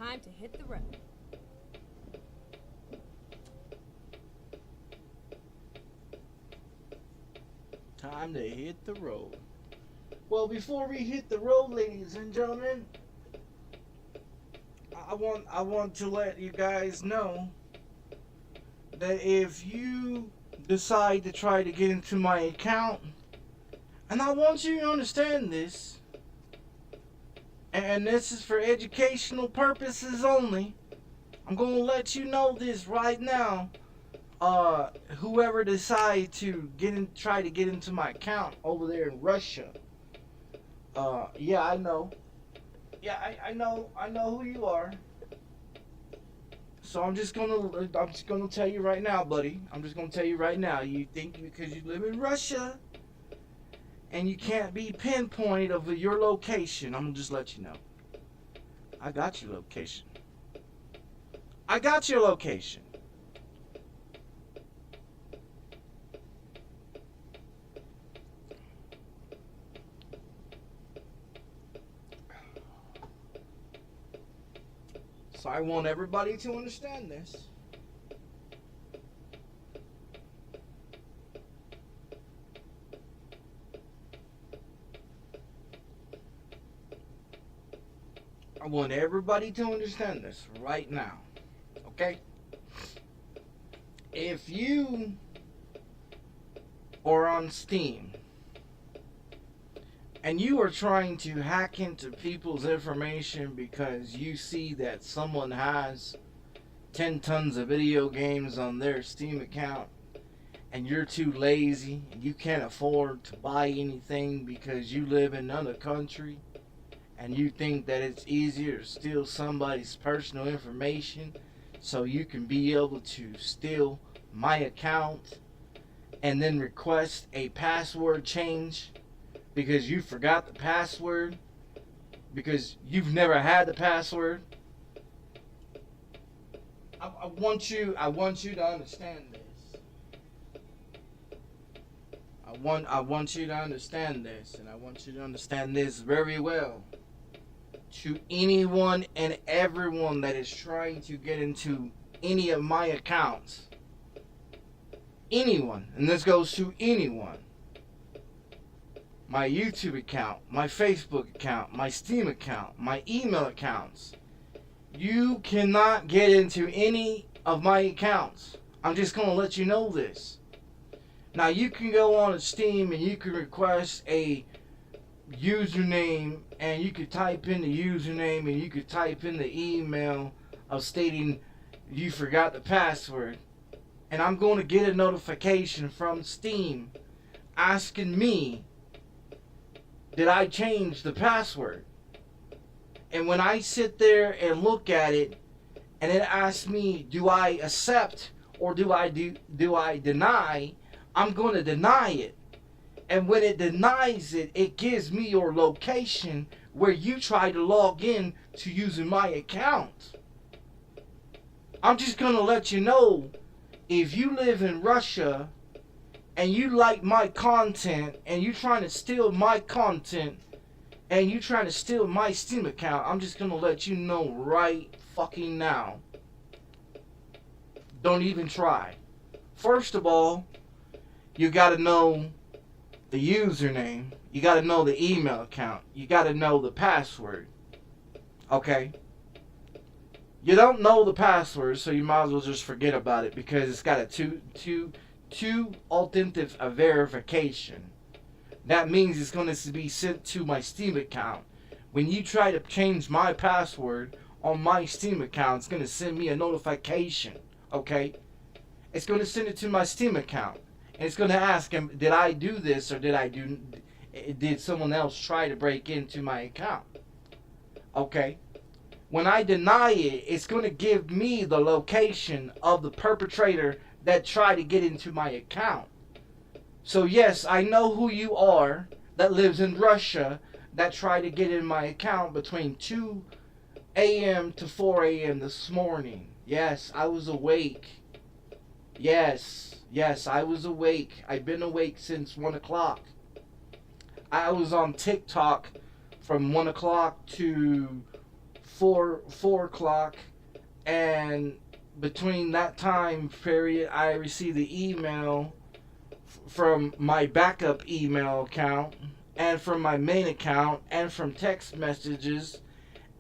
time to hit the road. Time to hit the road. Well, before we hit the road, ladies and gentlemen, I want to let you guys know that if you decide to try to get into my account, and I want you to understand this, and this is for educational purposes only, I'm going to let you know this right now. Whoever decides to try to get into my account over there in Russia, yeah, I know. Yeah, I know who you are. So I'm just gonna tell you right now, buddy. I'm just gonna tell you right now. You think because you live in Russia and you can't be pinpointed of your location, I'm gonna just let you know. I got your location. I got your location. So I want everybody to understand this. I want everybody to understand this right now. Okay? If you are on Steam and you are trying to hack into people's information because you see that someone has 10 tons of video games on their Steam account and you're too lazy and you can't afford to buy anything because you live in another country and you think that it's easier to steal somebody's personal information so you can be able to steal my account and then request a password change because you forgot the password, because you've never had the password. I want you to understand this. I want you to understand this, and I want you to understand this very well. To anyone and everyone that is trying to get into any of my accounts, anyone, and this goes to anyone, my YouTube account, my Facebook account, my Steam account, my email accounts, you cannot get into any of my accounts. I'm just going to let you know this. Now you can go on Steam and you can request a username and you could type in the username and you could type in the email of stating you forgot the password, and I'm going to get a notification from Steam asking me, did I change the password? And when I sit there and look at it and it asks me, do I accept or do I deny, I'm going to deny it. And when it denies it, it gives me your location where you try to log in to using my account. I'm just going to let you know, if you live in Russia and you like my content and you trying to steal my content and you trying to steal my Steam account, I'm just going to let you know right fucking now. Don't even try. First of all, you got to know the username. You got to know the email account. You got to know the password. Okay? You don't know the password, so you might as well just forget about it because it's got a two authentic verification. That means it's going to be sent to my Steam account. When you try to change my password on my Steam account, it's going to send me a notification. Okay? It's going to send it to my Steam account. And it's going to ask him, did I do this or did someone else try to break into my account? Okay? When I deny it, it's going to give me the location of the perpetrator that tried to get into my account. So yes, I know who you are that lives in Russia that tried to get in my account between 2 a.m. to 4 a.m. this morning. Yes, I was awake. Yes, I was awake. I've been awake since 1 o'clock. I was on TikTok from 1 o'clock to 4 o'clock, and between that time period, I received the email from my backup email account, and from my main account, and from text messages,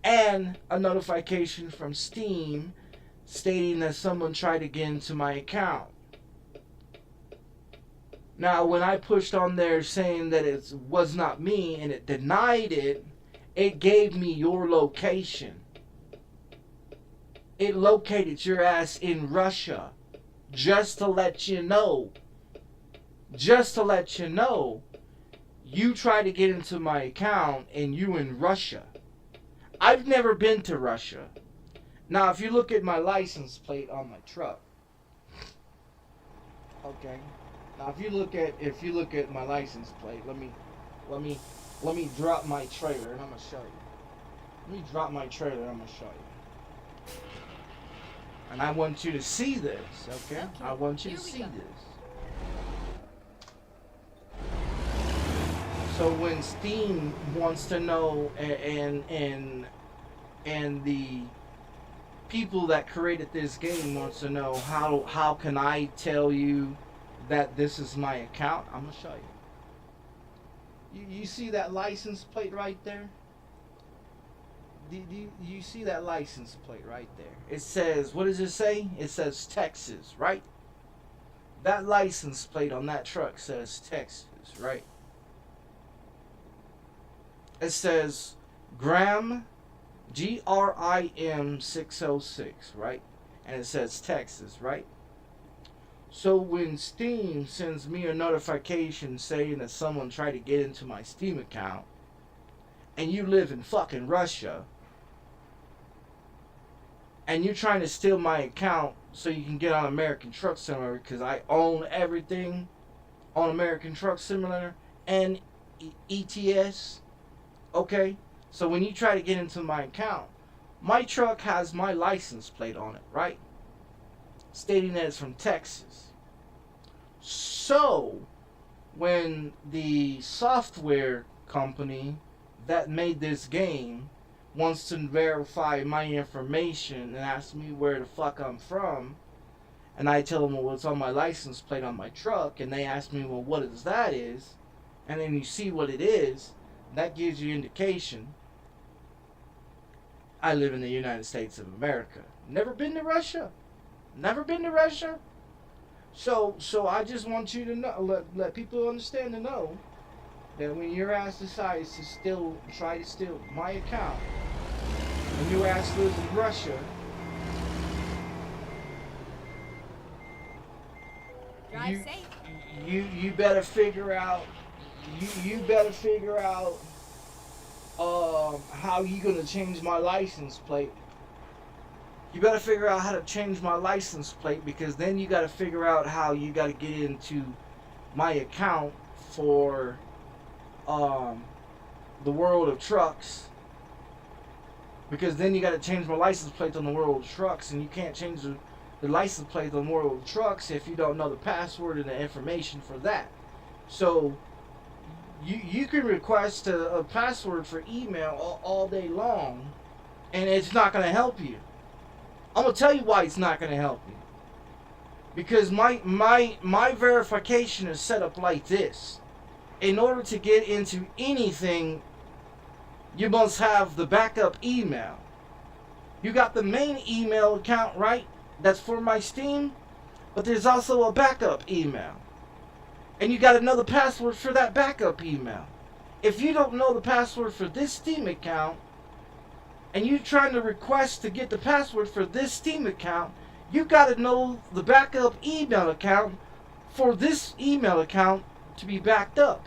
and a notification from Steam stating that someone tried to get into my account. Now, when I pushed on there saying that it was not me and it denied it, it gave me your location. It located your ass in Russia. Just to let you know. Just to let you know. You tried to get into my account and you in Russia. I've never been to Russia. Now, if you look at my license plate on my truck. Okay. Now, if you look at my license plate, let me drop my trailer and I'm gonna show you. Let me drop my trailer and I'm gonna show you. And I want you to see this, okay? I want you to see this. So when Steam wants to know, and the people that created this game wants to know, how can I tell you that this is my account? I'm gonna show you. You see that license plate right there? Do you see that license plate right there? It says, what does it say? It says Texas, right? That license plate on that truck says Texas, right? It says Gram, GRIM 606, right? And it says Texas, right? So when Steam sends me a notification saying that someone tried to get into my Steam account, and you live in fucking Russia, and you're trying to steal my account so you can get on American Truck Simulator, because I own everything on American Truck Simulator and ETS, okay? So when you try to get into my account, my truck has my license plate on it, right? Stating that it's from Texas. So when the software company that made this game wants to verify my information and ask me where the fuck I'm from, and I tell them, well, it's on my license plate on my truck, and they ask me, well, what is that is, and then you see what it is, that gives you indication I live in the United States of America. Never been to Russia. Never been to Russia. So I just want you to know, let people understand to know that when your ass decides to try to steal my account, and your ass lives in Russia, drive safe. You better figure out. You better figure out how you gonna change my license plate. You better figure out how to change my license plate, because then you gotta figure out how you gotta get into my account for the World of Trucks, because then you gotta change my license plate on the World of Trucks, and you can't change the license plate on the World of Trucks if you don't know the password and the information for that. So you can request a password for email all day long, and it's not going to help you. I'm going to tell you why it's not going to help you. Because my verification is set up like this. In order to get into anything, you must have the backup email. You got the main email account, right? That's for my Steam. But there's also a backup email. And you got to know the password for that backup email. If you don't know the password for this Steam account, and you're trying to request to get the password for this Steam account, you got to know the backup email account for this email account to be backed up.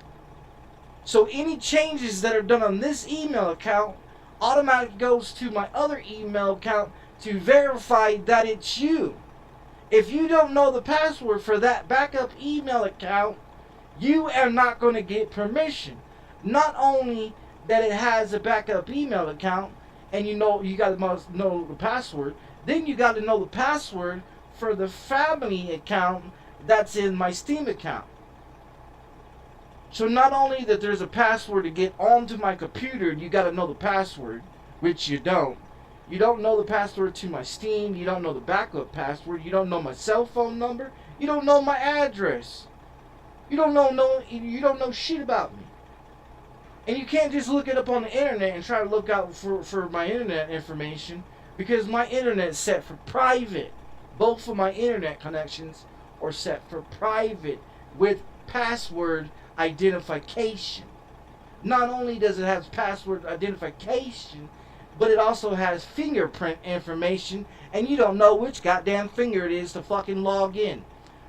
So any changes that are done on this email account automatically goes to my other email account to verify that it's you. If you don't know the password for that backup email account, you are not going to get permission. Not only that it has a backup email account, and you got to know the password, then you got to know the password for the family account that's in my Steam account. So not only that there's a password to get onto my computer, you got to know the password, which you don't. You don't know the password to my Steam. You don't know the backup password. You don't know my cell phone number. You don't know my address. You don't know shit about me. And you can't just look it up on the internet and try to look out for my internet information, because my internet's set for private. Both of my internet connections are set for private with password identification. Not only does it have password identification, but it also has fingerprint information, and you don't know which goddamn finger it is to fucking log in.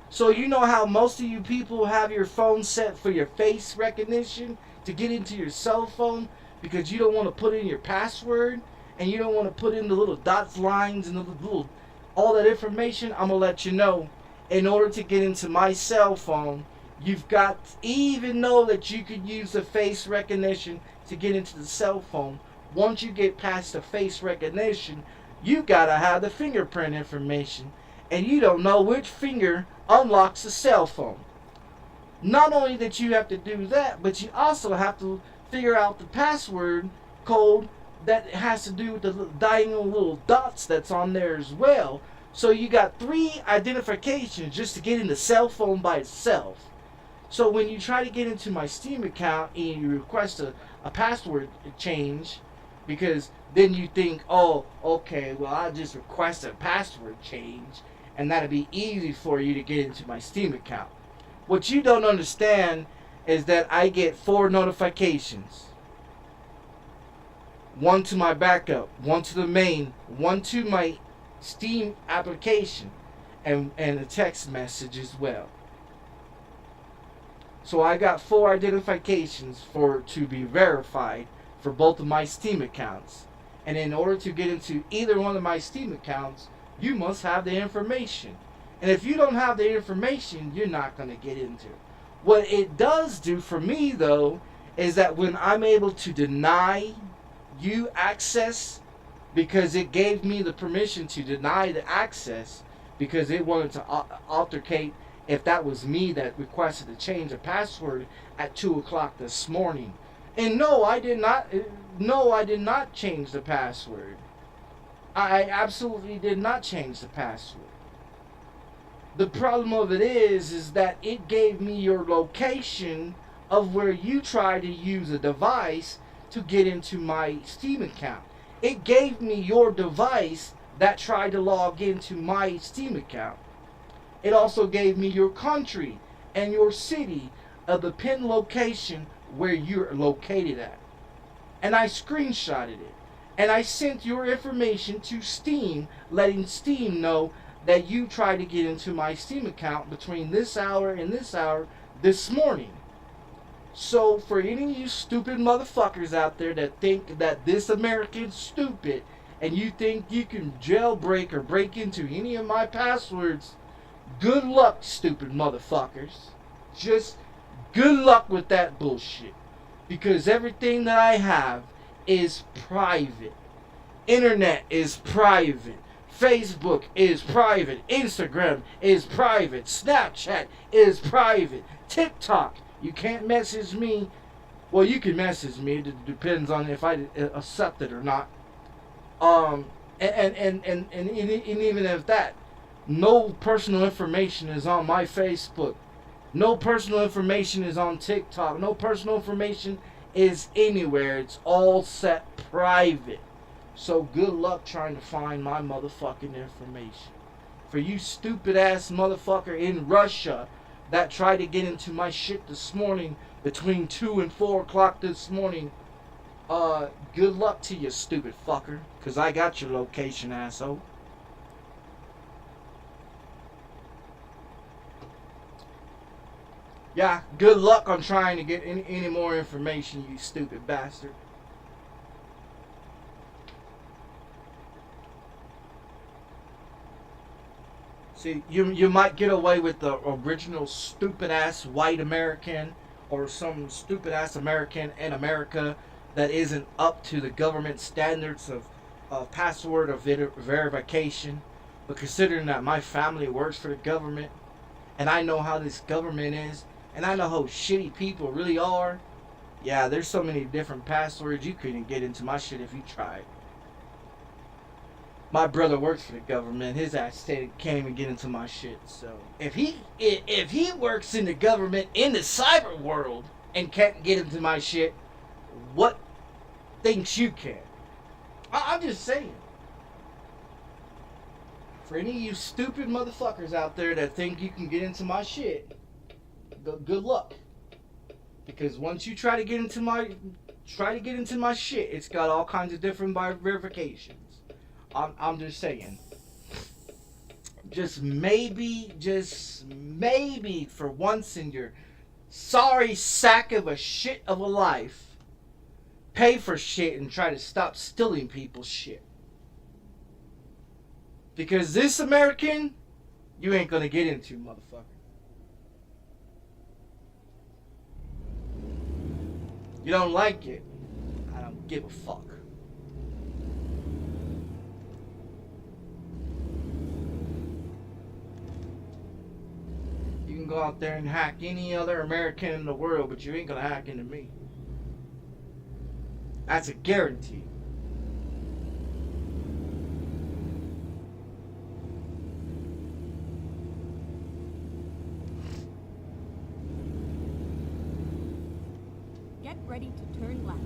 So you know how most of you people have your phone set for your face recognition to get into your cell phone, because you don't want to put in your password and you don't want to put in the little dots, lines, and the little all that information? I'm gonna let you know, in order to get into my cell phone, you've got, even though that you could use the face recognition to get into the cell phone, once you get past the face recognition, you gotta have the fingerprint information, and you don't know which finger unlocks the cell phone. Not only that you have to do that, but you also have to figure out the password code that has to do with the diagonal little dots that's on there as well. So you got 3 identifications just to get in the cell phone by itself. So when you try to get into my Steam account and you request a password change, because then you think, oh, okay, well, I'll just request a password change and that'll be easy for you to get into my Steam account. What you don't understand is that I get 4 notifications. 1 to my backup, 1 to the main, 1 to my Steam application, and a text message as well. So I got 4 identifications to be verified for both of my Steam accounts. And in order to get into either one of my Steam accounts, you must have the information. And if you don't have the information, you're not going to get into it. What it does do for me, though, is that when I'm able to deny you access, because it gave me the permission to deny the access, because it wanted to altercate if that was me that requested to change a password at 2 o'clock this morning. And no, I did not. No, I did not change the password. I absolutely did not change the password. The problem of it is that it gave me your location of where you try to use a device to get into my Steam account. It gave me your device that tried to log into my Steam account. It also gave me your country and your city of the pin location where you're located at. And I screenshotted it. And I sent your information to Steam, letting Steam know that you tried to get into my Steam account between this hour and this hour this morning. So for any of you stupid motherfuckers out there that think that this American's stupid and you think you can jailbreak or break into any of my passwords, good luck, stupid motherfuckers. Just good luck with that bullshit. Because everything that I have is private. Internet is private. Facebook is private. Instagram is private. Snapchat is private. TikTok, you can't message me. Well, you can message me. It depends on if I accept it or not. And even if that, no personal information is on my Facebook. No personal information is on TikTok. No personal information is anywhere. It's all set private. So good luck trying to find my motherfucking information. For you stupid ass motherfucker in Russia that tried to get into my shit this morning between 2 and 4 o'clock this morning, good luck to you, stupid fucker. Because I got your location, asshole. Yeah, good luck on trying to get any more information, you stupid bastard. See, you might get away with the original stupid-ass white American or some stupid-ass American in America that isn't up to the government standards of password or verification. But considering that my family works for the government, and I know how this government is, and I know how shitty people really are, yeah, there's so many different passwords you couldn't get into my shit if you tried. My brother works for the government. His ass can't even get into my shit. So if he works in the government in the cyber world and can't get into my shit, what thinks you can? I'm just saying. For any of you stupid motherfuckers out there that think you can get into my shit, good luck. Because once you try to get into my shit, it's got all kinds of different verifications. I'm just saying. Just maybe for once in your sorry sack of a shit of a life, pay for shit and try to stop stealing people's shit. Because this American, you ain't gonna get into, motherfucker. You don't like it, I don't give a fuck. You can go out there and hack any other American in the world, but you ain't gonna hack into me. That's a guarantee. Get ready to turn left.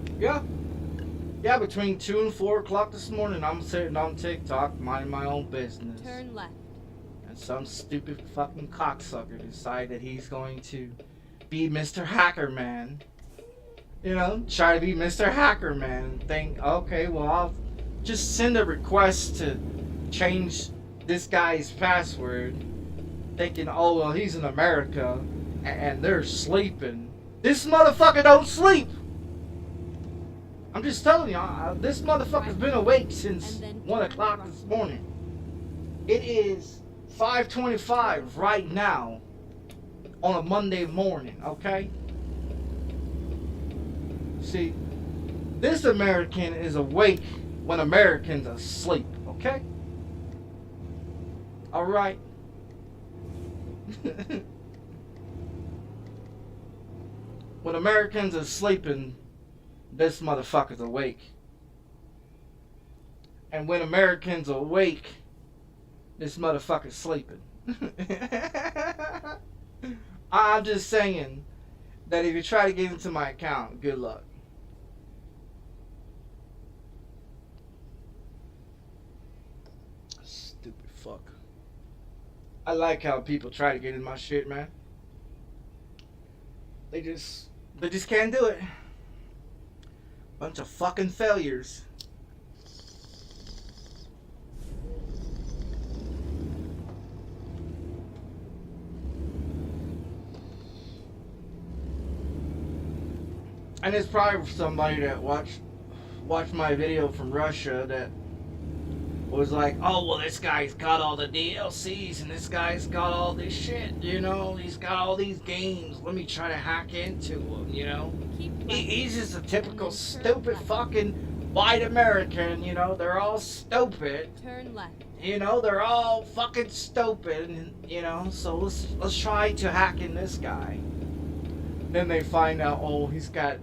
Yeah, between 2 and 4 o'clock this morning, I'm sitting on TikTok, minding my own business. Turn left. And some stupid fucking cocksucker decided that he's going to be Mr. Hacker Man. You know, try to be Mr. Hacker Man and think, okay, well, I'll just send a request to change this guy's password, thinking, oh, well, he's in America and they're sleeping. This motherfucker don't sleep. I'm just telling you, this motherfucker's been awake since 1 o'clock this morning. It is 5:25 right now on a Monday morning, okay? See, this American is awake when Americans are asleep, okay? Alright? When Americans are sleeping, this motherfucker's awake. And when Americans are awake, this motherfucker's sleeping. I'm just saying that if you try to get into my account, good luck. Stupid fuck. I like how people try to get in my shit, man. They just can't do it. Bunch of fucking failures. And it's probably somebody that watched my video from Russia that was like, oh, well, this guy's got all the DLCs and this guy's got all this shit, you know, he's got all these games, let me try to hack into him, you know. He's just a typical stupid fucking white American, you know, they're all stupid. Turn left. You know, they're all fucking stupid, and, you know, so let's try to hack in this guy. Then they find out, oh, he's got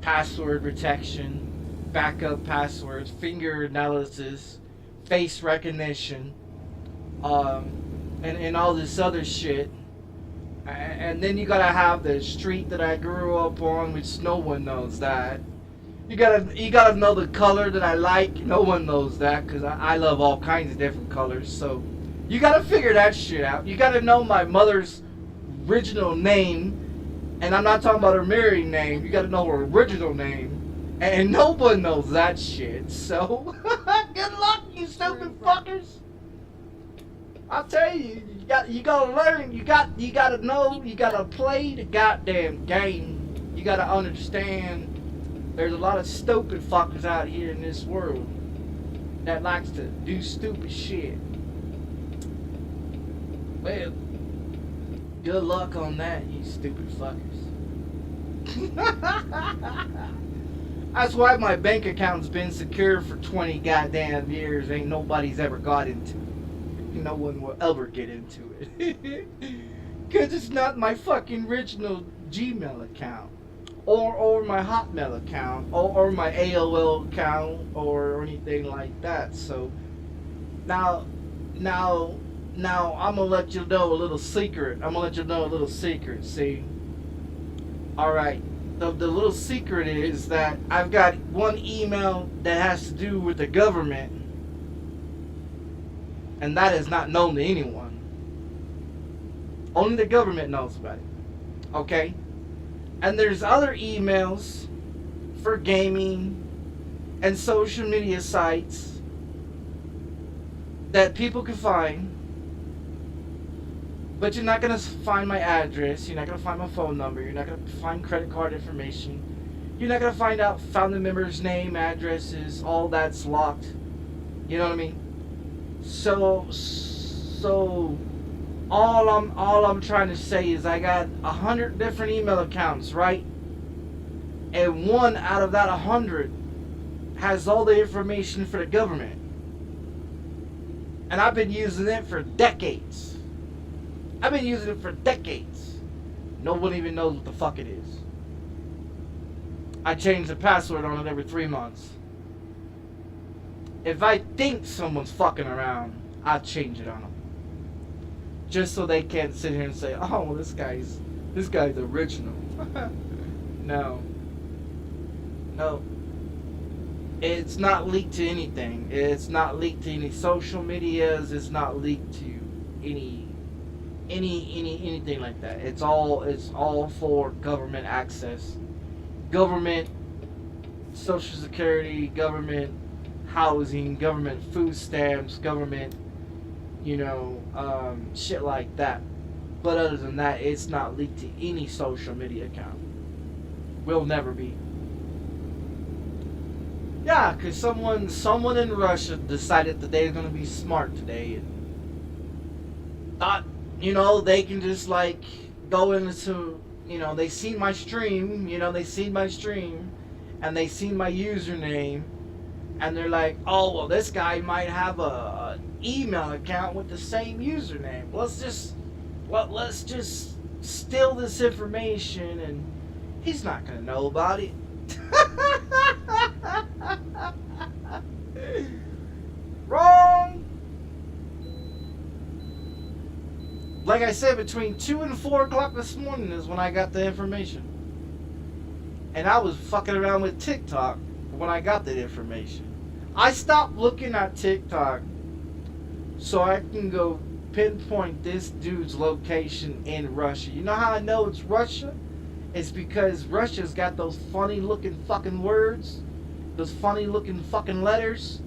password protection, backup passwords, finger analysis, face recognition, and all this other shit. And then you gotta have the street that I grew up on, which no one knows that. You gotta know the color that I like. No one knows that, because I love all kinds of different colors. So you gotta figure that shit out. You gotta know my mother's original name, and I'm not talking about her married name. You gotta know her original name, and no one knows that shit. So good luck, you stupid fuckers. I'll tell you, you gotta learn. You gotta know. You gotta play the goddamn game. You gotta understand. There's a lot of stupid fuckers out here in this world that likes to do stupid shit. Well, good luck on that, you stupid fuckers. That's why my bank account's been secure for 20 goddamn years. Ain't nobody's ever got into it. No one will ever get into it. Because it's not my fucking original Gmail account. Or my Hotmail account. Or my AOL account. Or anything like that. So, Now, now, now, I'm gonna let you know a little secret. I'm gonna let you know a little secret. See, all right. The little secret is that I've got one email that has to do with the government, and that is not known to anyone. Only the government knows about it. Okay? And there's other emails for gaming and social media sites that people can find, but you're not going to find my address, you're not going to find my phone number, you're not going to find credit card information, you're not going to find out founding members' name, addresses, all that's locked. You know what I mean? So all I'm trying to say is I got 100 different email accounts, right? And one out of that 100 has all the information for the government. And I've been using it for decades. I've been using it for decades. No one even knows what the fuck it is. I change the password on it every 3 months. If I think someone's fucking around, I'll change it on them. Just so they can't sit here and say, oh, well, this guy's original. No. It's not leaked to anything. It's not leaked to any social medias. It's not leaked to anything like that. It's all for government access. Government social security, government housing, government food stamps, government, shit like that. But other than that, it's not leaked to any social media account. Will never be. Yeah, because someone in Russia decided that they're going to be smart today and thought, they can just go into, they seen my stream, and they seen my username, and they're like, oh, well, this guy might have an email account with the same username. Let's just steal this information, and he's not going to know about it. Wrong. Like I said, between 2 and 4 o'clock this morning is when I got the information. And I was fucking around with TikTok when I got that information. I stopped looking at TikTok so I can go pinpoint this dude's location in Russia. You know how I know it's Russia? It's because Russia's got those funny looking fucking words, those funny looking fucking letters,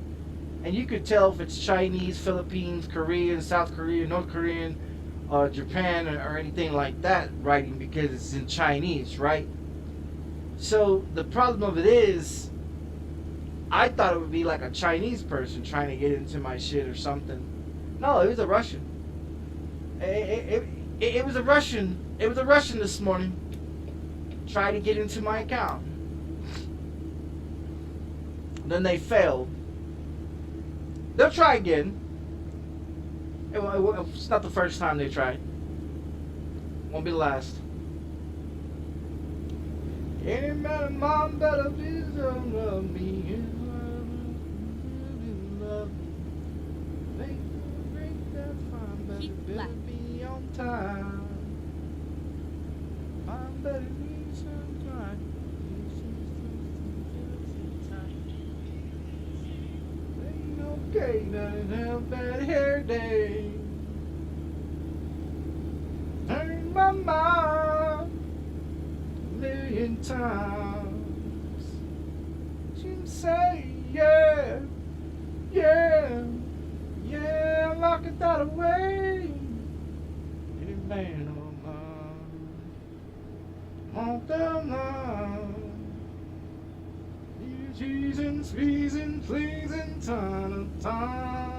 and you could tell if it's Chinese, Philippines, Korean, South Korean, North Korean, Japan, or anything like that writing, because it's in Chinese, right? So the problem of it is, I thought it would be like a Chinese person trying to get into my shit or something. No, it was a Russian. It was a Russian. It was a Russian this morning. Try to get into my account. Then they failed. They'll try again. It's not the first time they tried. Won't be the last. Any man, mom, better please don't love me. Keep black. Be on time. Mom, better need some time. Ain't okay, nothing have bad hair day. Turn my mind a million times. You say, yeah, lock it that away. Any man on mine, on the line. You cheesing, squeezing, pleasing, time to time.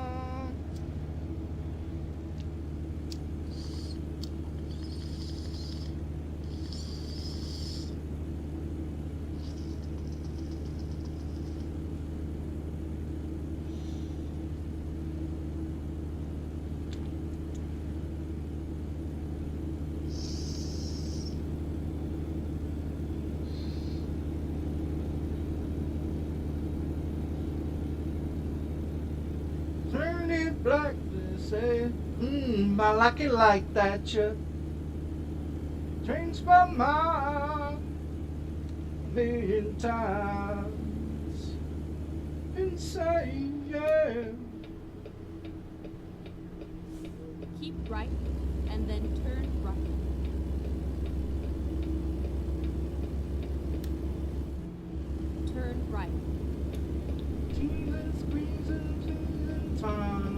Like they say, I like it like that, you changed my mind a million times. Insane, yeah. Keep right and then turn right. Turn right. Teasing, squeezing, teasing, time.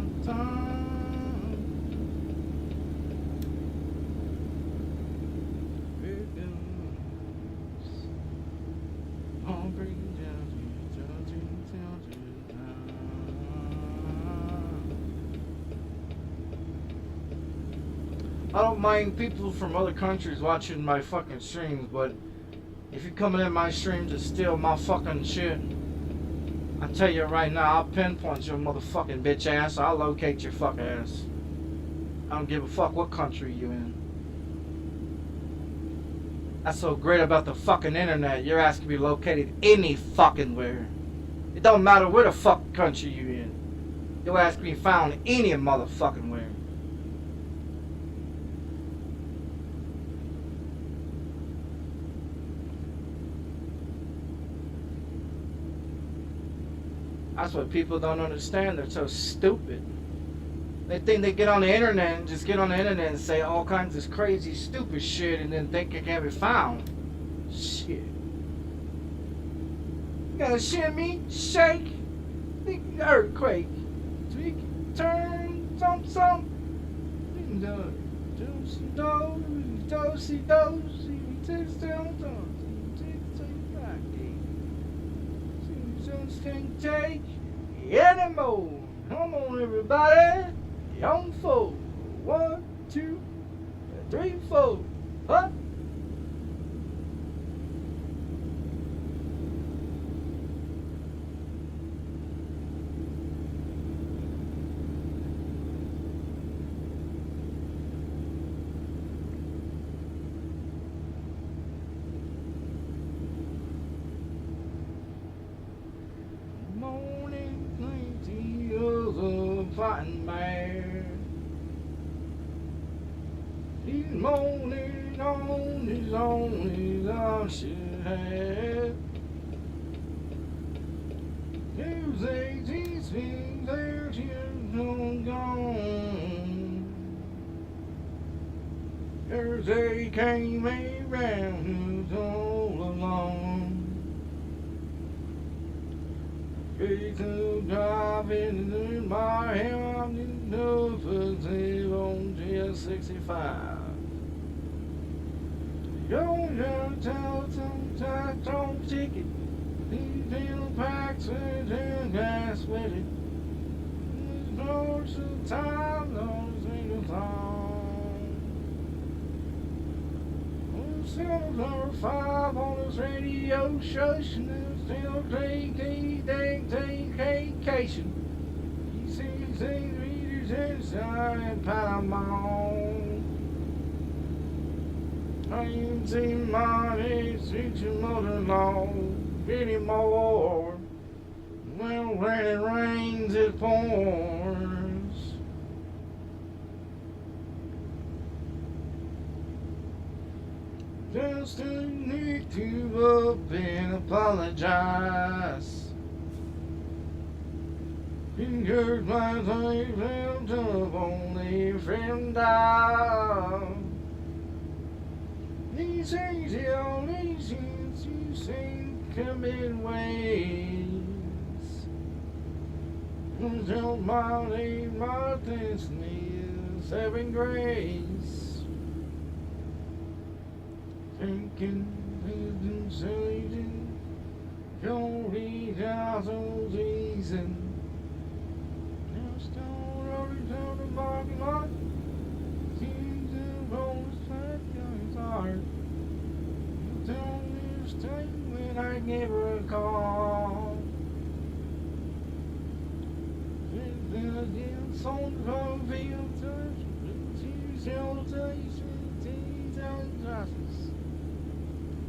Here goes. I'll bring you down to I don't mind people from other countries watching my fucking streams, but if you're coming in my stream to steal my fucking shit, I tell you right now, I'll pinpoint your motherfucking bitch ass. I'll locate your fuck ass. I don't give a fuck what country you in. That's so great about the fucking internet. Your ass can be located any fucking where. It don't matter where the fuck country you in. Your ass can be found any motherfucking where. That's what people don't understand. They're so stupid. They think they get on the internet and just get on the internet and say all kinds of crazy, stupid shit and then think it can't be found. Shit. You gotta shimmy, shake, earthquake, tweak, turn, thump. Can't take anymore. Come on, everybody. On 4. 1, 2, 3, 4. Huh? Fighting man, he's moaning on his own shit. There's 18 things there's years gone. There's they came around who's all alone. It's a driving in my hand, enough to save on GS65. You're tell sometimes don't ticket. These little packs and gas with it. There's no time, no single song. 705 on this radio station. Still take vacation. He sees things readers inside Panama. I ain't seen my future mother-in-law anymore. Well, when it rains, it pours. Just need to up and apologize. Fingers my life and up only friend down. These things the only things you seem commit ways. Until my name, my destiny is having grace. Thinking and saying, don't read out so easy. Now stone rolling down the parking lot. Seems to roll the track on his heart. Tell me to stay when I give her a call. Then again, songs from field touch. She's your taste, teens and dresses.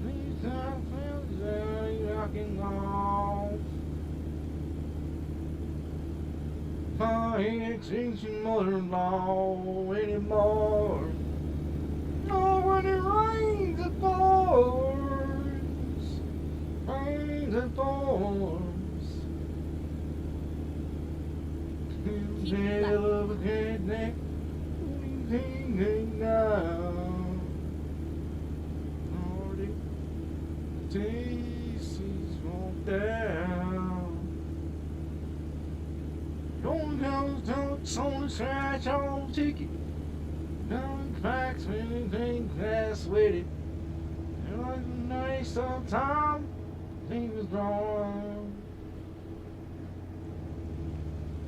These are friends that rocking off. my ex-ancient mother-in-law anymore. Oh, when it rains, it pours. Rains, it pours. Middle of a redneck, now. Lordy, Stacy's walked down. Don't go ducks on the scratch on ticket. Down cracks when it ain't glass with it. It was a nice old time. Things was wrong.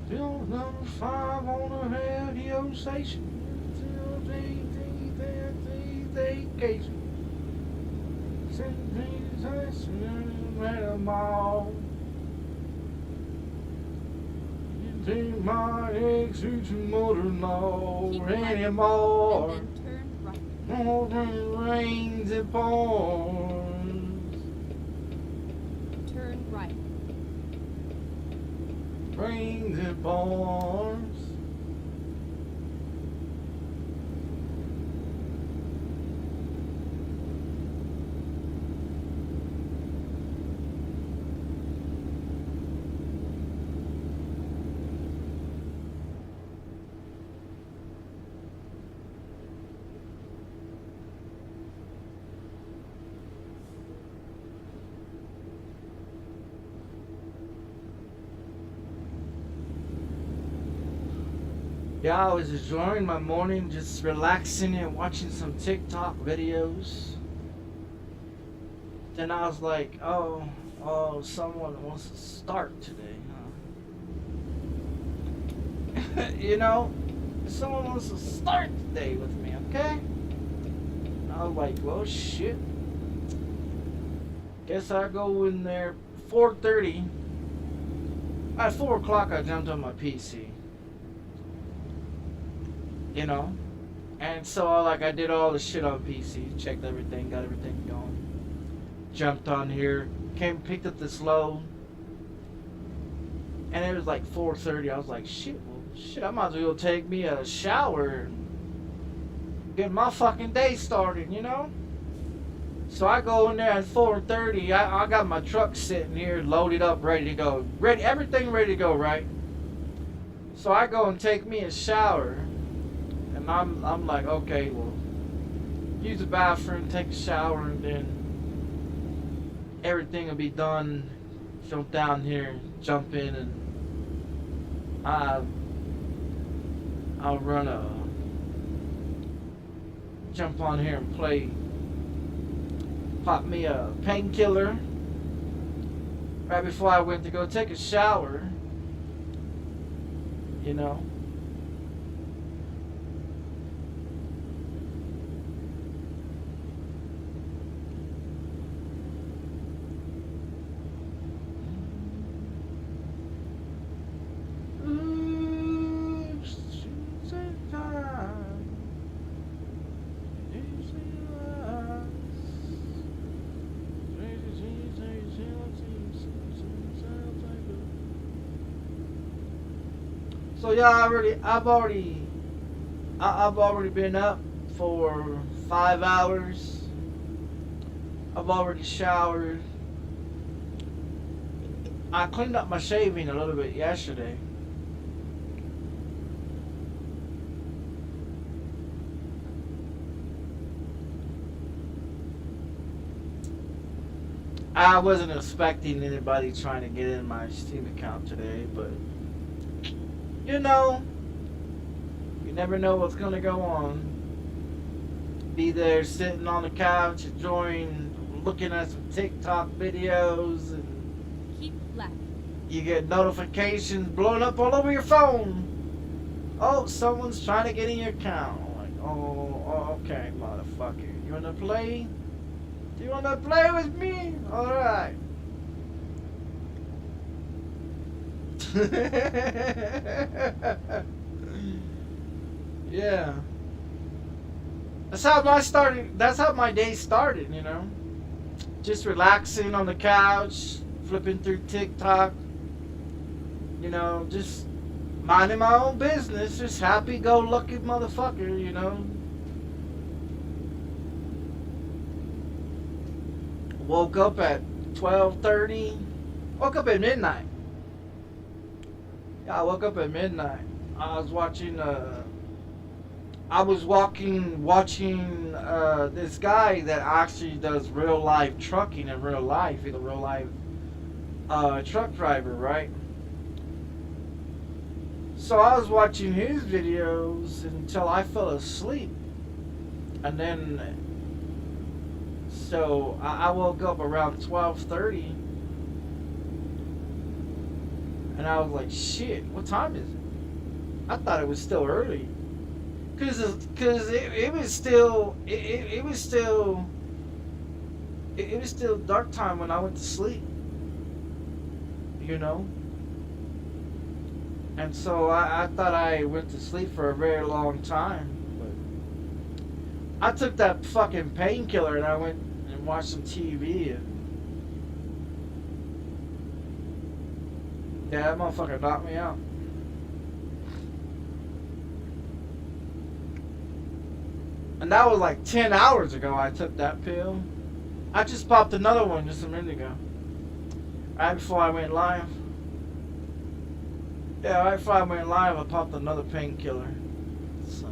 Still number 5 on the radio station. Until vacation. 17 cents and them all. Take my ex-ancient mother-in-law anymore. And then turn right. More than it rains, it pours. Turn right. Rains, it pours. Yeah, I was enjoying my morning, just relaxing and watching some TikTok videos. Then I was like, oh, someone wants to start today, huh? You know, someone wants to start today with me, okay? And I was like, well, shit. Guess I go in there 4:30. At 4 o'clock, I jumped on my PC. You know, and so I did all the shit on PC, checked everything, got everything going, jumped on here, picked up this load, and it was like 4:30. I was like, shit, I might as well take me a shower and get my fucking day started, you know. So I go in there at 4:30. I got my truck sitting here, loaded up, ready to go, everything ready to go, right? So I go and take me a shower. And I'm like, okay, well, use the bathroom, take a shower, and then everything will be done. Jump down here, jump in, and I'll jump on here and play, pop me a painkiller right before I went to go take a shower, you know. So yeah, I've already been up for 5 hours. I've already showered. I cleaned up my shaving a little bit yesterday. I wasn't expecting anybody trying to get in my Steam account today, but you know, you never know what's gonna go on. Be there sitting on the couch, enjoying, looking at some TikTok videos, and Keep left. you get notifications blowing up all over your phone. Oh, someone's trying to get in your account. Like, oh, okay, motherfucker. You wanna play? Do you wanna play with me? Alright. Yeah. That's how my day started, you know. Just relaxing on the couch, flipping through TikTok, you know, just minding my own business, just happy-go-lucky motherfucker, you know. Woke up at 12:30. Woke up at midnight. Yeah, I woke up at midnight. I was watching. Watching this guy that actually does real life trucking in real life. He's a real life truck driver, right? So I was watching his videos until I fell asleep, and then so I woke up around 12:30, and I was like, "Shit, what time is it?" I thought it was still early, cause it was still dark time when I went to sleep, you know. And so I thought I went to sleep for a very long time, but I took that fucking painkiller and I went and watched some TV. And yeah, that motherfucker knocked me out. And that was like 10 hours ago I took that pill. I just popped another one just a minute ago, right before I went live. Yeah, right before I went live, I popped another painkiller. So.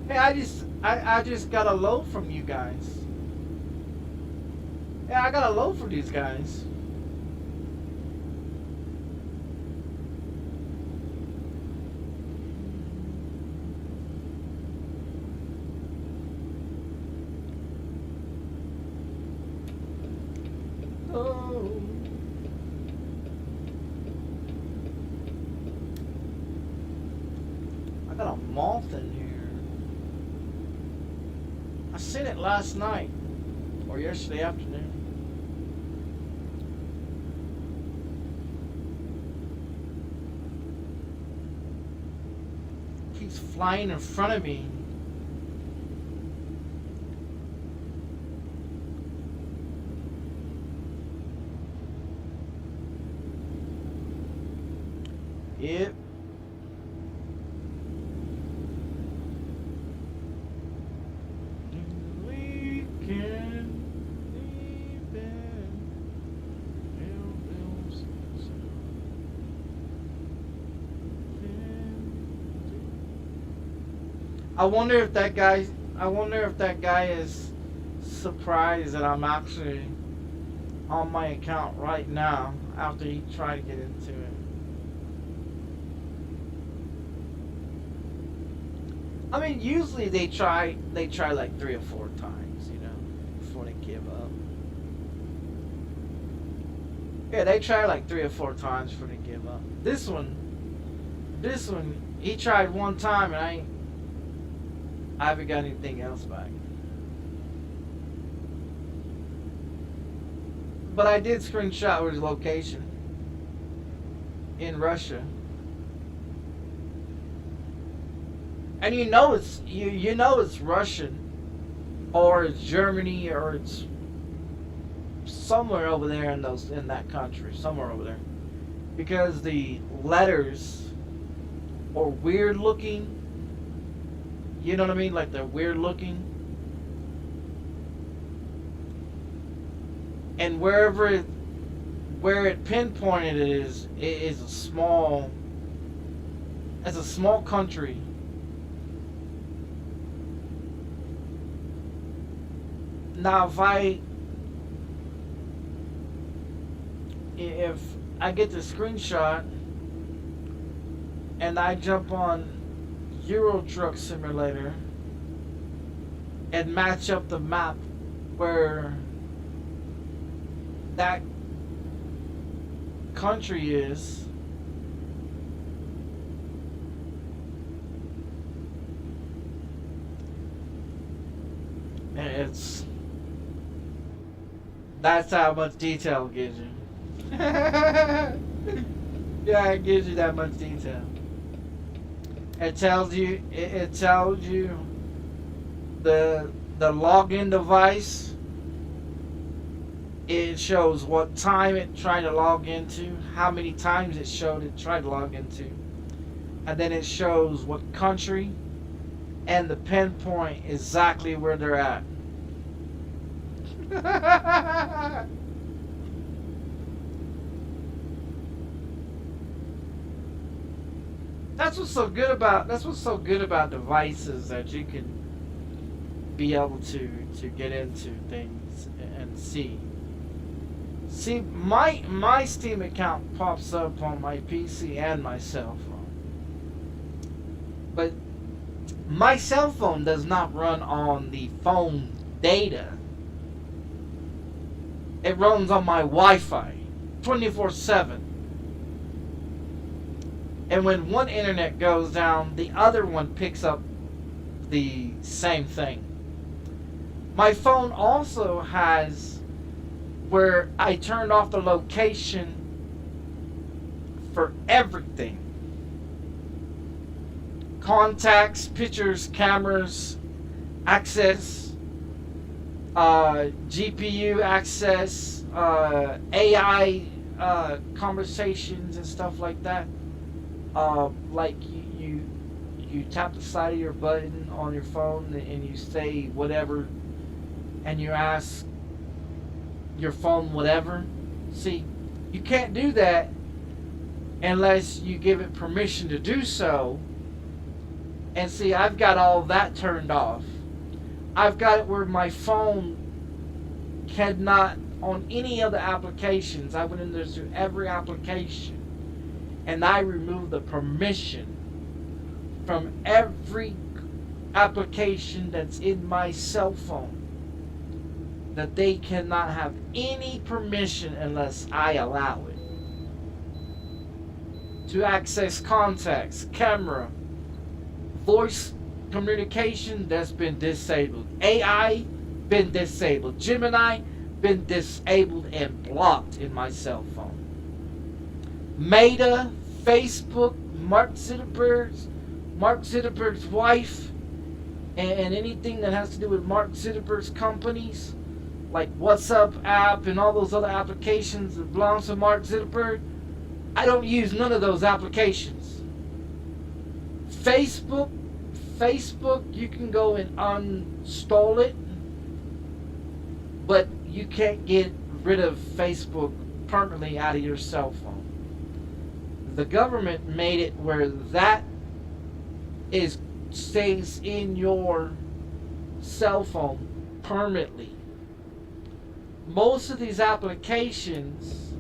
Hey, I just got a load from you guys. Yeah, I got a load from these guys. Oh. I got a moth in here. I seen it last night or yesterday afternoon. Keeps flying in front of me. Yep. I wonder if that guy is surprised that I'm actually on my account right now after he tried to get into it. I mean, usually they try like 3 or 4 times, you know, before they give up. Yeah, they try like 3 or 4 times before they give up. This one, he tried 1 time and I haven't got anything else back. But I did screenshot his location in Russia. And you know it's Russian or it's Germany or it's somewhere over there in that country, somewhere over there. Because the letters are weird looking. You know what I mean? Like they're weird looking. And where it pinpointed is a small country. Now if I get the screenshot and I jump on Euro Truck Simulator and match up the map where that country is, It's that's how much detail it gives you. Yeah, it gives you that much detail. It tells you the login device. It shows what time it tried to log into, how many times it showed it tried to log into, and then it shows what country and the pinpoint exactly where they're at. That's what's so good about devices, that you can be able to get into things and see. See, my Steam account pops up on my PC and my cell phone. But my cell phone does not run on the phone data. It runs on my Wi-Fi 24/7. And when one internet goes down, the other one picks up the same thing. My phone also has where I turned off the location for everything. Contacts, pictures, cameras, access, GPU access, AI conversations and stuff like that. Like you tap the side of your button on your phone and you say whatever, and you ask your phone whatever. See, you can't do that unless you give it permission to do so. And see, I've got all that turned off. I've got it where my phone cannot, on any other applications, I went in there through every application and I removed the permission from every application that's in my cell phone, that they cannot have any permission unless I allow it. To access contacts, camera, voice communication, that's been disabled. AI, been disabled. Gemini, been disabled and blocked in my cell phone. Meta, Facebook, Mark Zuckerberg's wife, and anything that has to do with Mark Zuckerberg's companies, like WhatsApp app and all those other applications that belong to Mark Zuckerberg, I don't use none of those applications. Facebook, you can go and uninstall it, but you can't get rid of Facebook permanently out of your cell phone. The government made it where that stays in your cell phone permanently. Most of these applications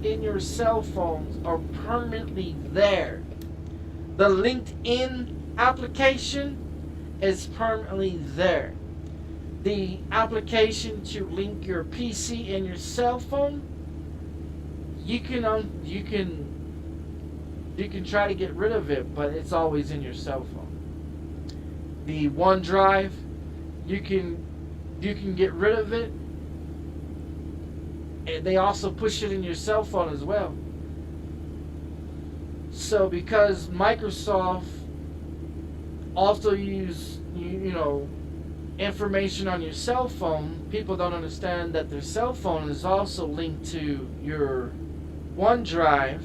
in your cell phones are permanently there. The LinkedIn application is permanently there. The application to link your PC and your cell phone, you can try to get rid of it, but it's always in your cell phone. The OneDrive, you can get rid of it, and they also push it in your cell phone as well. So because Microsoft also use information on your cell phone, people don't understand that their cell phone is also linked to your OneDrive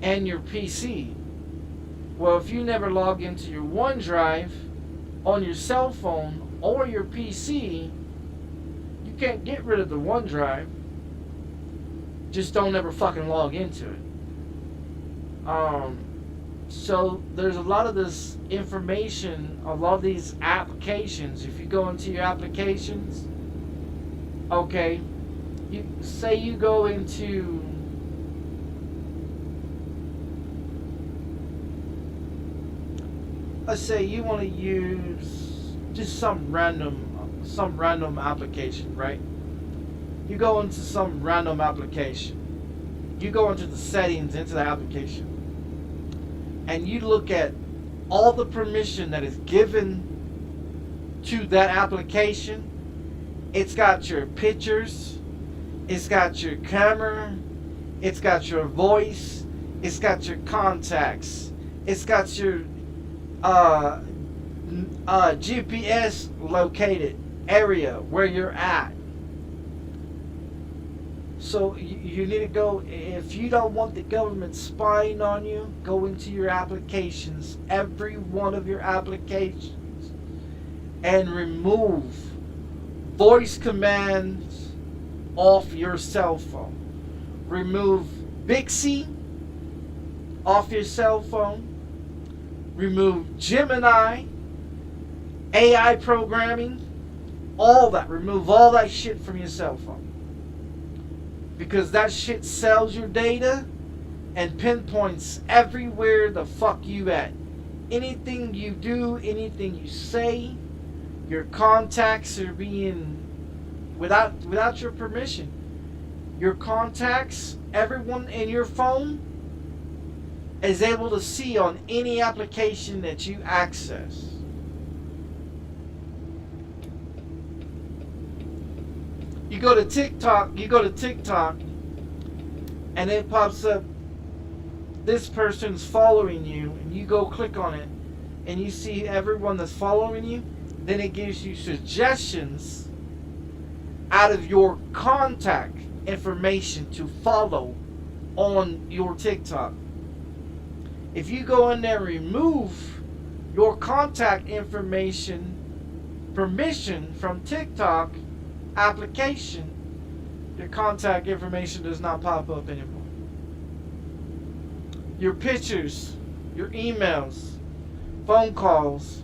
and your PC. Well, if you never log into your OneDrive on your cell phone or your PC, you can't get rid of the OneDrive. Just don't ever fucking log into it. So there's a lot of this information, a lot of these applications. If you go into your applications, okay, you go into let's say you want to use just some random application, right? You go into some random application. You go into the settings into the application, and you look at all the permission that is given to that application. It's got your pictures, it's got your camera, it's got your voice, it's got your contacts, it's got your GPS located area where you're at. So you need to go, if you don't want the government spying on you, go into your applications, every one of your applications, and remove voice commands off your cell phone. Remove Bixby off your cell phone. Remove Gemini, AI programming, all that. Remove all that shit from your cell phone. Because that shit sells your data and pinpoints everywhere the fuck you at. Anything you do, anything you say, your contacts are being, without your permission, your contacts, everyone in your phone is able to see on any application that you access. You go to TikTok, and it pops up, this person's following you, and you go click on it, and you see everyone that's following you. Then it gives you suggestions out of your contact information to follow on your TikTok. If you go in there and remove your contact information permission from TikTok application, your contact information does not pop up anymore. Your pictures, your emails, phone calls,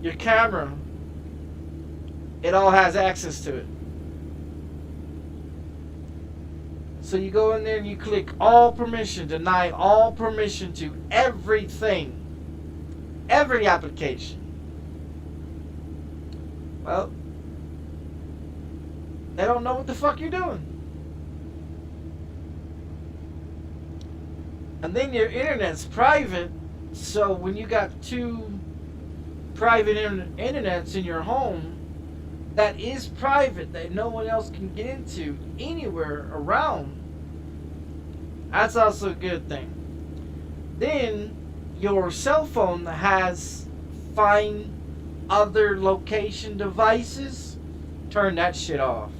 your camera, it all has access to it. So you go in there and you click all permission, deny all permission to everything, every application. Well, they don't know what the fuck you're doing. And then your internet's private, so when you got two private internets in your home that is private, that no one else can get into anywhere around, that's also a good thing. Then your cell phone has find other location devices, turn that shit off.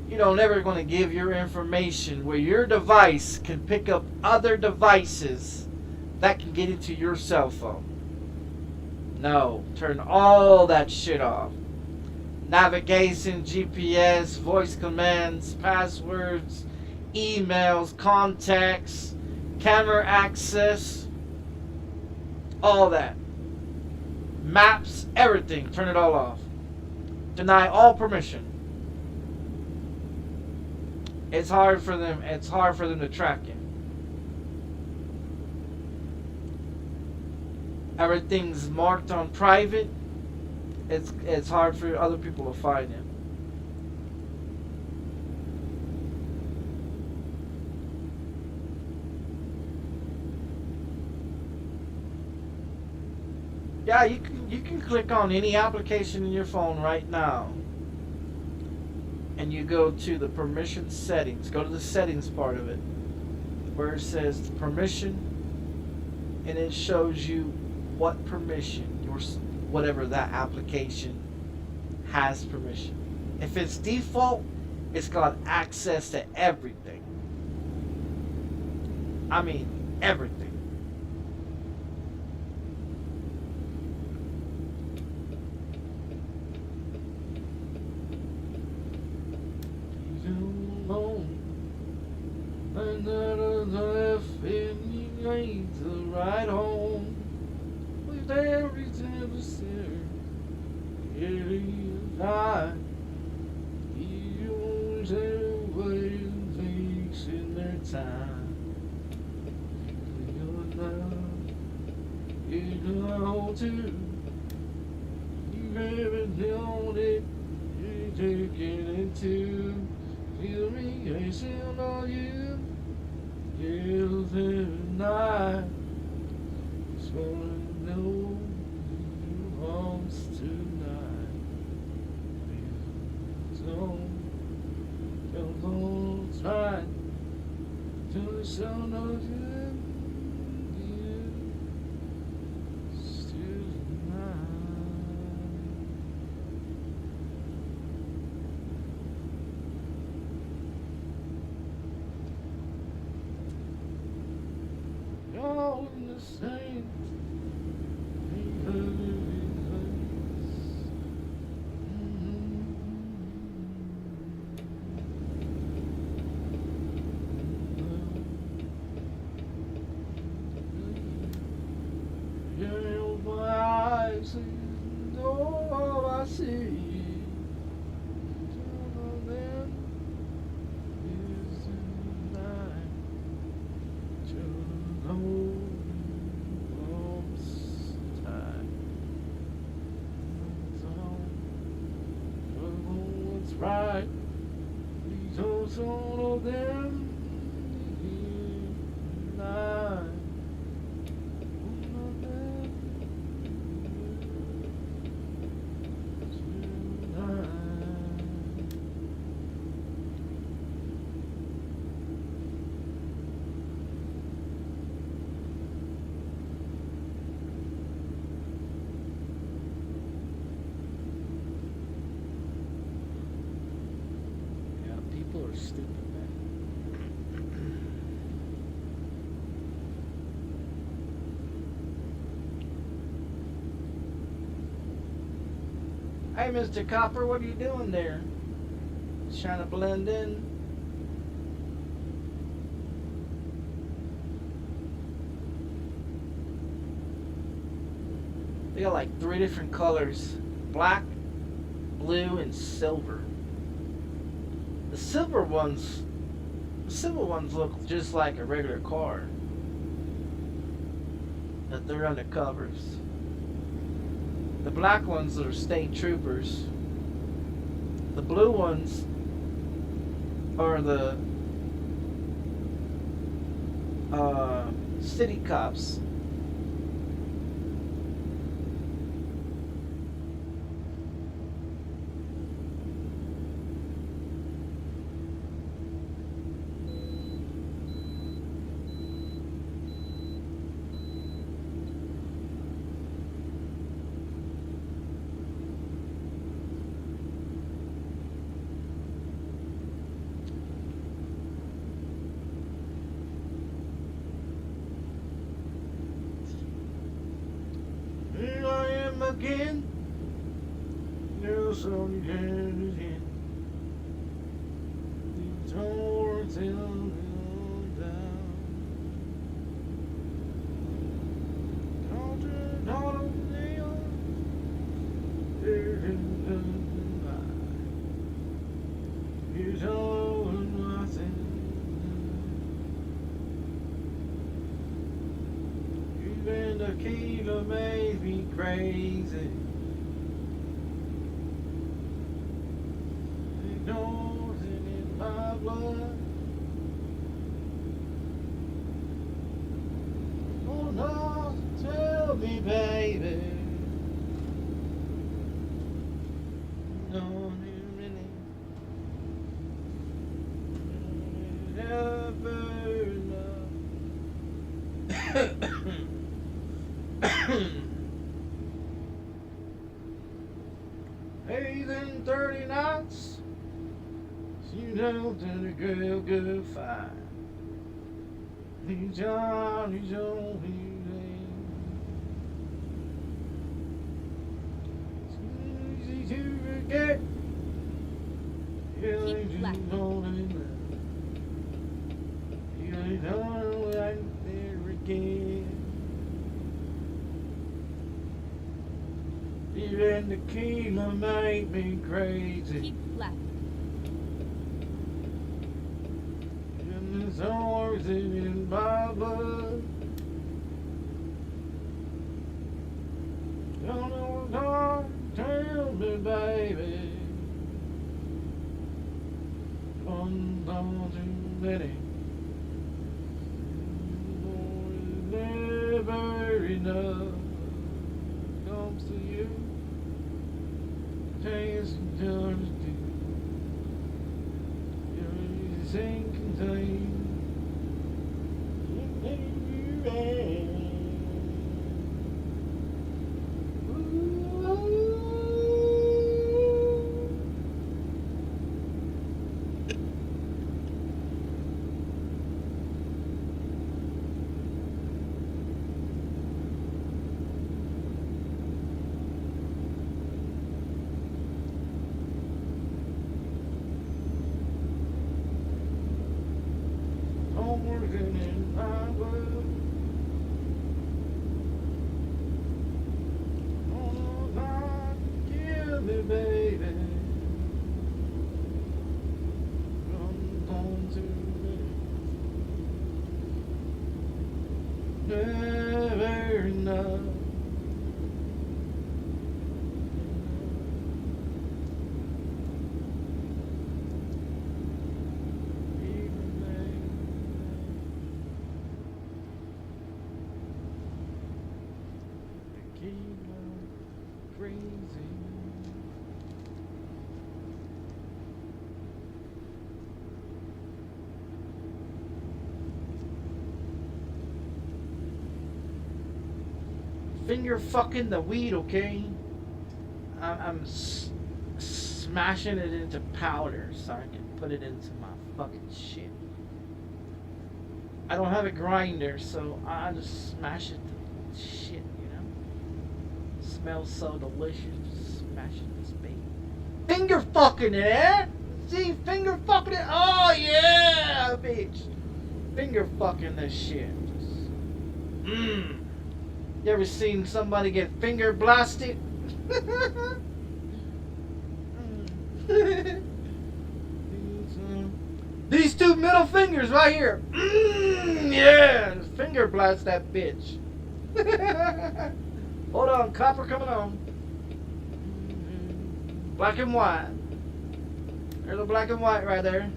You don't ever going to give your information where your device can pick up other devices that can get into your cell phone. No, turn all that shit off. Navigation, GPS, voice commands, passwords, emails, contacts, camera access, all that. Maps, everything, turn it all off. Deny all permission. It's hard for them to track you. Everything's marked on private. It's hard for other people to find it. Yeah, you can click on any application in your phone right now, and you go to the permission settings. Go to the settings part of it, where it says permission, and it shows you what permission whatever that application has permission. If it's default, it's got access to everything. I mean, everything. Right home with every adversary. He owns their way and takes in their time. You're love, you know too. You never known it, you taking it too. Feel me, I still know you. You'll live night. So I know you are. son of you, still mine. All in the same. All I see of them is tonight to know what's time. What's right? These all of them tonight. People are stupid, man. Hey, Mr. Copper, what are you doing there? Just trying to blend in. They got like 3 different colors: black, blue, and silver. The silver ones look just like a regular car, but they're undercovers. The black ones are state troopers. The blue ones are the city cops. Here I am again. There's some hands in. These doors down. Don't turn on the here's all my things. Even the killer made me crazy. It goes in my blood. Oh no, tell me, baby. No, really. Never love. Hey, then 30 knots. You know that a girl go fine. He's on his own lane. It's easy to forget. Yeah, they just don't know. Yeah, they don't like there again. Even the killer made me crazy. Keep left. And there's always in my blood. Don't know, don't tell me, baby. One, too many. Never enough comes to you. Taste and turns to you're sink and time. world. Oh, God, kill me, baby. I'm going to never enough. Finger fucking the weed, okay? I'm smashing it into powder so I can put it into my fucking shit. I don't have a grinder, so I just smash it to shit, you know? Smells so delicious. Just smashing this baby. Finger fucking it, eh? See, finger fucking it. Oh yeah, bitch. Finger fucking this shit. Mmm. You ever seen somebody get finger blasted? These two middle fingers right here. Yeah, finger blast that bitch. Hold on, copper coming on. Black and white. There's a black and white right there.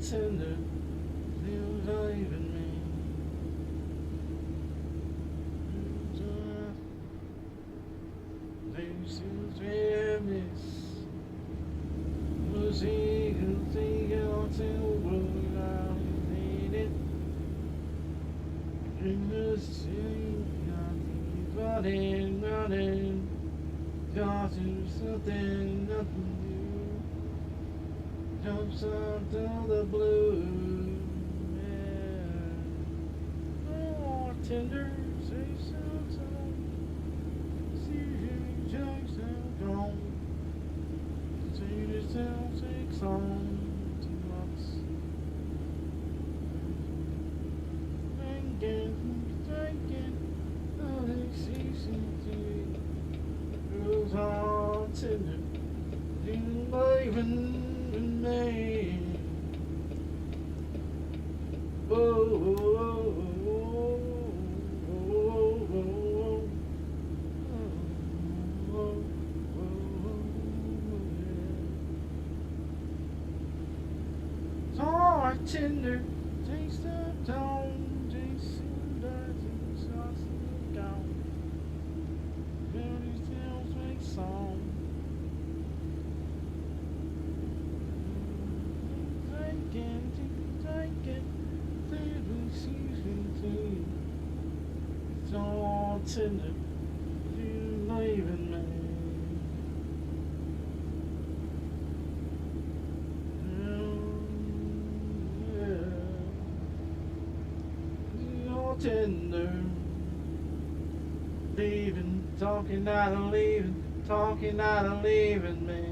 Tender, you believe in me. This is remiss. Was he who think I'll tell what I needed? In the city, I keep running. Cause there's something, nothing new. Jumps up to the blue, yeah. Oh, tender, say something. See you just have gone. Say yourself, take some to us. Thinking, oh, they see something. Goes on, tender, you believe me. Tender, taste the tone, taste the sauce down. Fairy tales make song. It's all tender, you believe in me. Yeah. All tender, leaving, talking out of leaving me.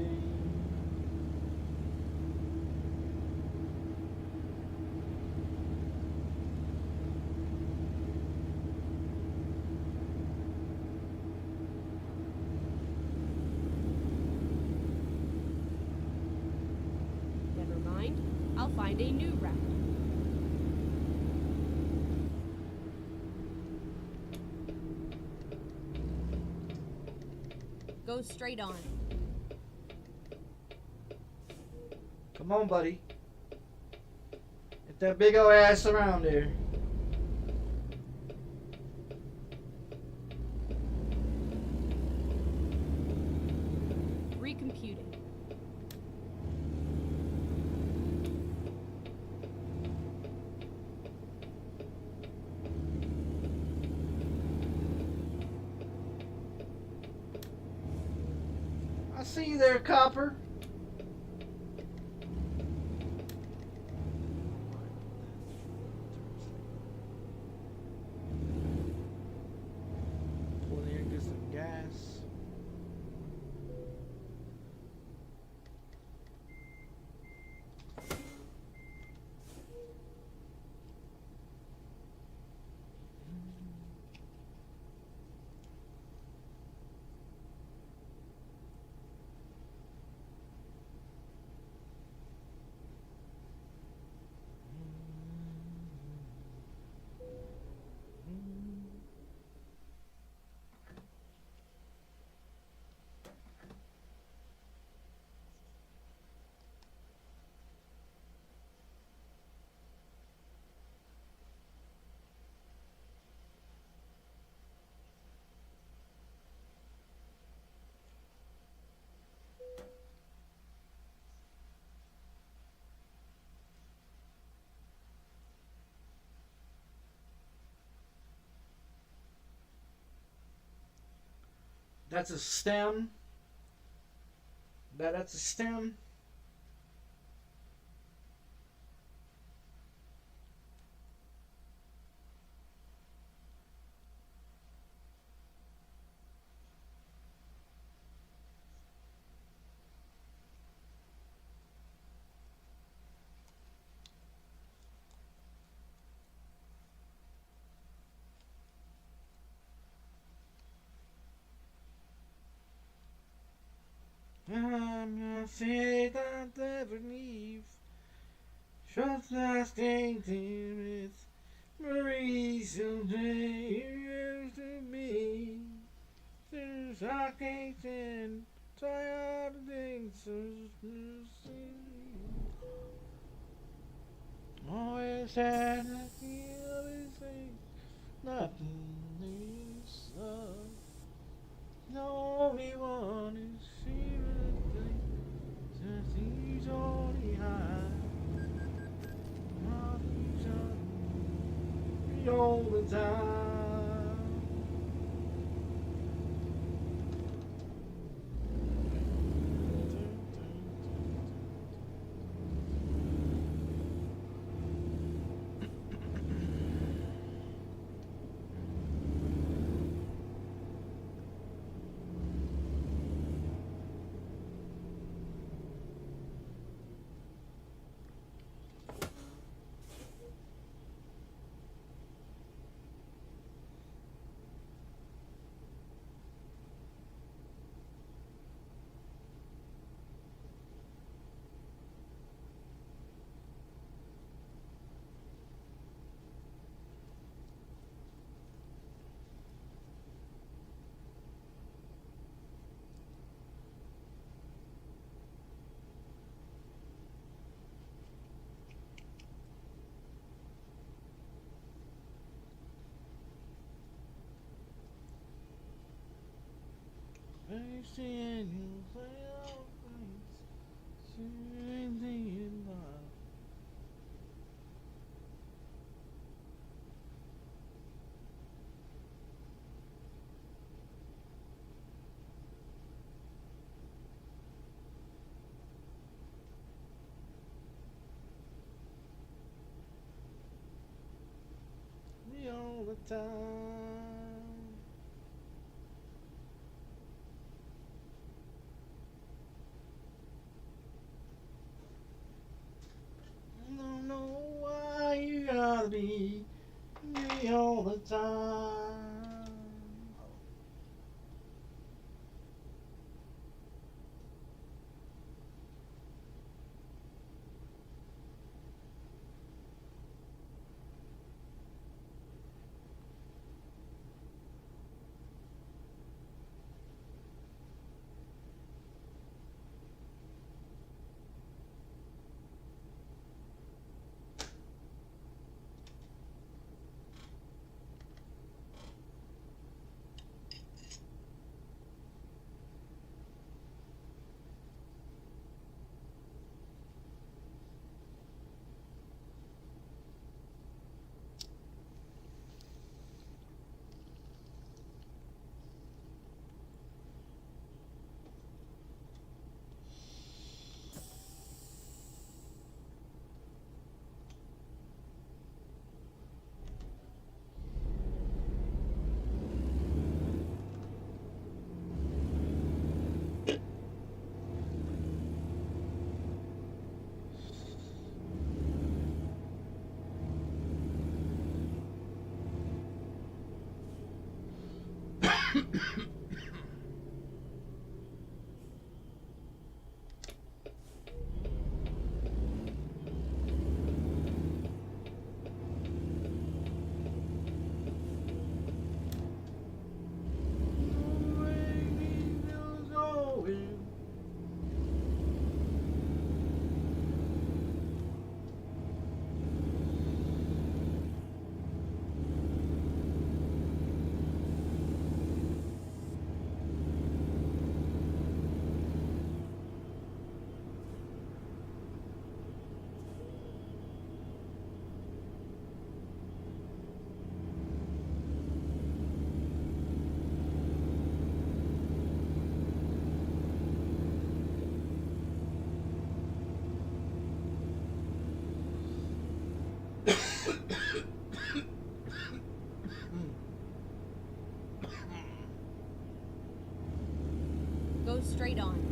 I'll find a new route. Go straight on. Come on, buddy. Get that big old ass around there. Recomputing. see you there, Copper. Pull in here and get some gas. That's a stem. That's a stem. I'm gonna say that never leave. Just lasting with Marie someday used to be. Since I can't stand, tired of things so always had a feeling nothing is love. The only one is feeling things since he's only high. All the time. I stand you play all things, same thing in love. Me all the time. Don't know why you gotta be me all the time. Go straight on.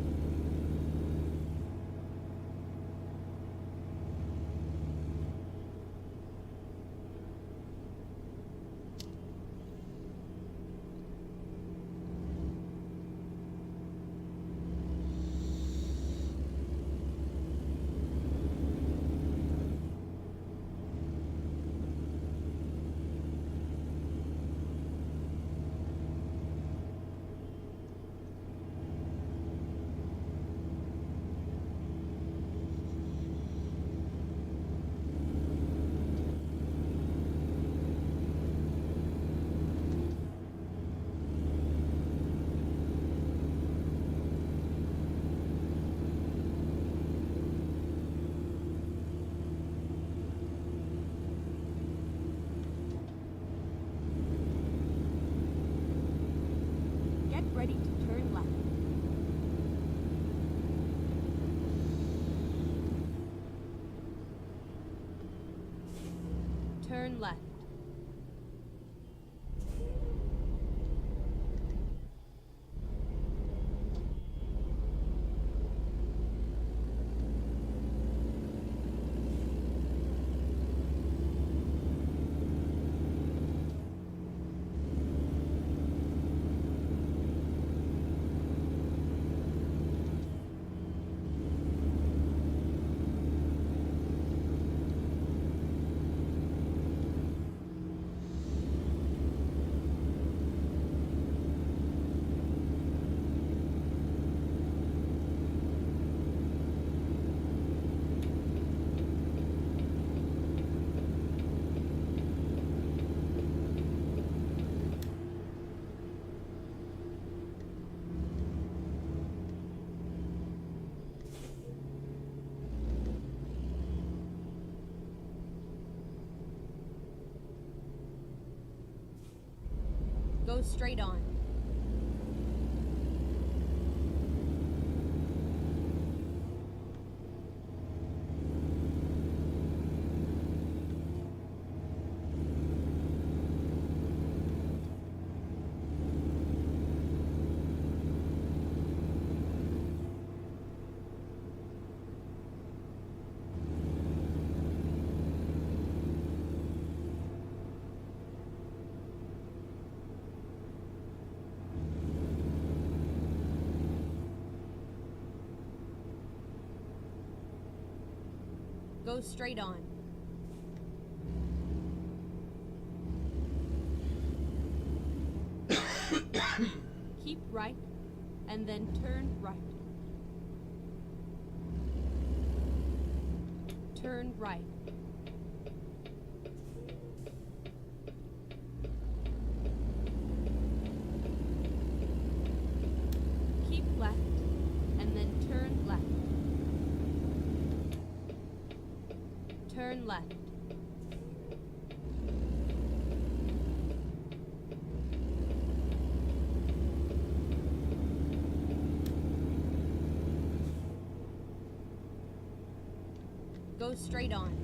Ready to turn left. Turn left. Go straight on. Go straight on. Keep right, and then turn right. Turn right. Keep left, and then turn left. Turn left. Go straight on.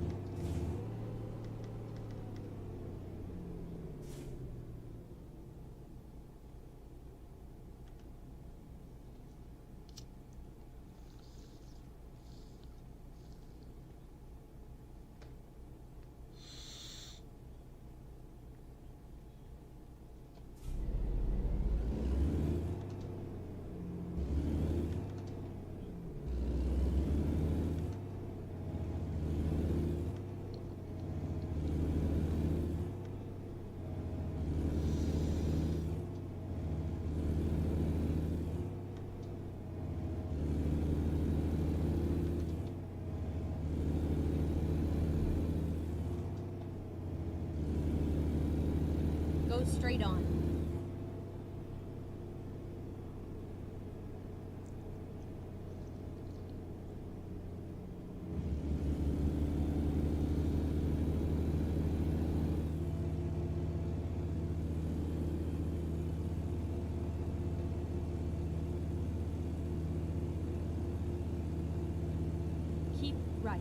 Go straight on. Keep right.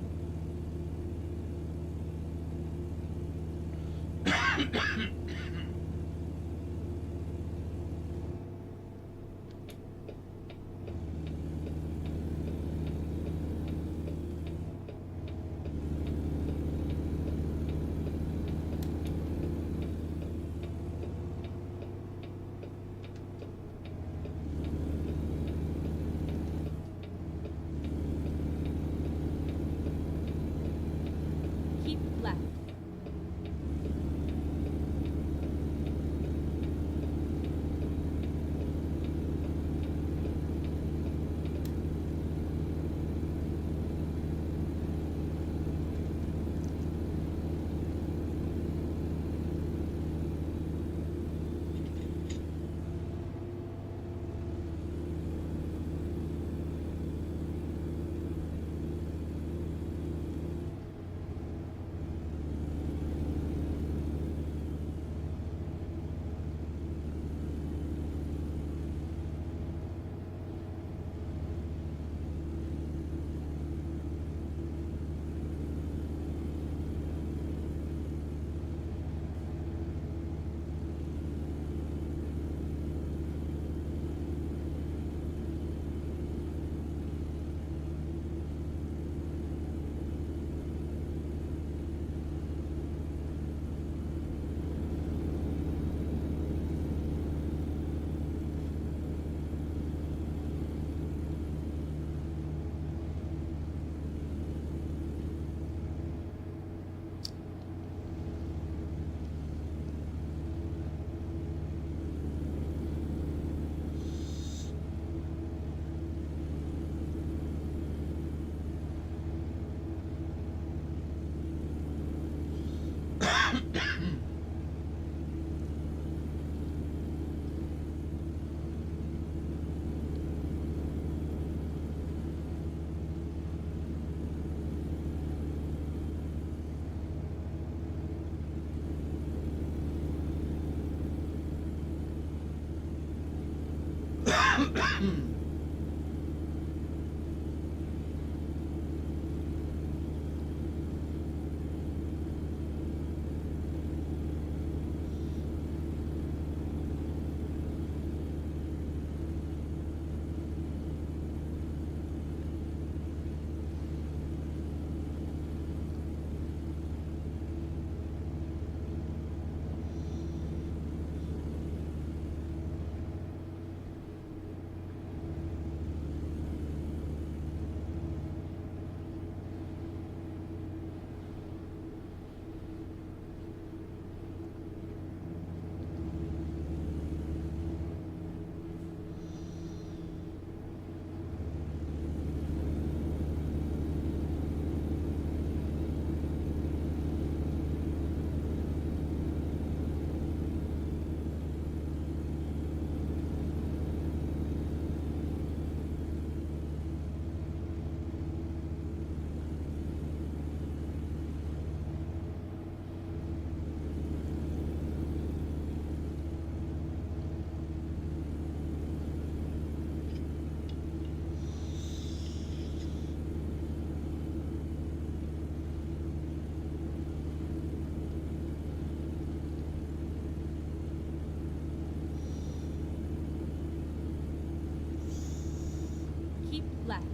Keep left.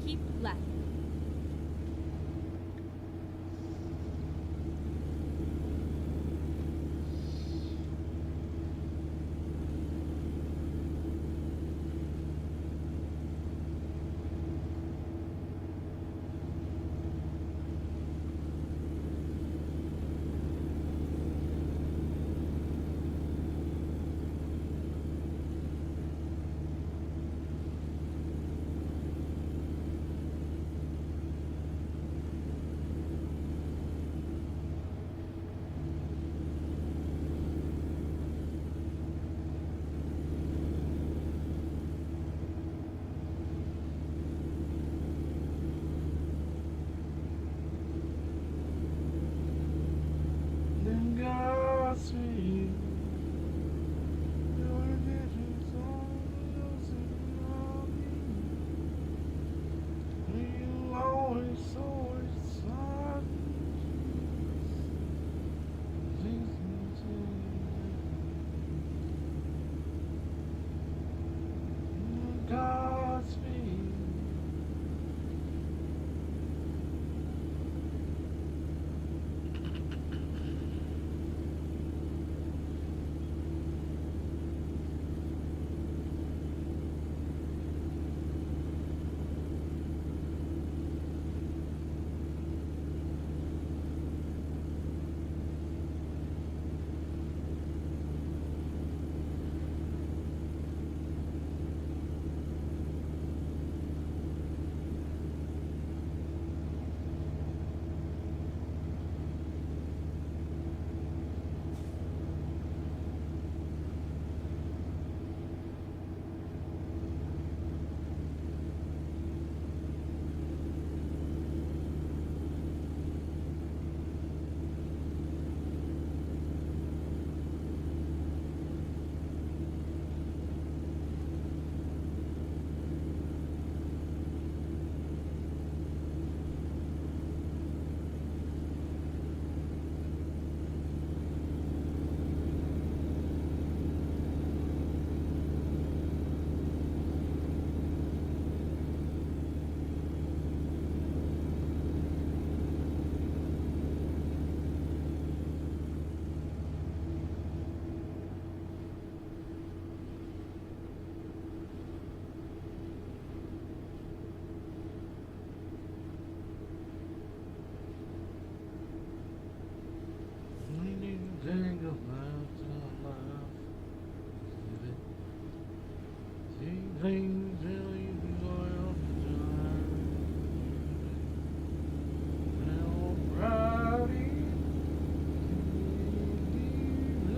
Keep left.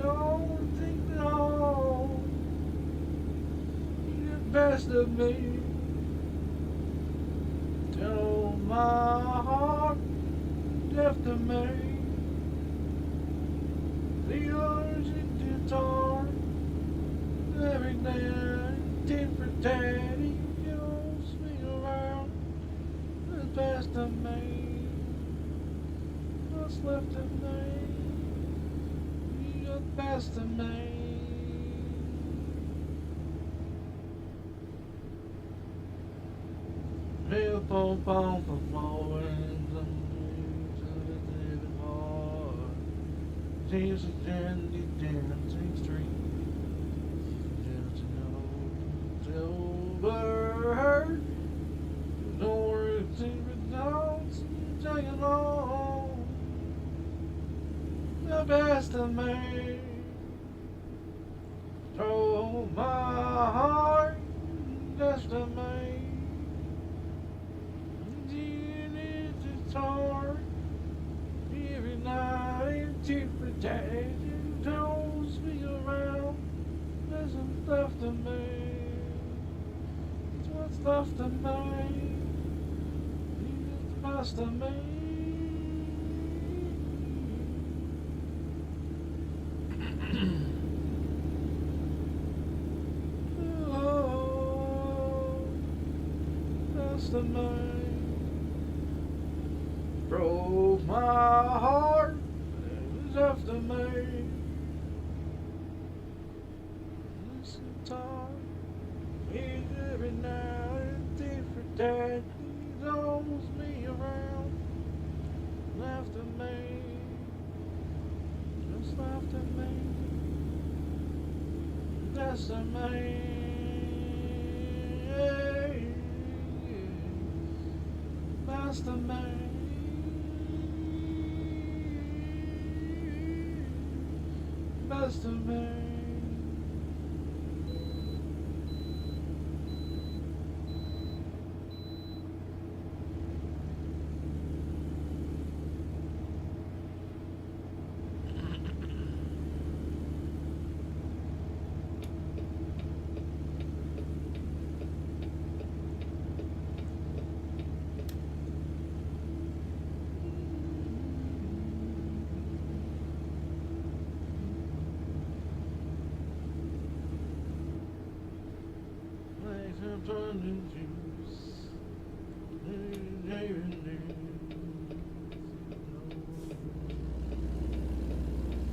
No. best of me. Tell my heart left of me. The Argentine guitar, every day, different daddy, you'll swing around. The best of me, what's left of me, the best of me. Real pump on the floor and the news of the living hard. James and Jandy dancing street. Just over. No words in results. Take along. The best of me. Throw my heart. Best of me. Hard every night to protect and toes me around. There's what's left of me. It's what's left of me. It's the best of me. Oh, best of me. Broke my heart, it was after me. This time, every night, different dad, he owns me around. After me, just after me, that's a me. That's the me. Best of me.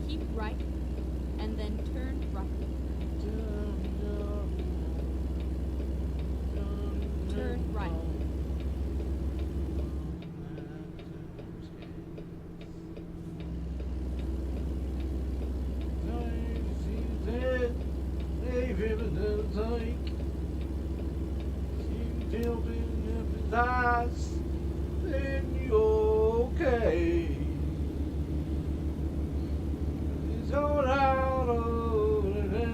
Keep right, and then turn right. Turn right. Eyes, then you're okay. He's all out of the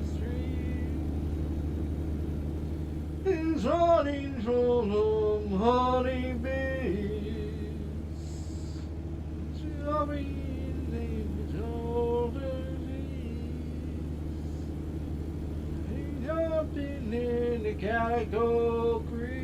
street. He's running from them honeybees. Jumping in the shoulders. He's jumping in the calico creek.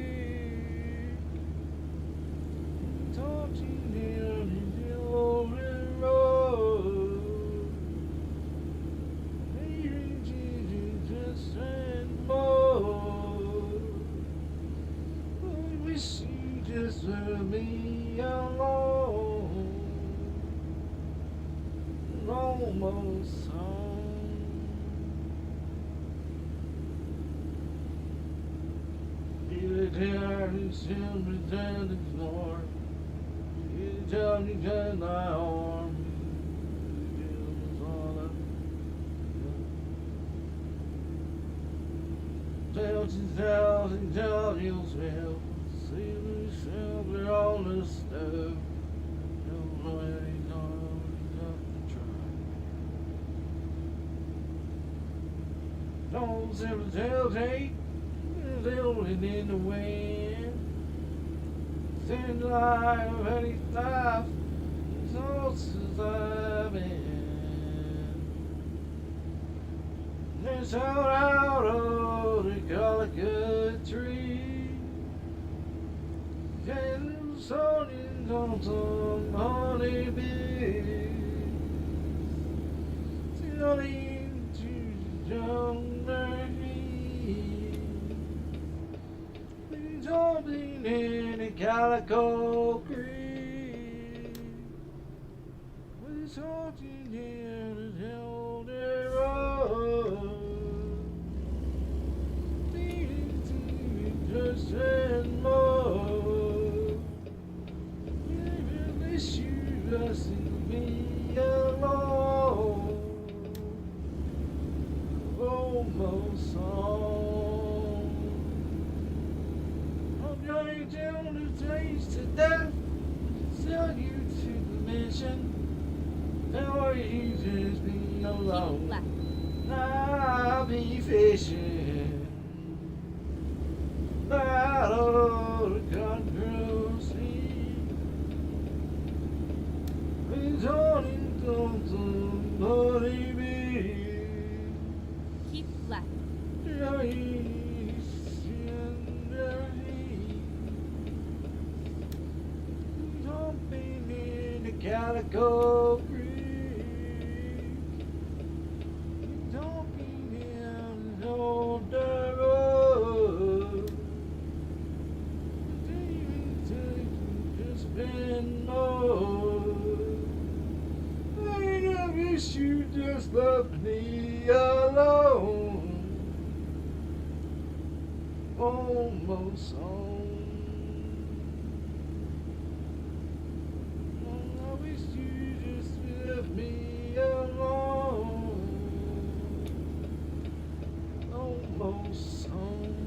Just let me alone, almost home. You tell me simply tell the floor. You tell me that my arm. Tell yourself. See me shelter all this stuff. Don't know any time to try. Don't ever tell living in the wind. Seems like any life is all surviving. It's all out of the call a good tree. And someone on some honeybee. Turning to jungle heat. Jumping in a calico creek. With something in the elder road. Just and more. Even wish you just leave me alone. Almost song. I'm going down the taste to death. Sell you to the mission. Now you just be alone. I'll be fishing. Battle the control sea. It's on somebody be. Keep left. Jumping in the calico creek. Jumping in the old road. Been more. I wish you just left me alone. Almost home. I wish you just left me alone. Almost home.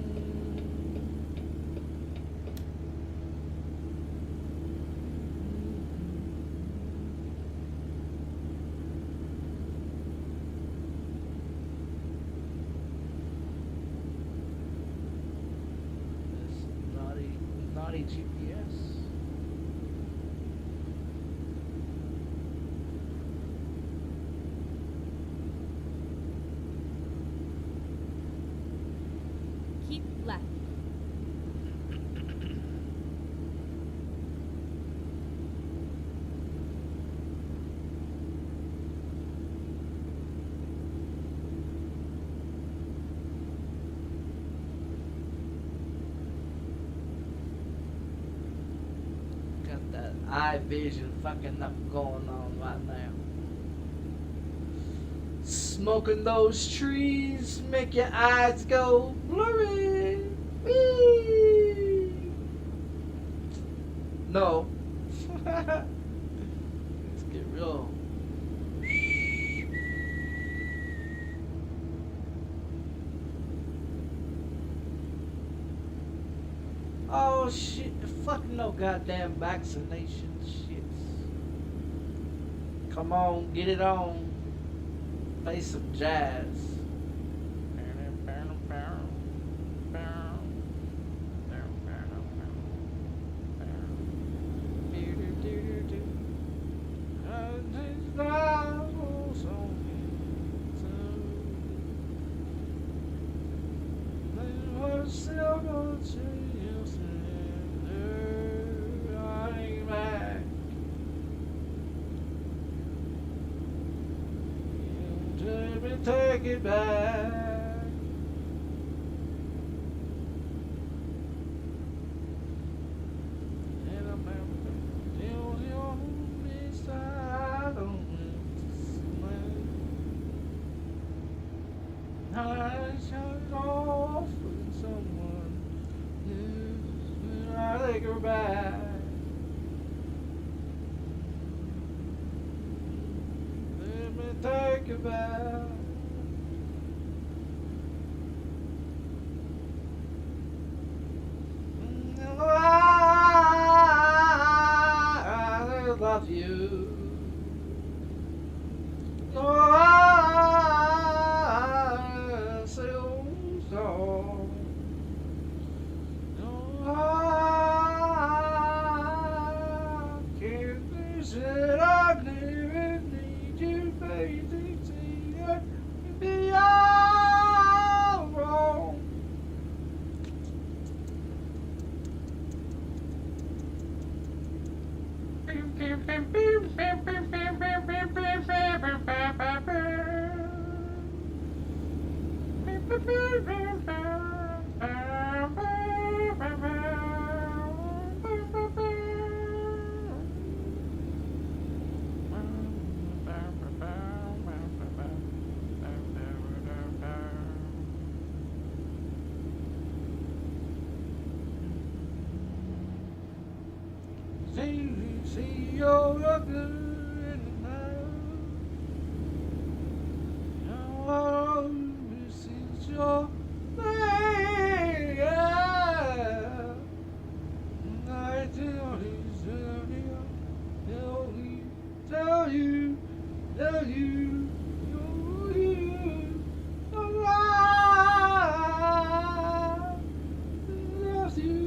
GPS. Keep left. Eye vision fucking up going on right now. Smoking those trees make your eyes go blurry. Whee! No. Let's get real. Oh shit, fucking no goddamn vaccination shits. Come on, get it on. Play some jazz. Take it back. And I'm still the only side on this land. I shut off with someone new. I take her back. Let me take it back. Love you. Oh, I so strong. Oh, I can't lose it. I never need you, baby. See you're good enough. Oh, this is your name. I tell you, tell you, loves you.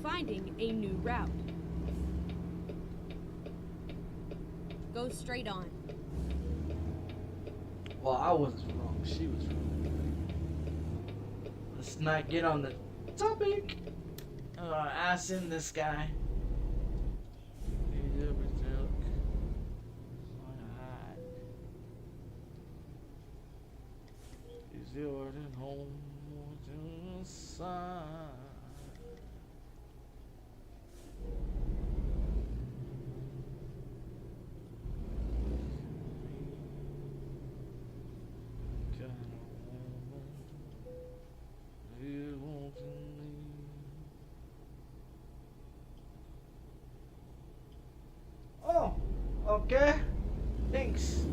Finding a new route. Go straight on. Well, I was wrong. She was wrong. Let's not get on the topic. Asking this guy. Is yours at home to the sun? Oh, okay. Thanks.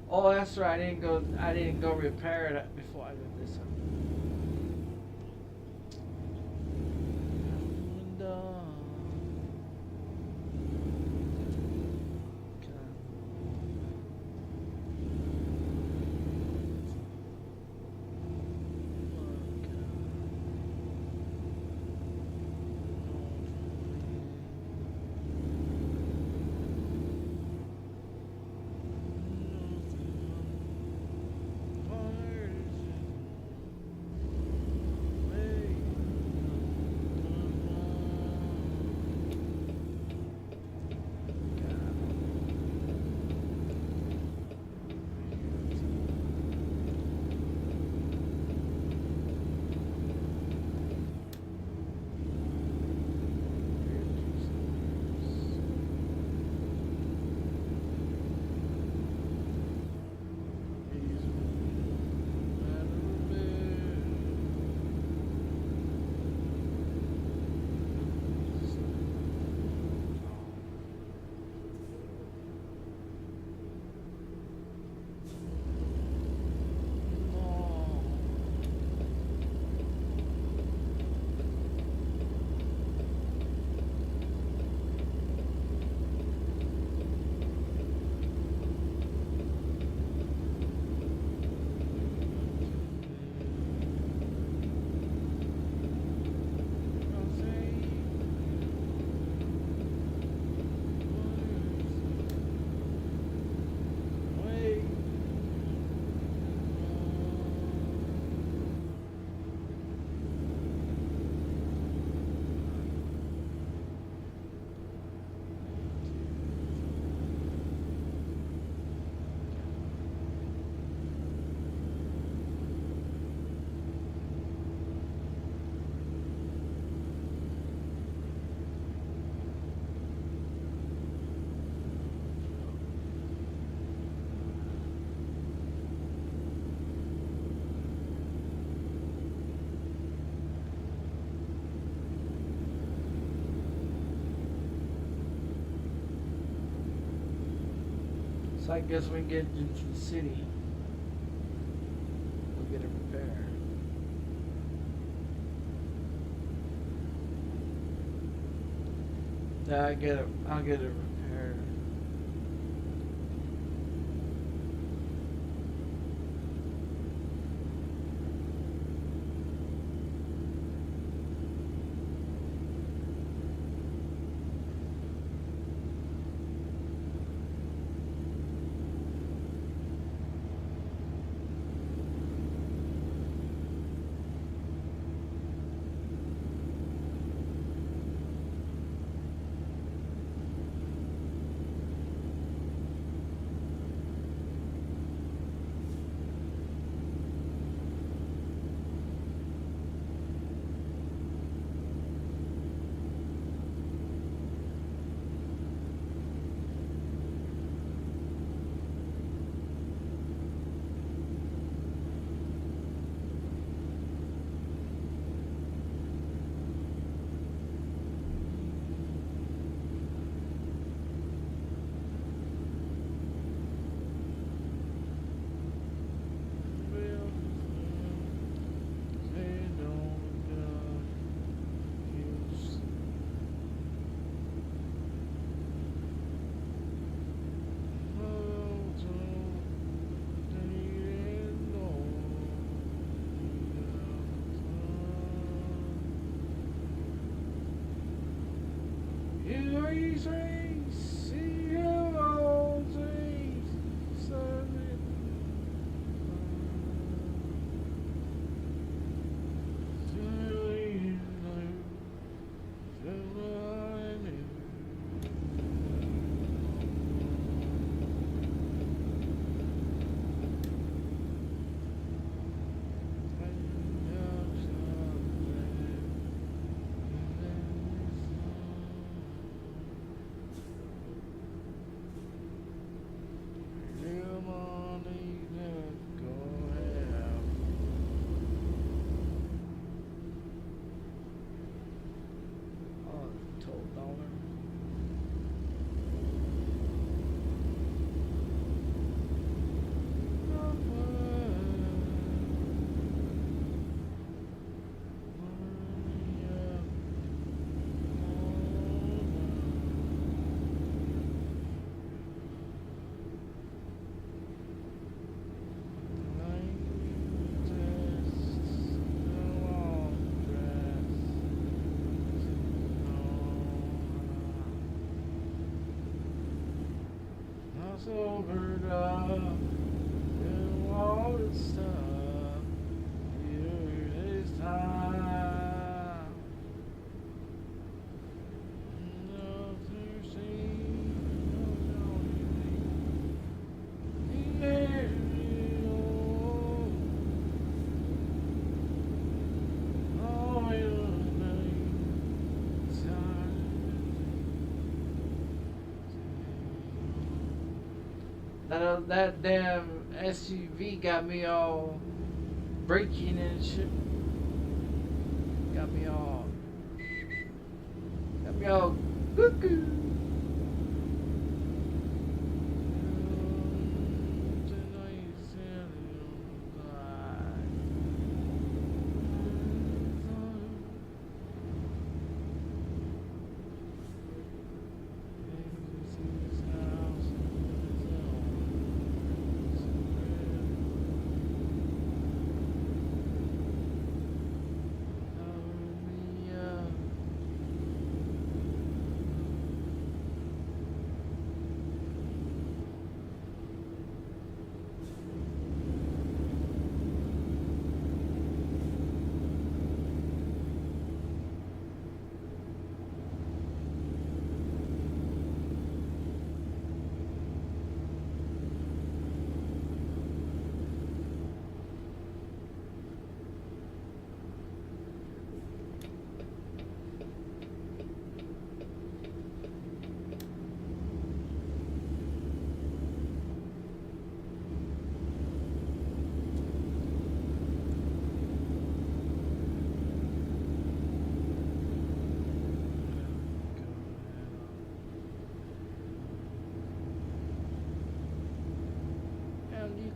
Oh, that's right. I didn't go repair it before I did this one. So I guess when we get into the city, we'll get it repaired. Yeah, I'll get it repaired. Sobered up and all this stuff. Here is time. No to see, that damn SUV got me all braking and shit. Got me all cuckoo.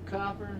Copper.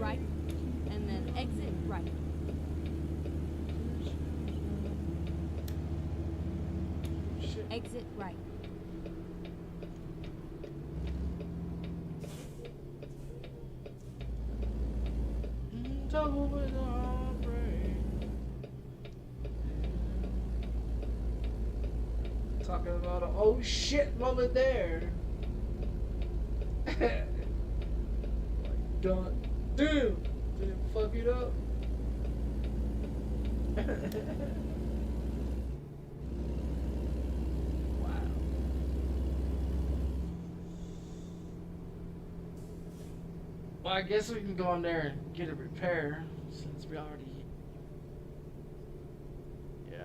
right, and then exit right. Shit. Exit right. Trouble with the heartbreak. Talking about a oh shit moment there. Like, done. Damn! Didn't fuck it up. Wow. Well, I guess we can go in there and get a repair since we already. Yeah.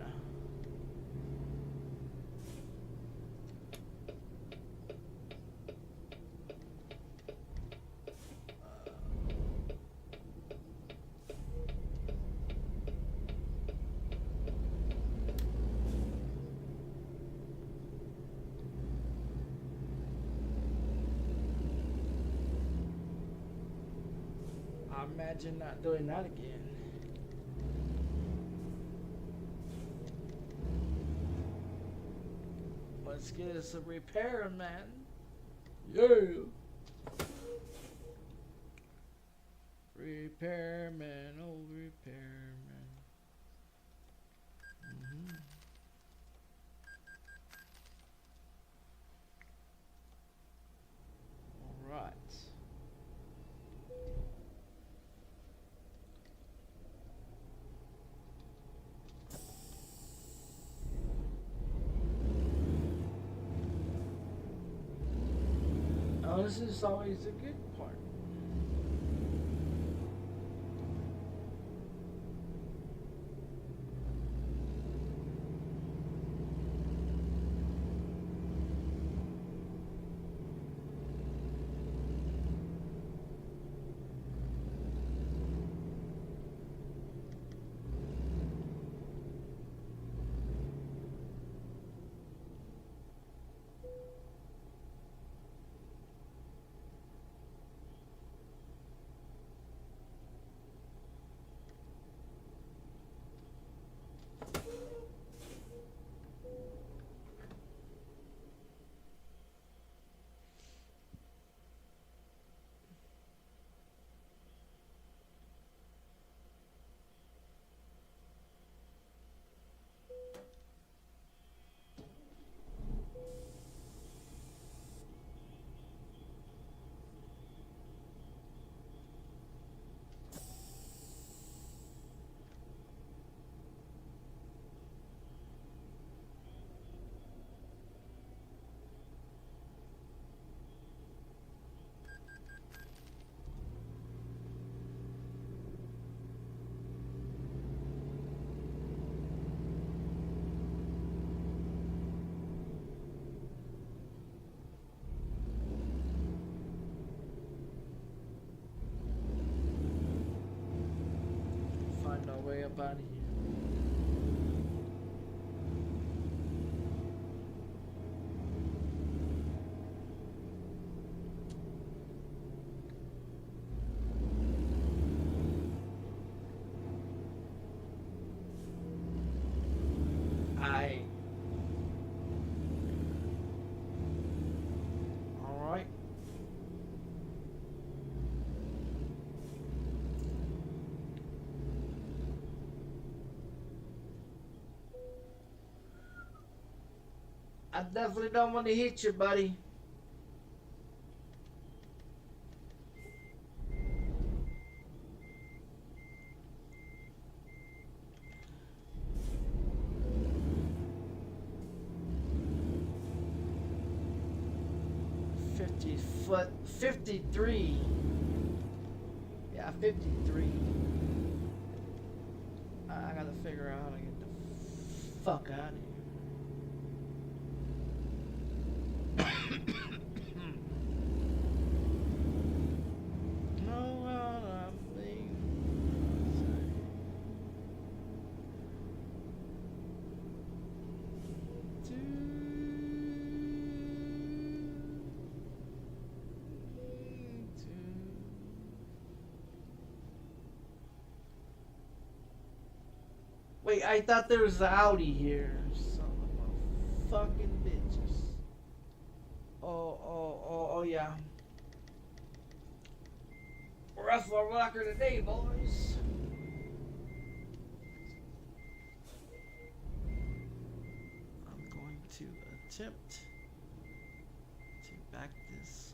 I imagine not doing that again. Let's get us a repair, man. Yeah. Repairman, oh repairman. All right. Oh, this is always a good part. Find our way up out of here. All right. I definitely don't want to hit you, buddy. Foot 53. Yeah, 53. I gotta figure out how to get the fuck out of here. Wait, I thought there was the Audi here. Son of a fucking bitches. Oh, yeah. Rough rocker today, boys. I'm going to attempt to back this.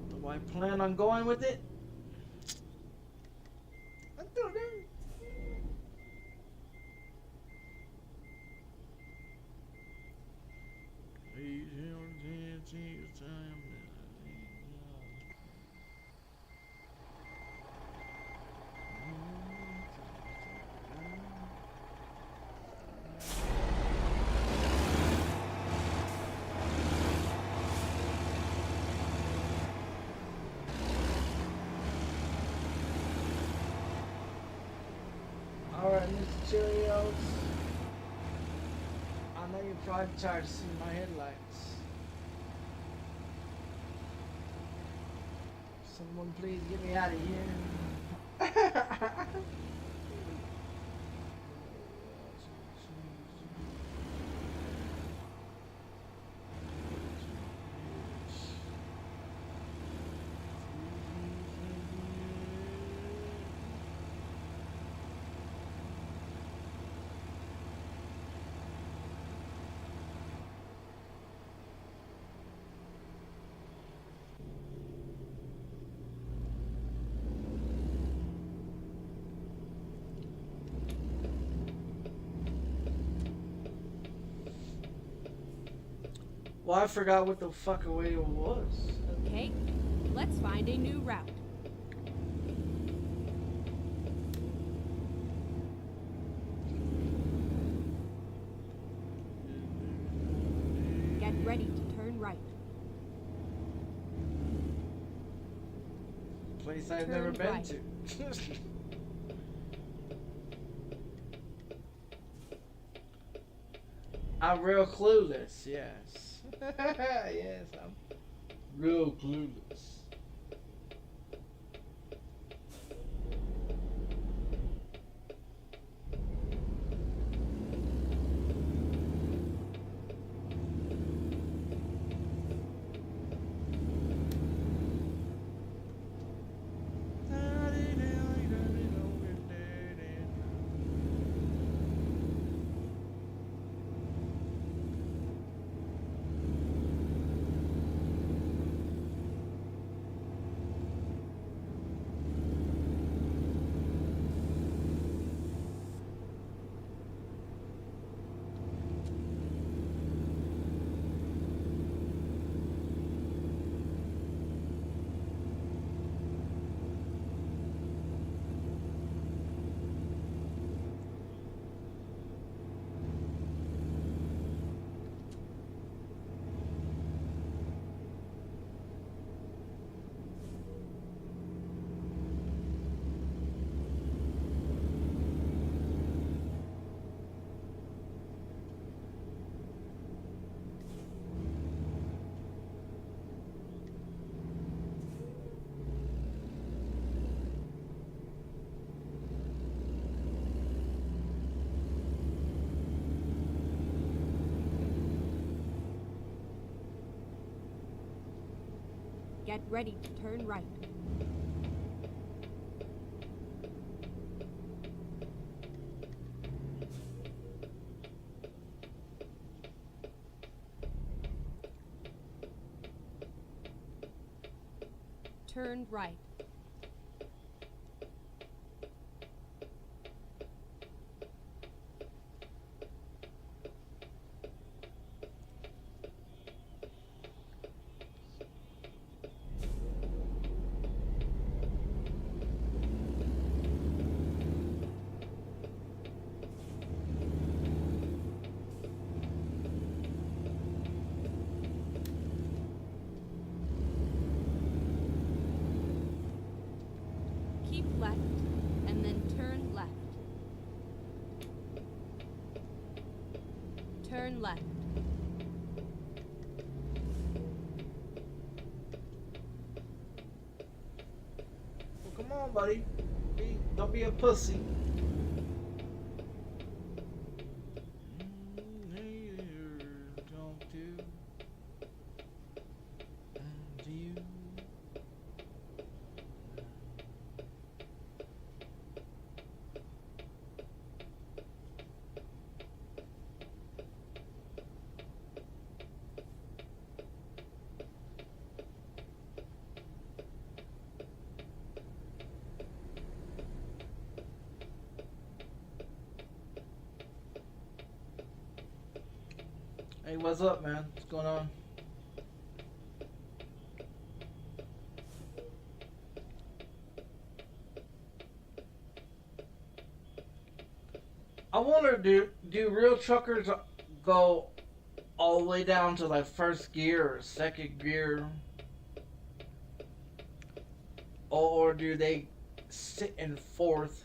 Do I plan on going with it? I don't know. Alright, Mr. Cheerios. I know you're probably tired of seeing my headlights. Someone please get me out of here. Well, I forgot what the fuck away it was. Okay, let's find a new route. Get ready to turn right. Place I've Turn never been right. to. I'm real clueless, yes. Yes, I'm real clueless. Get ready to turn right. Turn right. turn left. Well, come on, buddy. Don't be a pussy. Hey, what's up, man? What's going on? I wonder, do real truckers go all the way down to like first gear or second gear? Or do they sit in fourth?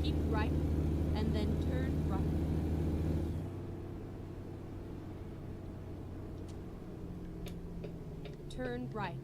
Keep right, and then turn right. Turn right.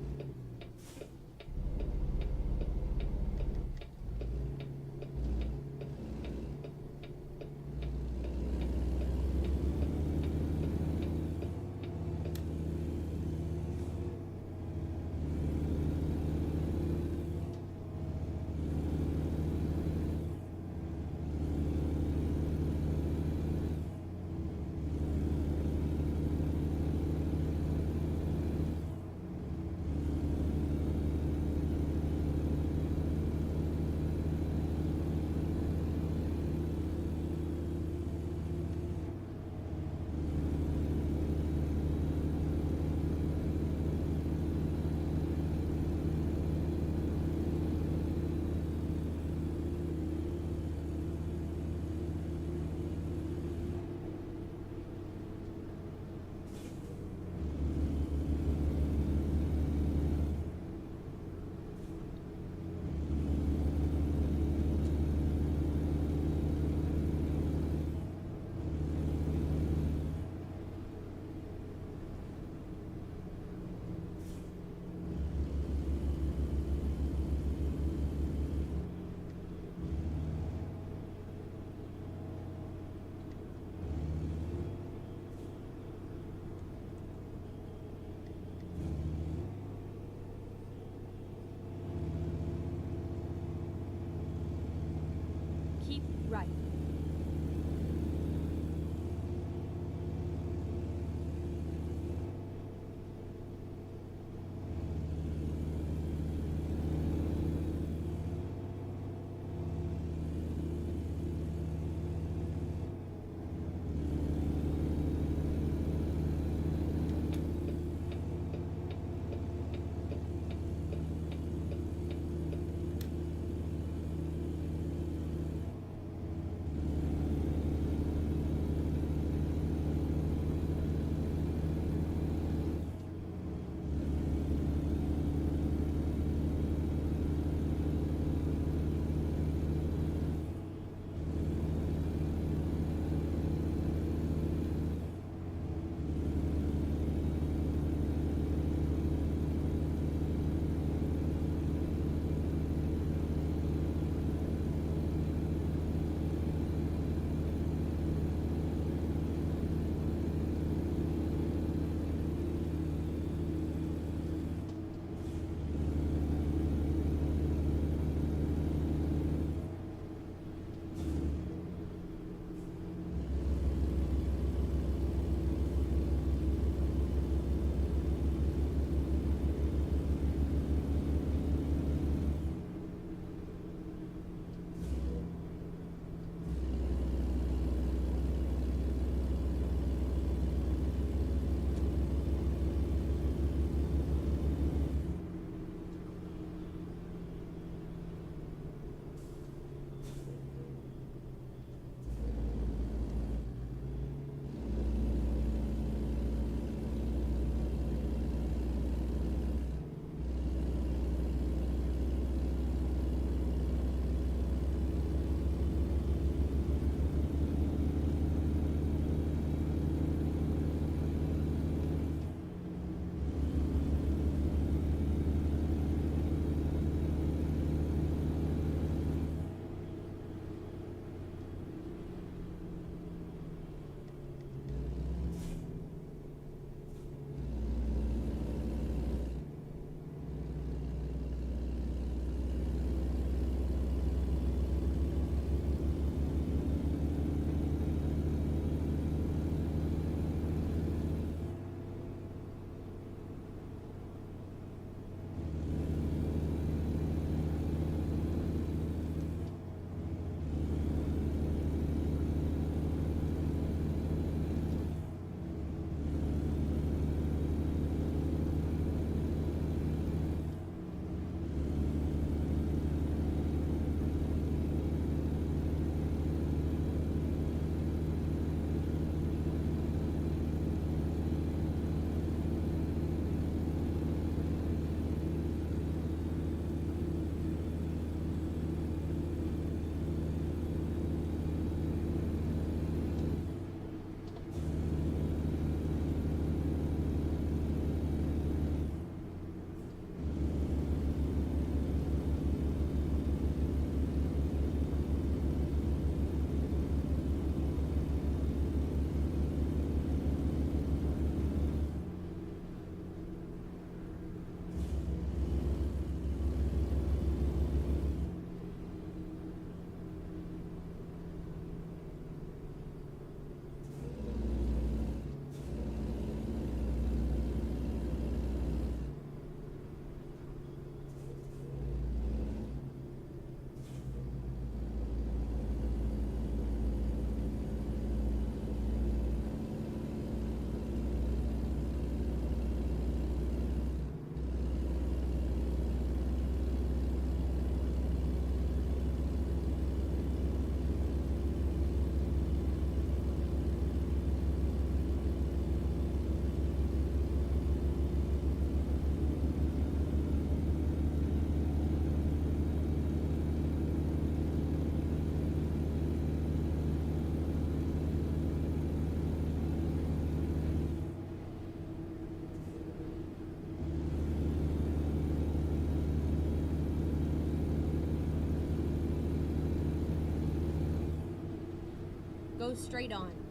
Go straight on.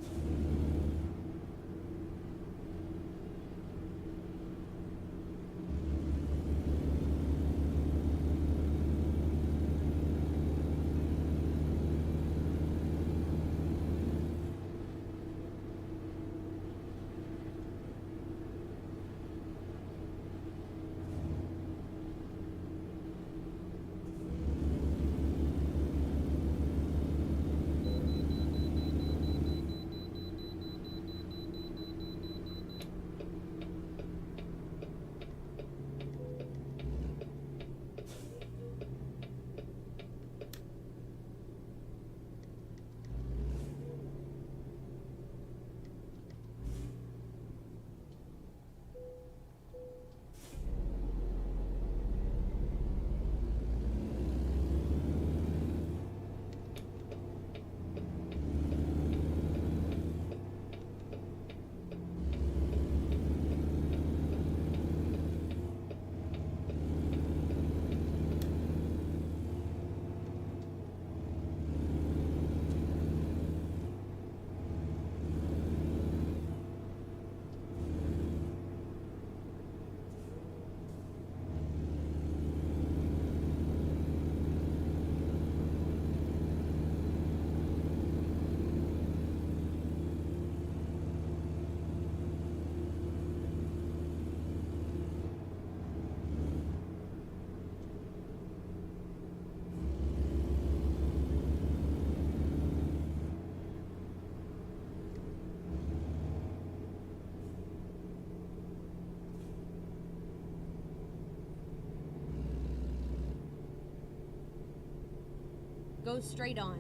Go straight on.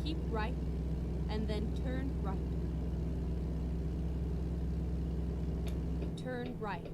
Keep right, and then turn right. Turn right.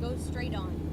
Go straight on.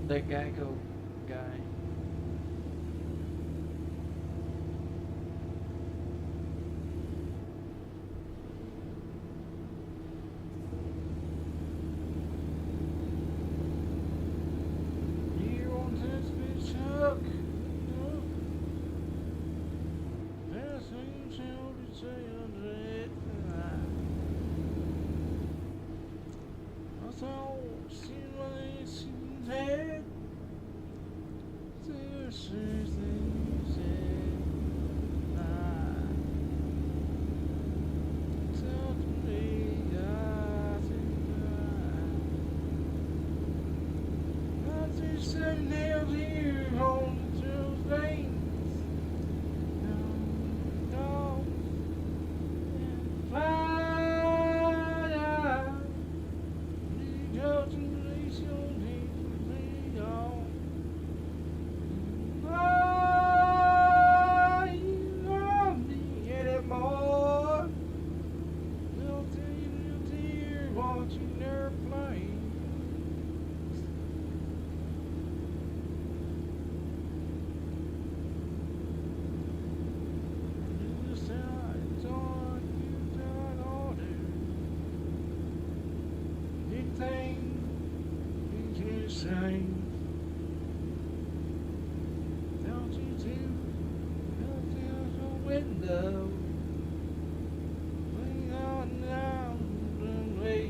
The Geico guy. You want this bitch hook? That's what you tell me to say under it. I thought, see what it's in head. There's things in tell me I just sitting nails here on the two veins. Dogs and fly out. You go to release your need to be on. You love me anymore. Little dear, watching airplanes. This time's on, you done order. Anything you can say. Don't you do? Look out the window. Lean on down the way.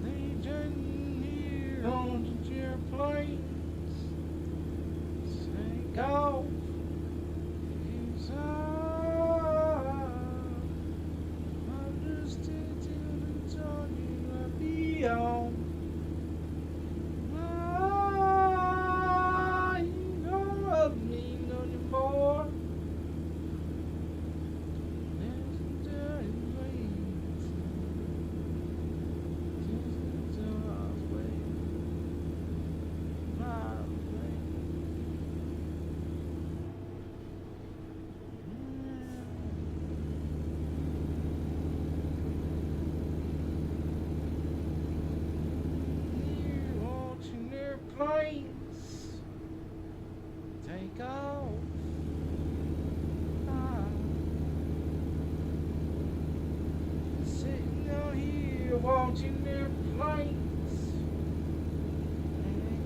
They turn here on the airplanes. Take off inside. Understood till the time you will be on. You don't love me no more. There's dirty ways. Just the dark way. My way. You're watching airplanes take off. Sitting out here watching airplanes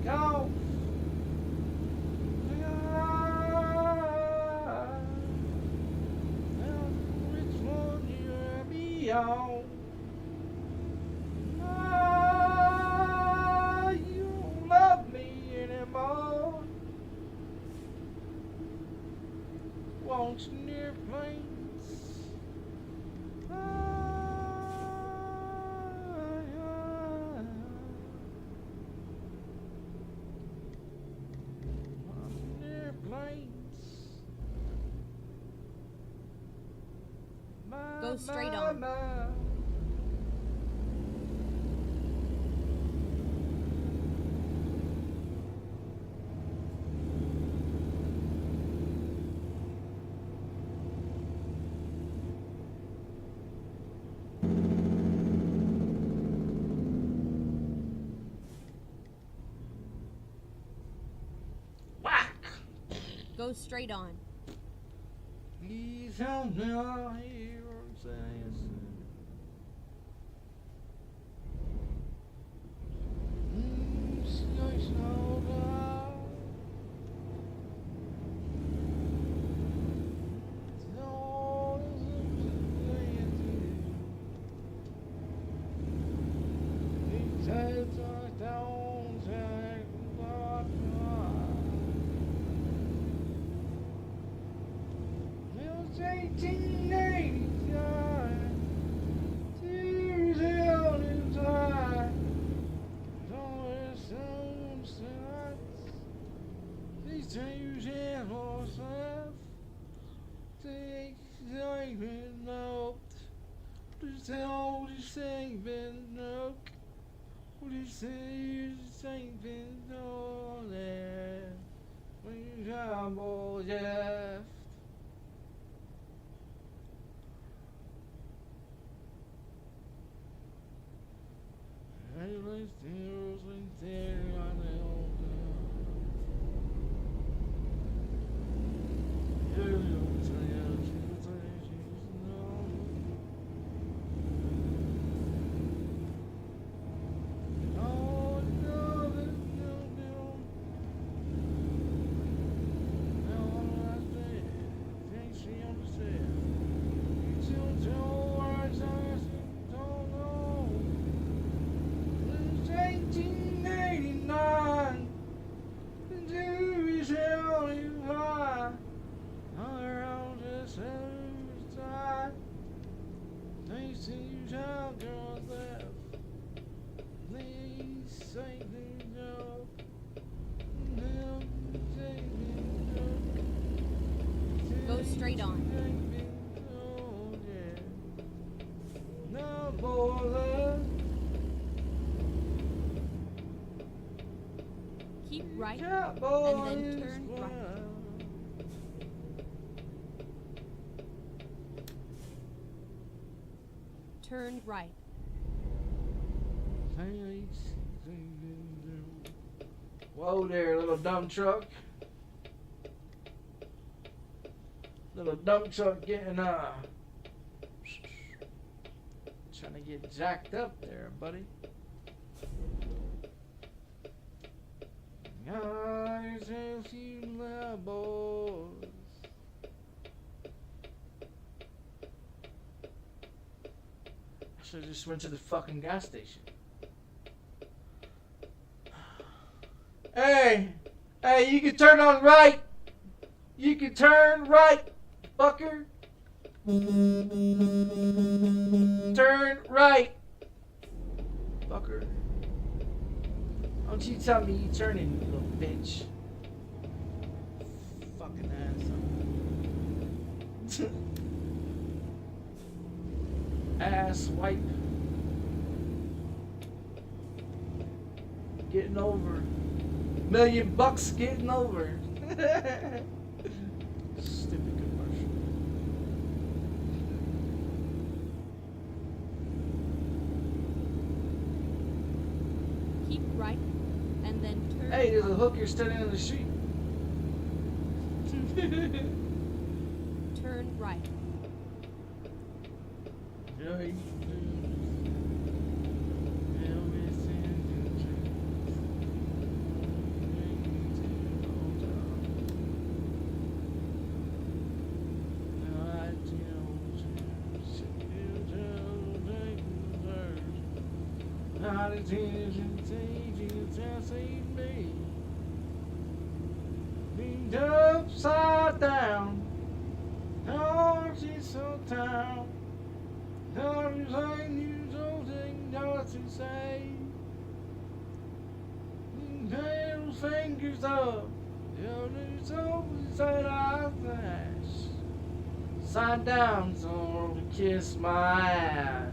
take off. Which one you'll be on? You don't love me anymore. Watching airplanes. Watching airplanes. Go straight on. Whack! Go straight on. Please help me, I hear what saying. What you say? Same thing, all that. When you come, oh yeah. I like zeros and there on the old Go straight on. Keep right and then turn right. Turn right. Whoa there, little dumb truck. Little dump truck getting trying to get jacked up there, buddy. Guys, a few little boys. I should have just went to the fucking gas station. Hey, you can turn on right. You can turn right. Fucker. Turn right. Fucker. Don't you tell me you turning, you little bitch. Fucking asshole. Ass wipe. Getting over. $1,000,000 getting over. Stupid commercial. Keep right and then turn. Hey, there's a hooker standing in the street. Turn right. Upside down, oh, she's so down. Don't you say you don't think what you say. Tail fingers up, your new soul said I flash. Side down, so to kiss my ass.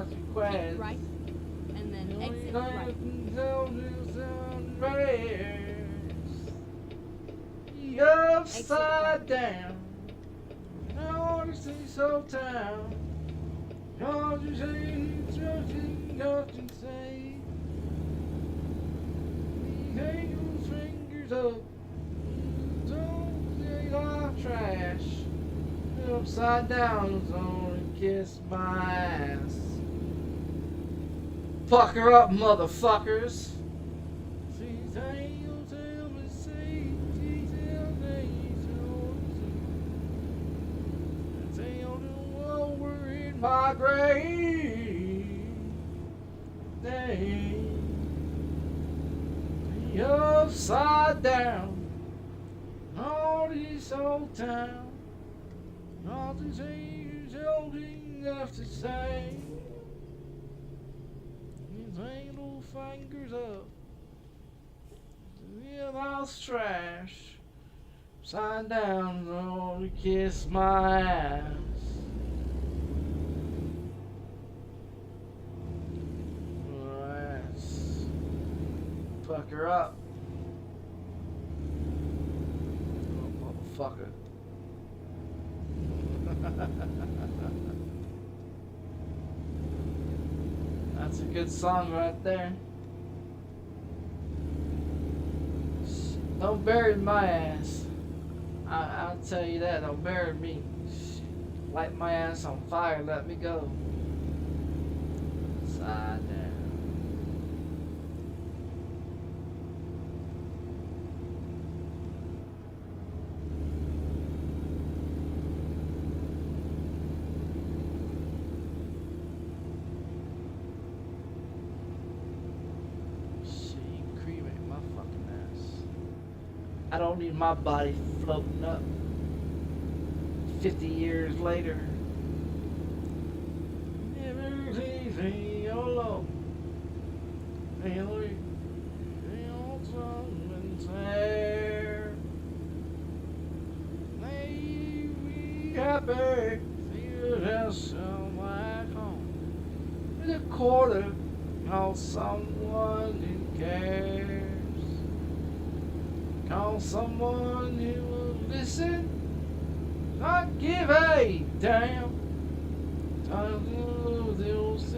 Keep right and then exit right. Upside down, no, this is so town. Don't you say, don't you say, take those fingers up, don't say I'm trash. Upside down, so to kiss my ass. Fuck her up, motherfuckers. My grave, they upside down, all this old town. All these things holding left to say. His little fingers up. The lost trash. Upside down, oh, to kiss my ass. Let's fuck her up. Oh, motherfucker. That's a good song right there. Don't bury my ass. I'll tell you that. Don't bury me. Light my ass on fire. Let me go. Side down. I don't need my body floating up 50 years later. Never easy alone. Really, something's there. Maybe happy. Feel yourself back home. With a quarter on someone who cares. Call someone who will listen, not give a damn. Time to those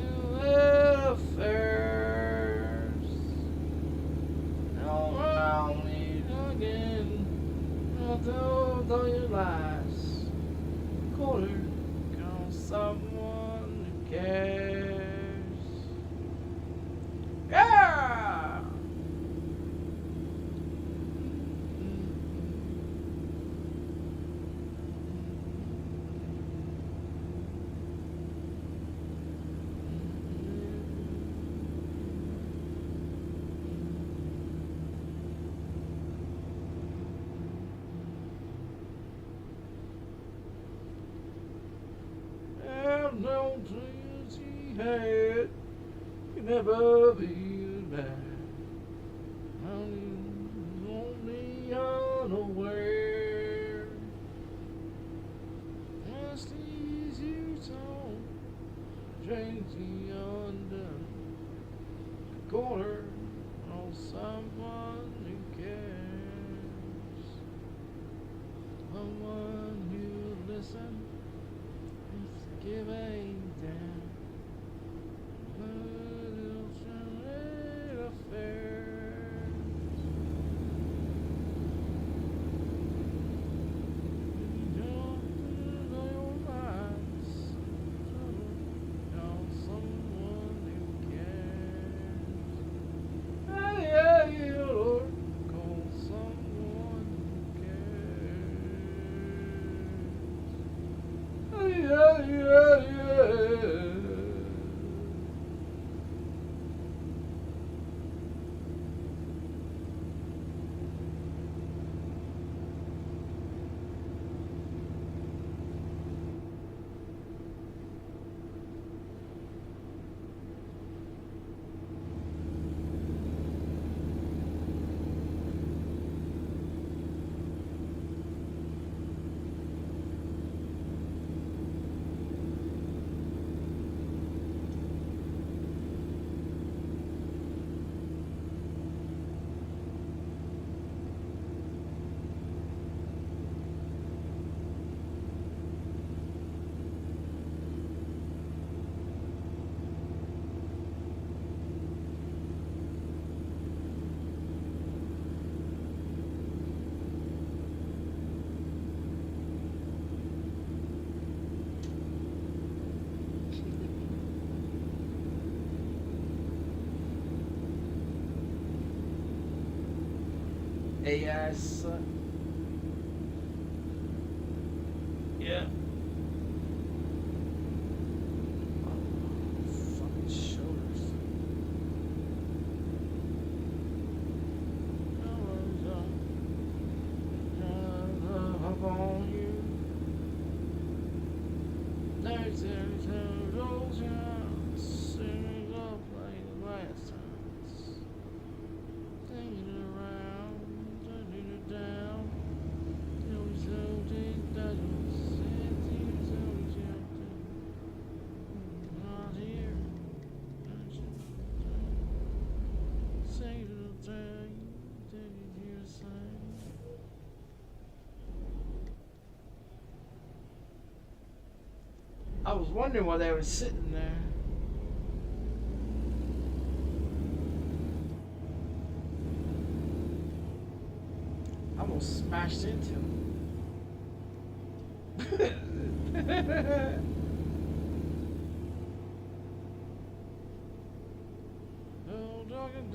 affairs. Now around me again, although your lies. Quarter, call someone who cares. Yeah! No dreams he had can never be back. I'm only unaware. Just as you told, change the undone corner on someone who cares, someone who listens. Give a damn. Little affairs. You don't know your lies. Call someone who cares. Hey, Lord. Call someone who cares. Yeah. ASUS. Yeah. Fucking shoulders. Up on you. I was wondering why they were sitting there. I almost smashed into him.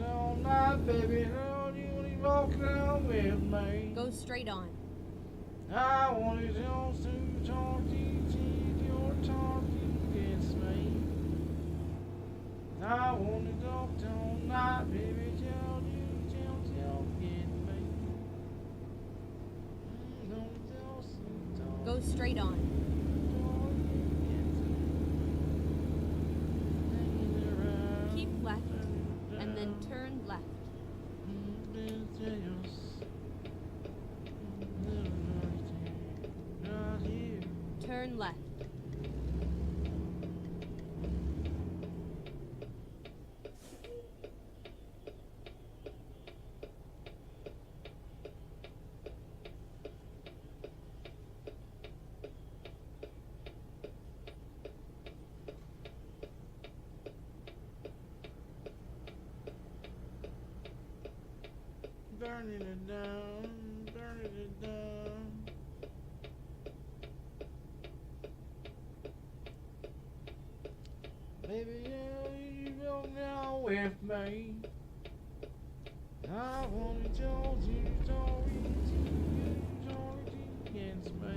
All night, baby, how do you walk down with me? Go straight on. I wanted to talk to your talking against me. I want to talk all night, baby, tell against me. Go straight on. Keep left, and then turn left. Turn left. Burning it down, burning it down. Baby, you go now with me. I want to tell you against me.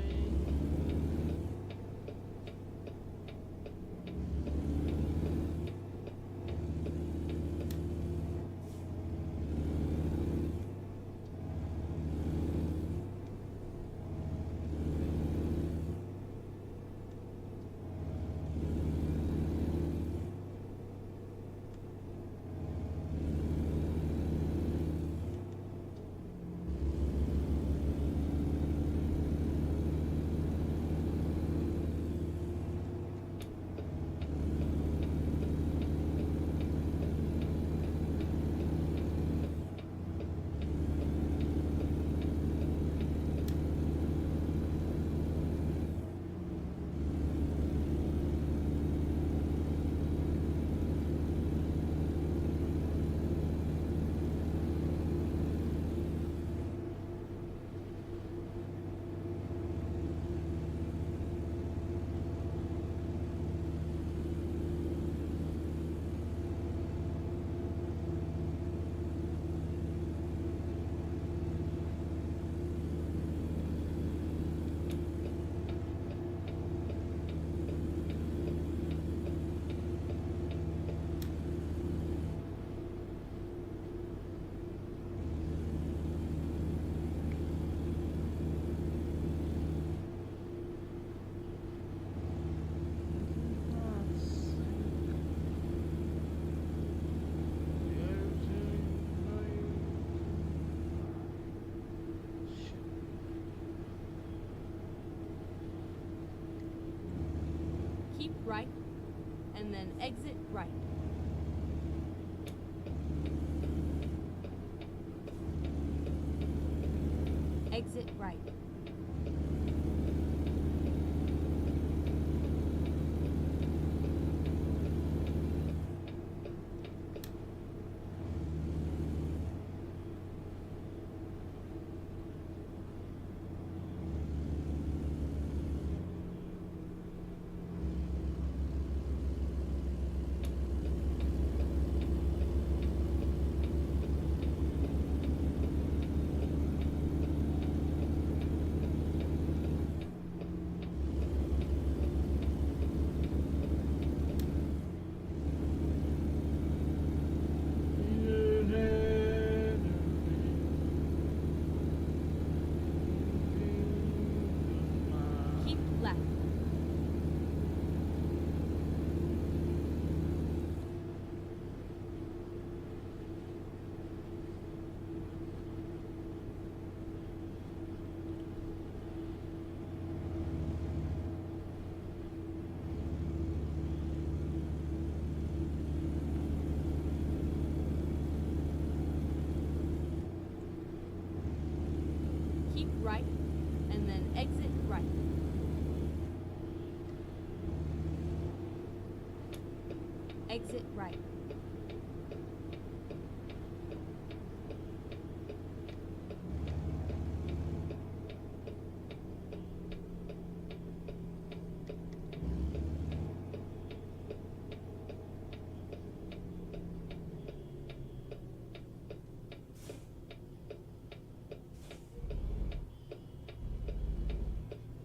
Keep right, and then exit right. Exit right. keep right, and then exit right. Exit right.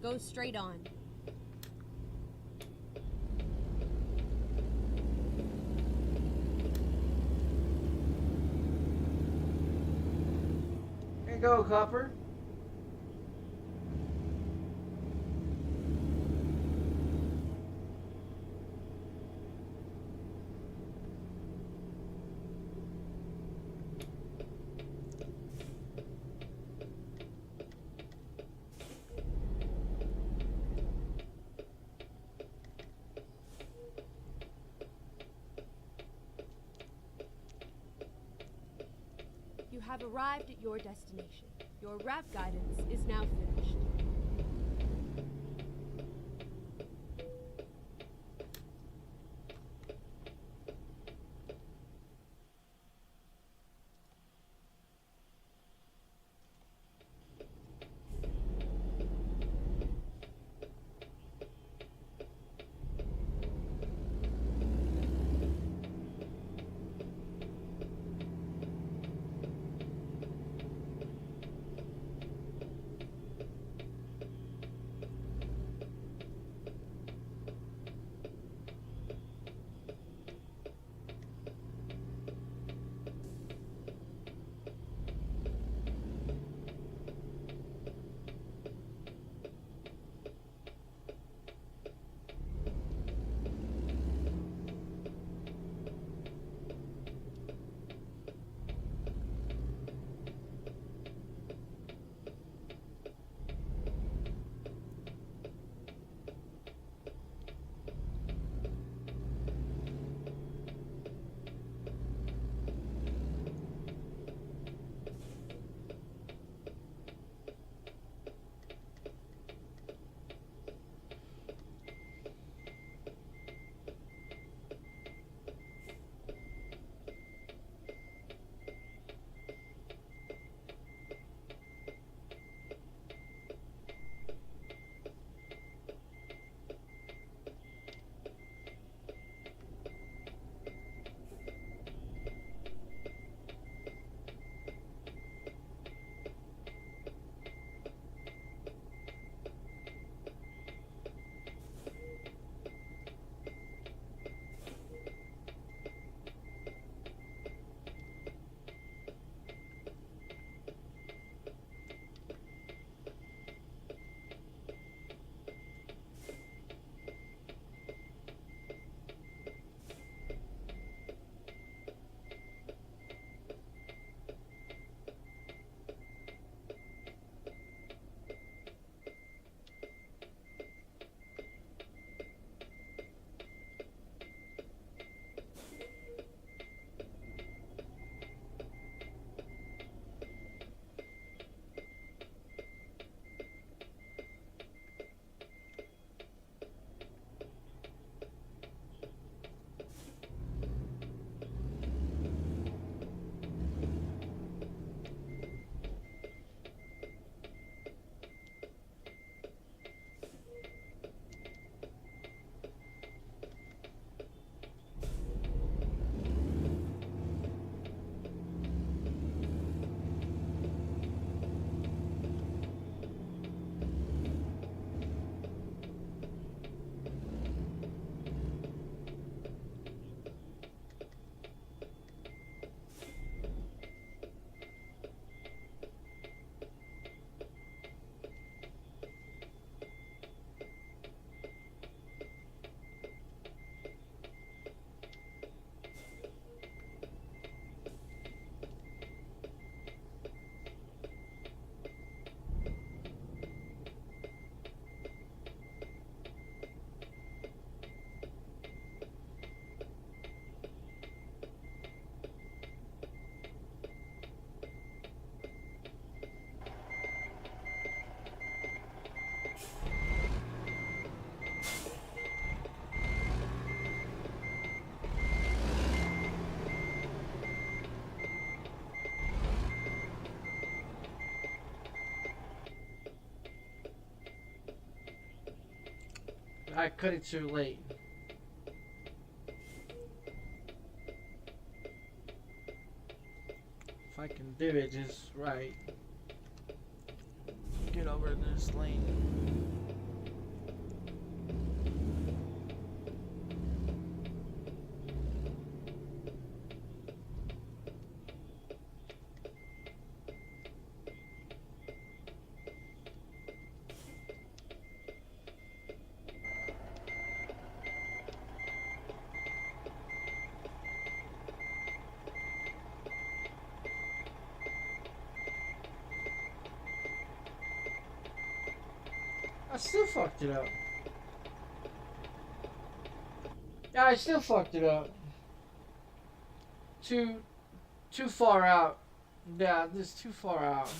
Go straight on. Here you go, Copper. You have arrived at your destination. Your wrap guidance is now finished. I cut it too late. If I can do it just right. Get over this lane. I still fucked it up. Yeah, I still fucked it up. Too far out. Yeah, this is too far out.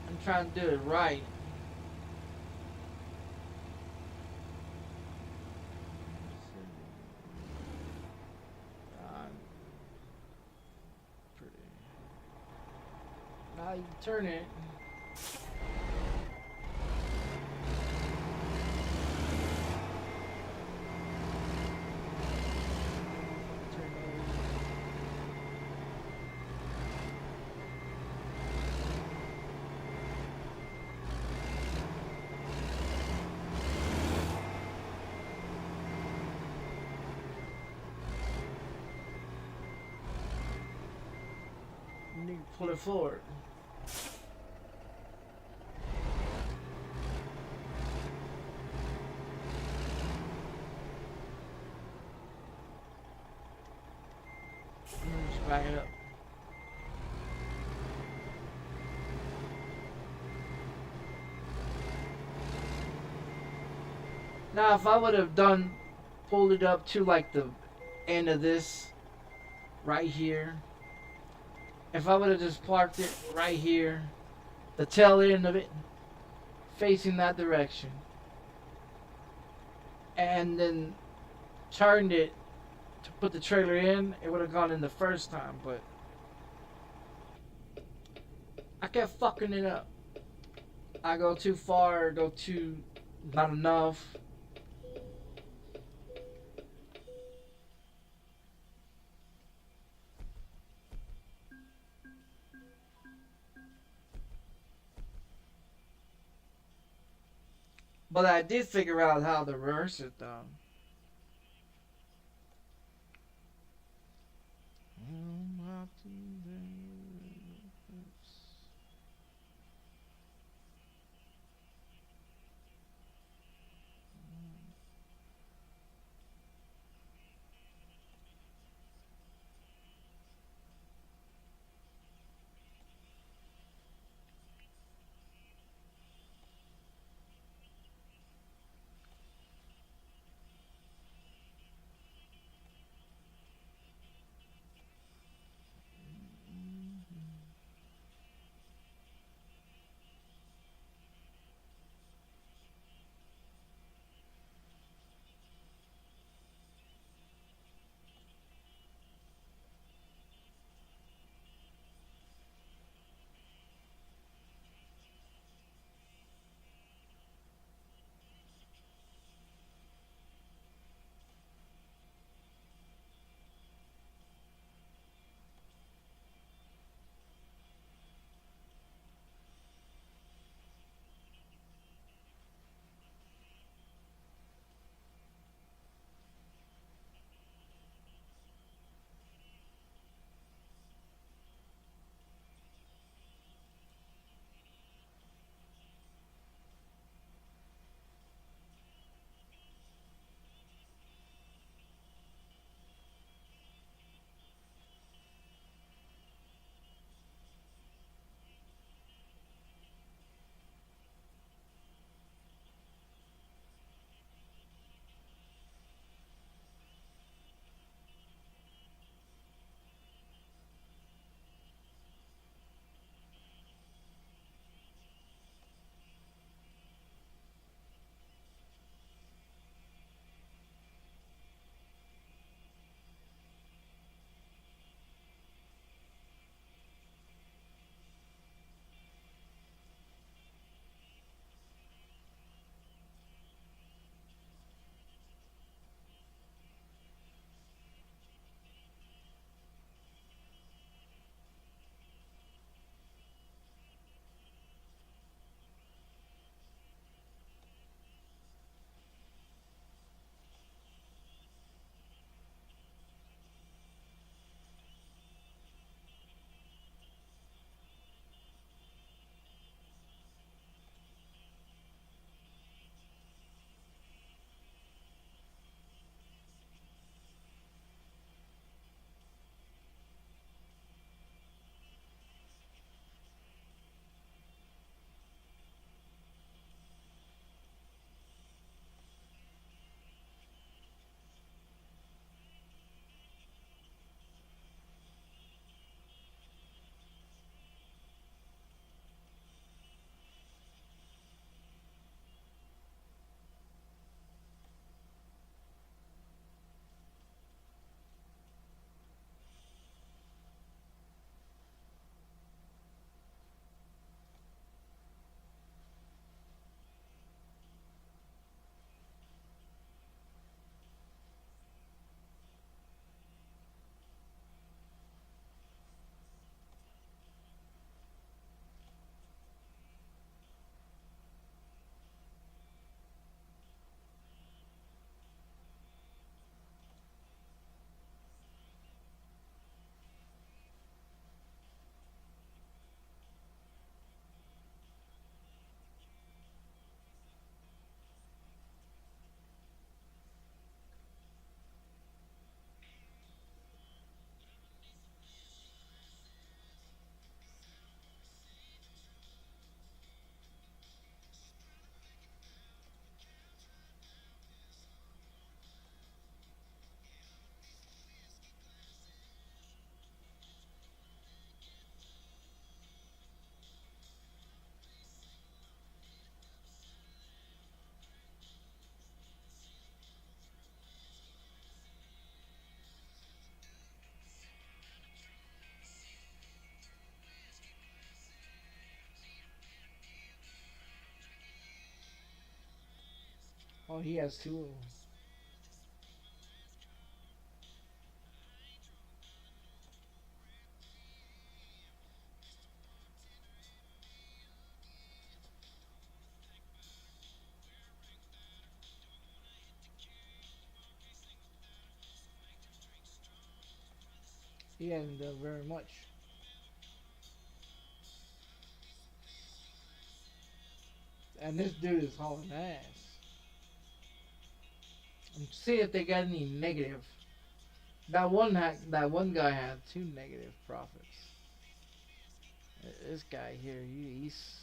I'm trying to do it right. Now you turn it. You need to pull it forward. Just back it up. Now, if I would have pulled it up to like the end of this, right here. If I would have just parked it right here, the tail end of it, facing that direction, and then turned it to put the trailer in, it would have gone in the first time, but I kept fucking it up. I go too far, go too not enough. But I did figure out how to reverse it though. Oh, he has two of them. He hasn't done very much. And this dude is hauling ass. And see if they got any negative. That one guy had two negative profits. This guy here, he's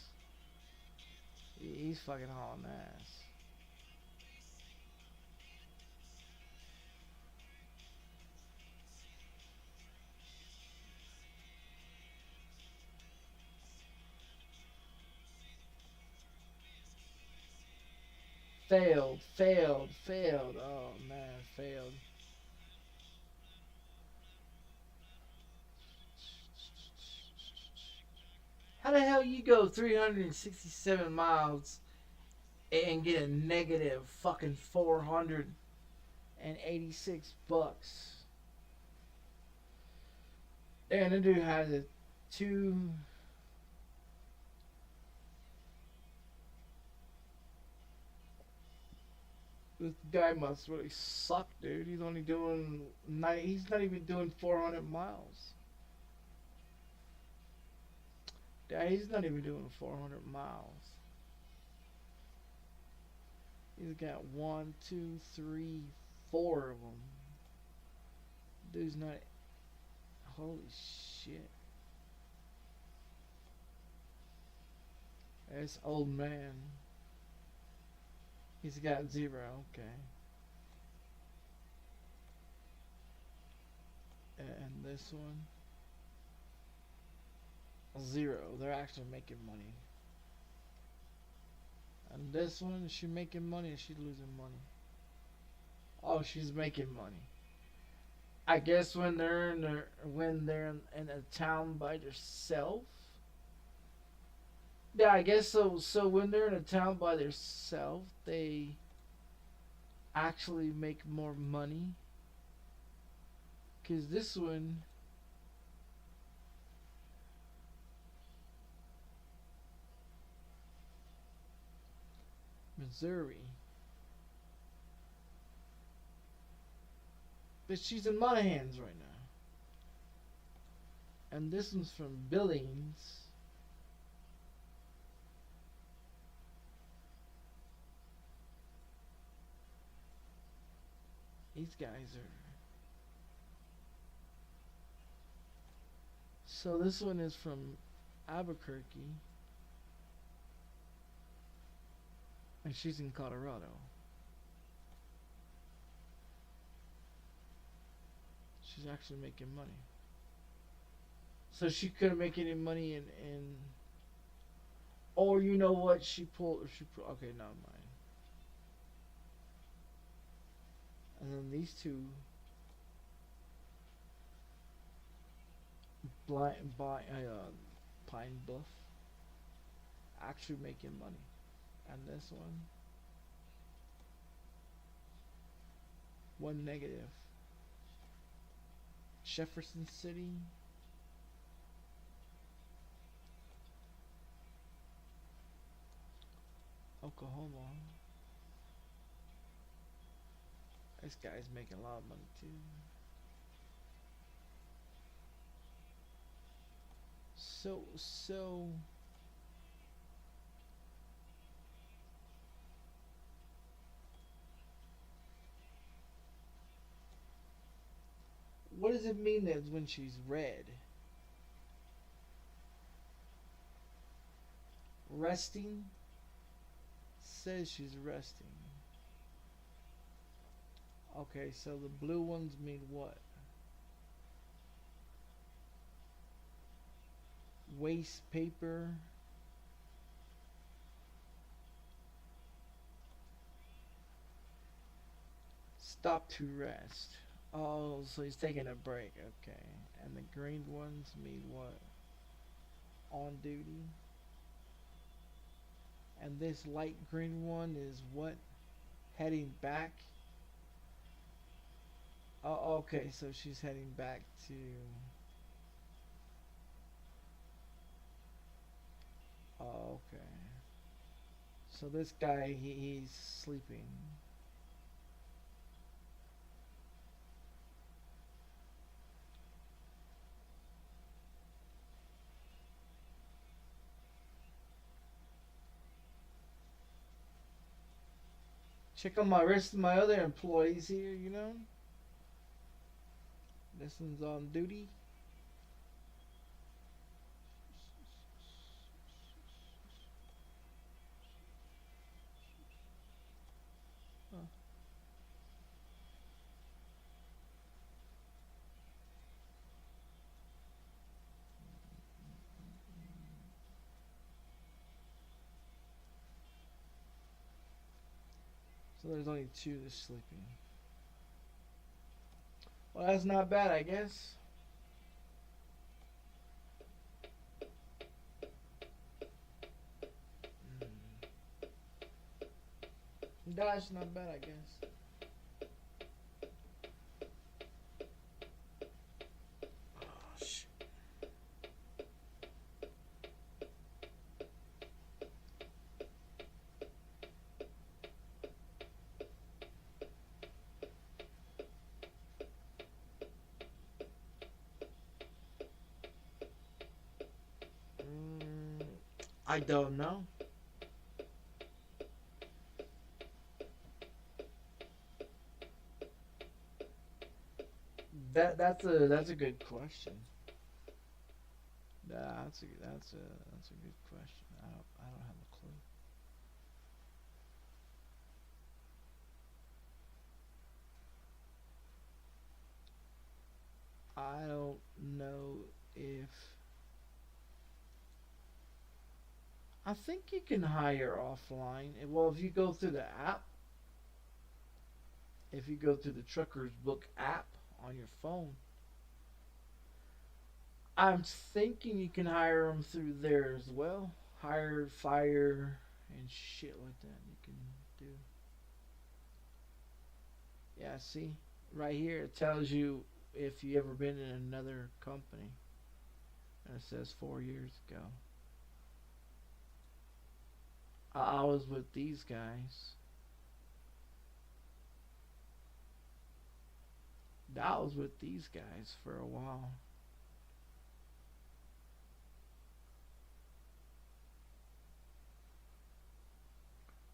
fucking hauling ass. Failed. Oh man, failed. How the hell you go 367 miles and get a negative fucking 486 bucks? And the dude has a two. This guy must really suck, dude. He's only doing he's not even doing 400 miles. Yeah, he's not even doing 400 miles. He's got 1, 2, 3, 4 of them. Dude's not. Holy shit. This old man. He's got 0, okay. And this one, 0. They're actually making money. And this one, is she making money or she losing money? Oh, she's making money. I guess when they're in a town by themselves. Yeah, I guess so. So when they're in a town by themselves, they actually make more money. Cause this one, Missouri, but she's in my hands right now. And this one's from Billings. These guys are. So this one is from Albuquerque. And she's in Colorado. She's actually making money. So she couldn't make any money in or you know what, she pulled okay, never mind. And then these two Pine Bluff actually making money. And this one negative. Jefferson City, Oklahoma. This guy's making a lot of money too. So what does it mean that when she's red? Resting? Says she's resting. Okay, so the blue ones mean what? Waste paper. Stop to rest. Oh, so he's taking a break. Okay. And the green ones mean what? On duty. And this light green one is what? Heading back. Oh, okay, so she's heading back to... Oh, okay. So this guy, he's sleeping. Check on my rest of my other employees here, you know. This one's on duty. Huh. So there's only two that's sleeping. Well, that's not bad, I guess. That's not bad, I guess. Oh, shit. I don't know. That's a good question. That's a good question. I don't have a clue. I don't know if... I think you can hire offline. Well, if you go through the app, if you go through the Trucker's Book app on your phone, I'm thinking you can hire them through there as well. Hire, fire, and shit like that you can do. Yeah, see? Right here it tells you if you ever been in another company. And it says 4 years ago. I was with these guys. I was with these guys for a while.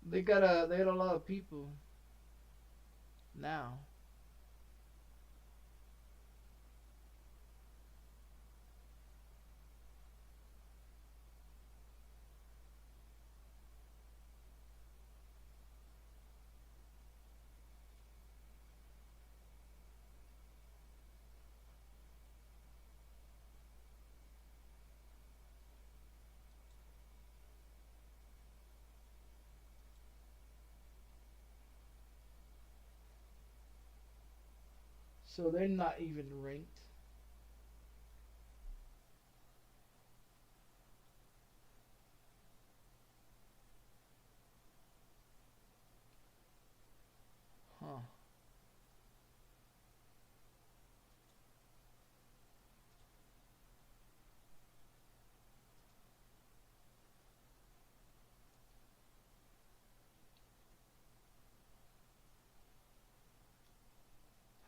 They got a lot of people now. So they're not even ranked. Huh.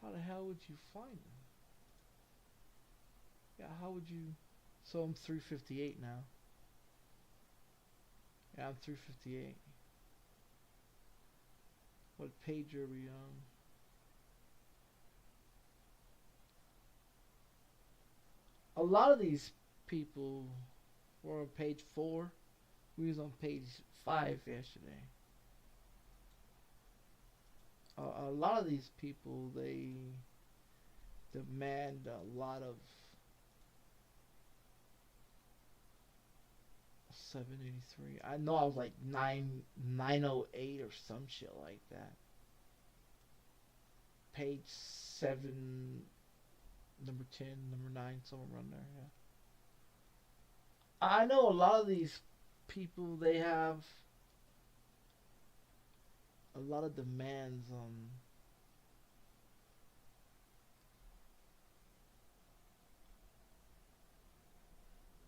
How the hell would you find them? Yeah, how would you... So I'm 358 now. Yeah, I'm 358. What page are we on? A lot of these people were on page 4. We was on page 5 yesterday. A lot of these people, they demand a lot of 783. I know I was like 908 or some shit like that. Page 7, number 10, number 9, somewhere around there. Yeah. I know a lot of these people, they have a lot of demands on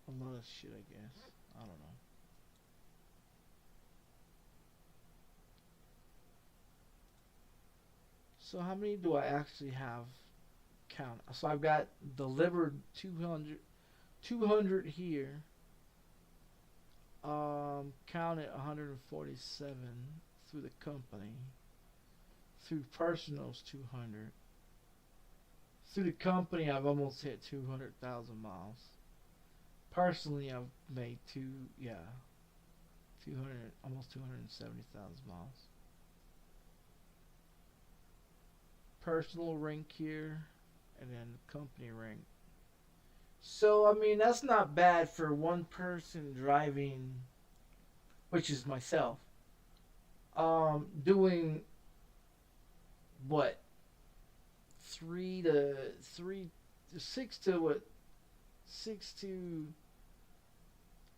a lot of shit, I guess. I don't know. So how many do I actually have count? So I've got delivered 200 here. Counted 147 through the company. Through personals 200. Through the company I've almost hit 200,000 miles. Personally I've made 200, almost 270,000 miles. Personal rank here, and then company rank. So I mean that's not bad for one person driving, which is myself. Doing what? 6 to what? 6 to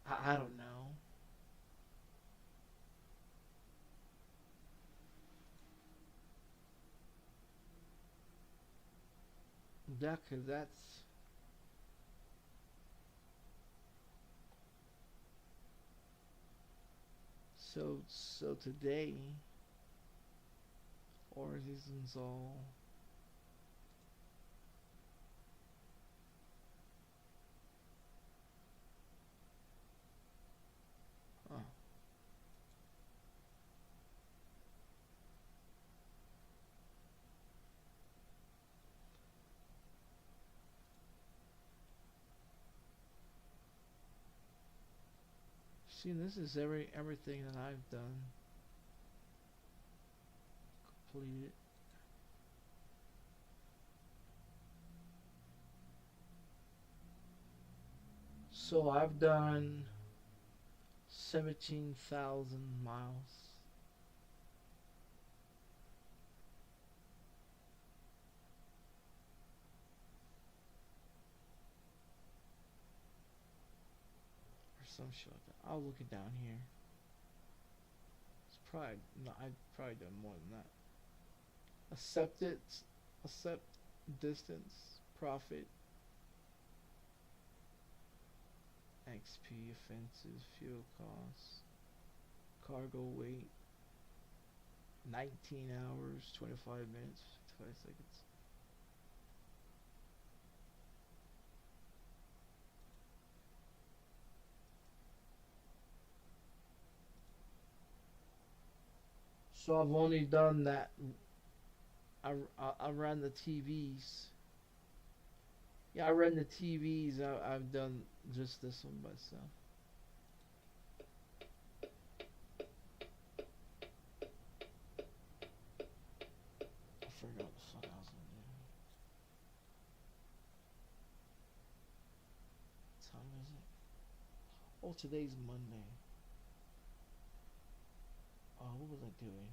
I don't know. That's so today Origins all see, this is everything that I've done. Completed. So I've done 17,000 miles. Some shit like that. I'll look it down here. It's probably no, I've probably done more than that. Accept distance, profit, XP, offenses, fuel costs, cargo weight, 19 hours, 25 minutes, 55 seconds. So I've only done that. I ran the TVs. Yeah, I ran the TVs. I've done just this one myself. I forgot what the fuck I was gonna do. What time is it? Oh, today's Monday. What was I doing?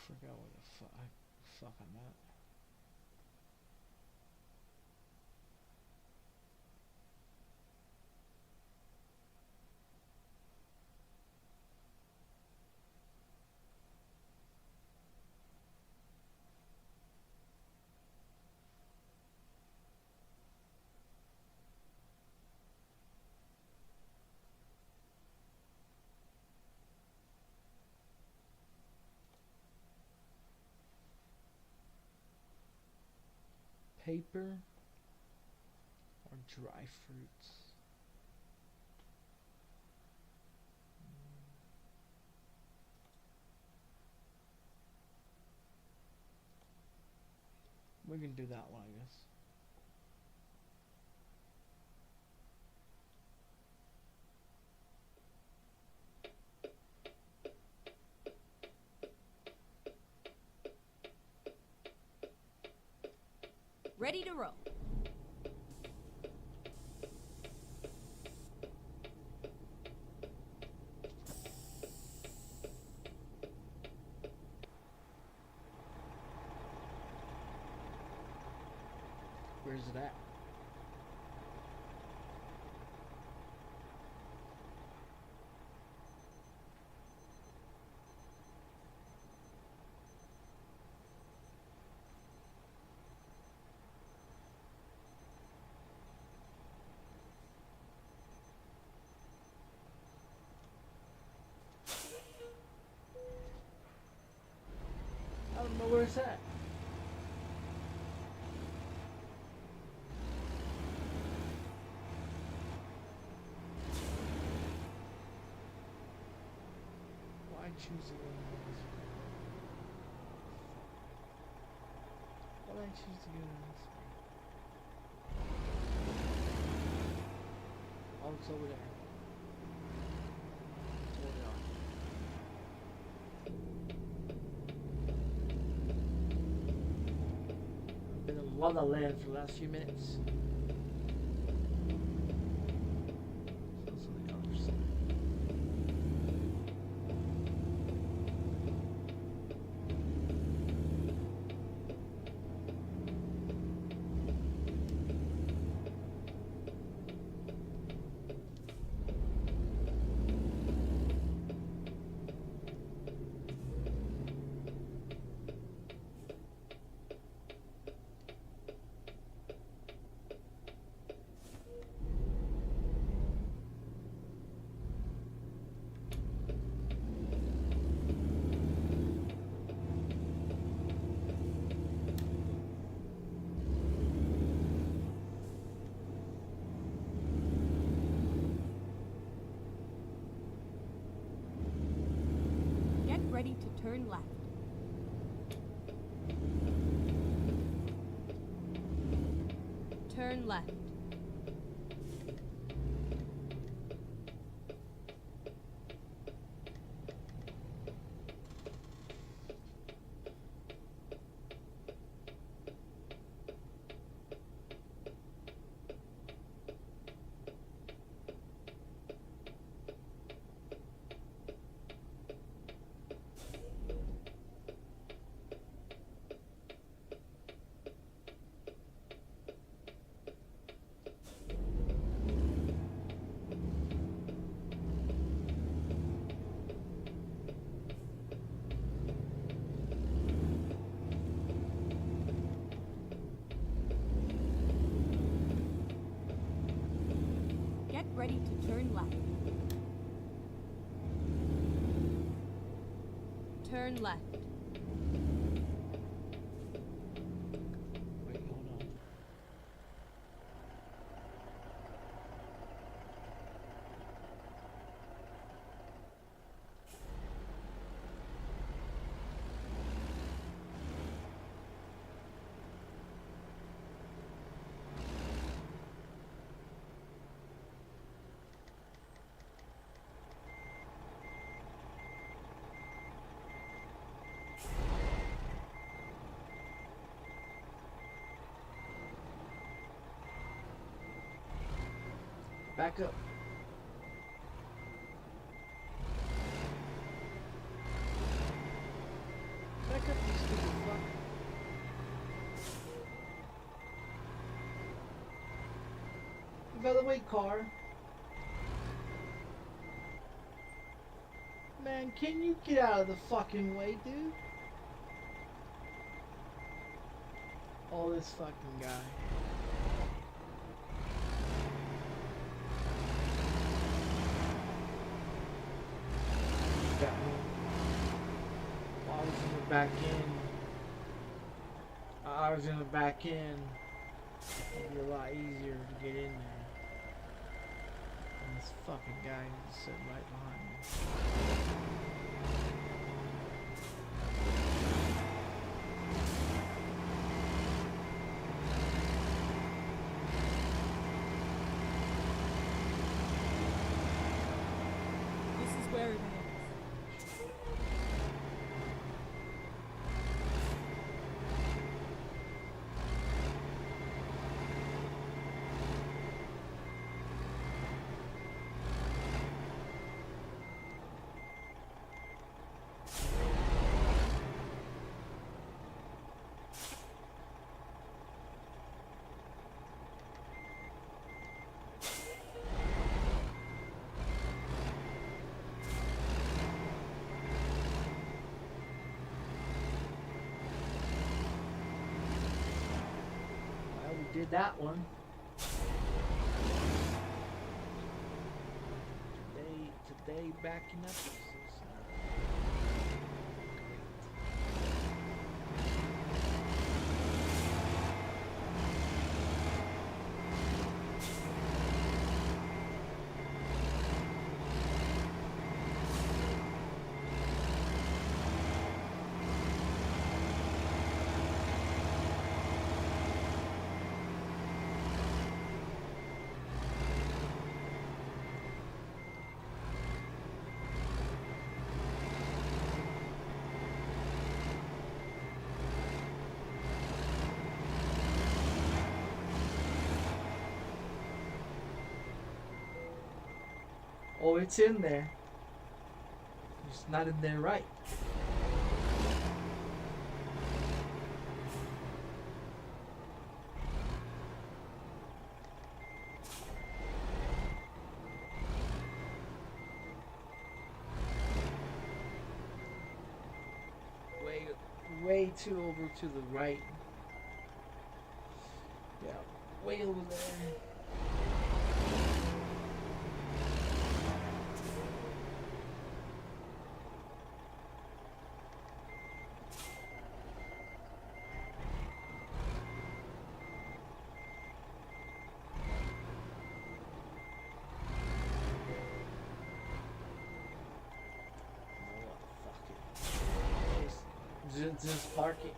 Forgot what the fuck I'm at. Paper or dry fruits? We can do that one, I guess. Ready to roll. that? I don't know where it's at. Why choose it? Why did I choose to go to this one? Oh, it's over there. Hold it on. Been in La La Land for the last few minutes. Those are the colors. Get ready to turn left. Turn left. Get ready to turn left. Turn left. Wait, hold on. Back up. Back up, you stupid fuck. By the way, car. Man, can you get out of the fucking way, dude? Oh, this fucking guy. I was in the back end. I was in the back end. It'd be a lot easier to get in there. And this fucking guy is sitting right behind me. This is where it ends. did that one. Today backing up is oh, it's in there. It's not in there right. Way too over to the right. Yeah, way over there. Just park it.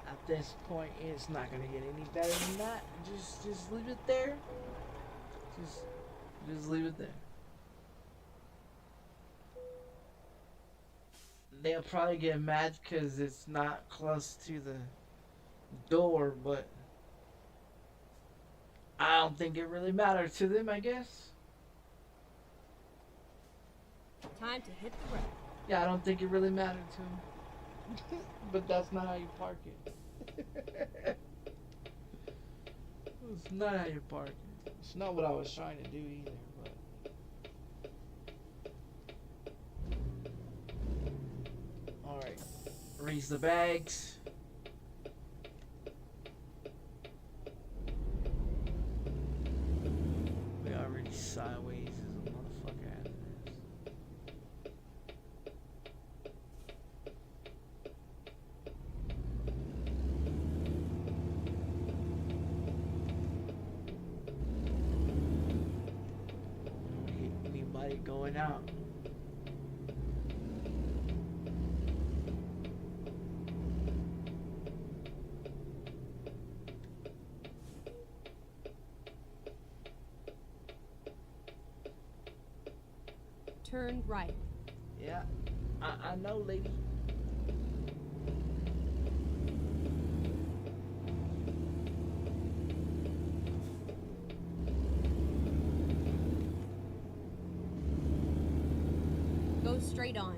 At this point, it's not gonna get any better than that. Just leave it there. Just leave it there. They'll probably get mad because it's not close to the door, but I don't think it really matters to them, I guess. Time to hit the road. Yeah, I don't think it really mattered to them. But that's not how you park it. It's not how you park it. It's not what I was trying to do either, but... Alright. Raise the bags. We already sideways as a motherfucker out of this. Anybody going out? Turn right. Yeah, I know, lady. Go straight on.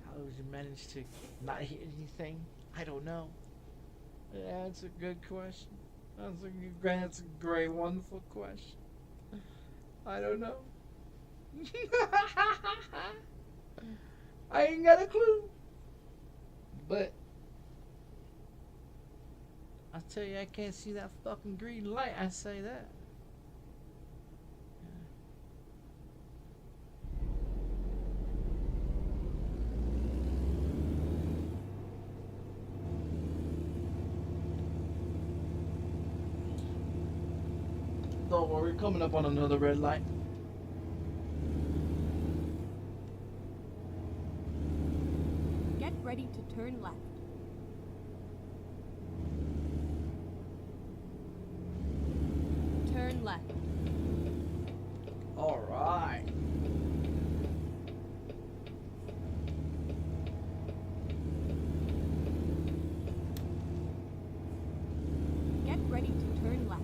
How did you manage to not hit anything? I don't know. Yeah, that's a good question. That's a great, wonderful question. I don't know. I ain't got a clue. But I tell you, I can't see that fucking green light. I say that. Don't worry, we're coming up on another red light. Get ready to turn left. Turn left. All right. Get ready to turn left.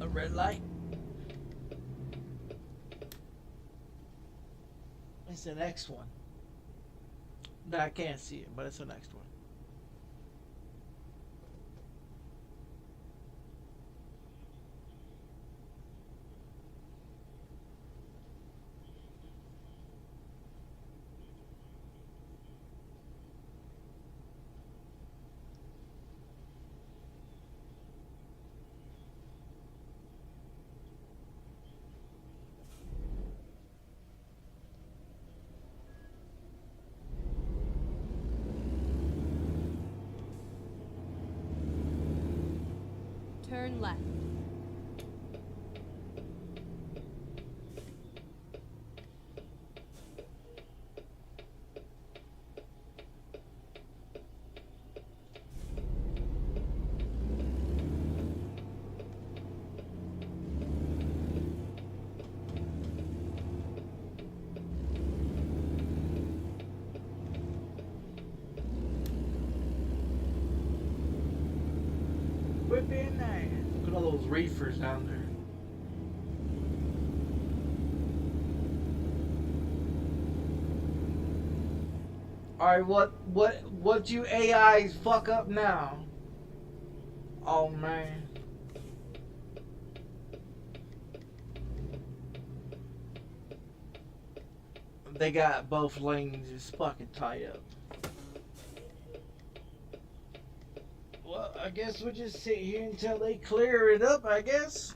A red light. It's the next one. No, I can't see it, but it's the next one. Turn left. Whip in there. Look at all those reefers down there. Alright, what you AIs fuck up now? Oh man. They got both lanes just fucking tied up. Well, I guess we'll just sit here until they clear it up, I guess.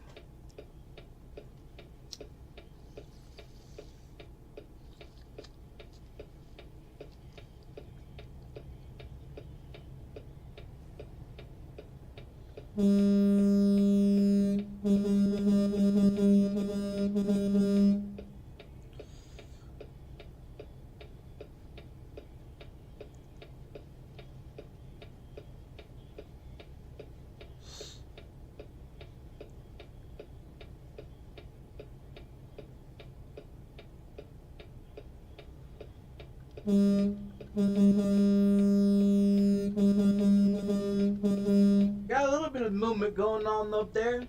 Got a little bit of movement going on up there.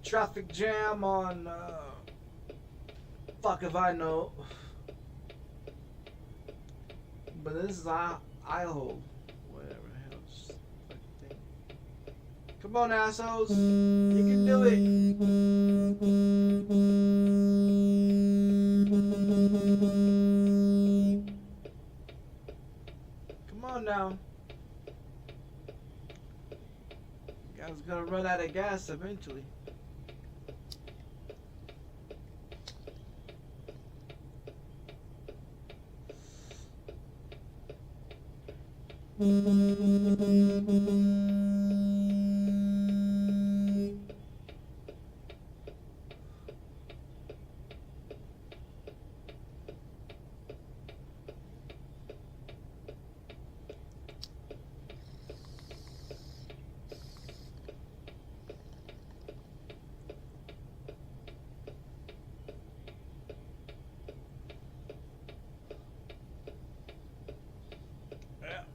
Traffic jam on fuck if I know. But this is Idaho. Whatever the hell this fucking thing. Come on, assholes. You can do it. Come on now. You guys gonna run out of gas eventually.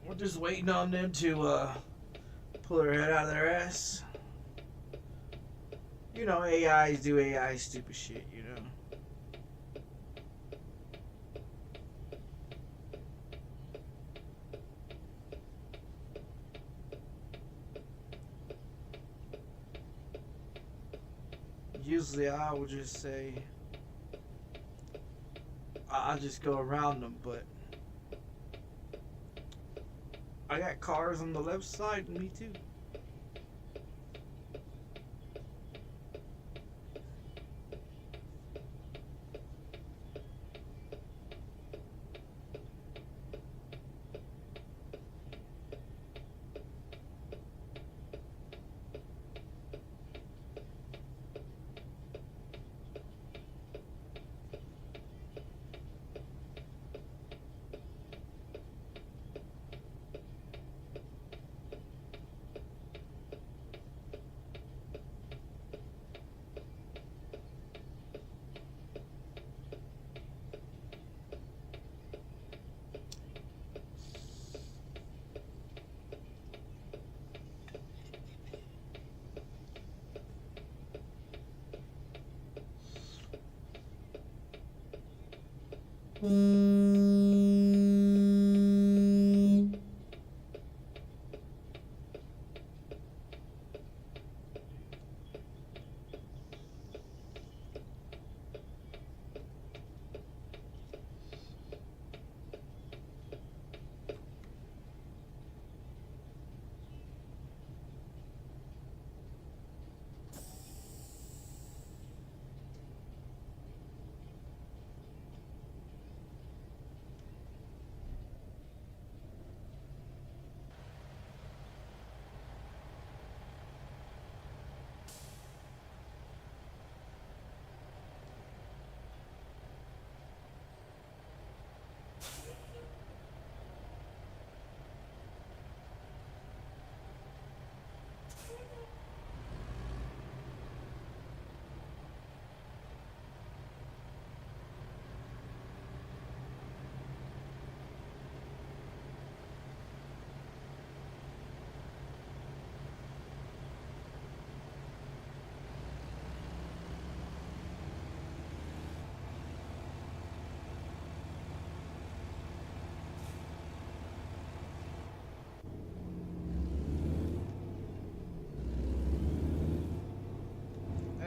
We're just waiting on them to pull their head out of their ass. You know, AIs do AI stupid shit, you know. Usually I would just say, I'll just go around them, but I got cars on the left side, me too.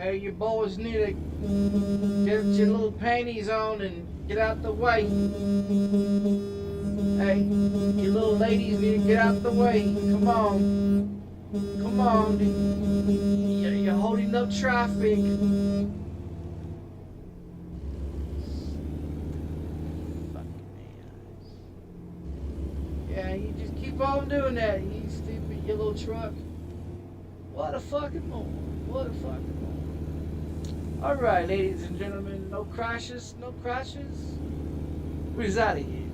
Hey, you boys need to get your little panties on and get out the way. Hey, you little ladies need to get out the way. Come on. Come on. You're holding up traffic. Yeah, you just keep on doing that, you stupid yellow truck. What a fucking moron. What a fucking moron. Alright, ladies and gentlemen, no crashes, no crashes. We're out of here.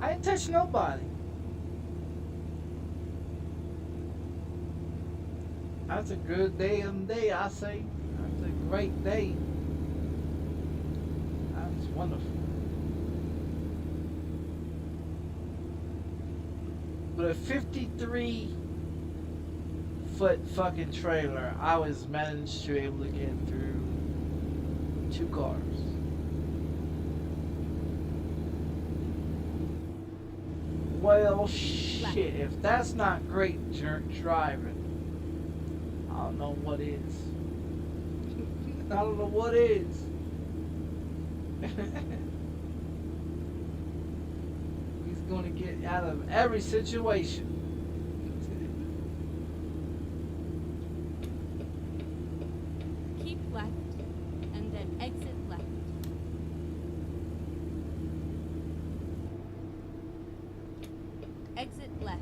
I ain't touched nobody. That's a good damn day, I say. That's a great day. That's wonderful. But a 53-foot fucking trailer, I was managed to able to get through 2 cars. Well, shit, if that's not great driving, I don't know what is. I don't know what is. He's gonna get out of every situation. Keep left, and then exit left. Exit left.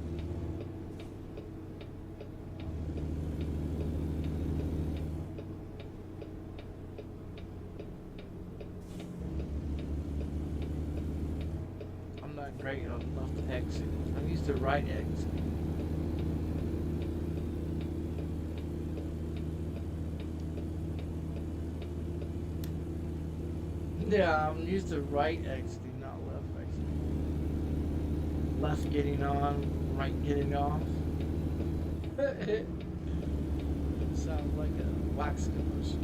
I'm not great enough to exit. I'm used to right exit. Yeah, I'm used to right exiting, not left exiting. Left getting on, right getting off. Sounds like a wax commercial.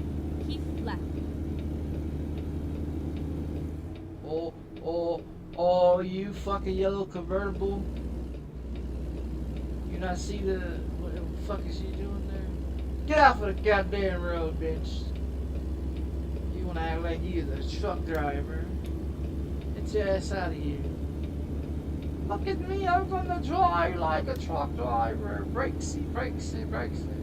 Keep left. Oh, you fucking yellow convertible. You not see what the fuck is you doing there? Get off of the goddamn road, bitch. You wanna act like you're the truck driver. Get your ass out of here. Look at me, I'm gonna drive like a truck driver. Brakesy, brakesy, brakesy.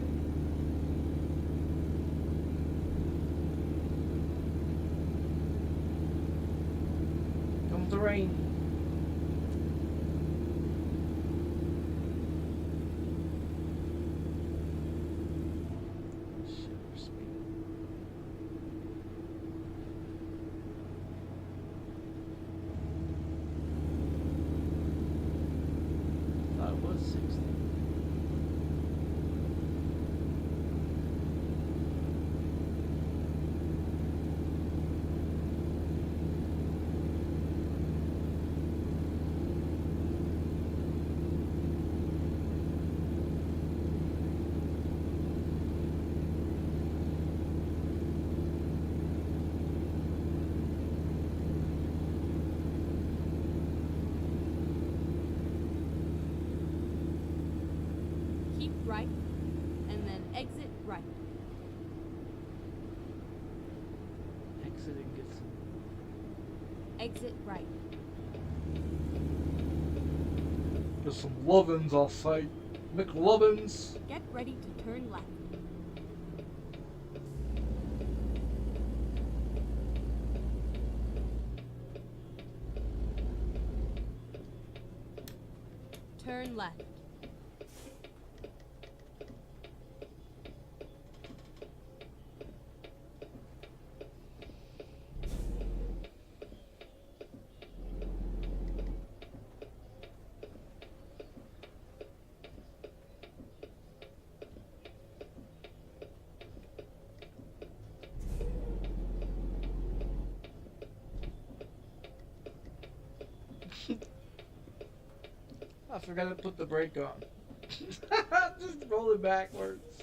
Comes the rain. Keep right, and then exit right. Exit and get some. Exit right. Get some lovin's, I'll say. McLovin's. Get ready to turn left. Turn left. I forgot to put the brake on. Just roll it backwards.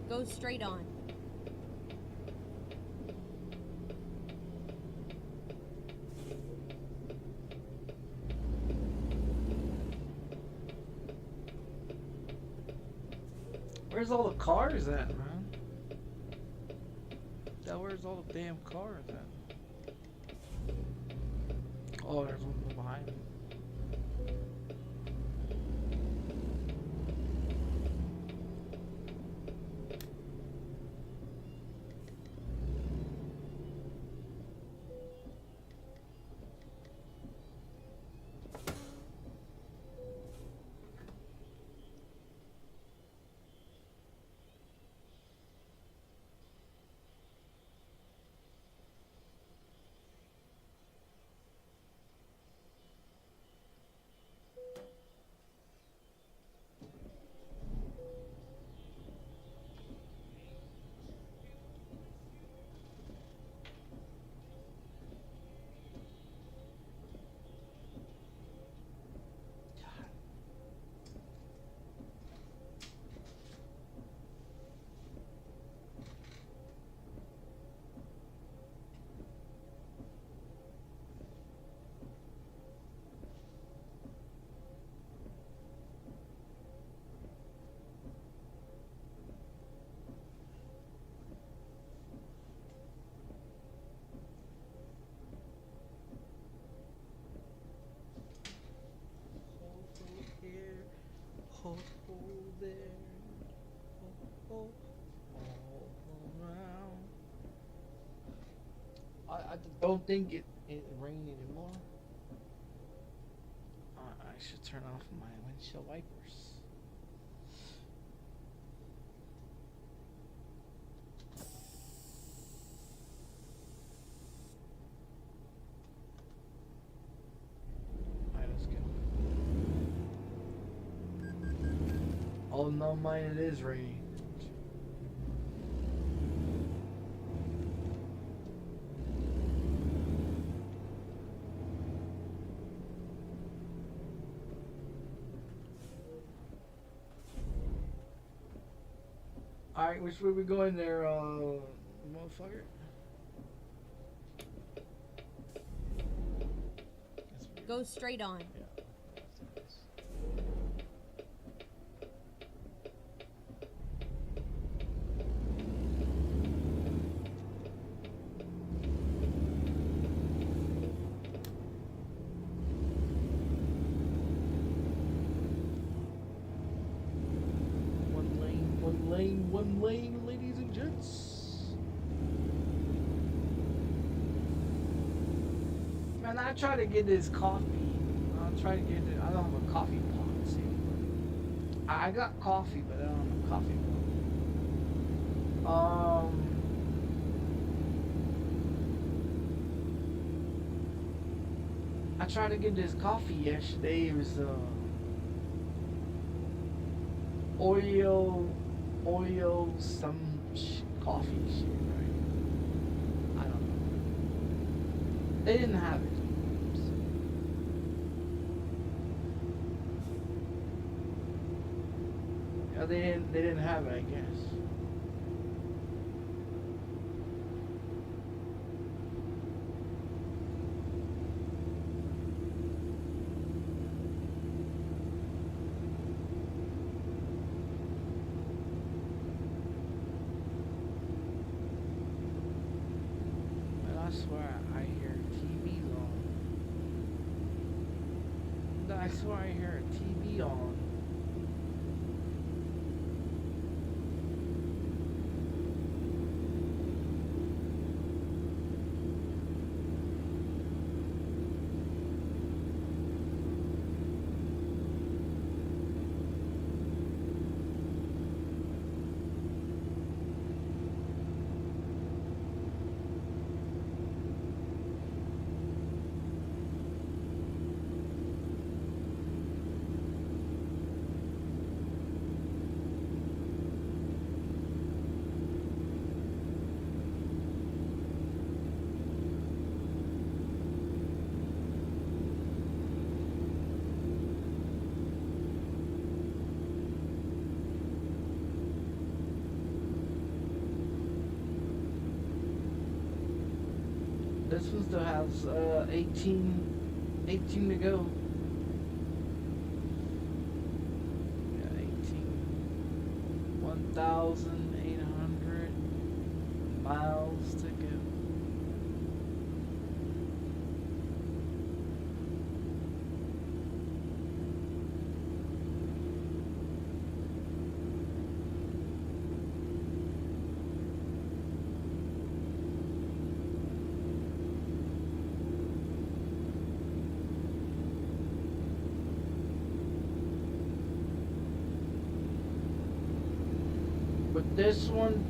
Go straight on. Where's all the cars at, man? Yeah, where's all the damn cars at? Oh, there's one behind me. Hold there, all around. I don't think it rained anymore. I should turn off my windshield wipers. Alright, let's go. Oh no, mine, it is raining. Alright, which way we going there, motherfucker? Go straight on. Yeah. One lane, ladies and gents. Man, I try to get this coffee. I'll try to get it. I don't have a coffee pot. See, I got coffee, but I don't have a coffee pot. I tried to get this coffee yesterday. It was Oreo some coffee shit, right? I don't know. They didn't have it. Yeah, they didn't have it, I guess. I swear I hear TVs on. I swear I hear a TV on. this one still has 18 to go. Yeah, 1,800 miles to go. With this one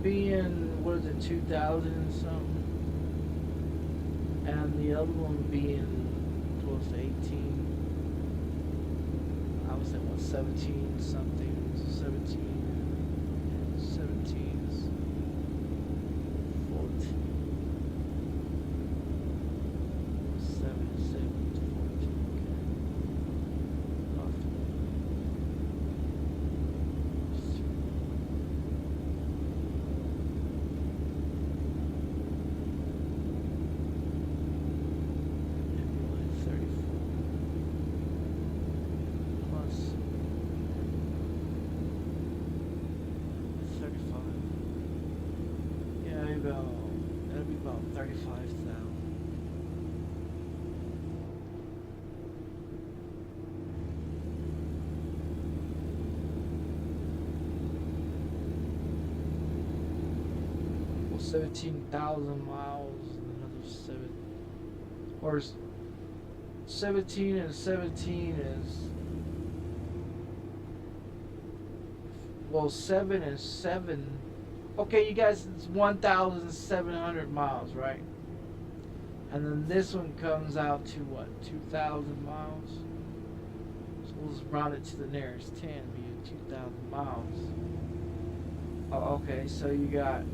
being, what is it, 2,000 and something, and the other one being close to 18, I would say what, 17 something, 17, 17's 14, 7, 7 to 14, that'll be about 35,000. Well, 17,000 miles, another 7, or 17 and 17 is, well, 7 and 7. Okay, you guys, it's 1,700 miles, right? And then this one comes out to what, 2,000 miles? So we'll just round it to the nearest 10, be 2,000 miles. Oh, okay, so you got,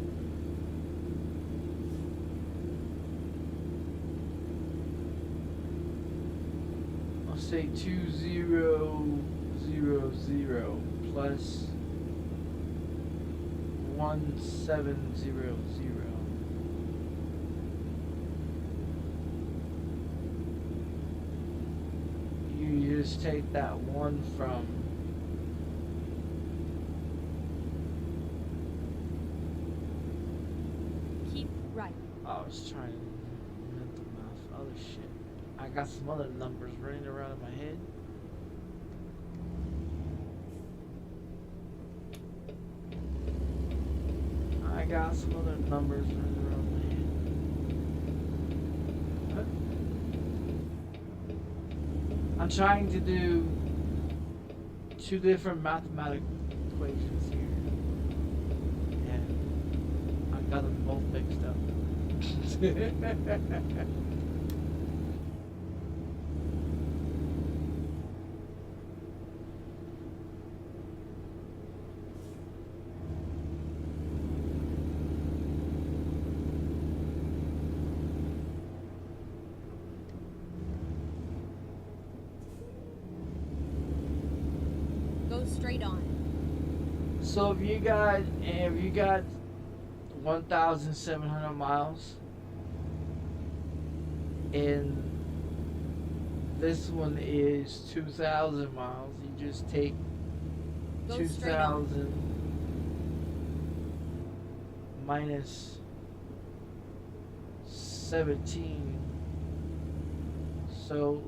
I'll say 2000 plus 1700. You just take that one from Keep right. I was trying to mental math other shit. I got some other numbers running around in my head. I got some other numbers running around my head. I'm trying to do two different mathematical equations here. And I got them both mixed up. Go straight on. So if you got 1,700 miles, and this one is 2,000 miles, you just take Go straight on. 2,000 minus 17. So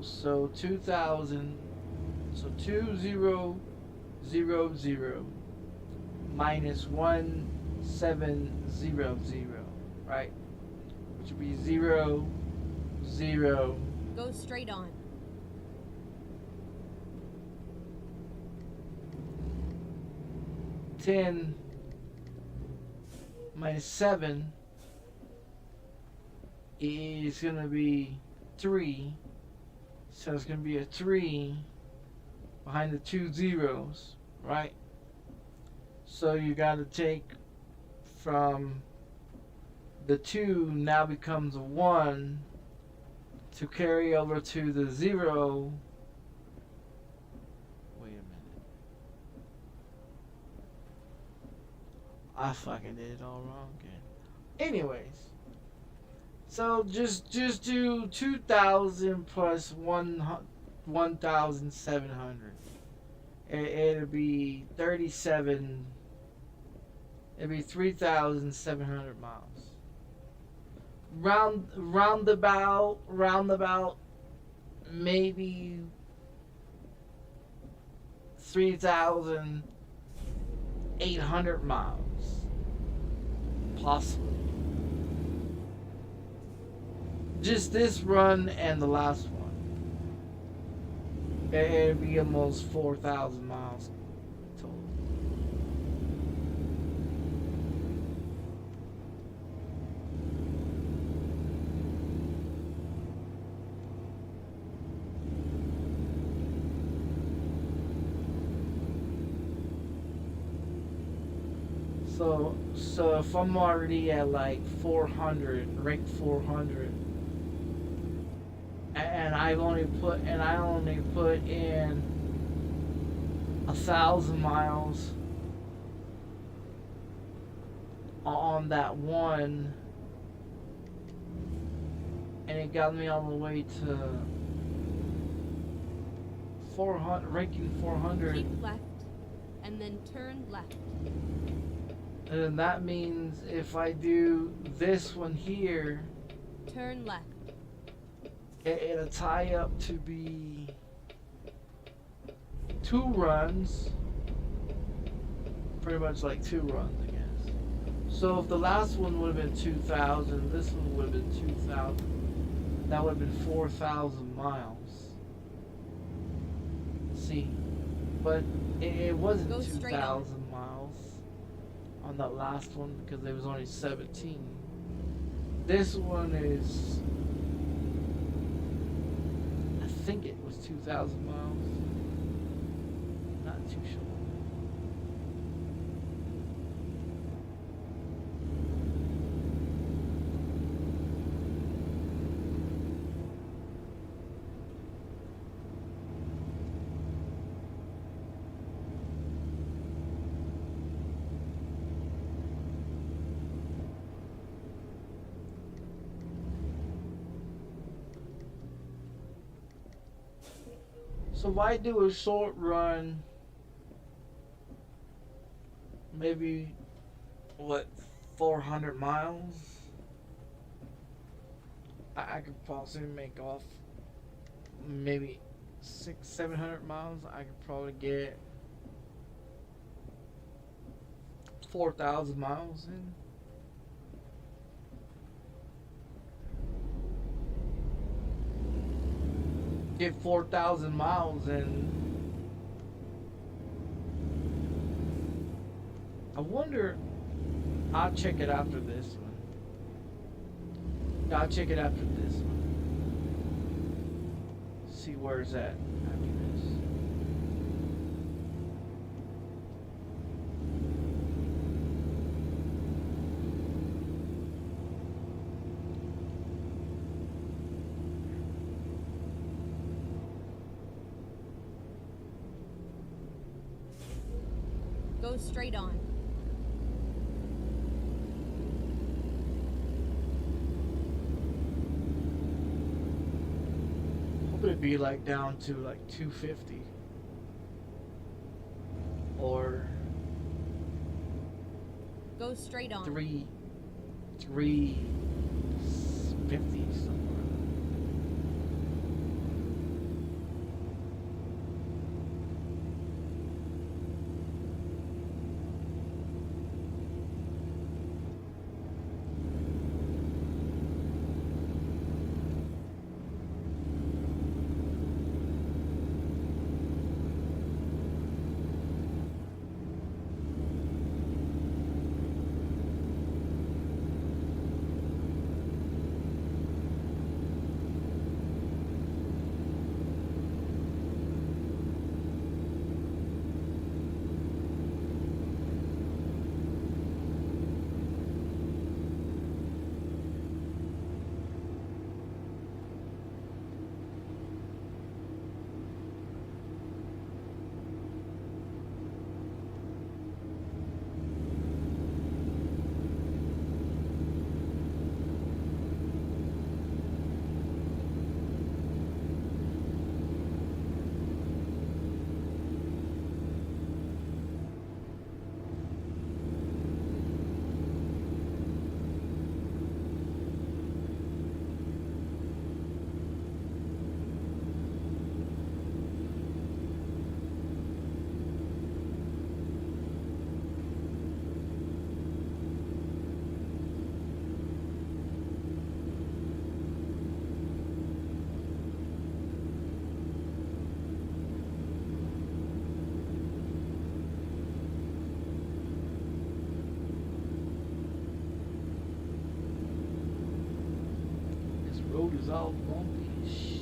2,000. So 2,000 minus 1,700, right? Which would be 0, 0. Go straight on. Ten minus 7 is gonna be 3. So it's gonna be a 3 behind the 2 zeros, right? So you gotta take from the 2 now becomes a 1 to carry over to the 0. Wait a minute. I fucking did it all wrong again. Anyways, So just do 2,000 plus 1,700. It'll be 37. It'll be 3,700 miles. Roundabout, maybe 3,800 miles, possibly. Just this run and the last one. It'd be almost 4,000 miles total. So if I'm already at like 400, rank 400, and I only put in 1,000 miles on that one, and it got me all the way to 400, ranking 400. Keep left, and then turn left. And that means if I do this one here, Turn left. it'll tie up to be 2 runs. Pretty much like 2 runs, I guess. So if the last one would have been 2,000, this one would have been 2,000. That would have been 4,000 miles. See? But it wasn't 2,000 miles on that last one because there was only 17. This one is, I think it was 2,000 miles. Not too sure. So why do a short run? Maybe, what, 400 miles? I could possibly make off maybe 600-700 miles. I could probably get 4,000 miles in. Get 4,000 miles and I wonder, I'll check it after this one. I'll check it after this one. See where it's at after this. Go straight on. Hope it'd be like down to like 250 or Go straight on. 350 somewhere. is all bumpy as shit.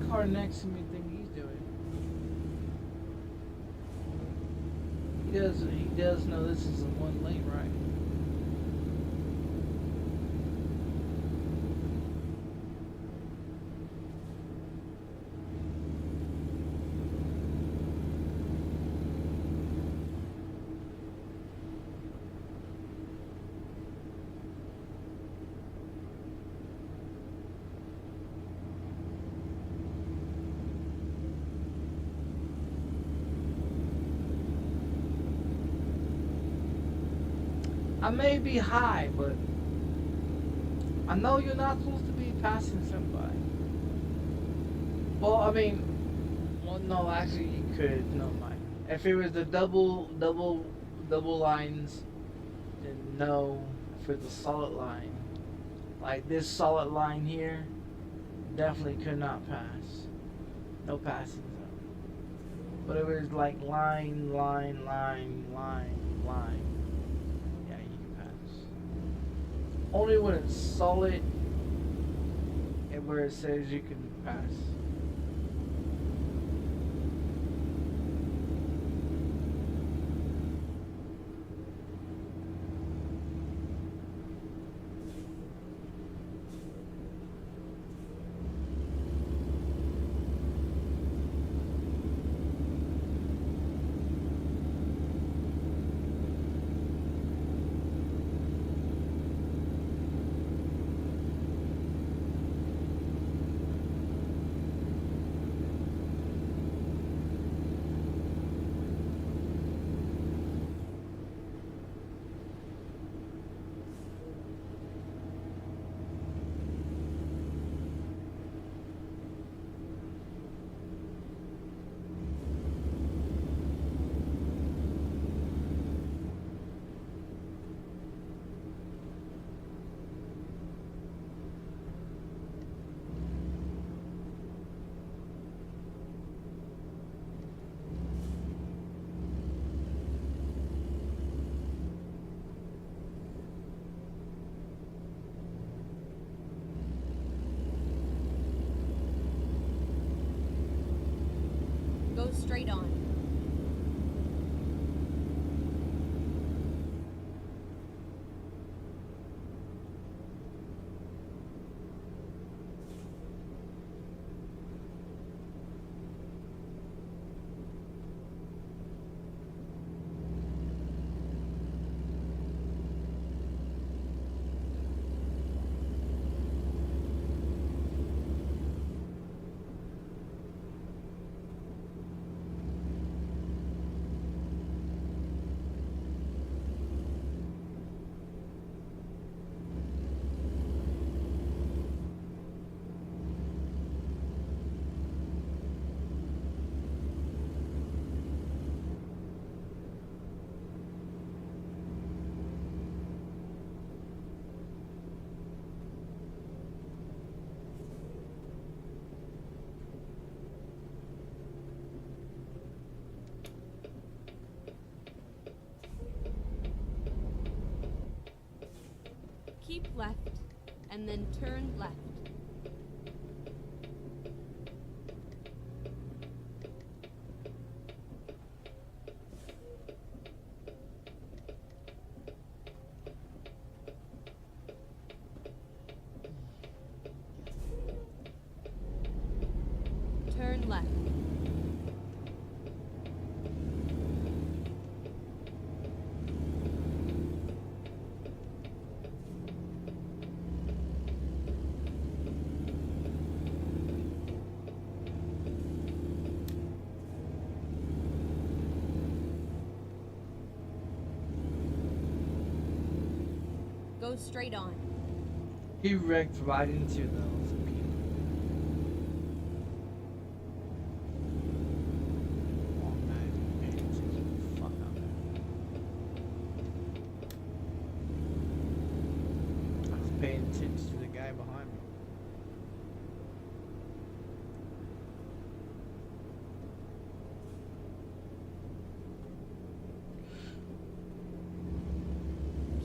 Car next to me think he's doing? He does know this is a one lane, right? I may be high, but I know you're not supposed to be passing somebody. Well, I mean, well, no, actually you could. No, mind. If it was the double lines, then no. For the solid line, like this solid line here, definitely could not pass. No passing zone. But it was like line. Only when it's solid and where it says you can pass. Go straight on. Keep left, and then turn left. Turn left. Go straight on. He wrecked right into those people. Oh, man, paying attention to the fuck out there. I was paying attention to the guy behind me.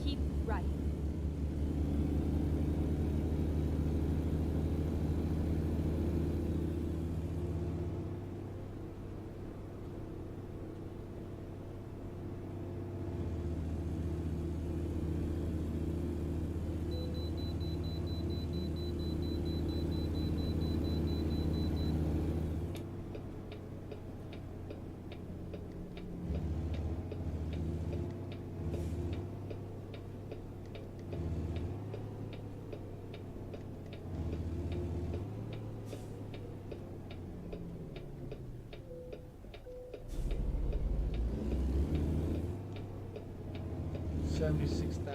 Keep right. $76,000.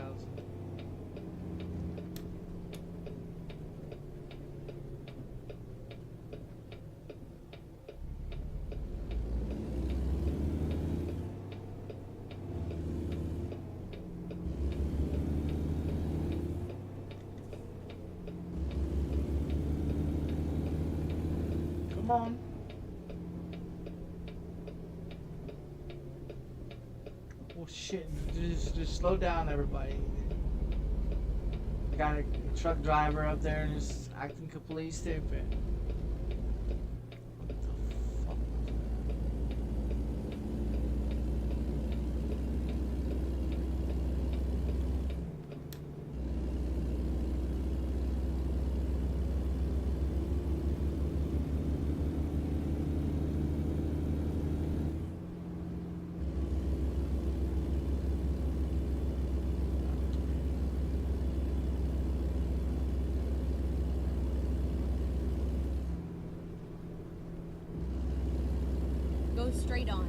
Come on. Oh shit, just slow down everybody. Got a truck driver up there just acting completely stupid. What the fuck? Go straight on.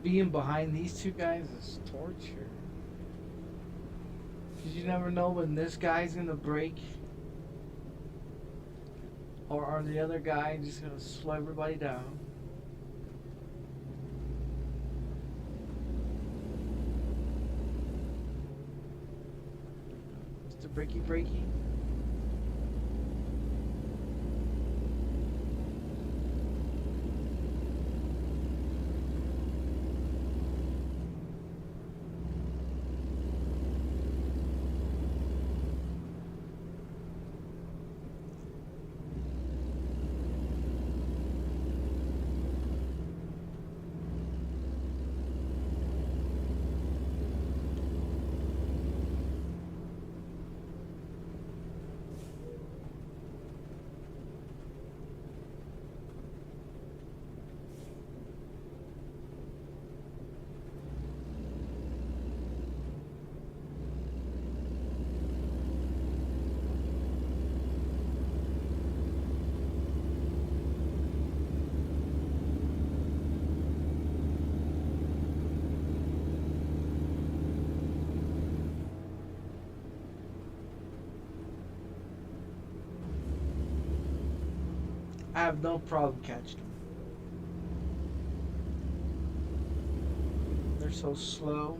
being behind these two guys is torture. Cause you never know when this guy's gonna break. Or are the other guy just gonna slow everybody down? Mr. Breaky. I have no problem catching them. They're so slow.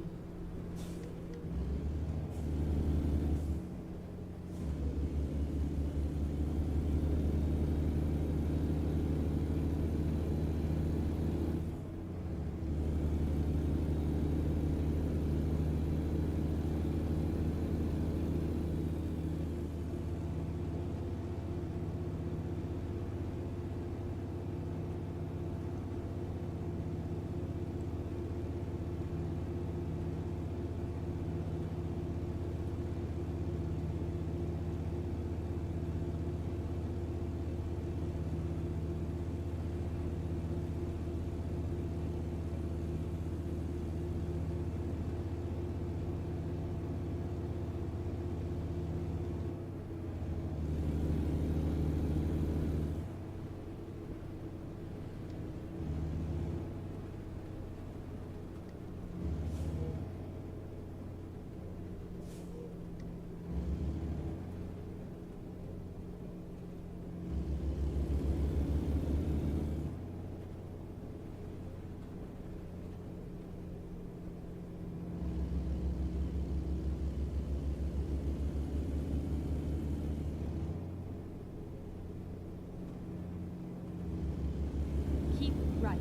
Keep right.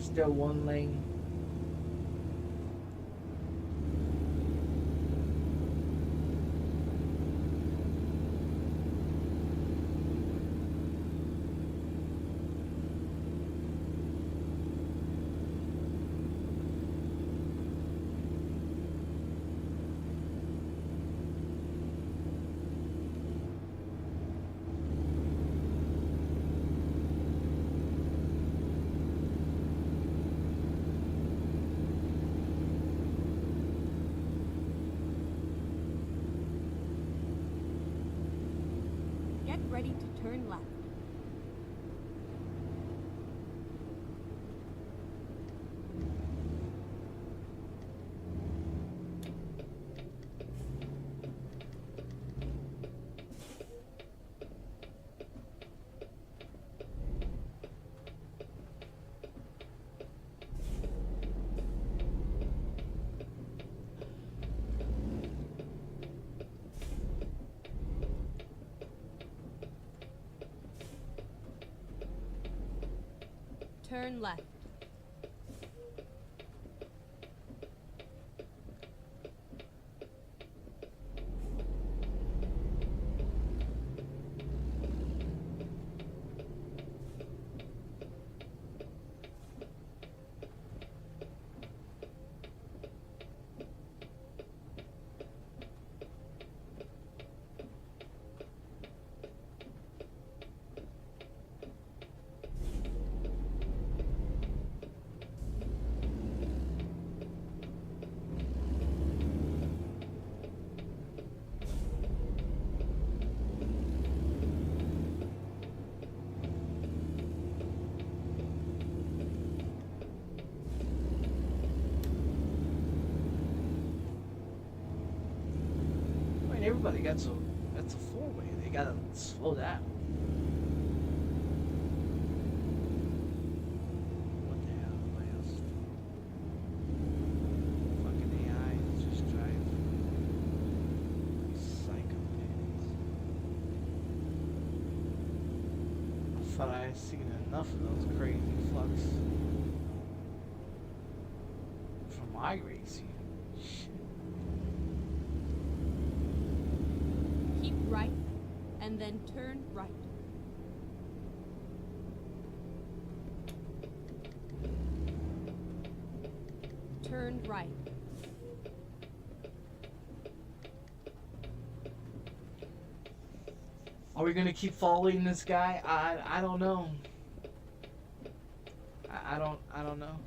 Still one lane. Get ready to turn left. Turn left. but that's a four-way. They gotta slow down. What the hell? What else? Fucking AI just drive psychopaths. I thought I had seen enough of those crazy fucks from my racing. Keep right, and then turn right. Turn right. Are we gonna keep following this guy? I don't know. I don't know.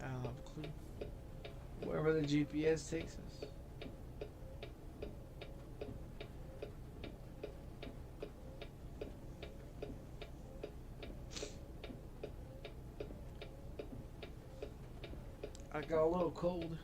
I don't have a clue. Wherever the GPS takes us. I got a little cold.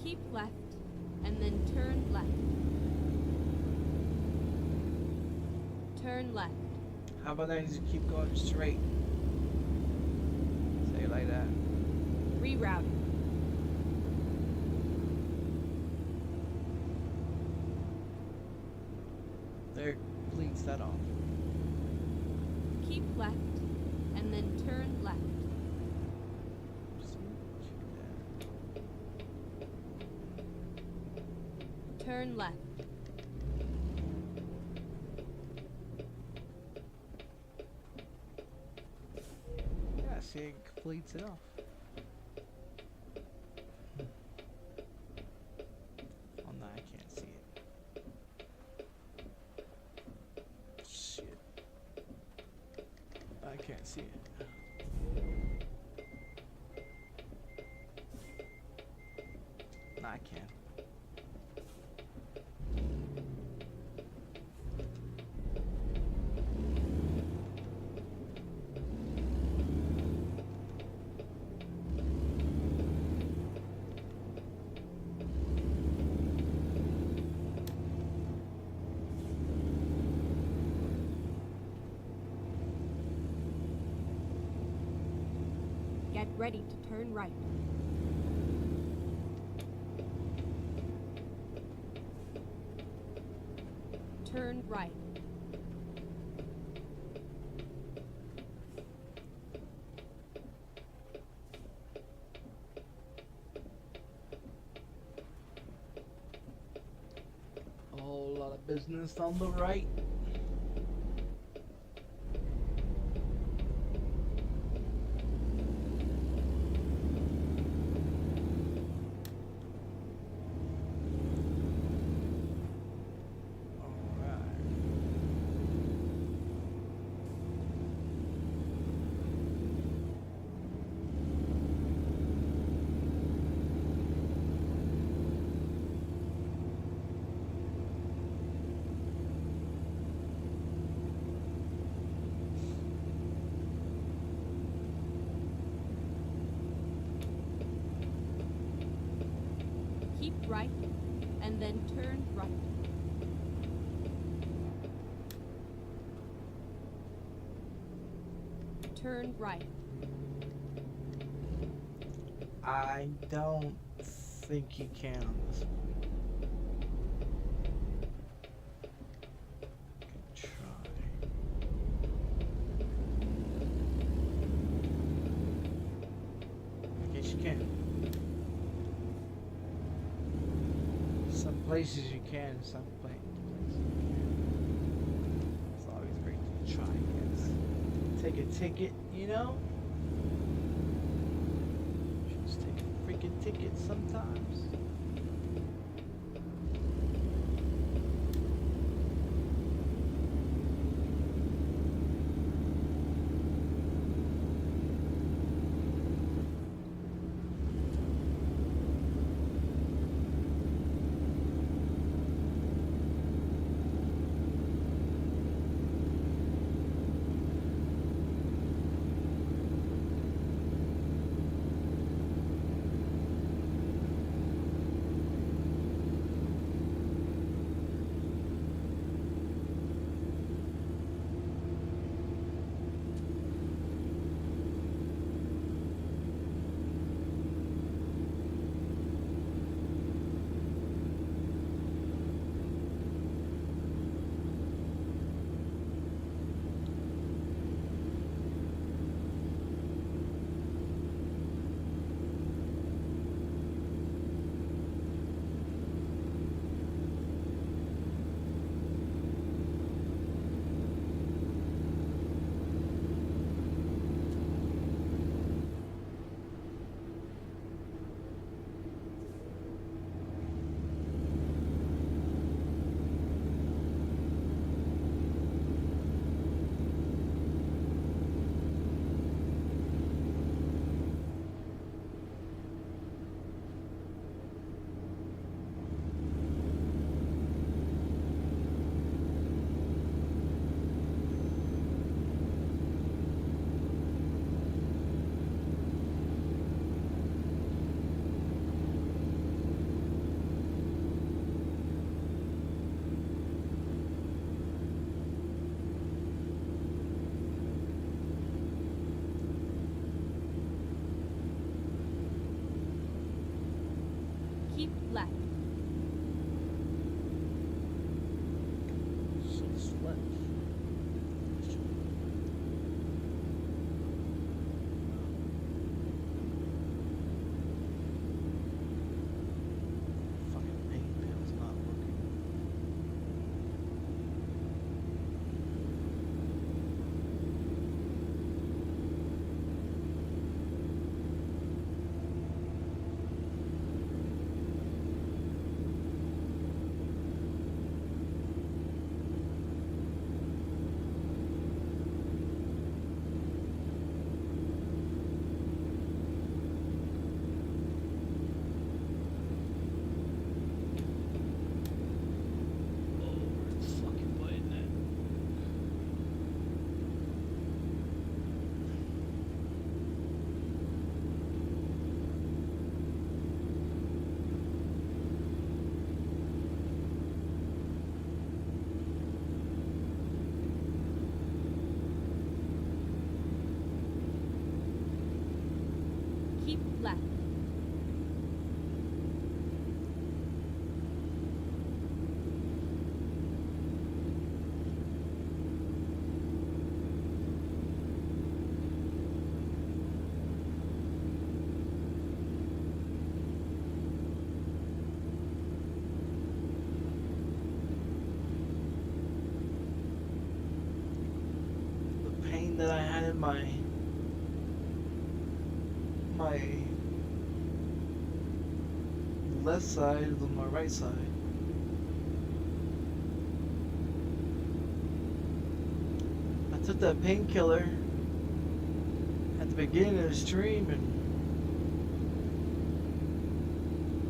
Keep left, and then turn left. Turn left. How about I just keep going straight? Say it like that. Rerouting. There, bleeds that off. Keep left, and then turn left. Turn left. Yeah, see, it completes it off. Oh no, I can't see it. Shit. I can't see it. No, I can't. Get ready to turn right. Turn right. A whole lot of business on the right. Keep right, and then turn right. Turn right. I don't think you can on this one. Try. I guess you can. Some places you can, some places you can't. It's always great to try, I guess. Take a ticket, you know? Just take a freaking chicken tickets sometimes. Keep left. Fucking pain pill's not working. Fucking button that. Keep left. The pain that I had in my left side on my right side. I took that painkiller at the beginning of the stream, and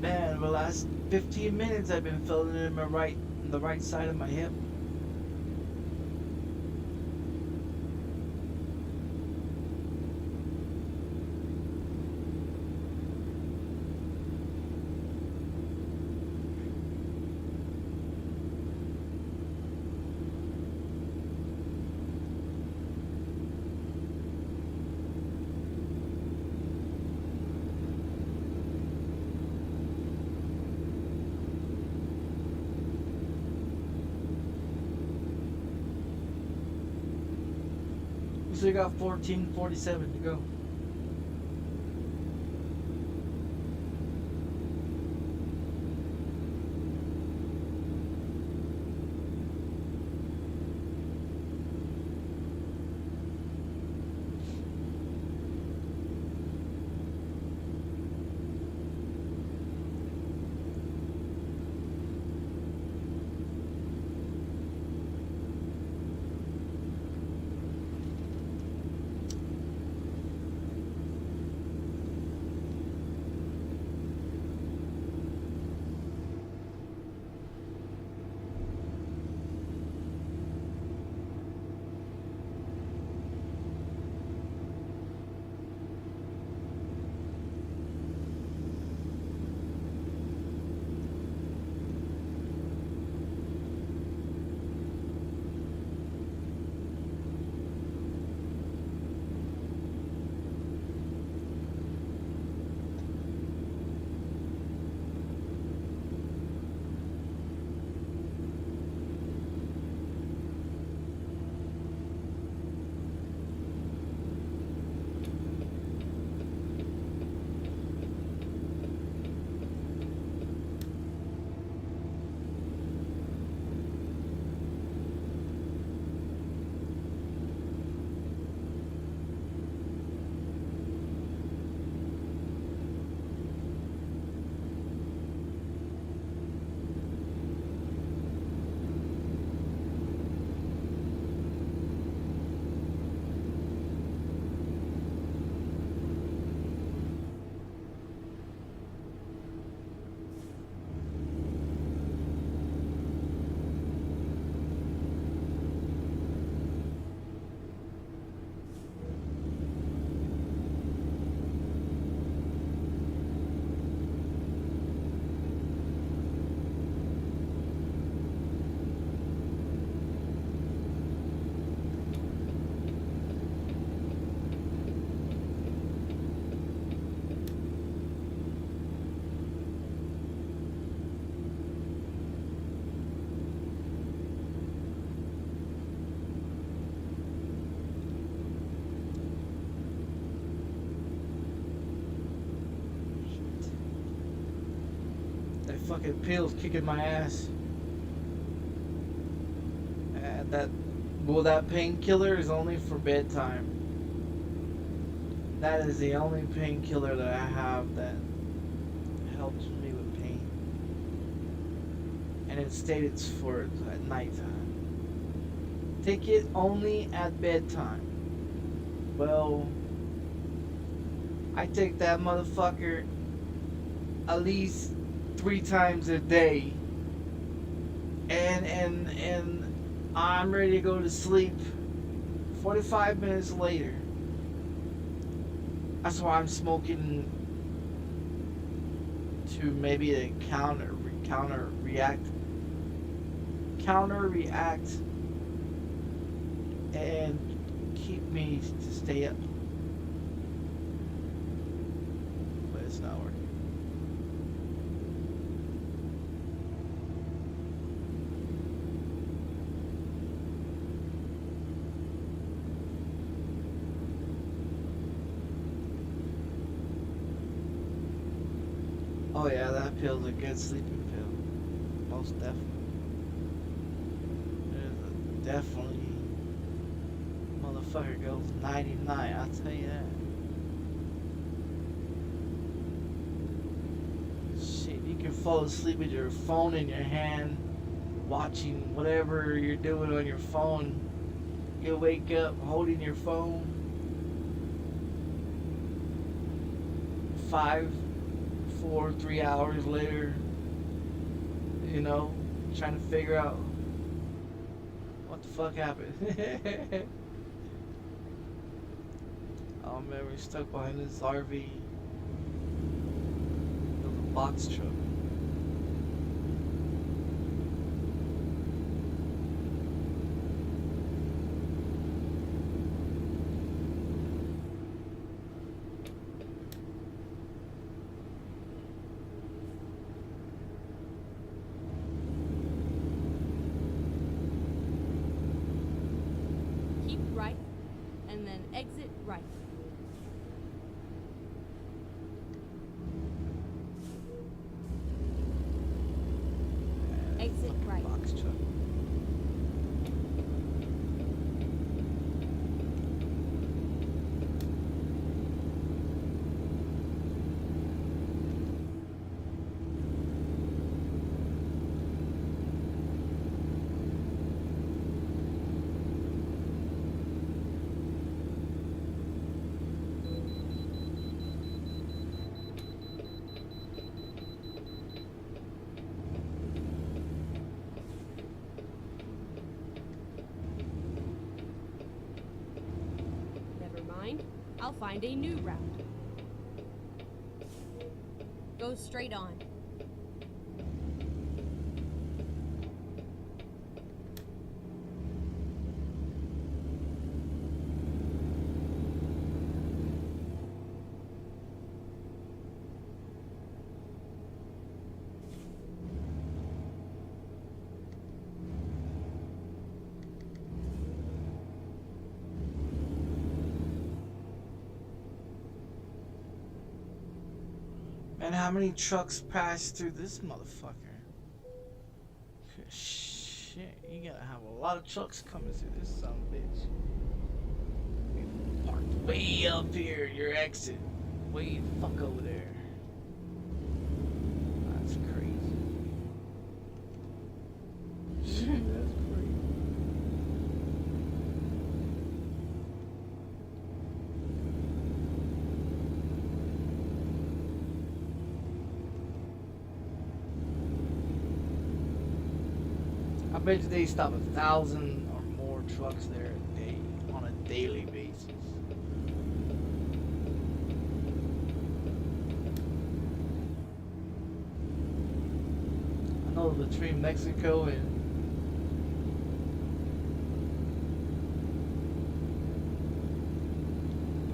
man, the last 15 minutes I've been feeling it in the right side of my hip. We still got 14:47 to go. fucking pills kicking my ass. That painkiller is only for bedtime. That is the only painkiller that I have that helps me with pain. And it states for it at nighttime. Take it only at bedtime. Well, I take that motherfucker at least 3 times a day. And I'm ready to go to sleep 45 minutes later. That's why I'm smoking to maybe a counter react and keep me to stay up. But it's not working. Oh yeah, that pill's a good sleeping pill. Most definitely. Definitely. Motherfucker goes 99, I'll tell you that. Shit, you can fall asleep with your phone in your hand, watching whatever you're doing on your phone. You wake up holding your phone. 3 hours later, you know, trying to figure out what the fuck happened. Oh man, we're stuck behind this RV. It was a box truck. Keep right, and then exit right. Exit right. Box truck. I'll find a new route. Go straight on. And how many trucks pass through this motherfucker? Shit, you gotta have a lot of trucks coming through this son of a bitch. Parked way up here, your exit. Way the fuck over there. That's crazy. That's crazy. I bet you they stop 1,000 or more trucks there a day on a daily basis. I know between Mexico and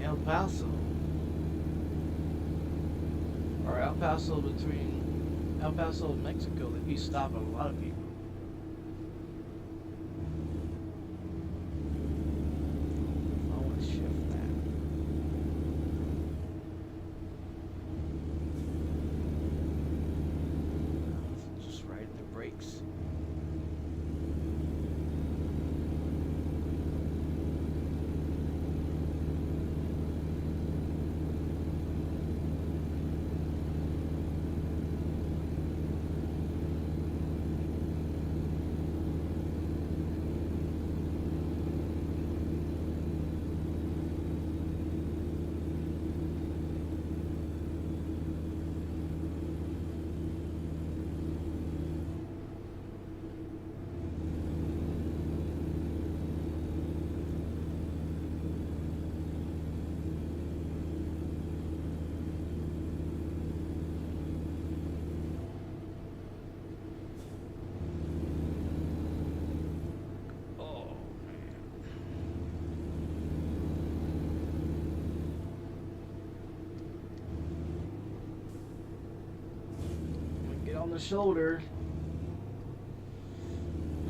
El Paso, or El Paso between El Paso and Mexico, they be stopping a lot of people. on the shoulder.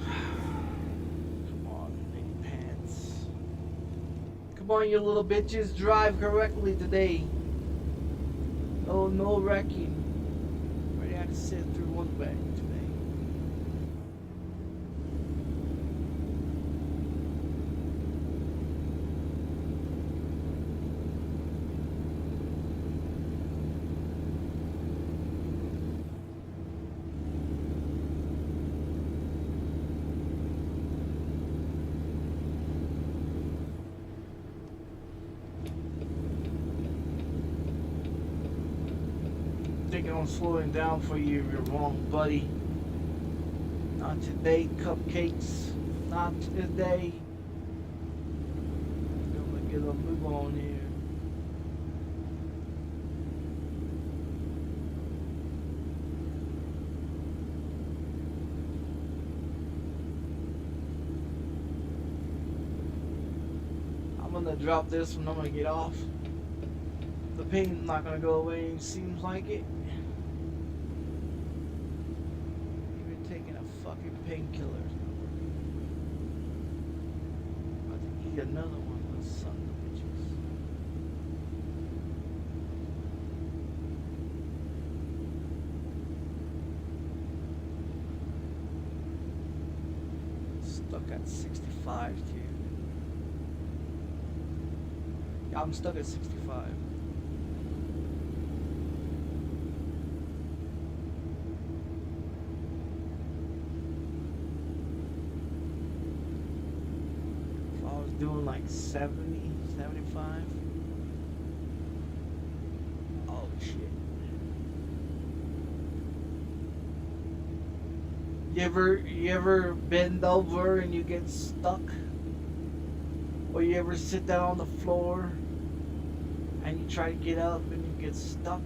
Come on, lady pants. Come on, you little bitches, drive correctly today. Oh, no wrecking. Already had to sit through one way today. Thinking I'm slowing down for you, you're wrong, buddy. Not today, cupcakes. Not today. Gonna get a move on here. I'm gonna drop this when I'm gonna get off. The pain's not gonna go away, it seems like it. Even taking a fucking painkiller. About to eat another one, those son of bitches. Stuck at 65 too. Yeah, I'm stuck at 65. Doing like 70, 75. Oh shit. You ever bend over and you get stuck? Or you ever sit down on the floor and you try to get up and you get stuck?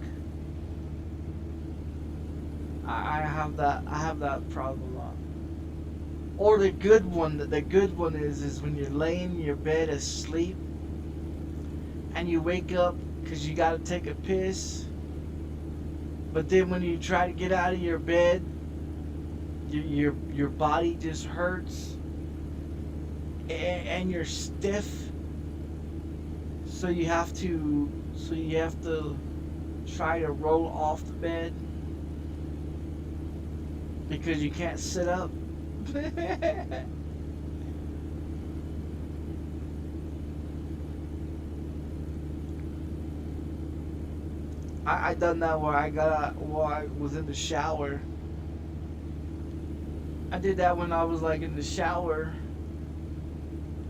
I have that problem a lot. Or the good one is when you're laying in your bed asleep and you wake up because you gotta take a piss, but then when you try to get out of your bed, your body just hurts and you're stiff, so you have to try to roll off the bed because you can't sit up. I done that where I was in the shower. I did that when I was like in the shower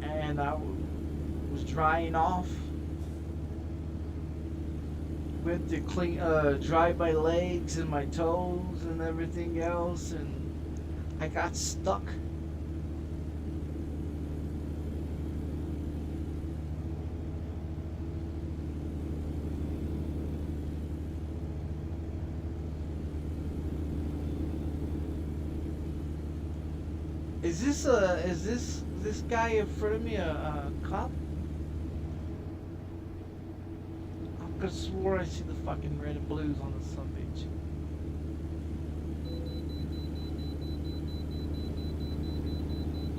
and I was drying off. Went to dry my legs and my toes and everything else, and I got stuck. Is this guy in front of me a cop? I could have swore I see the fucking red and blues on the subbitch.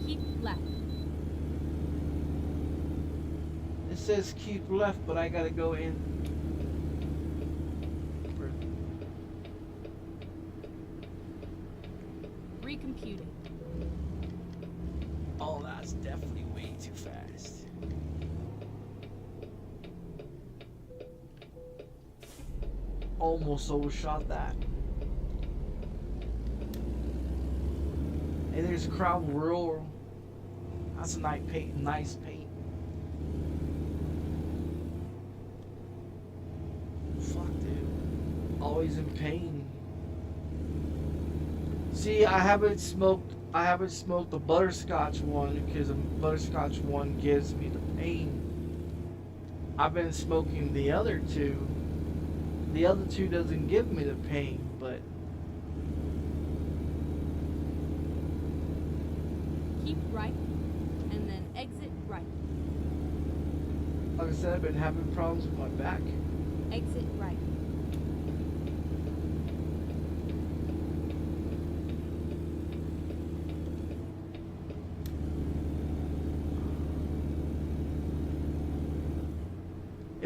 Keep left. It says keep left, but I gotta go in. Recomputing. Oh, that's definitely way too fast. Almost overshot that. Hey, there's Crown Royal. That's a nice paint. Nice paint. Fuck, dude. Always in pain. See, I haven't smoked the butterscotch one because the butterscotch one gives me the pain. I've been smoking the other two. The other two doesn't give me the pain, but Keep right, and then exit right. like I said, I've been having problems with my back. Exit right.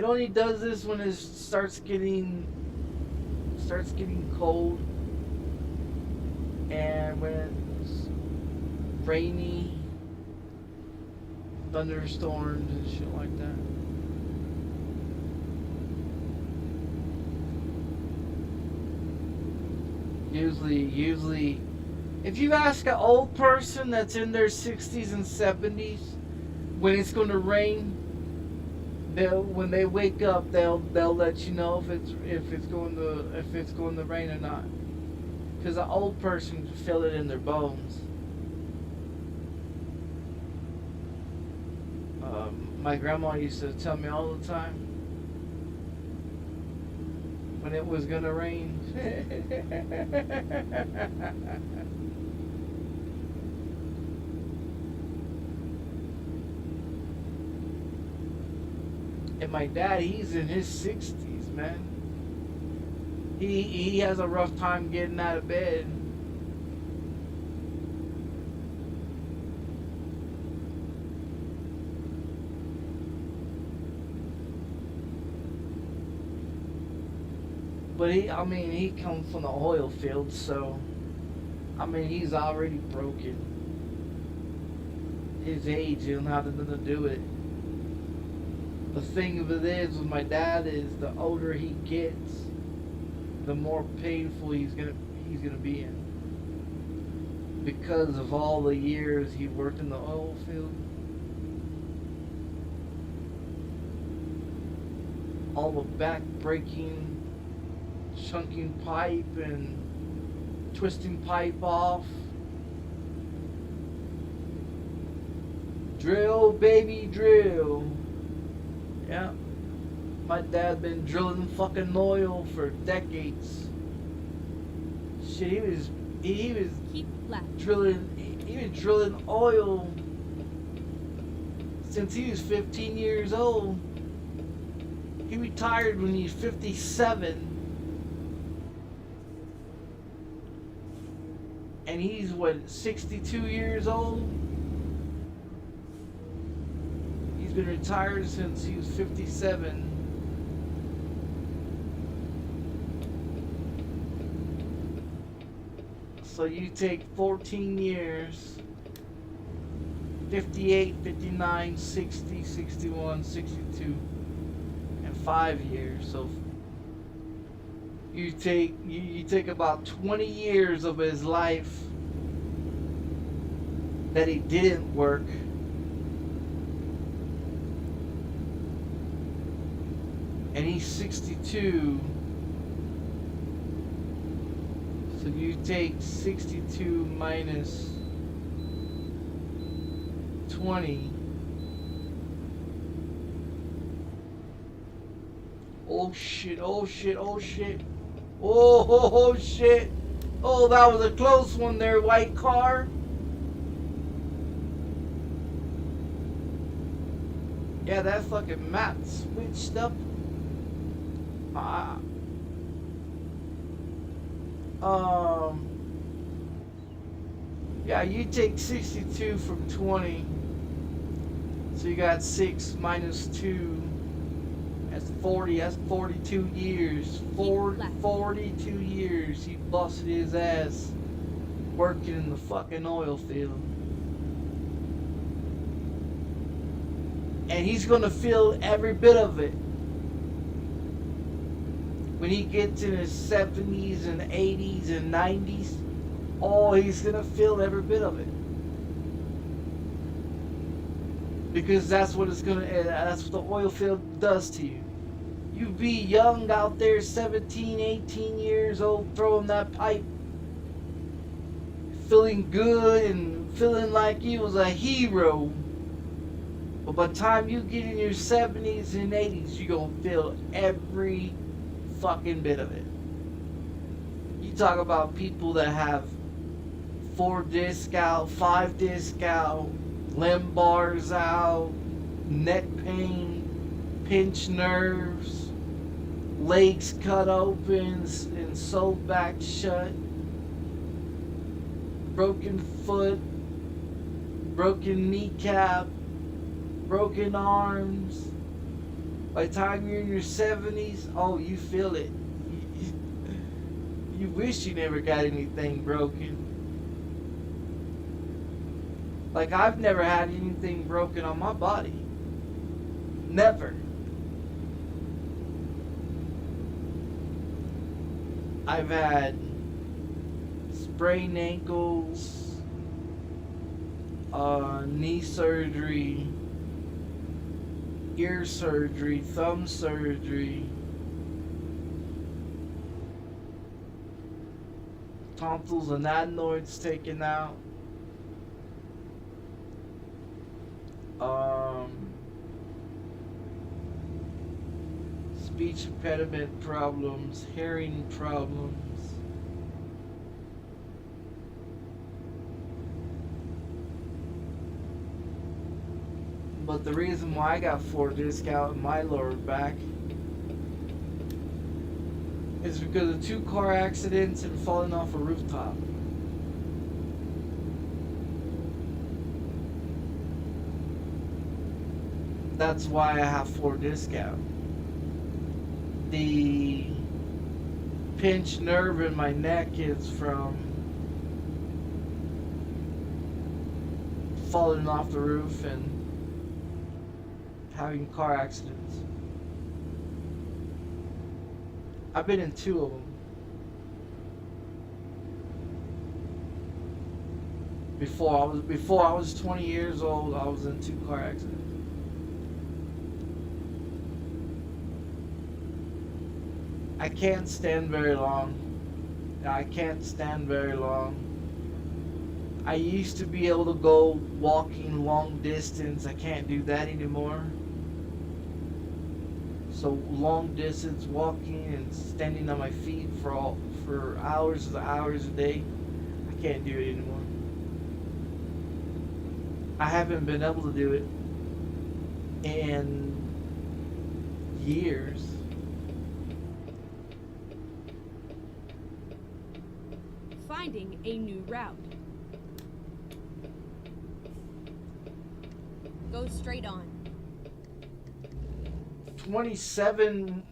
It only does this when it starts getting cold, and when it's rainy, thunderstorms and shit like that. Usually, if you ask an old person that's in their 60s and 70s when it's going to rain, when they wake up, they'll let you know if it's going to rain or not, because an old person can feel it in their bones. My grandma used to tell me all the time when it was gonna rain. And my dad, he's in his 60s, man. He has a rough time getting out of bed. But he comes from the oil field, so he's already broken. His age, he don't have nothing to do with it. The thing of it is with my dad is the older he gets, the more painful he's gonna be in, because of all the years he worked in the oil field. All the back breaking, chunking pipe and twisting pipe off. Drill, baby, drill. Yeah. My dad been drilling fucking oil for decades. Shit, he was Keep left. drilling oil since he was 15 years old. He retired when he was 57. And he's, 62 years old? He's been retired since he was 57. So you take 14 years, 58, 59, 60, 61, 62, and 5 years. So you take about 20 years of his life that he didn't work, and he's 62. So you take 62 minus 20. Oh shit, oh shit, oh shit. Oh shit. Oh, that was a close one there, white car. Yeah, that fucking map switched up. Yeah, you take 62 from 20. So you got 6 minus 2. That's 40. That's 42 years. 42 years he busted his ass working in the fucking oil field. And he's gonna feel every bit of it when he gets in his 70s and 80s and 90s. Oh, he's gonna feel every bit of it, because that's what that's what the oil field does to you. You be young out there, 17, 18 years old, throwing that pipe, feeling good and feeling like you was a hero. But by the time you get in your 70s and 80s, you're gonna feel every fucking bit of it. You talk about people that have 4 disc out, 5 disc out, lumbars out, neck pain, pinched nerves, legs cut open and sewed back shut, broken foot, broken kneecap, broken arms, By the time you're in your 70s, oh, you feel it. You wish you never got anything broken. Like, I've never had anything broken on my body. Never. I've had sprained ankles, knee surgery, ear surgery, thumb surgery, tonsils and adenoids taken out, speech impediment problems, hearing problems. But the reason why I got 4 disc out in my lower back is because of 2 car accidents and falling off a rooftop. That's why I have 4 disc out. The pinched nerve in my neck is from falling off the roof and having car accidents. I've been in 2 of them. Before I was 20 years old, I was in 2 car accidents. I can't stand very long. I can't stand very long. I used to be able to go walking long distance. I can't do that anymore. So long distance walking and standing on my feet for hours and hours a day, I can't do it anymore. I haven't been able to do it in years. Finding a new route. Go straight on. 27.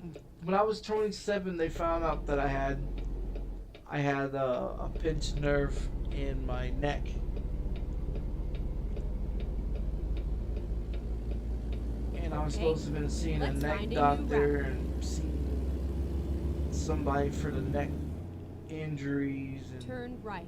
When I was 27, they found out that I had a pinched nerve in my neck. And I was supposed to have been seeing a neck doctor and seeing somebody for the neck injuries. And turn right.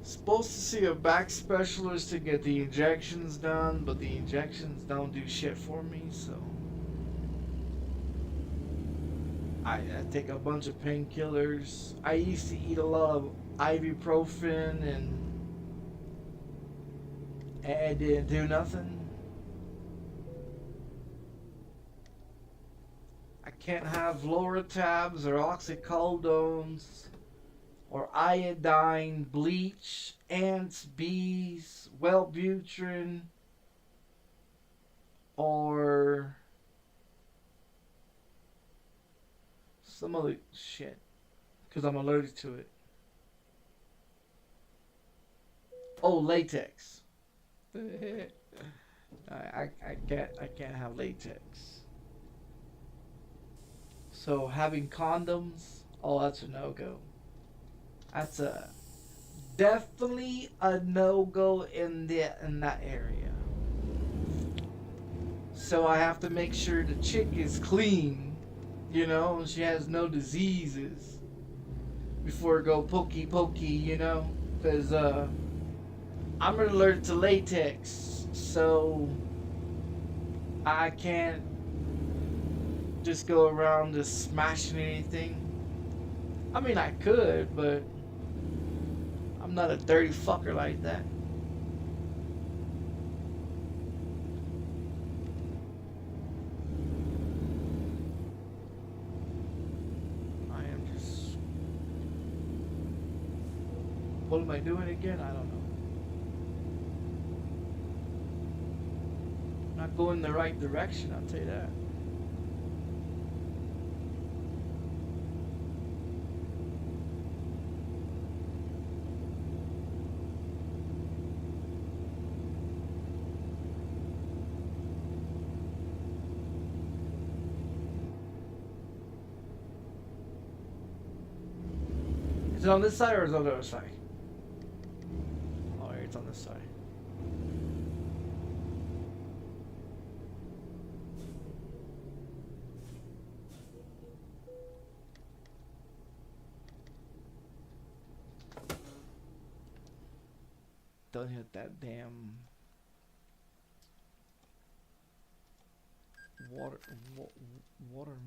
Supposed to see a back specialist to get the injections done, but the injections don't do shit for me, so I take a bunch of painkillers. I used to eat a lot of ibuprofen and it didn't do nothing. I can't have Loratabs or oxycodones or iodine, bleach, ants, bees, Wellbutrin, or some other shit, because I'm allergic to it. Oh, latex. I can't have latex. So having condoms, oh, that's a no-go. That's definitely a no-go in that area. So I have to make sure the chick is clean, you know, and she has no diseases before I go pokey, you know, because I'm allergic to latex, so I can't just go around just smashing anything. I mean, I could, but I'm not a dirty fucker like that. I am just... What am I doing again? I don't know. Not going the right direction, I'll tell you that. . Is it on this side or is it on the other side? Oh, here it's on this side. Don't hit that damn water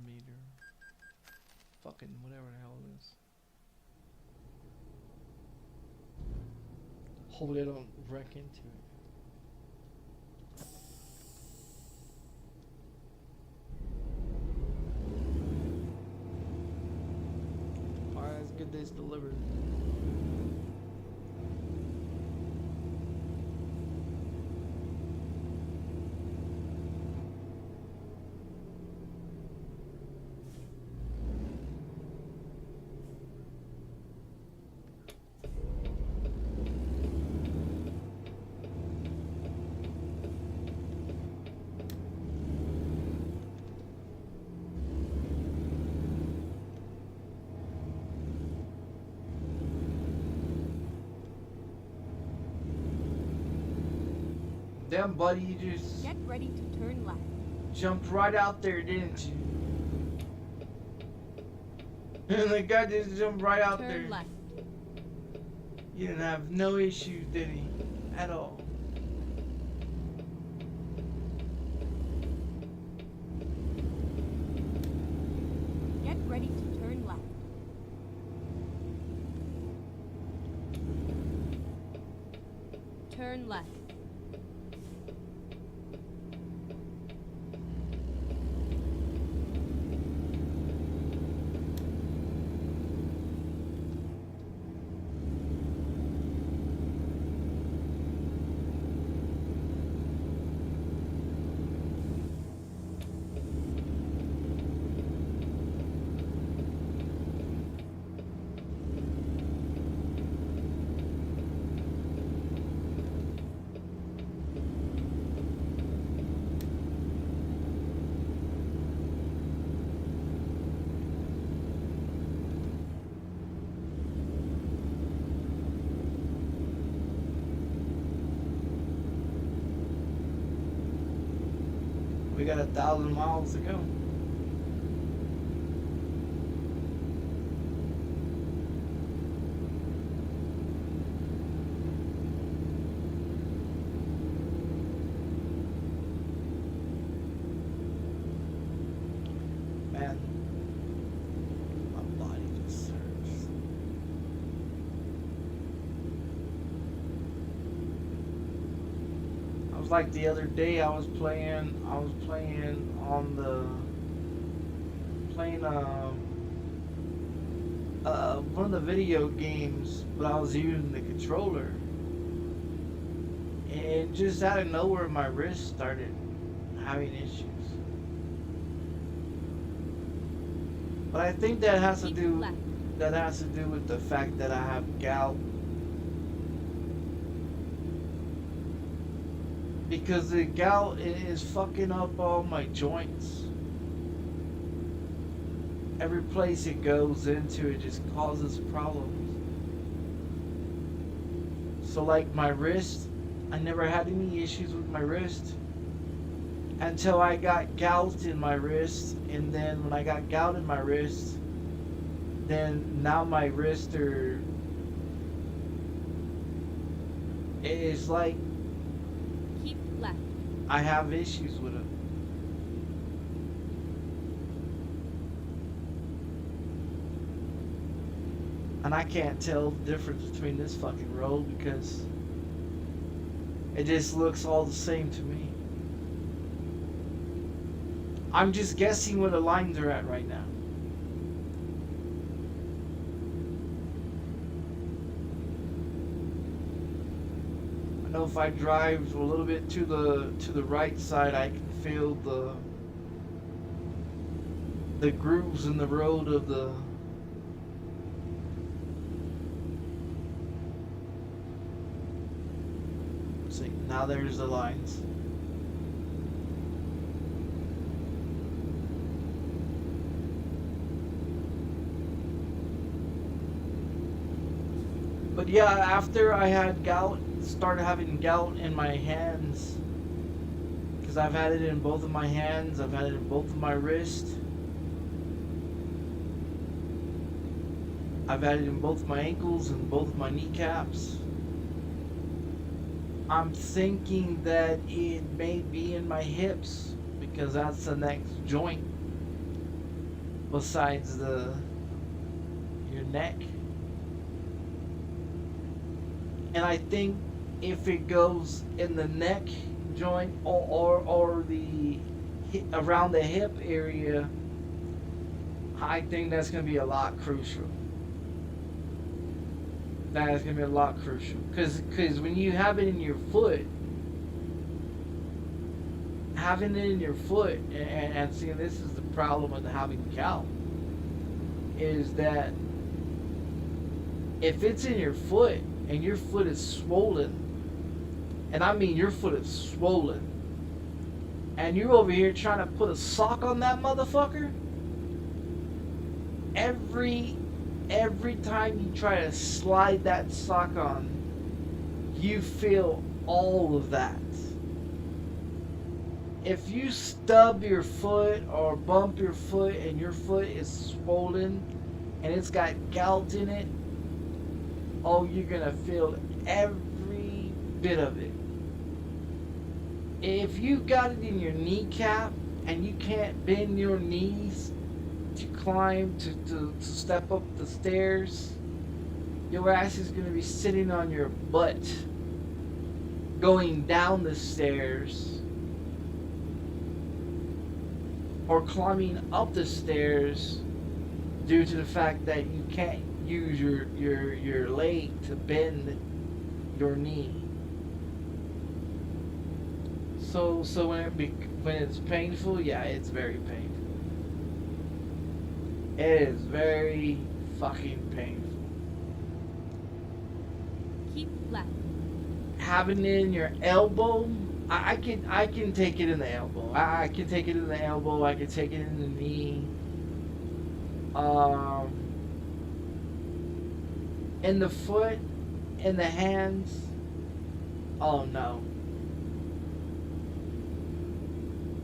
meter. Fucking whatever the hell it is. Hopefully I don't wreck into it. Alright, it's good that it's delivered. Damn, buddy, you just Get ready to turn left. jumped right out there, didn't you? And the guy just jumped right out there. Turn left. You didn't have no issues, did he? At all. Get ready to turn left. Turn left. We got 1,000 miles to go. Man, my body just hurts. I was like the other day, I was playing on the one of the video games, but I was using the controller, and just out of nowhere my wrist started having issues. But I think that has to do with the fact that I have gout. Because the gout is fucking up all my joints. Every place it goes into, it just causes problems. So like my wrist, I never had any issues with my wrist until I got gout in my wrist. And then when I got gout in my wrist, then now my wrists are, it's like Keep left. I have issues with it. And I can't tell the difference between this fucking road because it just looks all the same to me. I'm just guessing where the lines are at right now. I know if I drive a little bit to the right side, I can feel the grooves in the road of the see, now there's the lines. But yeah, after I had gout, started having gout in my hands, because I've had it in both of my hands, I've had it in both of my wrists, I've had it in both my ankles and both of my kneecaps. I'm thinking that it may be in my hips, because that's the next joint besides your neck. And I think if it goes in the neck joint or the around the hip area, I think that's going to be a lot crucial. That is going to be a lot crucial. Because when you have it in your foot, having it in your foot, and see, this is the problem with having gout, is that if it's in your foot and your foot is swollen, and I mean your foot is swollen, and you're over here trying to put a sock on that motherfucker, every time you try to slide that sock on, you feel all of that. If you stub your foot or bump your foot and your foot is swollen and it's got gout in it, oh, you're gonna feel every bit of it. If you got it in your kneecap and you can't bend your knees to climb, to step up the stairs, your ass is gonna be sitting on your butt going down the stairs, or climbing up the stairs due to the fact that you can't use your leg to bend your knee. So when it's painful, yeah, it's very painful. It is very fucking painful. Keep flat. Having it in your elbow, I can take it in the elbow. I can take it in the elbow. I can take it in the knee. In the foot, in the hands. Oh no.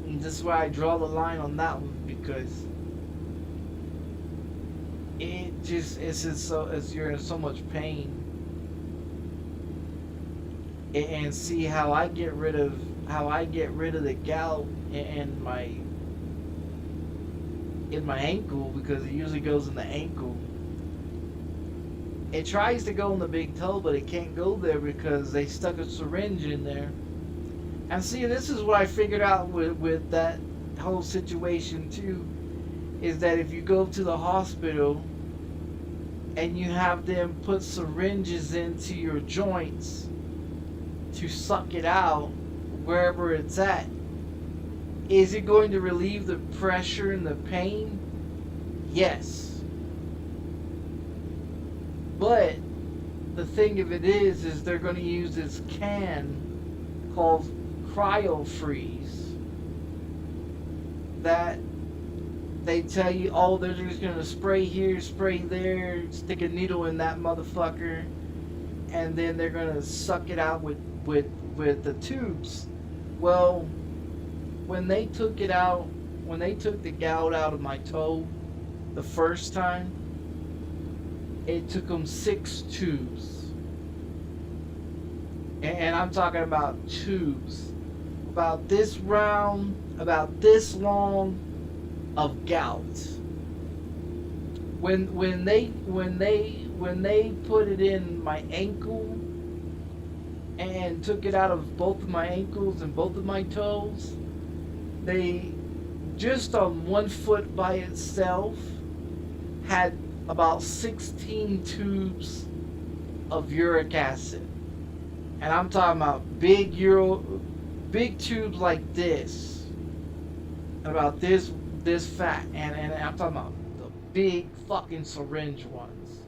And this is why I draw the line on that one, because you're in so much pain. And see how I get rid of the gout in my ankle, because it usually goes in the ankle. It tries to go in the big toe, but it can't go there because they stuck a syringe in there. And see, this is what I figured out with that whole situation too, is that if you go to the hospital and you have them put syringes into your joints to suck it out wherever it's at, is it going to relieve the pressure and the pain? Yes. But the thing of it is they're going to use this can called cryo freeze that they tell you, oh, they're just going to spray here, spray there, stick a needle in that motherfucker, and then they're going to suck it out with the tubes. Well, when they took the gout out of my toe the first time, it took them 6 tubes. And I'm talking about tubes about this round, about this long of gout. When they put it in my ankle and took it out of both of my ankles and both of my toes, they just on one foot by itself had about 16 tubes of uric acid. And I'm talking about big tubes like this, about this fat, and I'm talking about the big fucking syringe ones.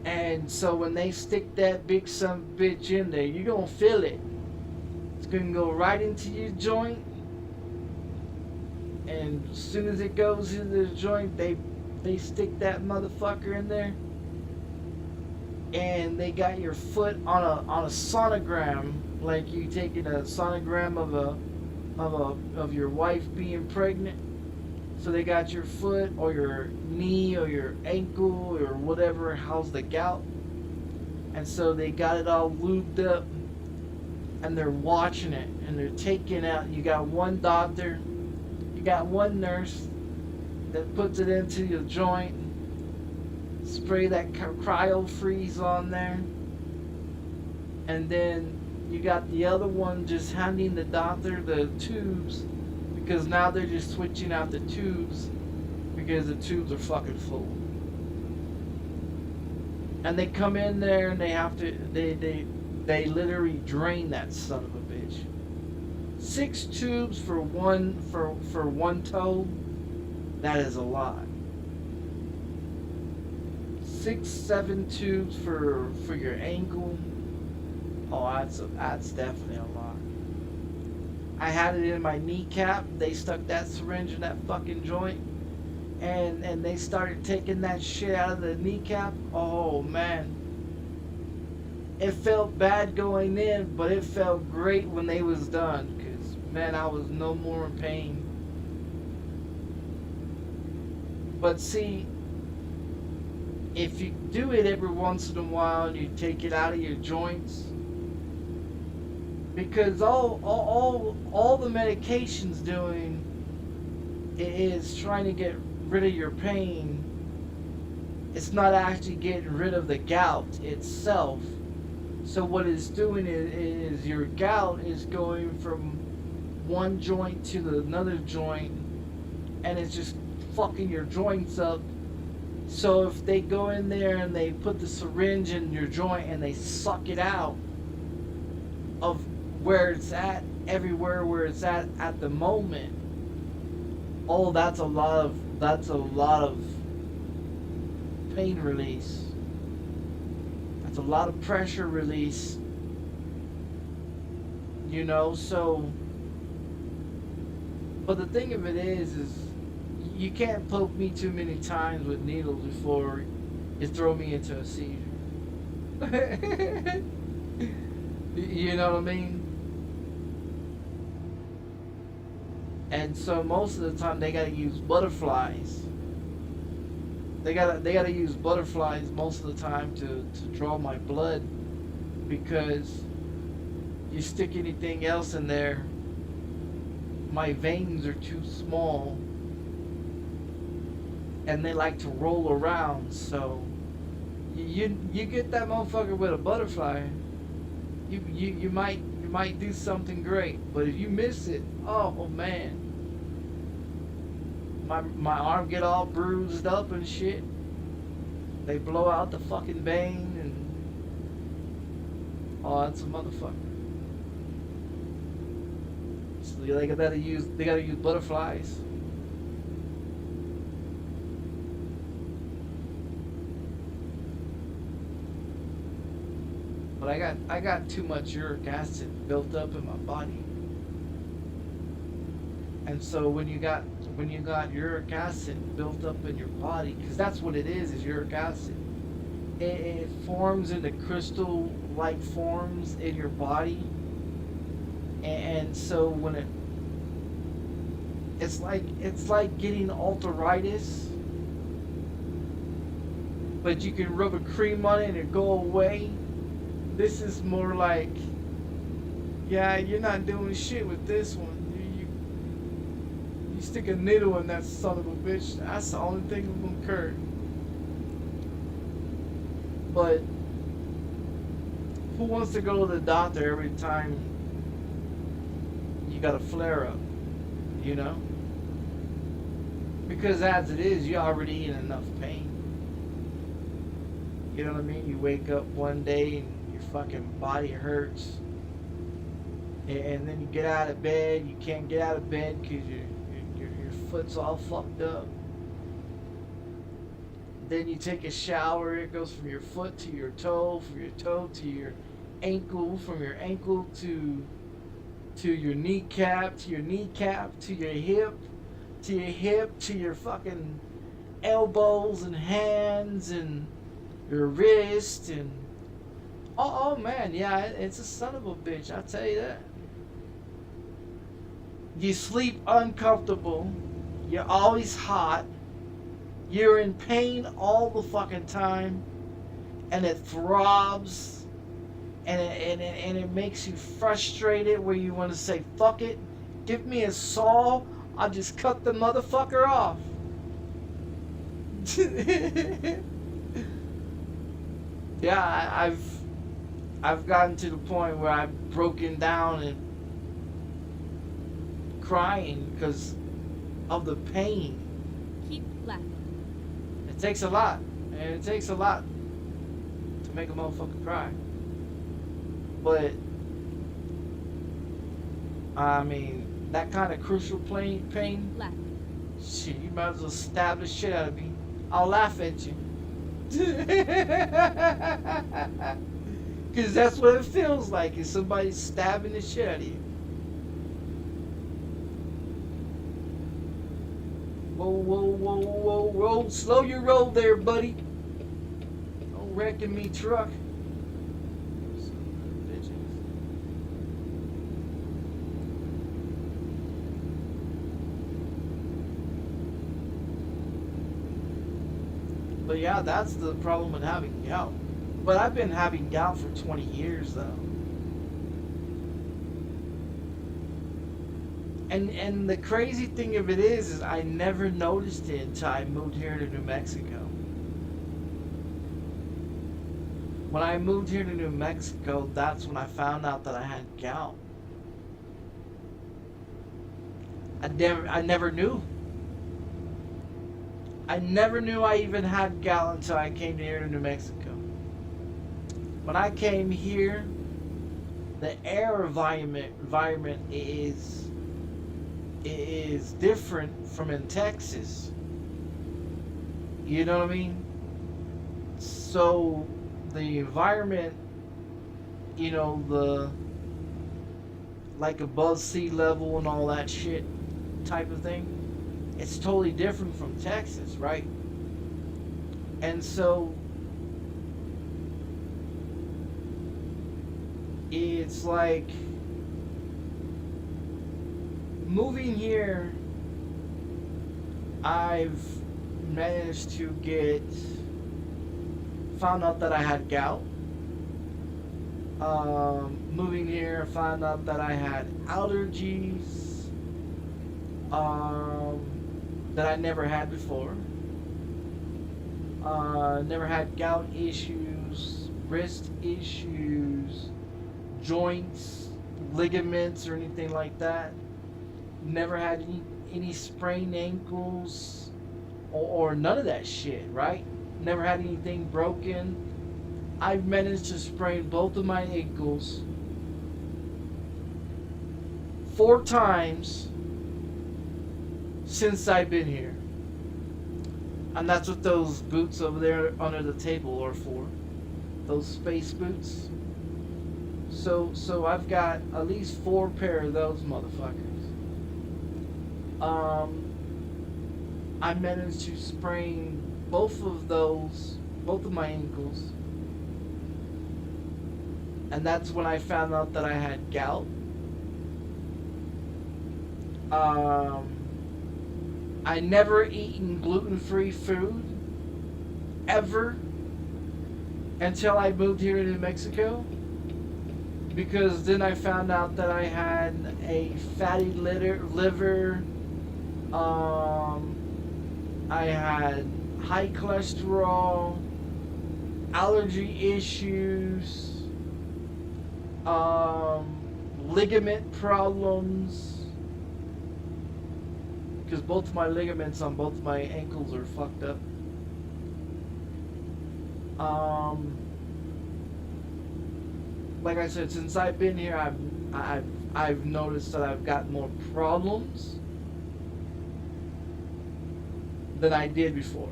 And so when they stick that big son of a bitch in there, you're gonna feel it. It's gonna go right into your joint, and as soon as it goes into the joint, they stick that motherfucker in there. and they got your foot on a sonogram, like you taking a sonogram of your wife being pregnant. So they got your foot or your knee or your ankle or whatever housed the gout, and so they got it all lubed up, and they're watching it, and they're taking out. You got one doctor, you got one nurse that puts it into your joint, spray that cryo freeze on there, and then you got the other one just handing the doctor the tubes, because now they're just switching out the tubes because the tubes are fucking full. And they come in there and they have to, they literally drain that son of a bitch. 6 tubes for one toe, that is a lot. 6, 7 tubes for your ankle. Oh, that's definitely a lot. I had it in my kneecap. They stuck that syringe in that fucking joint, and they started taking that shit out of the kneecap. Oh man, it felt bad going in, but it felt great when they was done. Cause man, I was no more in pain. But see, if you do it every once in a while and you take it out of your joints, because all the medication's doing is trying to get rid of your pain. It's not actually getting rid of the gout itself. So what it's doing is your gout is going from one joint to another joint, and it's just fucking your joints up. So if they go in there and they put the syringe in your joint and they suck it out of where it's at, everywhere where it's at the moment, oh, that's a lot of pain release. That's a lot of pressure release. You know, so, but the thing of it is you can't poke me too many times with needles before you throw me into a seizure. You know what I mean? And so most of the time they gotta use butterflies. They gotta use butterflies most of the time to draw my blood, because you stick anything else in there, my veins are too small and they like to roll around. So you get that motherfucker with a butterfly, you might do something great, but if you miss it, oh man, my arm get all bruised up and shit. They blow out the fucking vein, and oh, that's a motherfucker. So they gotta use butterflies. But I got too much uric acid built up in my body. And so when you got uric acid built up in your body, because that's what it is uric acid. It forms into crystal-like forms in your body, and so when it's like getting arthritis, but you can rub a cream on it and it go away. This is more like, yeah, you're not doing shit with this one. You stick a needle in that son of a bitch. That's the only thing that will occur. But who wants to go to the doctor every time you got a flare up? You know? Because as it is, you're already in enough pain. You know what I mean? You wake up one day and your fucking body hurts, and then you get out of bed. You can't get out of bed because your foot's all fucked up. Then you take a shower. It goes from your foot to your toe, from your toe to your ankle, from your ankle to your kneecap, to your kneecap, to your hip, to your hip, to your fucking elbows and hands, and your wrist, and oh man, yeah, it's a son of a bitch, I'll tell you that. You sleep uncomfortable, you're always hot, you're in pain all the fucking time, and it throbs, and it makes you frustrated where you want to say, fuck it, give me a saw, I'll just cut the motherfucker off. Yeah, I've gotten to the point where I've broken down and crying because of the pain. Keep left. It takes a lot, and it takes a lot to make a motherfucker cry. But I mean, that kind of crucial pain. Keep left. Shit, you might as well stab the shit out of me. I'll laugh at you. Because that's what it feels like, is somebody stabbing the shit out of you. Whoa, whoa, whoa, whoa, whoa. Slow your roll there, buddy. Don't wrecking me truck. But yeah, that's the problem with having gout. But I've been having gout for 20 years though. And the crazy thing of it is I never noticed it until I moved here to New Mexico. When I moved here to New Mexico, that's when I found out that I had gout. I never knew. I never knew I even had gout until I came here to New Mexico. When I came here, the air environment is different from in Texas. You know what I mean? So the environment, you know, the like above sea level and all that shit type of thing, it's totally different from Texas, right? And so it's like moving here, I've managed to found out that I had gout. Moving here, I found out that I had allergies that I never had before. Never had gout issues, wrist issues, joints, ligaments, or anything like that. Never had any sprained ankles or none of that shit, right? Never had anything broken. I've managed to sprain both of my ankles 4 times since I've been here. And that's what those boots over there under the table are for. Those space boots. So I've got at least 4 pair of those motherfuckers. I managed to sprain both of my ankles. And that's when I found out that I had gout. I never eaten gluten-free food ever until I moved here to New Mexico, because then I found out that I had a fatty liver. I had high cholesterol, allergy issues, ligament problems, because both my ligaments on both my ankles are fucked up. Like I said, since I've been here, I've noticed that I've got more problems than I did before.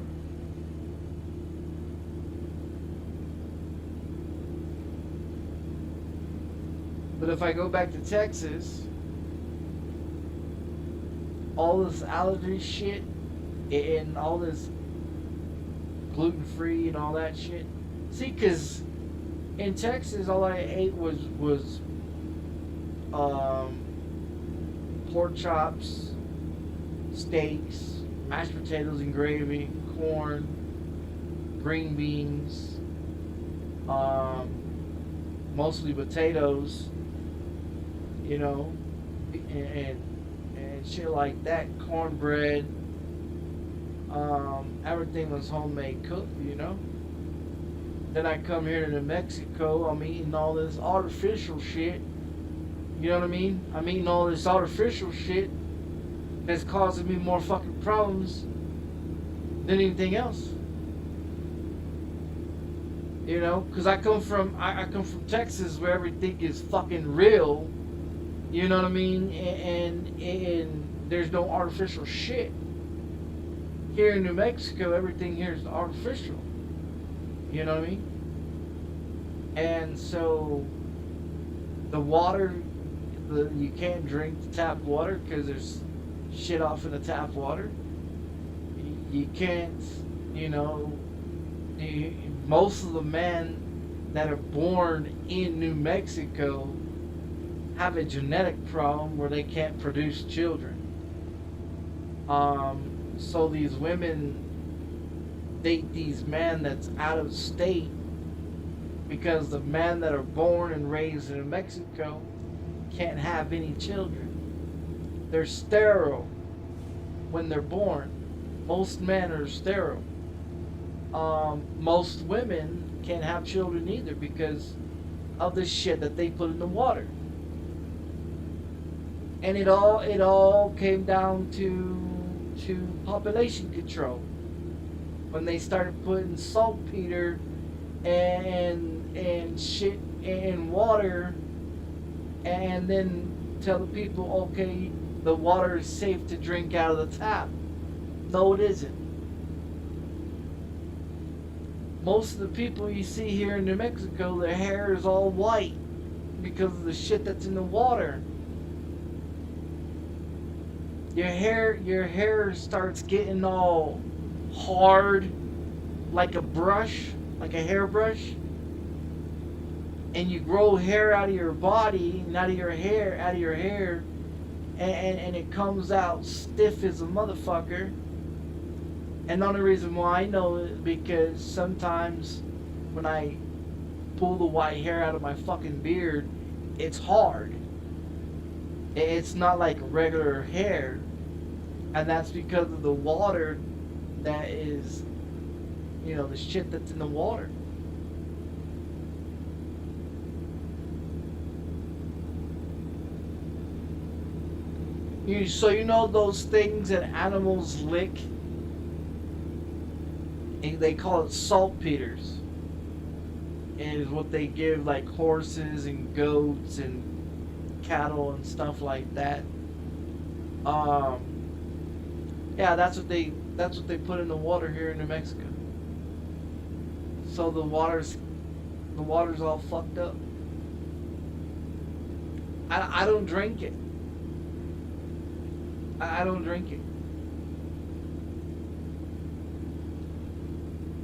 But if I go back to Texas, all this allergy shit and all this gluten-free and all that shit, See, cause in Texas, all I ate was pork chops, steaks, mashed potatoes and gravy, corn, green beans, mostly potatoes, you know, and shit like that, cornbread. Everything was homemade cooked, you know. Then I come here to New Mexico, I'm eating all this artificial shit. You know what I mean? I'm eating all this artificial shit that's causing me more fucking problems than anything else. You know, because I come from Texas where everything is fucking real. You know what I mean? And there's no artificial shit. Here in New Mexico, everything here is artificial. You know what I mean? And so the water, you can't drink the tap water because there's shit off in the tap water. You can't, you know, most of the men that are born in New Mexico have a genetic problem where they can't produce children. So these women date these men that's out of state because the men that are born and raised in New Mexico can't have any children. They're sterile when they're born. Most men are sterile. Most women can't have children either because of the shit that they put in the water. And it all came down to population control. When they started putting saltpeter and shit in water, and then tell the people, okay, the water is safe to drink out of the tap. No, it isn't. Most of the people you see here in New Mexico, their hair is all white because of the shit that's in the water. Your hair starts getting all hard like a brush, like a hairbrush, and you grow hair out of your body and out of your hair, and it comes out stiff as a motherfucker. And the only reason why I know it is because sometimes when I pull the white hair out of my fucking beard, it's hard. It's not like regular hair. And that's because of the water that is, you know, the shit that's in the water. So you know those things that animals lick? And they call it saltpeters. And it's what they give like horses and goats and cattle and stuff like that. Yeah, that's what they put in the water here in New Mexico. So the water's all fucked up. I don't drink it. I don't drink it.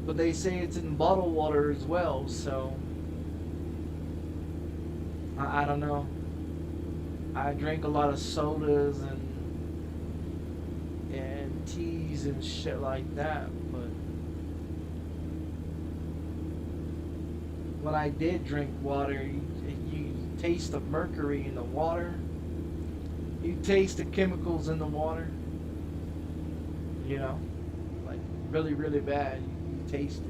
But they say it's in bottled water as well, so I don't know. I drink a lot of sodas and teas and shit like that, but when I did drink water, you taste the mercury in the water. You taste the chemicals in the water. You know, like really, really bad. You taste it.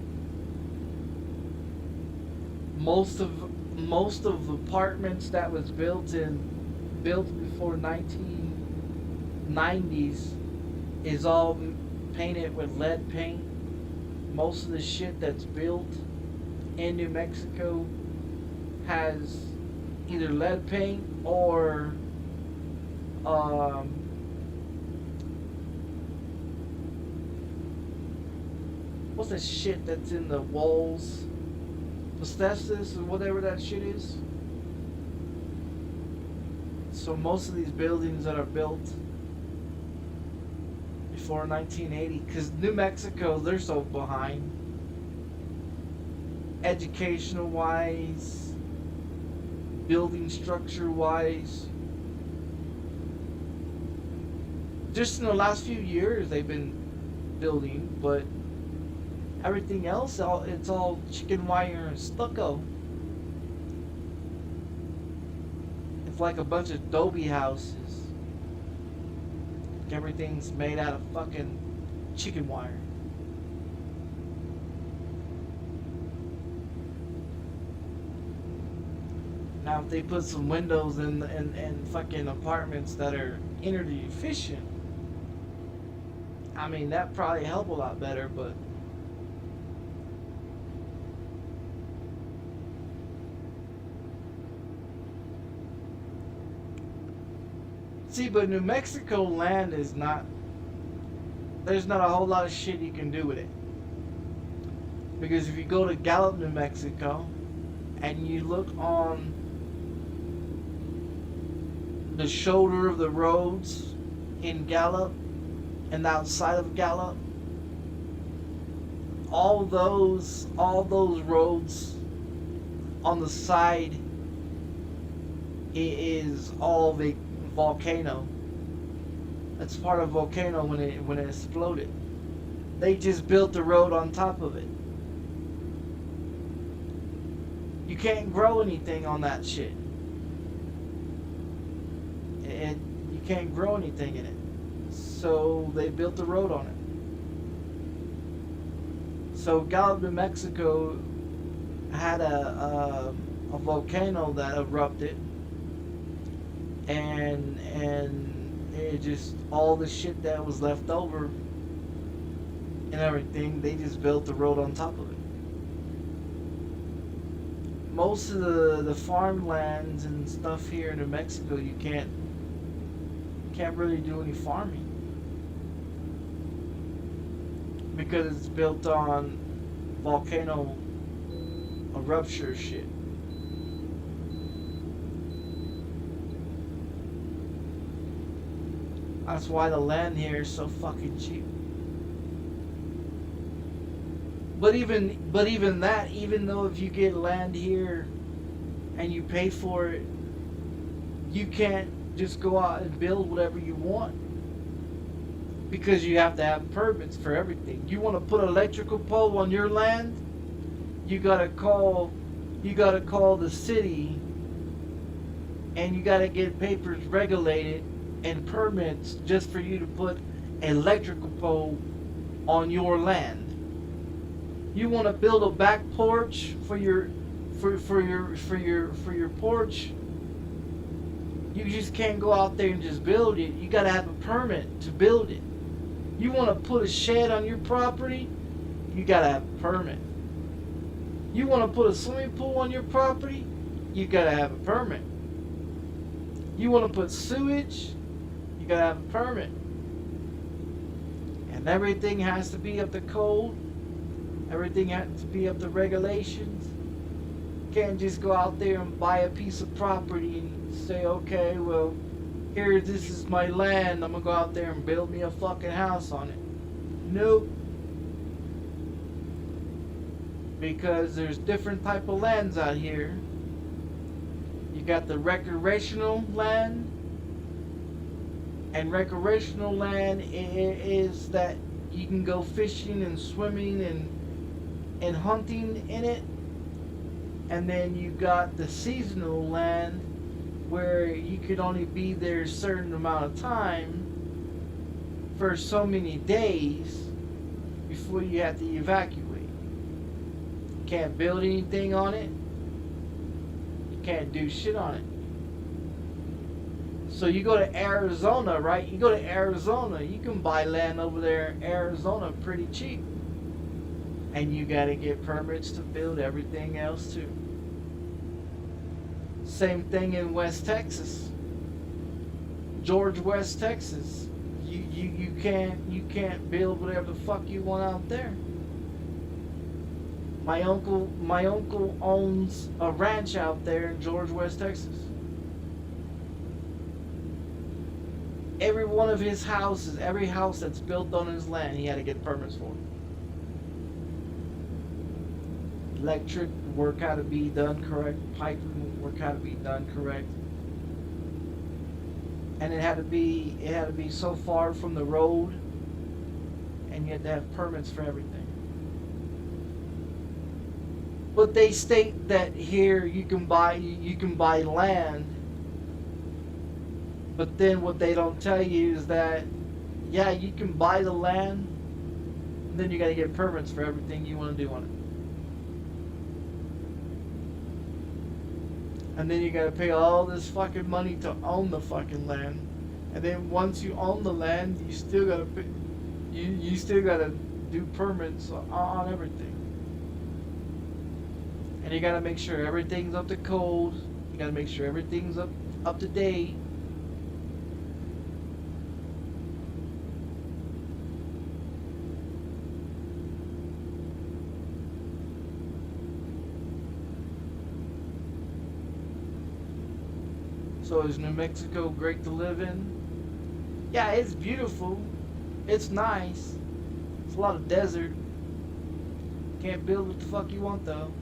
Most of the apartments that was built before 1990s is all painted with lead paint. Most of the shit that's built in New Mexico has either lead paint or what's that shit that's in the walls? Asbestos or whatever that shit is. So most of these buildings that are built before 1980, because New Mexico, they're so behind. educational wise, building structure wise. Just in the last few years they've been building, but everything else, it's all chicken wire and stucco. It's like a bunch of Adobe houses. Everything's made out of fucking chicken wire. Now if they put some windows in fucking apartments that are energy efficient, I mean, that'd probably help a lot better, but see, but New Mexico land is not, there's not a whole lot of shit you can do with it. Because if you go to Gallup, New Mexico, and you look on the shoulder of the roads in Gallup and outside of Gallup, all those roads on the side, it is all the volcano. It's part of a volcano when it exploded. They just built the road on top of it. You can't grow anything on that shit. You can't grow anything in it. So they built the road on it. So Gallup, New Mexico had a volcano that erupted, and it just, all the shit that was left over and everything, they just built the road on top of it. Most of the farmlands and stuff here in New Mexico, you can't really do any farming because it's built on volcano eruption shit. That's why the land here is so fucking cheap. But even that, even though if you get land here and you pay for it, you can't just go out and build whatever you want, because you have to have permits for everything. You want to put an electrical pole on your land, you gotta call the city, and you gotta get papers regulated and permits just for you to put an electrical pole on your land. You want to build a back porch for your porch, you just can't go out there and just build it. You got to have a permit to build it. You want to put a shed on your property, you got to have a permit. You want to put a swimming pool on your property, you got to have a permit. You want to put sewage, you got to have a permit. And everything has to be up to code. Everything has to be up to regulations. You can't just go out there and buy a piece of property and say, okay, well, here, this is my land, I'm gonna go out there and build me a fucking house on it. Nope. Because there's different type of lands out here. You got the recreational land, and recreational land is that you can go fishing and swimming and hunting in it. And then you got the seasonal land, where you could only be there a certain amount of time for so many days before you have to evacuate. You can't build anything on it. You can't do shit on it. So you go to Arizona, right? You go to Arizona, you can buy land over there in Arizona pretty cheap. And you gotta get permits to build everything else too. Same thing in West Texas. George, West Texas. You can't build whatever the fuck you want out there. My uncle owns a ranch out there in George, West Texas. Every one of his houses, every house that's built on his land, he had to get permits for. Electric work had to be done correct. Piping work had to be done correct. And it had to be so far from the road, and you had to have permits for everything. But they state that here you can buy land. But then what they don't tell you is that, yeah, you can buy the land, and then you got to get permits for everything you want to do on it. And then you got to pay all this fucking money to own the fucking land. And then once you own the land, you still got to pay, you still got to do permits on everything. And you got to make sure everything's up to code. You got to make sure everything's up to date. So is New Mexico great to live in? Yeah, it's beautiful. It's nice. It's a lot of desert. Can't build what the fuck you want though.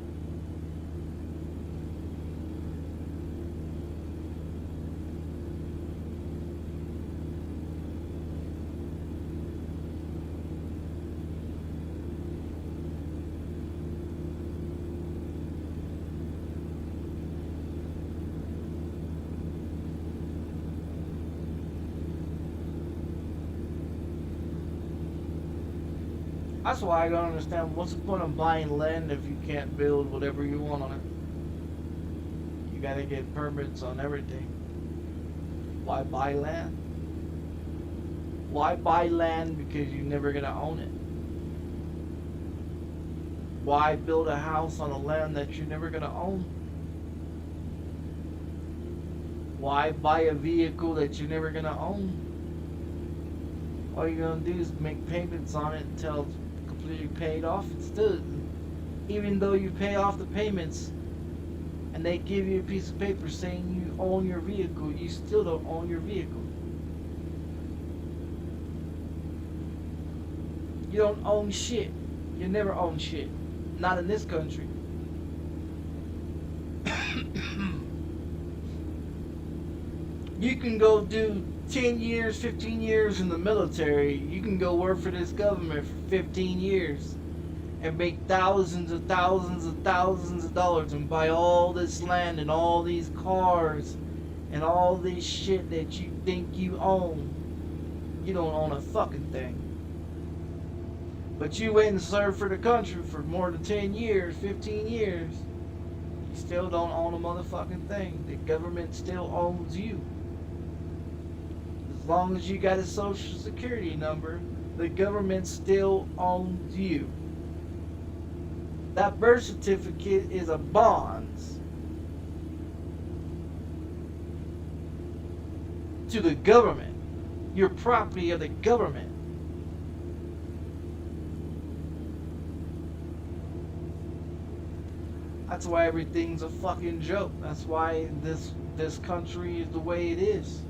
That's why I don't understand what's the point of buying land if you can't build whatever you want on it. You gotta get permits on everything. Why buy land? Why buy land because you're never gonna own it? Why build a house on a land that you're never gonna own? Why buy a vehicle that you're never gonna own? All you're gonna do is make payments on it until it's completely paid off. It's still, even though you pay off the payments and they give you a piece of paper saying you own your vehicle, you still don't own your vehicle. You don't own shit. You never own shit. Not in this country. You can go do 10 years, 15 years in the military. You can go work for this government for 15 years and make thousands of dollars and buy all this land and all these cars and all this shit that you think you own. You don't own a fucking thing. But you went and served for the country for more than 10 years, 15 years. You still don't own a motherfucking thing. The government still owns you. As long as you got a social security number, the government still owns you. That birth certificate is a bond to the government. You're property of the government. That's why everything's a fucking joke. That's why this country is the way it is.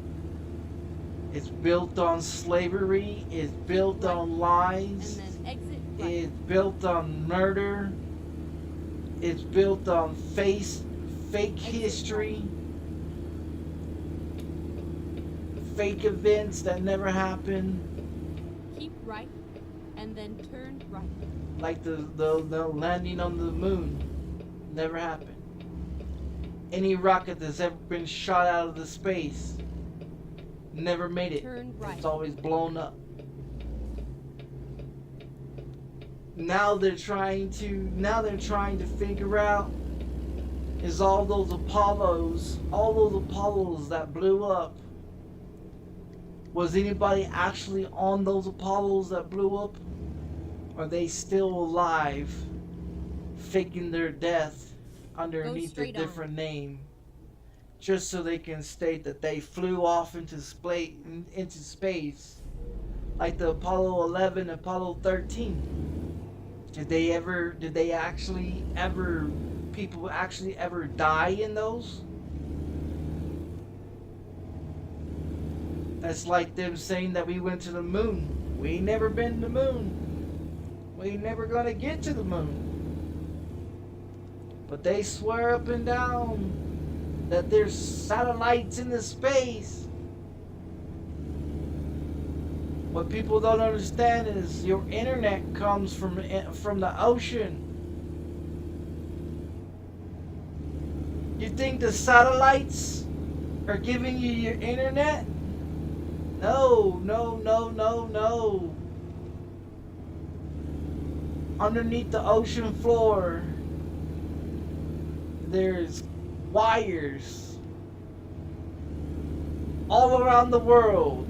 It's built on slavery. It's built on lies. And then exit right. It's built on murder. It's built on fake history. Fake events that never happened. Keep right, and then turn right. Like the landing on the moon. Never happened. Any rocket that's ever been shot out of the space never made it. Turn right. It's always blown up. Now they're trying to figure out is all those Apollos that blew up, was anybody actually on those Apollos that blew up? Are they still alive, faking their death underneath a different name, just so they can state that they flew off into space, like the Apollo 11, Apollo 13? Did people actually ever die in those? That's like them saying that we went to the moon. We ain't never been to the moon. We ain't never gonna get to the moon. But they swear up and down that there's satellites in the space. What people don't understand is your internet comes from the ocean. You think the satellites are giving you your internet? No, no, no, no, no. Underneath the ocean floor, there's wires all around the world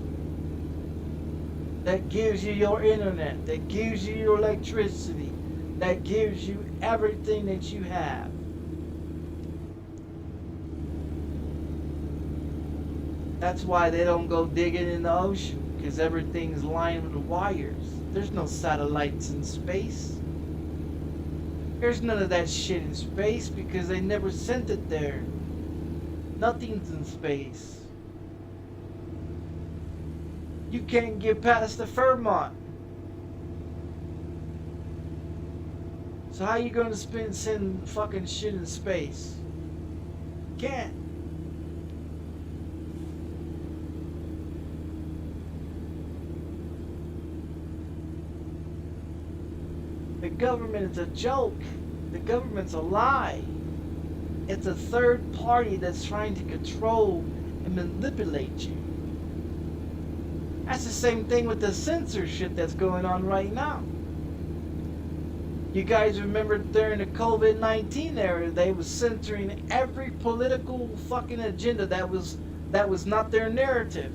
that gives you your internet, that gives you your electricity, that gives you everything that you have. That's why they don't go digging in the ocean, because everything's lined with wires. There's no satellites in space. There's none of that shit in space because they never sent it there. Nothing's in space. You can't get past the Fairmont. So how you gonna send fucking shit in space? Can't. The government is a joke. The government's a lie. It's a third party that's trying to control and manipulate you. That's the same thing with the censorship that's going on right now. You guys remember during the COVID-19 era, they was censoring every political fucking agenda that was not their narrative.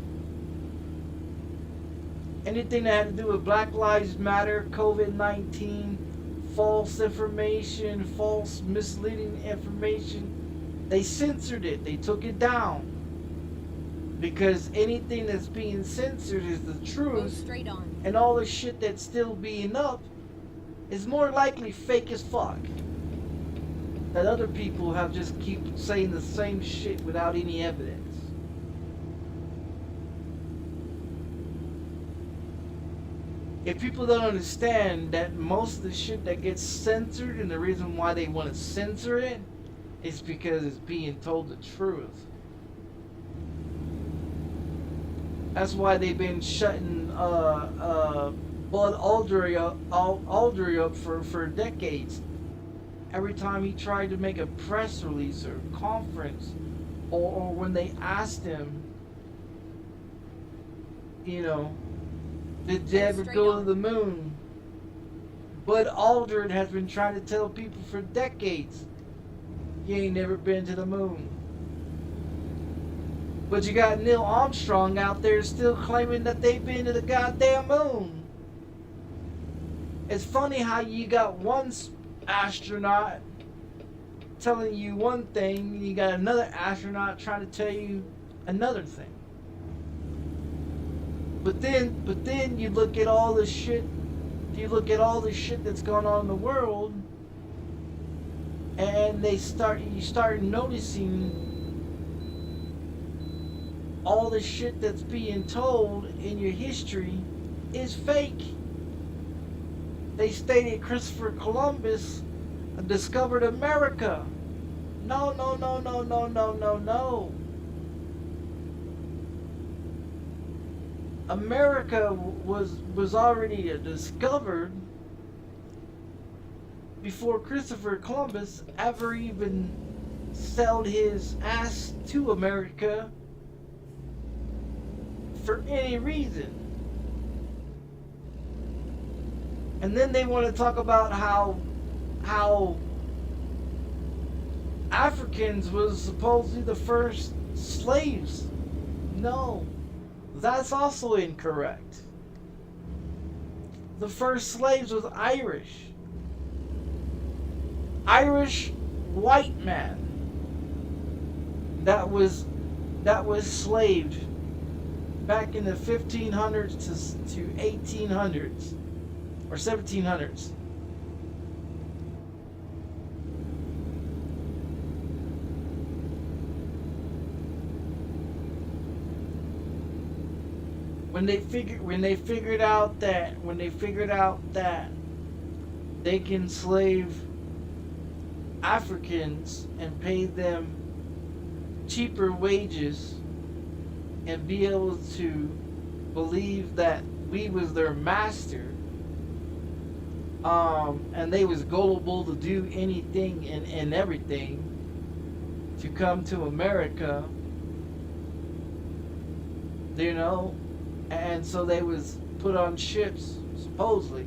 Anything that had to do with Black Lives Matter, COVID-19, false information, false misleading information, they censored it. They took it down. Because anything that's being censored is the truth. Straight on. And all the shit that's still being up is more likely fake as fuck. That other people have just keep saying the same shit without any evidence. If people don't understand that most of the shit that gets censored, and the reason why they want to censor it is because it's being told the truth. That's why they've been shutting Bud Aldry up for decades. Every time he tried to make a press release or conference, or when they asked him, you know, did you ever go to the moon? Bud Aldrin has been trying to tell people for decades, you ain't never been to the moon. But you got Neil Armstrong out there still claiming that they've been to the goddamn moon. It's funny how you got one astronaut telling you one thing, and you got another astronaut trying to tell you another thing. But then you look at all the shit. You look at all the shit that's going on in the world, and you start noticing all the shit that's being told in your history is fake. They stated Christopher Columbus discovered America. No, no, no, no, no, no, no, no. America was already discovered before Christopher Columbus ever even sailed his ass to America for any reason. And then they want to talk about how Africans was supposedly the first slaves. No. That's also incorrect. The first slaves was Irish. Irish white man that was slaved back in the 1500s to 1800s or 1700s. When they figured out that they can slave Africans and pay them cheaper wages and be able to believe that we was their master, and they was gullible to do anything and everything to come to America, you know, and so they was put on ships supposedly,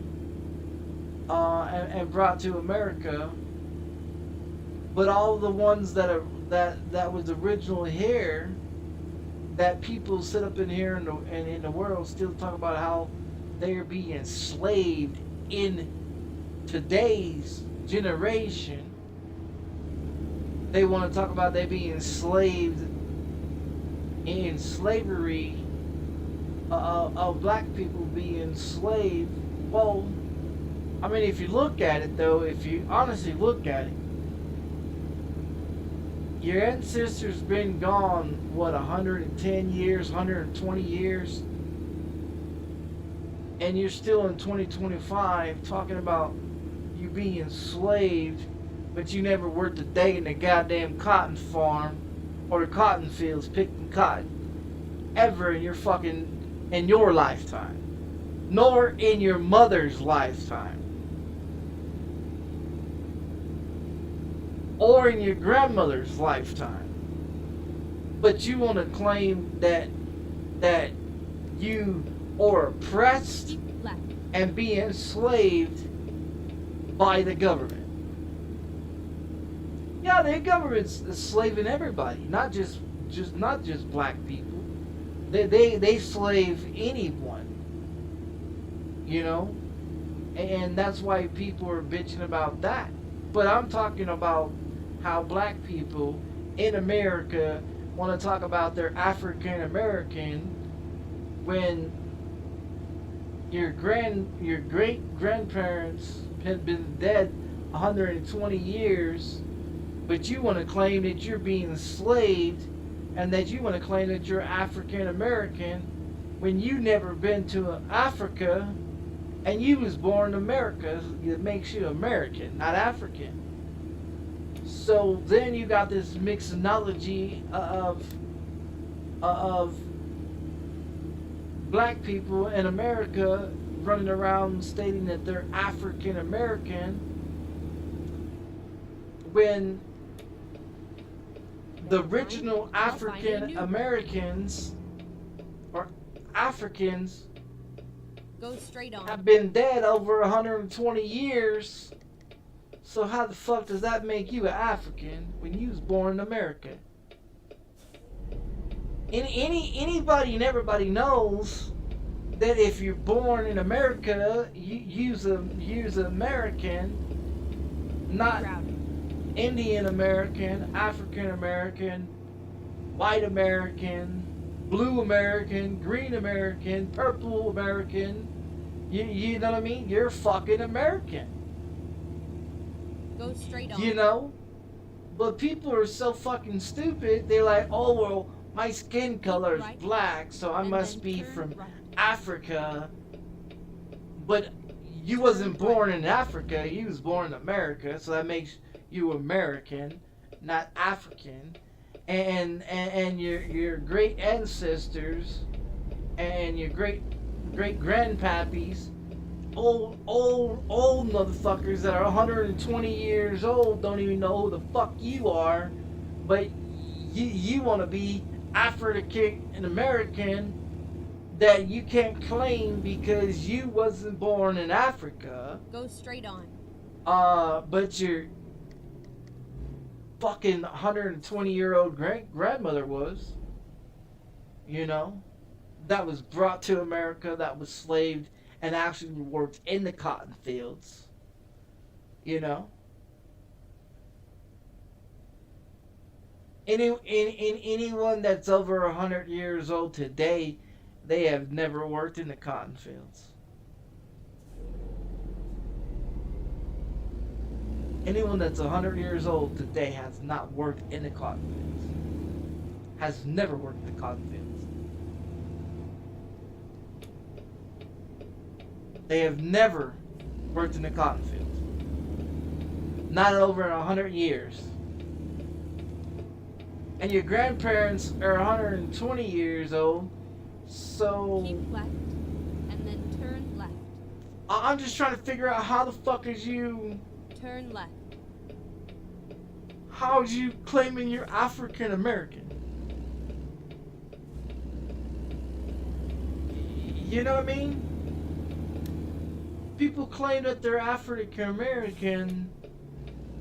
and brought to America. But all the ones that was original here, that people sit up in here in the world still talk about how they are being enslaved in today's generation. They want to talk about they being enslaved in slavery, of black people being enslaved. Well, I mean, if you look at it though, if you honestly look at it, your ancestors been gone, what, 110 years, 120 years? And you're still in 2025 talking about you being enslaved, but you never worked a day in the goddamn cotton farm or the cotton fields picking cotton ever in your lifetime, nor in your mother's lifetime, or in your grandmother's lifetime. But you want to claim that you are oppressed and be enslaved by the government. Yeah, the government's enslaving everybody, not just black people. They slave anyone, you know, and that's why people are bitching about that. But I'm talking about how black people in America want to talk about their African American when your great grandparents have been dead 120 years, but you want to claim that you're being enslaved and that you want to claim that you're African American when you never been to Africa and you was born in America. It makes you American, not African. So then you got this mixology of black people in America running around stating that they're African American when the original African Americans or Africans Go straight on. have been dead over 120 years. So how the fuck does that make you an African when you was born in America? Anybody and everybody knows that if you're born in America, you's American, not Indian American, African American, white American, blue American, green American, purple American. You know what I mean? You're fucking American. Go straight on. You know? But people are so fucking stupid. They're like, oh, well, my skin color is black, so I must be from Africa. But you wasn't born in Africa. You was born in America, so that makes you American, not African. And your great ancestors and your great grandpappies, old motherfuckers that are 120 years old, don't even know who the fuck you are, but you want to be African American that you can't claim because you wasn't born in Africa. Go straight on. But your fucking 120-year-old grandmother was, you know, that was brought to America, that was slaved and actually worked in the cotton fields, you know. Anyone that's over 100 years old today, they have never worked in the cotton fields. Anyone that's 100 years old today has not worked in the cotton fields. Has never worked in the cotton fields. They have never worked in the cotton fields. not over 100 years. And your grandparents are 120 years old, so... Keep left, and then turn left. I'm just trying to figure out how the fuck is you... Turn left. How is you claiming you're African American? You know what I mean? People claim that they're African American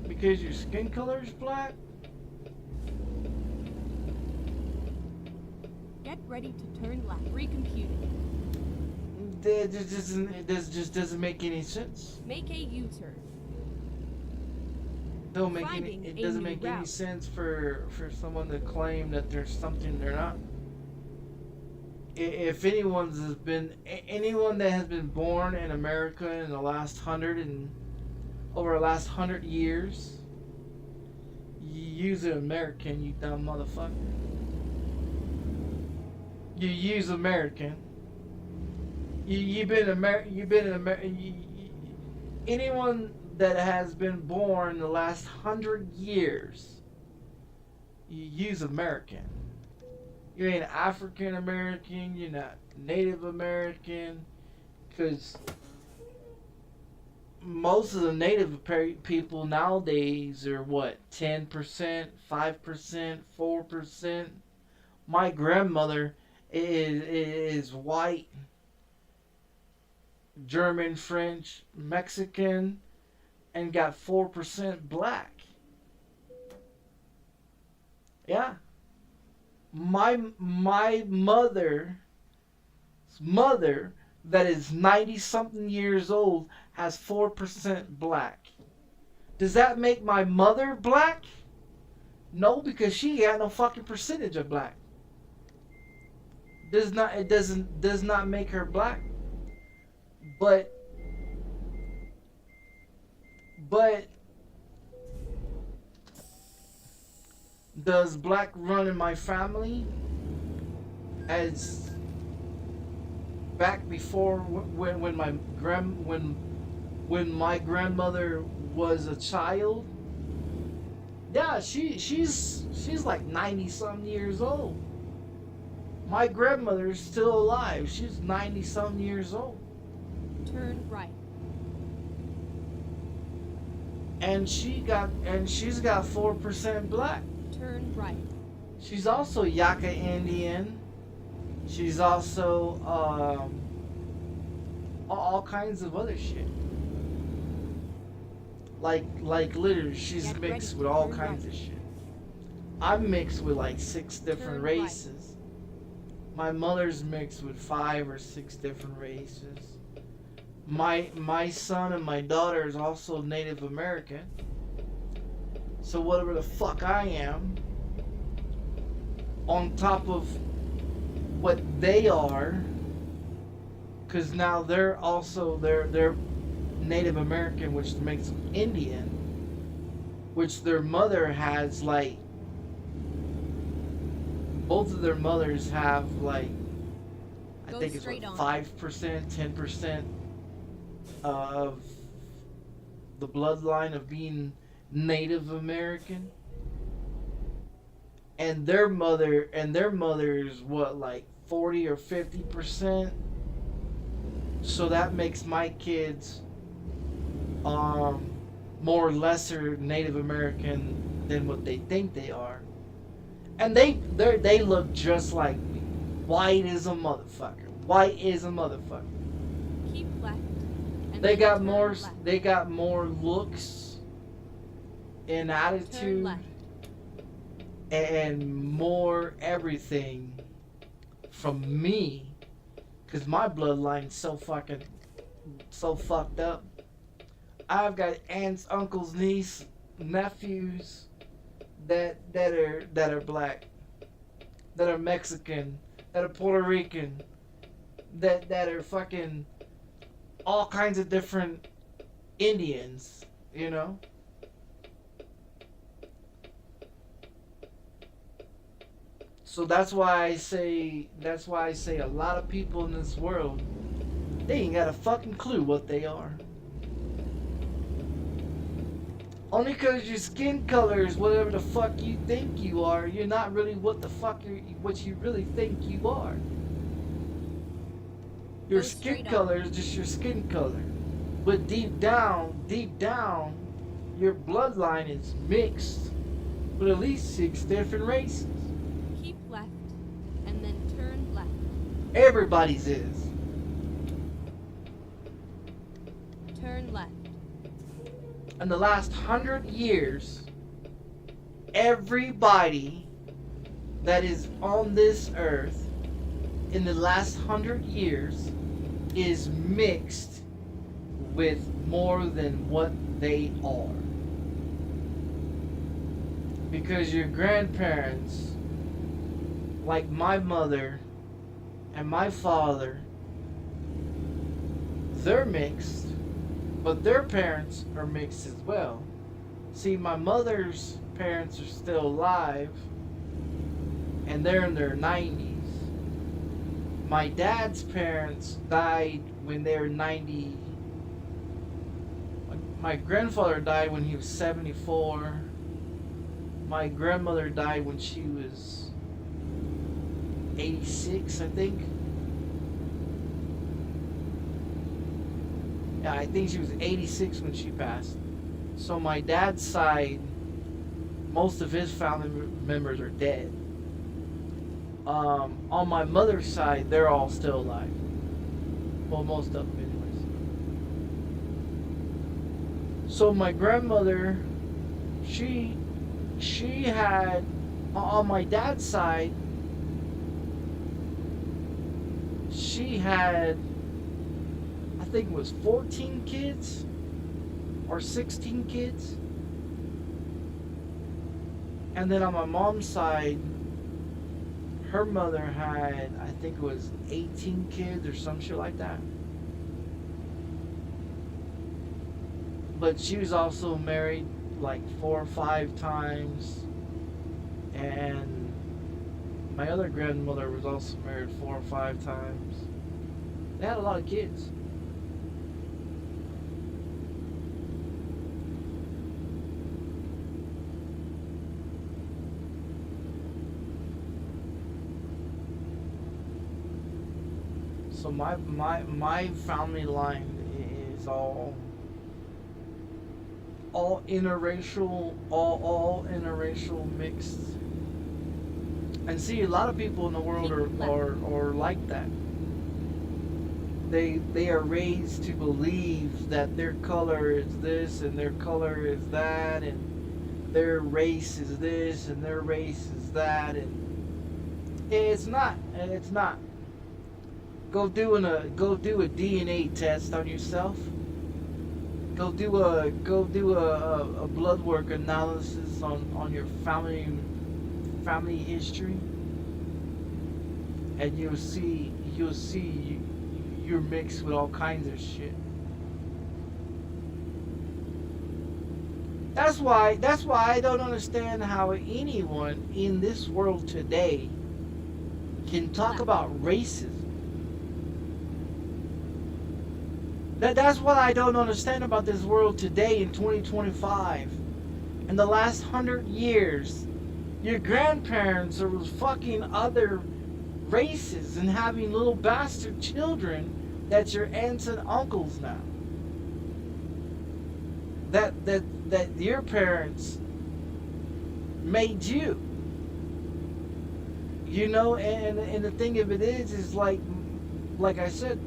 because your skin color is black. Get ready to turn left. Recomputing. It just doesn't make any sense. Make a U-turn. Don't make Finding any. It a doesn't new make any route. sense for someone to claim that there's something they're not. If anyone that has been born in America in the last over the last 100 years, you use an American, you dumb motherfucker. You use American. You've been in America. Anyone that has been born in the last 100 years, you use American. You ain't African American, you're not Native American, because most of the Native people nowadays are what, 10%, 5%, 4%. My grandmother is white, German, French, Mexican, and got 4% black. Yeah. My mother's mother, that is 90 something years old, has 4% black. Does that make my mother black? No, because she got no fucking percentage of black. Does not make her black. But does black run in my family? As back before when my grandmother was a child? Yeah, she's like 90 some years old. My grandmother's still alive. She's 90 some years old. Turn right. And she's got 4% black. Turn right. She's also Yaka Indian. She's also all kinds of other shit. Like literally, she's Get mixed ready. with all Turn kinds right. of shit. I'm mixed with like 6 different Turn right. races. My mother's mixed with 5 or 6 different races. My son and my daughter is also Native American. So whatever the fuck I am, on top of what they are, because now they're Native American, which makes them Indian, which their mother has like, both of their mothers have like, I Go think it's straight what, on. 5%, 10% of the bloodline of being Native American. And their mother is what, like 40 or 50%. So that makes my kids more lesser Native American than what they think they are. And they look just like me. White is a motherfucker. White is a motherfucker. Keep left. And They then got turn more. left. They got more looks and Turn attitude left. and more everything from me, cause my bloodline's so fucked up. I've got aunts, uncles, niece, nephews that are black, that are Mexican, that are Puerto Rican, that are fucking all kinds of different Indians, you know? So that's why I say a lot of people in this world, they ain't got a fucking clue what they are. Only because your skin color is whatever the fuck you think you are. You're not really what the fuck what you really think you are. Your Go skin straight color up. is just your skin color. But deep down, your bloodline is mixed with at least 6 different races. Keep left, and then turn left. Everybody's is. Turn left. In the last 100 years, everybody that is on this earth in the last 100 years is mixed with more than what they are. Because your grandparents, like my mother and my father, they're mixed, but their parents are mixed as well. See, my mother's parents are still alive, and they're in their 90s. My dad's parents died when they were 90. My grandfather died when he was 74. My grandmother died when she was 86, I think. Yeah, I think she was 86 when she passed. So my dad's side, most of his family members are dead. On my mother's side, they're all still alive. Well, most of them anyways. So my grandmother, she had, on my dad's side, she had, I think it was 14 kids or 16 kids. And then on my mom's side, her mother had, I think it was 18 kids or some shit like that. But she was also married like 4 or 5 times. And my other grandmother was also married 4 or 5 times. They had a lot of kids. So my family line is all interracial, all interracial mixed. And see, a lot of people in the world are like that. They are raised to believe that their color is this and their color is that, and their race is this and their race is that, and it's not. Go do a DNA test on yourself. Go do a blood work analysis on your family history, and you'll see you're mixed with all kinds of shit. That's why I don't understand how anyone in this world today can talk about racism. That's what I don't understand about this world today in 2025. In the last 100 years, your grandparents are fucking other races and having little bastard children that's your aunts and uncles now. That your parents made you. You know, and the thing of it is like I said,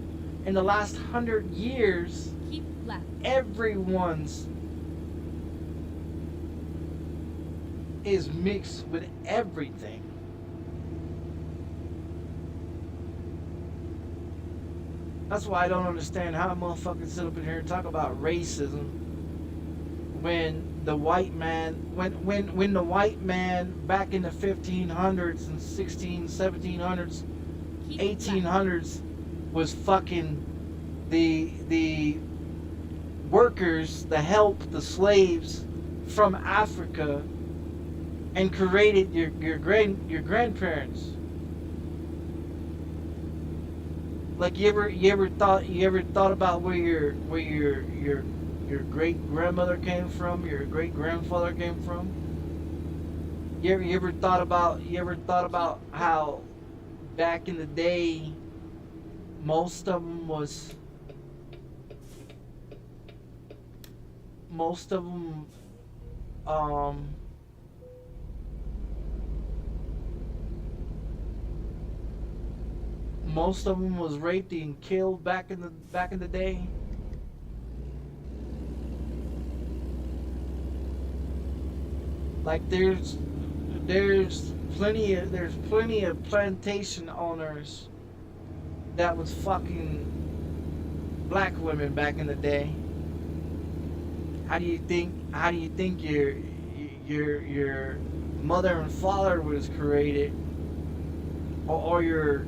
in the last 100 years, Keep left. everyone's is mixed with everything. That's why I don't understand how motherfuckers sit up in here and talk about racism when the white man, when the white man back in the 1500s and 1700s, Keep 1800s was fucking the workers, the help, the slaves from Africa, and created your grandparents. Like you ever thought about where your your great grandmother came from, your great grandfather came from. You ever thought about how back in the day most of them was most of them was raped and killed back in the day. Like there's plenty of plantation owners that was fucking black women back in the day. How do you think your mother and father was created, or your,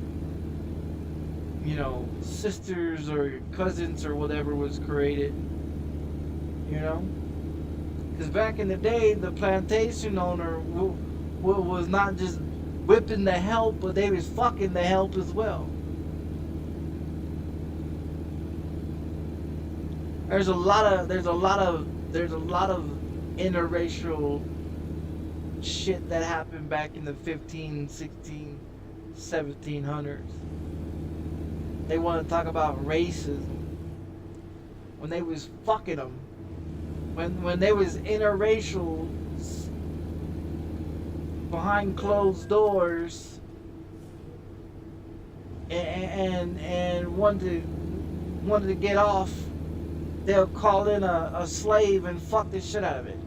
you know, sisters or your cousins or whatever was created? You know, because back in the day, the plantation owner was not just whipping the help, but they was fucking the help as well. There's a lot of interracial shit that happened back in the 15, 16, 1700s. They want to talk about racism when they was fucking them. When they was interracial behind closed doors and wanted to get off, they'll call in a slave and fuck the shit out of it.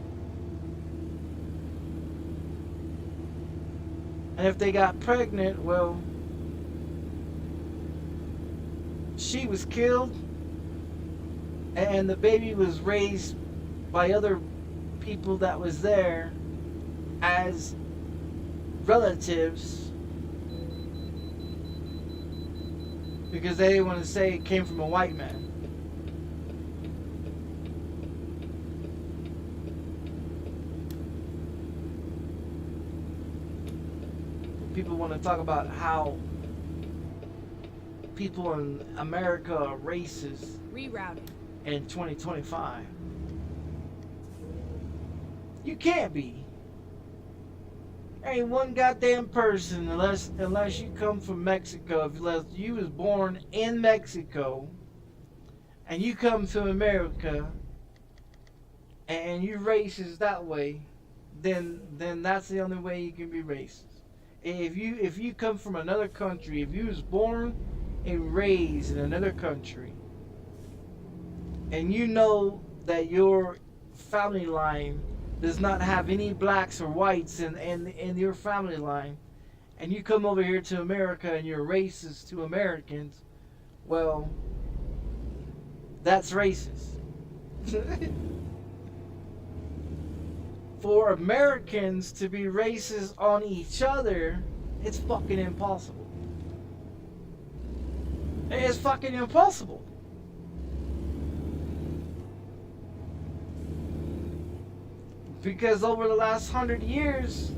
And if they got pregnant, well, she was killed and the baby was raised by other people that was there as relatives, because they didn't want to say it came from a white man. People want to talk about how people in America are racist. Rerouting. In 2025. You can't be. There ain't one goddamn person unless you come from Mexico. Unless you was born in Mexico and you come to America and you racist that way, then that's the only way you can be racist. If you come from another country, if you was born and raised in another country, and you know that your family line does not have any blacks or whites in your family line, and you come over here to America and you're racist to Americans, well, that's racist. For Americans to be racist on each other, it's fucking impossible. It's fucking impossible. Because over the last 100 years,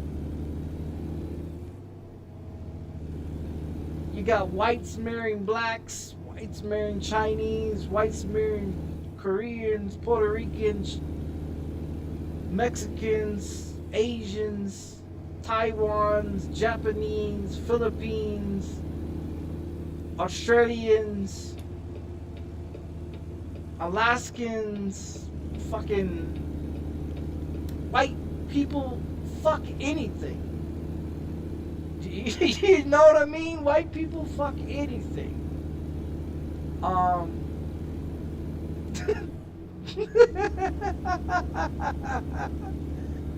you got whites marrying blacks, whites marrying Chinese, whites marrying Koreans, Puerto Ricans, Mexicans, Asians, Taiwans, Japanese, Philippines, Australians, Alaskans, fucking white people fuck anything. You know what I mean? White people fuck anything.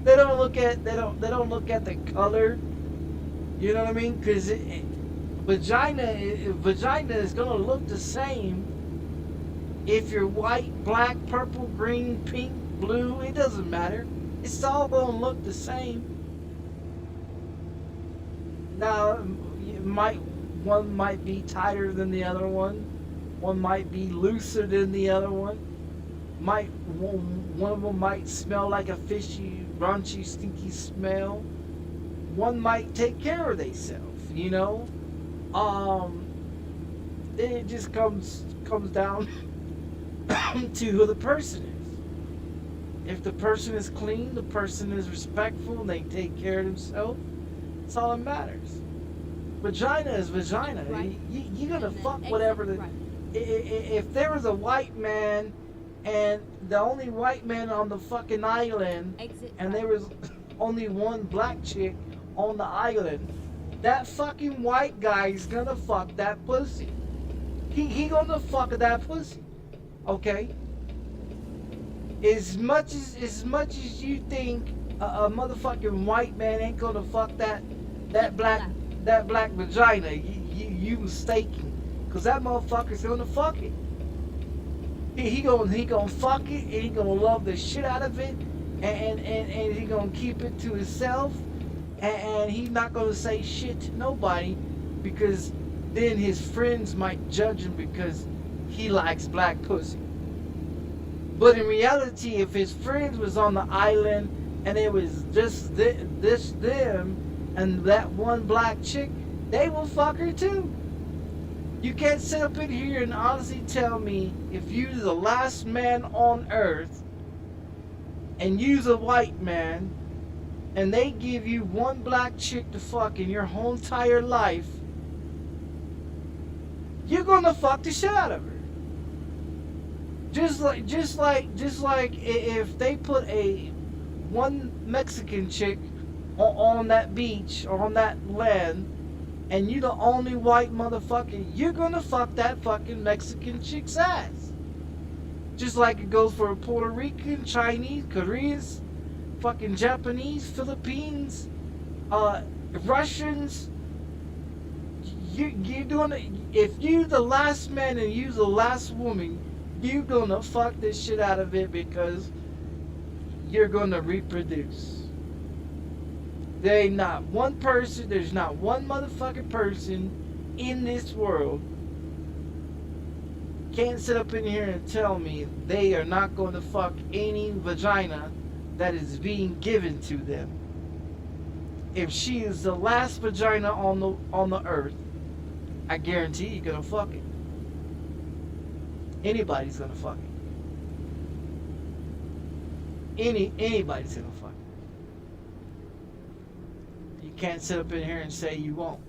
They don't look at the color. You know what I mean? Because vagina is gonna look the same if you're white, black, purple, green, pink, blue. It doesn't matter. It's all gonna look the same. Now, one might be tighter than the other one. One might be looser than the other one. One of them might smell like a fishy, raunchy, stinky smell. One might take care of themselves, you know. It just comes down to who the person is. If the person is clean, the person is respectful, they take care of themselves, that's all that matters. Vagina is vagina. Right. You're gonna And then fuck exit whatever the. right. If there was a white man, and the only white man on the fucking island, Exit and right. there was only one black chick on the island, that fucking white guy is gonna fuck that pussy. He gonna fuck that pussy. Okay. As much as you think a motherfucking white man ain't gonna fuck that black vagina, you mistaken, cause that motherfucker's gonna fuck it. He gonna fuck it, and he gonna love the shit out of it, and he gonna keep it to himself, and he's not gonna say shit to nobody, because then his friends might judge him because he likes black pussy. But in reality, if his friends was on the island and it was just them and that one black chick, they will fuck her too. You can't sit up in here and honestly tell me if you're the last man on earth and you's a white man and they give you one black chick to fuck in your whole entire life, you're gonna fuck the shit out of her. Just like if they put one Mexican chick on that beach or on that land, and you're the only white motherfucker, you're gonna fuck that fucking Mexican chick's ass. Just like it goes for Puerto Rican, Chinese, Koreans, fucking Japanese, Philippines, Russians. You're doing it. If you the last man and you the last woman, you're gonna fuck this shit out of it because you're gonna reproduce. There ain't not one person, there's not one motherfucking person in this world can't sit up in here and tell me they are not going to fuck any vagina that is being given to them. If she is the last vagina on the earth, I guarantee you're gonna fuck it. Anybody's gonna fuck it. Anybody's gonna fuck it. You can't sit up in here and say you won't.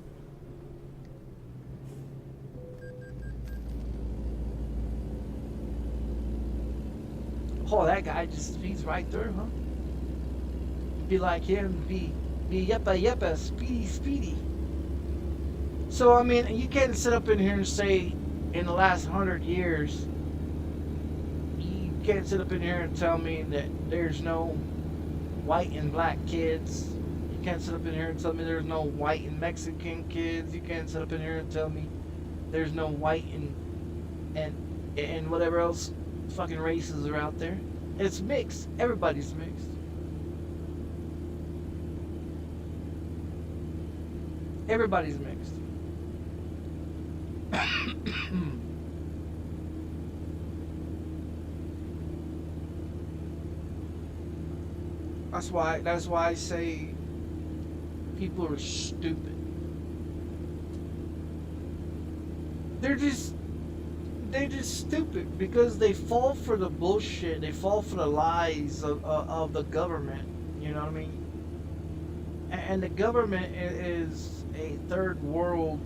Oh, that guy just speeds right through, huh? Be like him, be yeppa, speedy. So I mean, you can't sit up in here and say in the last 100 years, you can't sit up in here and tell me that there's no white and black kids. You can't sit up in here and tell me there's no white and Mexican kids. You can't sit up in here and tell me there's no white and whatever else fucking races are out there. It's mixed. Everybody's mixed. Everybody's mixed. That's why I say people are stupid. They're just stupid because they fall for the bullshit. They fall for the lies of the government. You know what I mean? And the government is a third world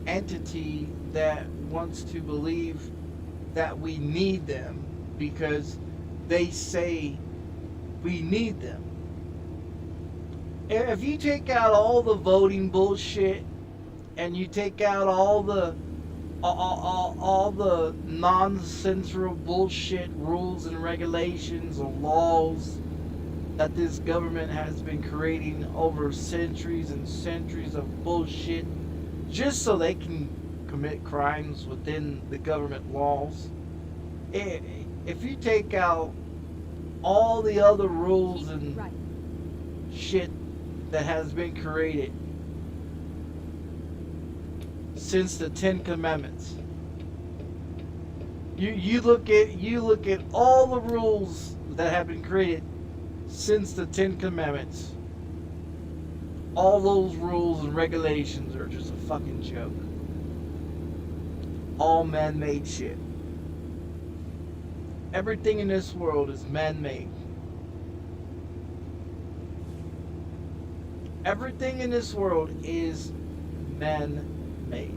entity that wants to believe that we need them because they say we need them. If you take out all the voting bullshit and you take out all the nonsensical bullshit rules and regulations or laws that this government has been creating over centuries and centuries of bullshit just so they can commit crimes within the government laws. If you take out all the other rules and shit that has been created since the Ten Commandments, you look at all the rules that have been created since the Ten Commandments, all those rules and regulations are just a fucking joke. All man-made shit. Everything in this world is man-made. Everything in this world is man-made.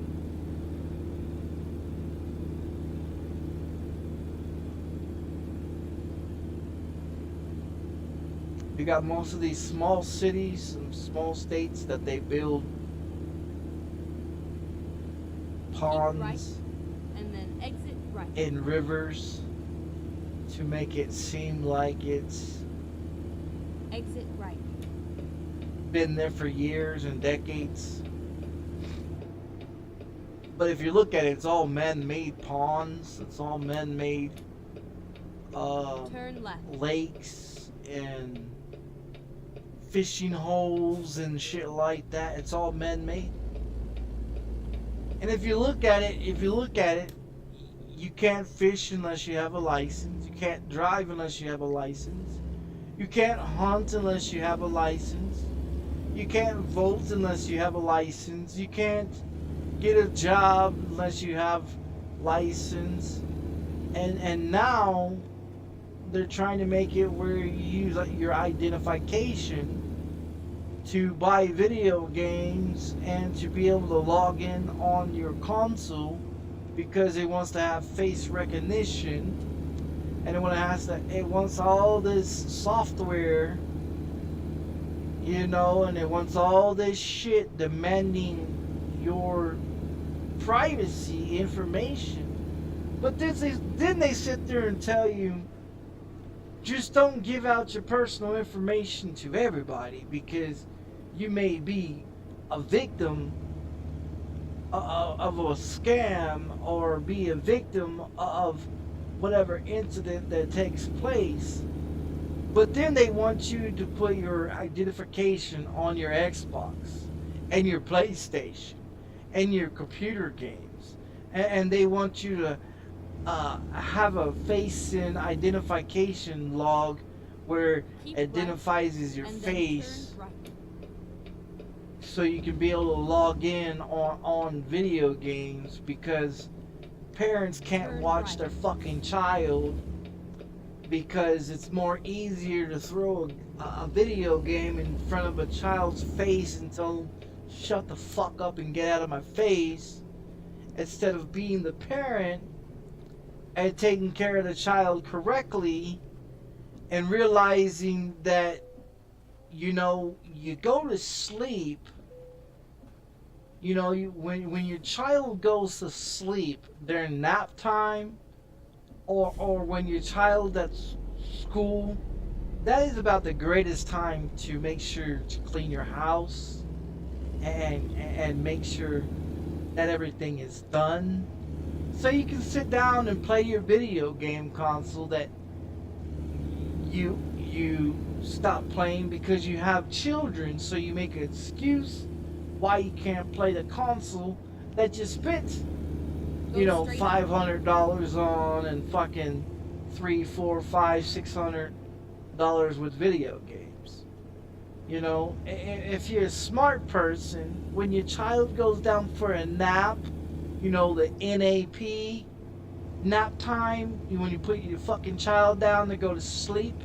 You got most of these small cities and small states that they build ponds right, and then exit right. in rivers to make it seem like it's Exit right. been there for years and decades. But if you look at it, it's all man-made ponds. It's all man-made Turn left. lakes and fishing holes and shit like that. It's all man-made. And if you look at it, you can't fish unless you have a license. You can't drive unless you have a license. You can't hunt unless you have a license. You can't vote unless you have a license. You can't get a job unless you have license. And now they're trying to make it where you use your identification to buy video games and to be able to log in on your console, because it wants to have face recognition, and it wants all this software, you know, and it wants all this shit demanding your privacy information. But then they sit there and tell you, just don't give out your personal information to everybody, because you may be a victim of a scam, or be a victim of whatever incident that takes place. But then they want you to put your identification on your Xbox and your PlayStation and your computer games, and they want you to have a face and identification log where Keep it identifies as your and then face, turn right. so you can be able to log in on video games, because parents can't Turn watch right. their fucking child, because it's more easier to throw a video game in front of a child's face and tell them, shut the fuck up and get out of my face, instead of being the parent and taking care of the child correctly, and realizing that, you know, you go to sleep, you know, when your child goes to sleep during nap time, or when your child at school, that is about the greatest time to make sure to clean your house and make sure that everything is done, so you can sit down and play your video game console that you stop playing because you have children. So you make an excuse why you can't play the console that you spent, you know, $500 on, and fucking $300, $400, $500, $600 with video games. You know, if you're a smart person, when your child goes down for a nap, you know, the NAP, nap time, when you put your fucking child down to go to sleep,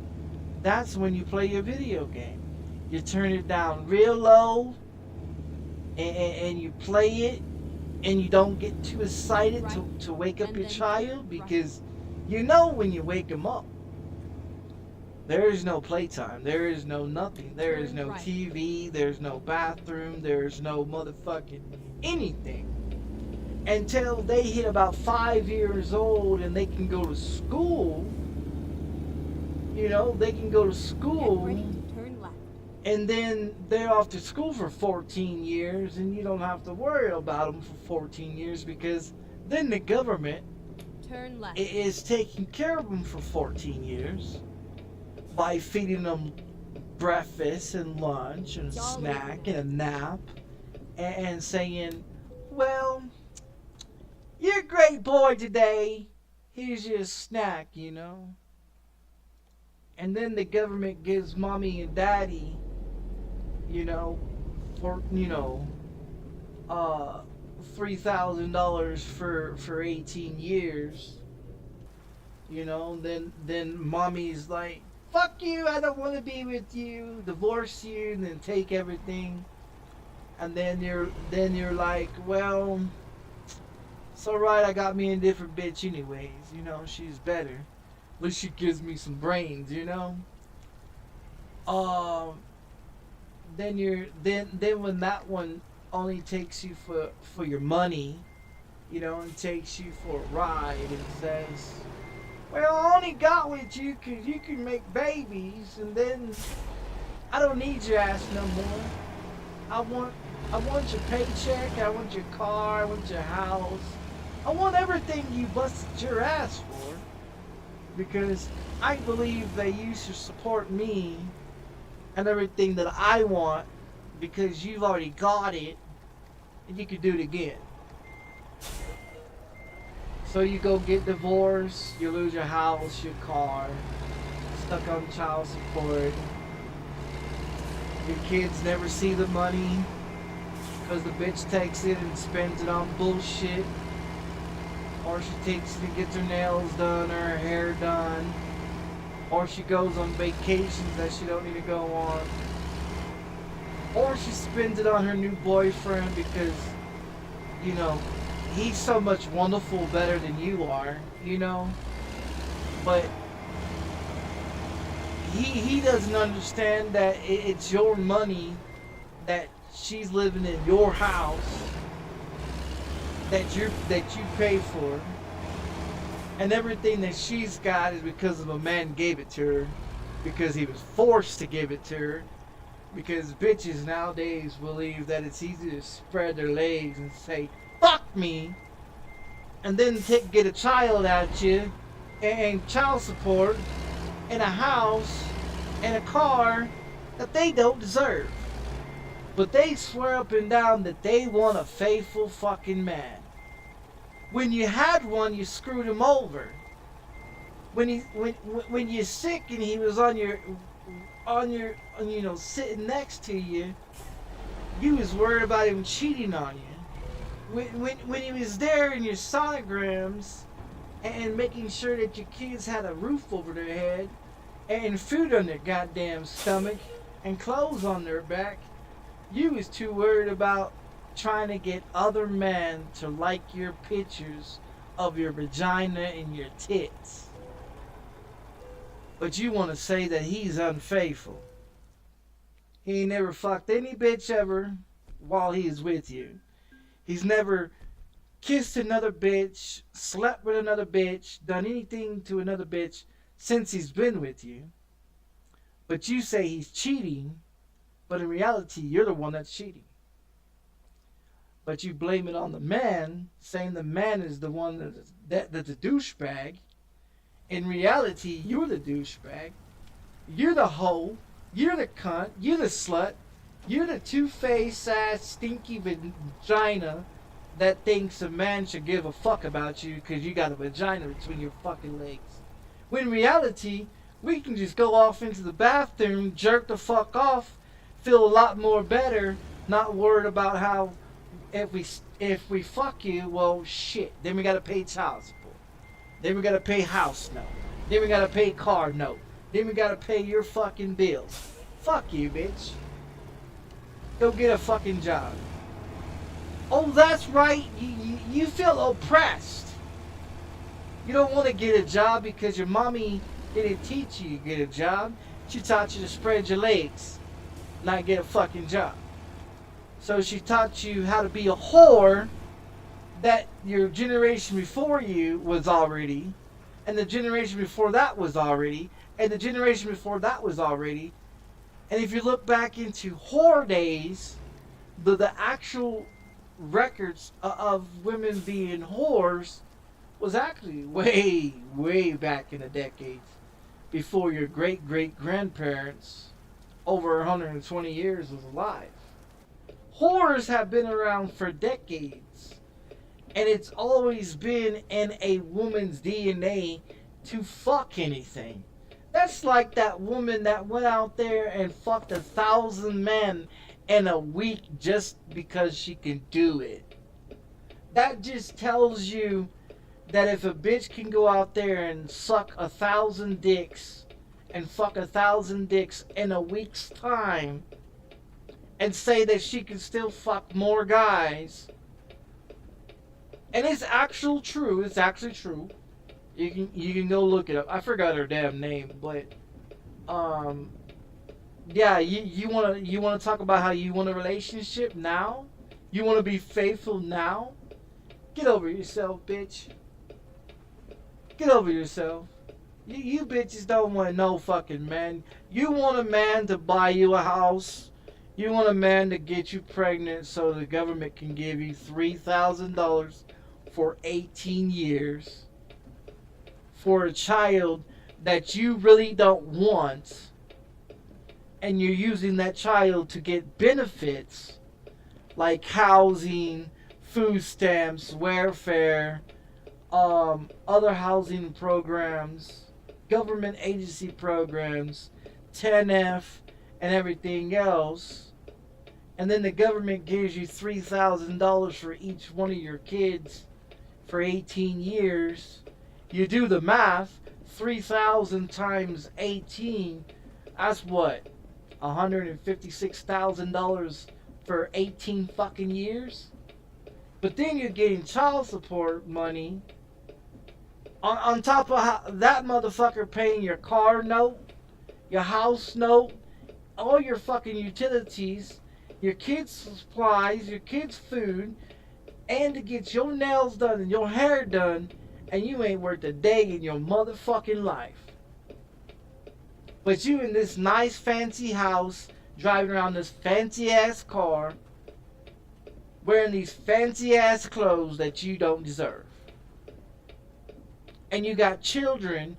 that's when you play your video game. You turn it down real low, and you play it, and you don't get too excited to wake up And your then child, because you know when you wake them up, there is no playtime, there is no nothing, there is no Right. TV, there's no bathroom, there's no motherfucking anything, until they hit about 5 years old and they can go to school. You know, they can go to school, Get ready to turn left. and then they're off to school for 14 years, and you don't have to worry about them for 14 years, because then the government Turn left. is taking care of them for 14 years by feeding them breakfast and lunch and It's all snack over. and a nap, and saying, well, you're a great boy today, here's your snack, you know. And then the government gives mommy and daddy, you know, for, you know, $3,000 for 18 years. You know, then mommy's like, fuck you, I don't want to be with you, divorce you, and then take everything. And then you're like, well, it's alright, I got me a different bitch anyways, you know, she's better. At least she gives me some brains, you know? Then when that one only takes you for your money, you know, and takes you for a ride and says, well, I only got with you 'cause you can make babies, and then I don't need your ass no more. I want your paycheck, I want your car, I want your house. I want everything you busted your ass for. Because I believe that you should support me and everything that I want, because you've already got it and you can do it again. So you go get divorced, you lose your house, your car, stuck on child support. Your kids never see the money because the bitch takes it and spends it on bullshit. Or she takes it and gets her nails done or her hair done. Or she goes on vacations that she don't need to go on. Or she spends it on her new boyfriend because, you know, he's so much wonderful better than you are, you know. But he doesn't understand that it's your money, that she's living in your house, that you pay for, and everything that she's got is because of a man gave it to her, because he was forced to give it to her, because bitches nowadays believe that it's easy to spread their legs and say fuck me, and then get a child at you, and child support, and a house, and a car that they don't deserve. But they swear up and down that they want a faithful fucking man. When you had one, you screwed him over. When you're sick and he was on your you know, sitting next to you, you was worried about him cheating on you. When he was there in your sonograms and making sure that your kids had a roof over their head and food on their goddamn stomach and clothes on their back, you was too worried about trying to get other men to like your pictures of your vagina and your tits. But you want to say that he's unfaithful. He ain't never fucked any bitch ever while he's with you. He's never kissed another bitch, slept with another bitch, done anything to another bitch since he's been with you. But you say he's cheating, but in reality, you're the one that's cheating. But you blame it on the man, saying the man is the one that's the douchebag. In reality, you're the douchebag. You're the hoe. You're the cunt. You're the slut. You're the two-faced ass stinky vagina that thinks a man should give a fuck about you because you got a vagina between your fucking legs. When in reality, we can just go off into the bathroom, jerk the fuck off, feel a lot more better, not worried about how if we fuck you, well shit, then we gotta pay child support. Then we gotta pay house note. Then we gotta pay car note. Then we gotta pay your fucking bills. Fuck you, bitch. Go get a fucking job. Oh, that's right, you feel oppressed. You don't want to get a job because your mommy didn't teach you to get a job. She taught you to spread your legs, not get a fucking job. So she taught you how to be a whore that your generation before you was already, and the generation before that was already, and the generation before that was already. And if you look back into whore days, the actual records of women being whores was actually way back in the decades before your great-great-grandparents over 120 years was alive. Whores have been around for decades, and it's always been in a woman's DNA to fuck anything. That's like that woman that went out there and fucked 1,000 men in a week just because she can do it. That just tells you that if a bitch can go out there and suck 1,000 dicks and fuck 1,000 dicks in a week's time and say that she can still fuck more guys, and it's actually true. It's actually true. You can go look it up. I forgot her damn name, but yeah. You wanna talk about how you want a relationship now? You wanna be faithful now? Get over yourself, bitch. Get over yourself. You bitches don't want no fucking man. You want a man to buy you a house. You want a man to get you pregnant so the government can give you $3,000 for 18 years for a child that you really don't want, and you're using that child to get benefits like housing, food stamps, welfare, other housing programs, government agency programs, 10F, and everything else. And then the government gives you $3,000 for each one of your kids for 18 years. You do the math, 3,000 times 18, that's what? $156,000 for 18 fucking years? But then you're getting child support money on top of that motherfucker paying your car note, your house note, all your fucking utilities, your kids' supplies, your kids' food, and to get your nails done and your hair done, and you ain't worth a day in your motherfucking life. But you in this nice fancy house, driving around this fancy ass car, wearing these fancy ass clothes that you don't deserve. And you got children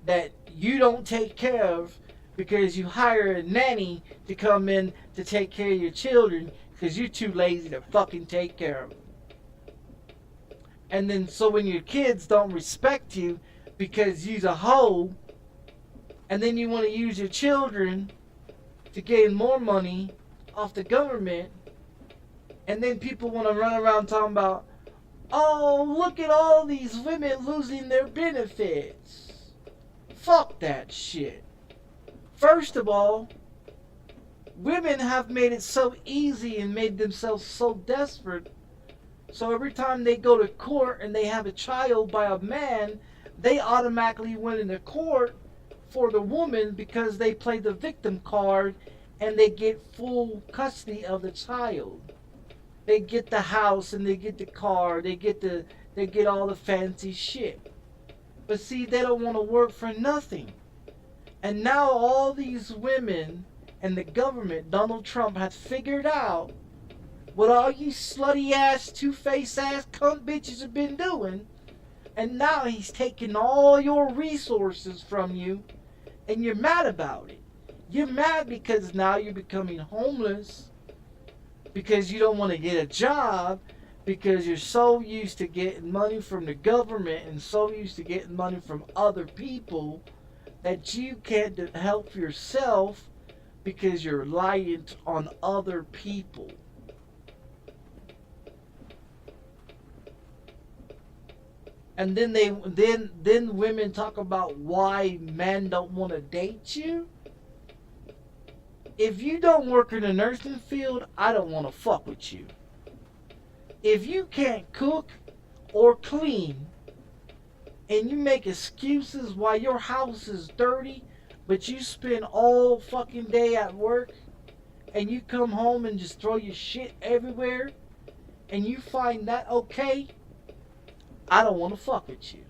that you don't take care of because you hire a nanny to come in to take care of your children because you're too lazy to fucking take care of them. And then so when your kids don't respect you because you's a hoe, and then you want to use your children to gain more money off the government, and then people want to run around talking about, oh, look at all these women losing their benefits. Fuck that shit. First of all, women have made it so easy and made themselves so desperate. So every time they go to court and they have a child by a man, they automatically went into court for the woman because they play the victim card and they get full custody of the child. They get the house and they get the car, they get all the fancy shit. But see, they don't want to work for nothing. And now all these women and the government, Donald Trump, has figured out what all you slutty ass, two-faced ass cunt bitches have been doing. And now he's taking all your resources from you, and you're mad about it. You're mad because now you're becoming homeless, because you don't want to get a job, because you're so used to getting money from the government and so used to getting money from other people that you can't help yourself because you're reliant on other people. And then women talk about why men don't want to date you. If you don't work in the nursing field, I don't want to fuck with you. If you can't cook or clean, and you make excuses why your house is dirty, but you spend all fucking day at work, and you come home and just throw your shit everywhere, and you find that okay, I don't want to fuck with you.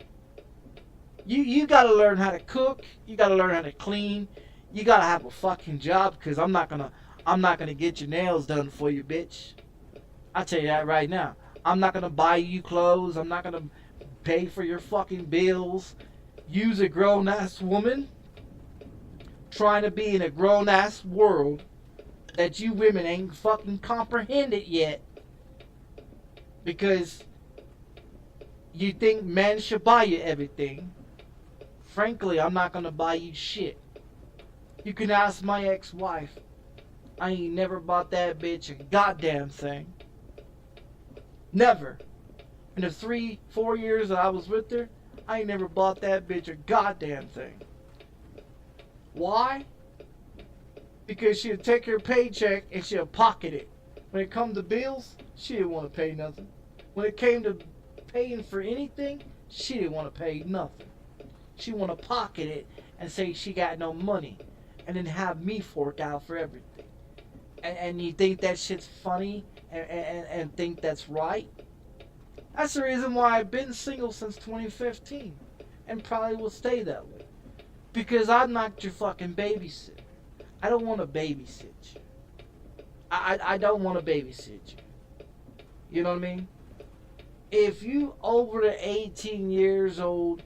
You gotta learn how to cook, you gotta learn how to clean, you gotta have a fucking job, because I'm not gonna get your nails done for you, bitch. I tell you that right now. I'm not gonna buy you clothes, I'm not gonna pay for your fucking bills. Use a grown ass woman trying to be in a grown ass world that you women ain't fucking comprehended yet, because you think men should buy you everything. Frankly, I'm not gonna buy you shit. You can ask my ex-wife. I ain't never bought that bitch a goddamn thing. Never. In the 3-4 years that I was with her, I ain't never bought that bitch a goddamn thing. Why? Because she'd take her paycheck and she'll pocket it. When it come to bills, she didn't want to pay nothing. When it came to paying for anything, she didn't want to pay nothing. She want to pocket it and say she got no money, and then have me fork out for everything. And you think that shit's funny and think that's right? That's the reason why I've been single since 2015, and probably will stay that way. Because I'm not your fucking babysitter. I don't want to babysit you. I don't want to babysit you. You know what I mean? If you over the 18 years old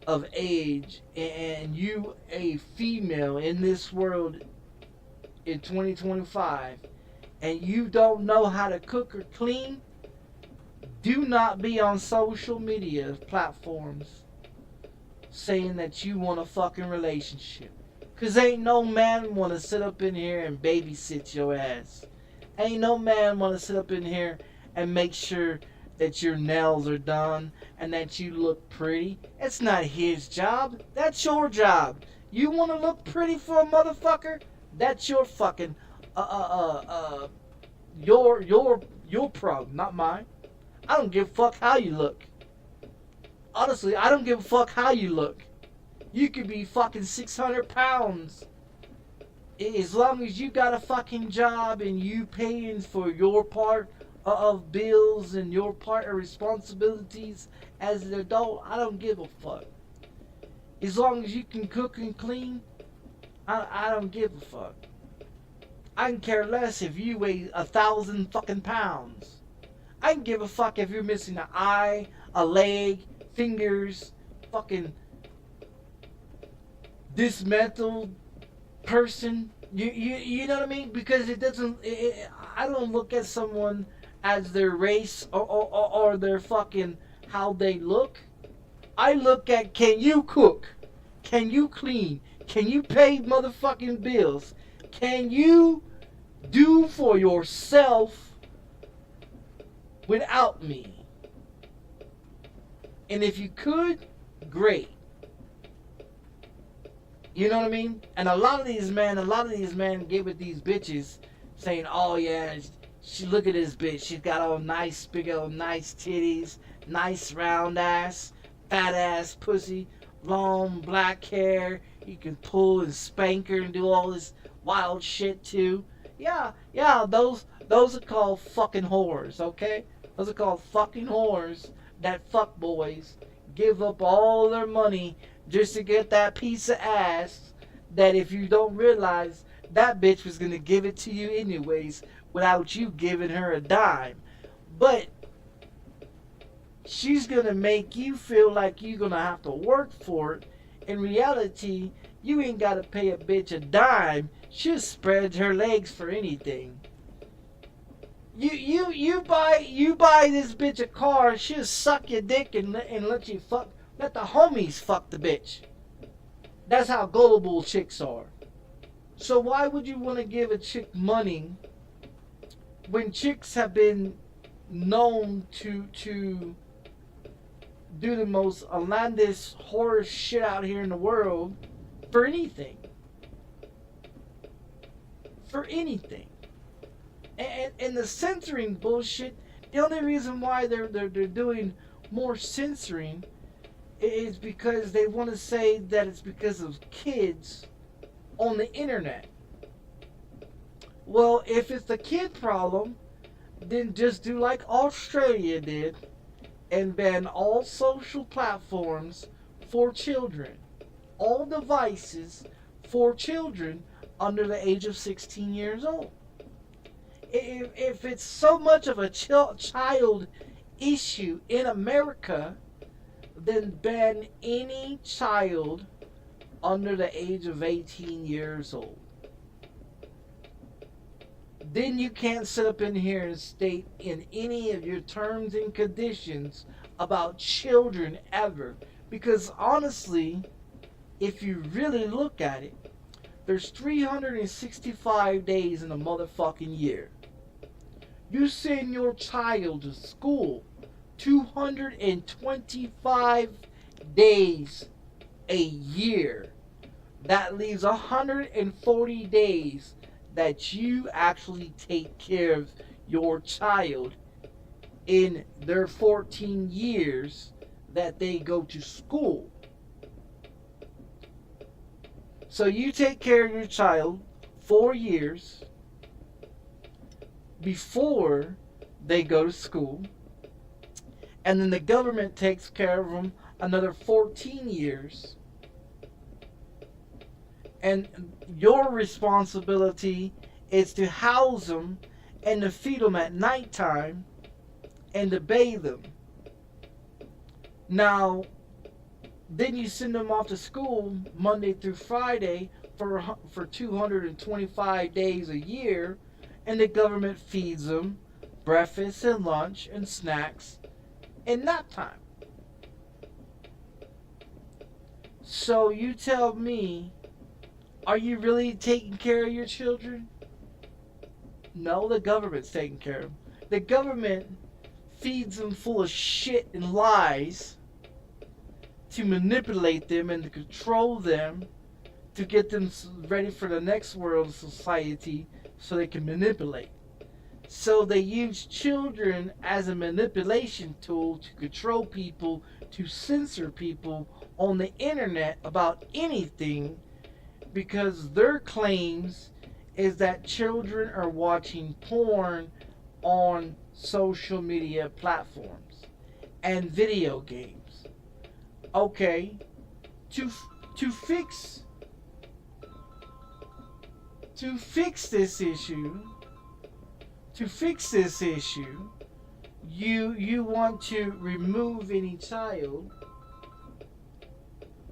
of age and you a female in this world in 2025 and you don't know how to cook or clean, do not be on social media platforms saying that you want a fucking relationship. Cause ain't no man wanna sit up in here and babysit your ass. Ain't no man wanna sit up in here and make sure that your nails are done and that you look pretty. It's not his job. That's your job. You wanna look pretty for a motherfucker? That's your fucking your problem, not mine. I don't give a fuck how you look. Honestly, I don't give a fuck how you look. You could be fucking 600 pounds. As long as you got a fucking job and you paying for your part of bills and your part of responsibilities as an adult, I don't give a fuck. As long as you can cook and clean, I don't give a fuck. I can care less if you weigh 1,000 fucking pounds. I can give a fuck if you're missing an eye, a leg, fingers, fucking dismantled person. You know what I mean? Because it doesn't. I don't look at someone as their race or their fucking how they look. I look at, can you cook? Can you clean? Can you pay motherfucking bills? Can you do for yourself without me? And if you could, great. You know what I mean? And a lot of these men get with these bitches saying, oh yeah, she look at this bitch. She's got all nice, big old nice titties, nice round ass, fat ass pussy, long black hair. You can pull and spank her and do all this wild shit too. Yeah, those are called fucking whores, okay? Those are called fucking whores that fuck boys give up all their money just to get that piece of ass that, if you don't realize, that bitch was gonna give it to you anyways without you giving her a dime. But she's gonna make you feel like you're gonna have to work for it. In reality, you ain't gotta pay a bitch a dime. She'll spread her legs for anything. You buy this bitch a car, she'll suck your dick and let you fuck. Let the homies fuck the bitch. That's how gullible chicks are. So why would you want to give a chick money when chicks have been known to do the most outlandish horror shit out here in the world for anything? For anything. And the censoring bullshit, the only reason why they're doing more censoring is because they want to say that it's because of kids on the internet. Well, if it's the kid problem, then just do like Australia did and ban all social platforms for children. All devices for children under the age of 16 years old. If it's so much of a child issue in America, then ban any child under the age of 18 years old. Then you can't sit up in here and state in any of your terms and conditions about children ever. Because honestly, if you really look at it, there's 365 days in a motherfucking year. You send your child to school 225 days a year. That leaves 140 days that you actually take care of your child in their 14 years that they go to school. So you take care of your child 4 years before they go to school, and then the government takes care of them another 14 years. And your responsibility is to house them and to feed them at nighttime and to bathe them. Now, then you send them off to school Monday through Friday for 225 days a year, and the government feeds them breakfast and lunch and snacks and nap time. So you tell me, are you really taking care of your children? No, the government's taking care of them. The government feeds them full of shit and lies to manipulate them and to control them, to get them ready for the next world society so they can manipulate. So they use children as a manipulation tool to control people, to censor people on the internet about anything, because their claims is that children are watching porn on social media platforms and video games. Okay, to fix this issue, you want to remove any child.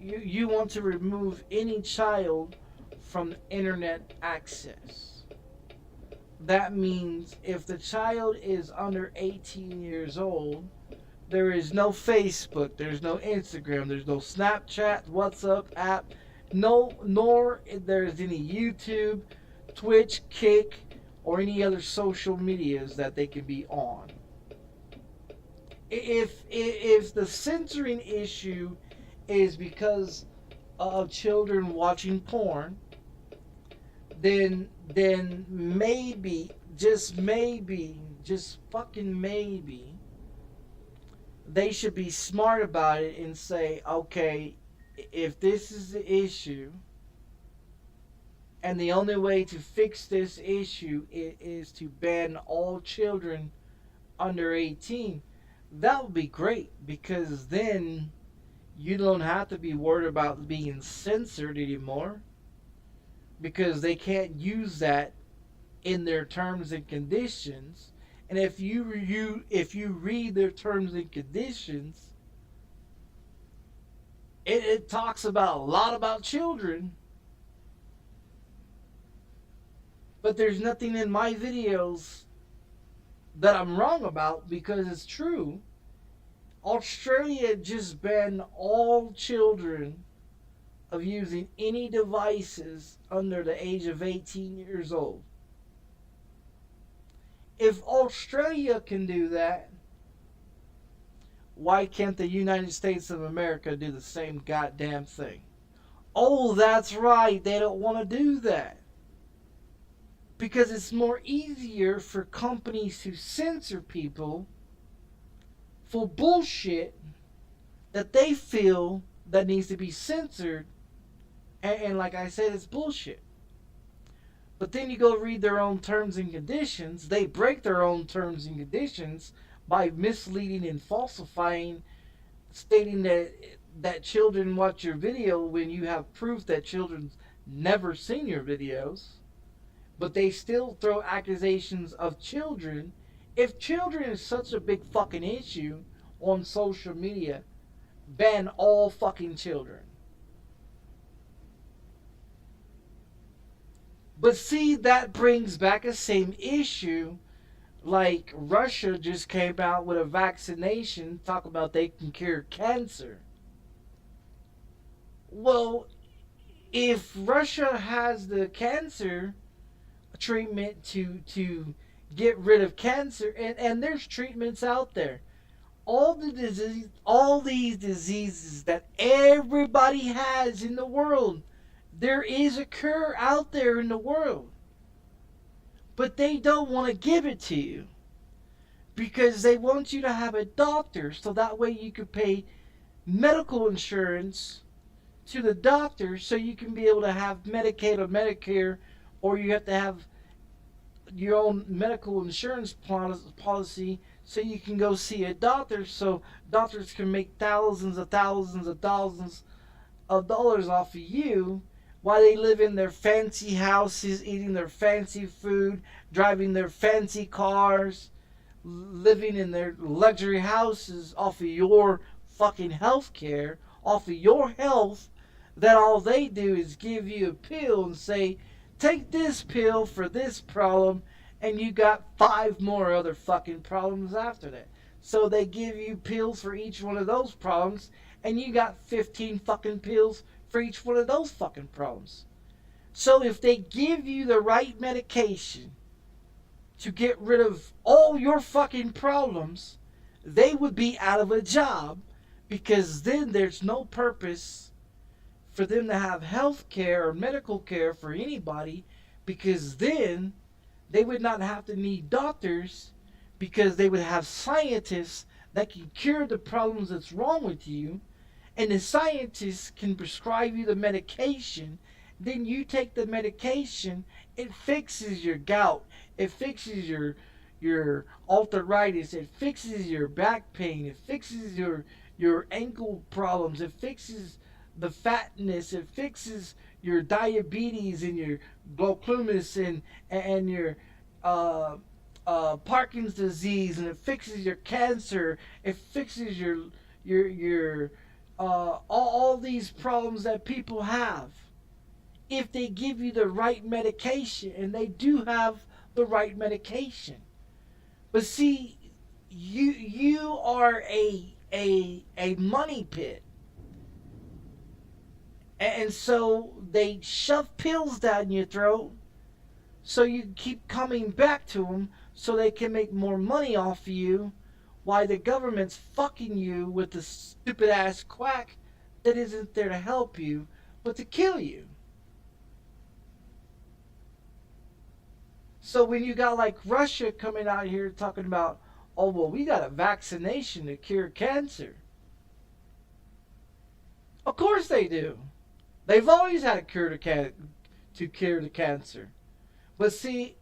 You want to remove any child from internet access. That means if the child is under 18 years old, there is no Facebook, there's no Instagram, there's no Snapchat, WhatsApp app, nor there's any YouTube, Twitch, Kick, or any other social medias that they can be on. If the censoring issue is because of children watching porn, then maybe, just fucking maybe, they should be smart about it and say, okay, if this is the issue, and the only way to fix this issue is to ban all children under 18, that would be great, because then you don't have to be worried about being censored anymore, because they can't use that in their terms and conditions. And if you read their terms and conditions, it talks about a lot about children, but there's nothing in my videos that I'm wrong about, because it's true. Australia just banned all children of using any devices under the age of 18 years old. If Australia can do that, why can't the United States of America do the same goddamn thing? Oh, that's right, they don't want to do that. Because it's more easier for companies to censor people for bullshit that they feel that needs to be censored. And like I said, it's bullshit. But then you go read their own terms and conditions. They break their own terms and conditions by misleading and falsifying, stating that children watch your video when you have proof that children's never seen your videos. But they still throw accusations of children. If children is such a big fucking issue on social media, ban all fucking children. But see, that brings back the same issue. Like Russia just came out with a vaccination, talk about they can cure cancer. Well, if Russia has the cancer treatment to get rid of cancer, and there's treatments out there. all these diseases that everybody has in the world, there is a cure out there in the world. But they don't want to give it to you because they want you to have a doctor so that way you can pay medical insurance to the doctor so you can be able to have Medicaid or Medicare, or you have to have your own medical insurance policy so you can go see a doctor so doctors can make thousands of dollars off of you while they live in their fancy houses, eating their fancy food, driving their fancy cars, living in their luxury houses off of your fucking health care, off of your health, that all they do is give you a pill and say, take this pill for this problem, and you got 5 more other fucking problems after that. So they give you pills for each one of those problems, and you got 15 fucking pills for each one of those fucking problems. So if they give you the right medication to get rid of all your fucking problems, they would be out of a job, because then there's no purpose for them to have health care or medical care for anybody, because then they would not have to need doctors, because they would have scientists that can cure the problems that's wrong with you, and the scientists can prescribe you the medication. Then you take the medication, it fixes your gout, it fixes your arthritis, it fixes your back pain, it fixes your ankle problems, it fixes the fatness, it fixes your diabetes and your glaucomas and your Parkinson's disease, and it fixes your cancer, it fixes your all these problems that people have. If they give you the right medication, and they do have the right medication. But see, you are a money pit. And so they shove pills down your throat so you keep coming back to them so they can make more money off of you, while the government's fucking you with the stupid ass quack that isn't there to help you but to kill you. So when you got like Russia coming out here talking about, oh well, we got a vaccination to cure cancer. Of course they do. They've always had a cure to cure the cancer. But see,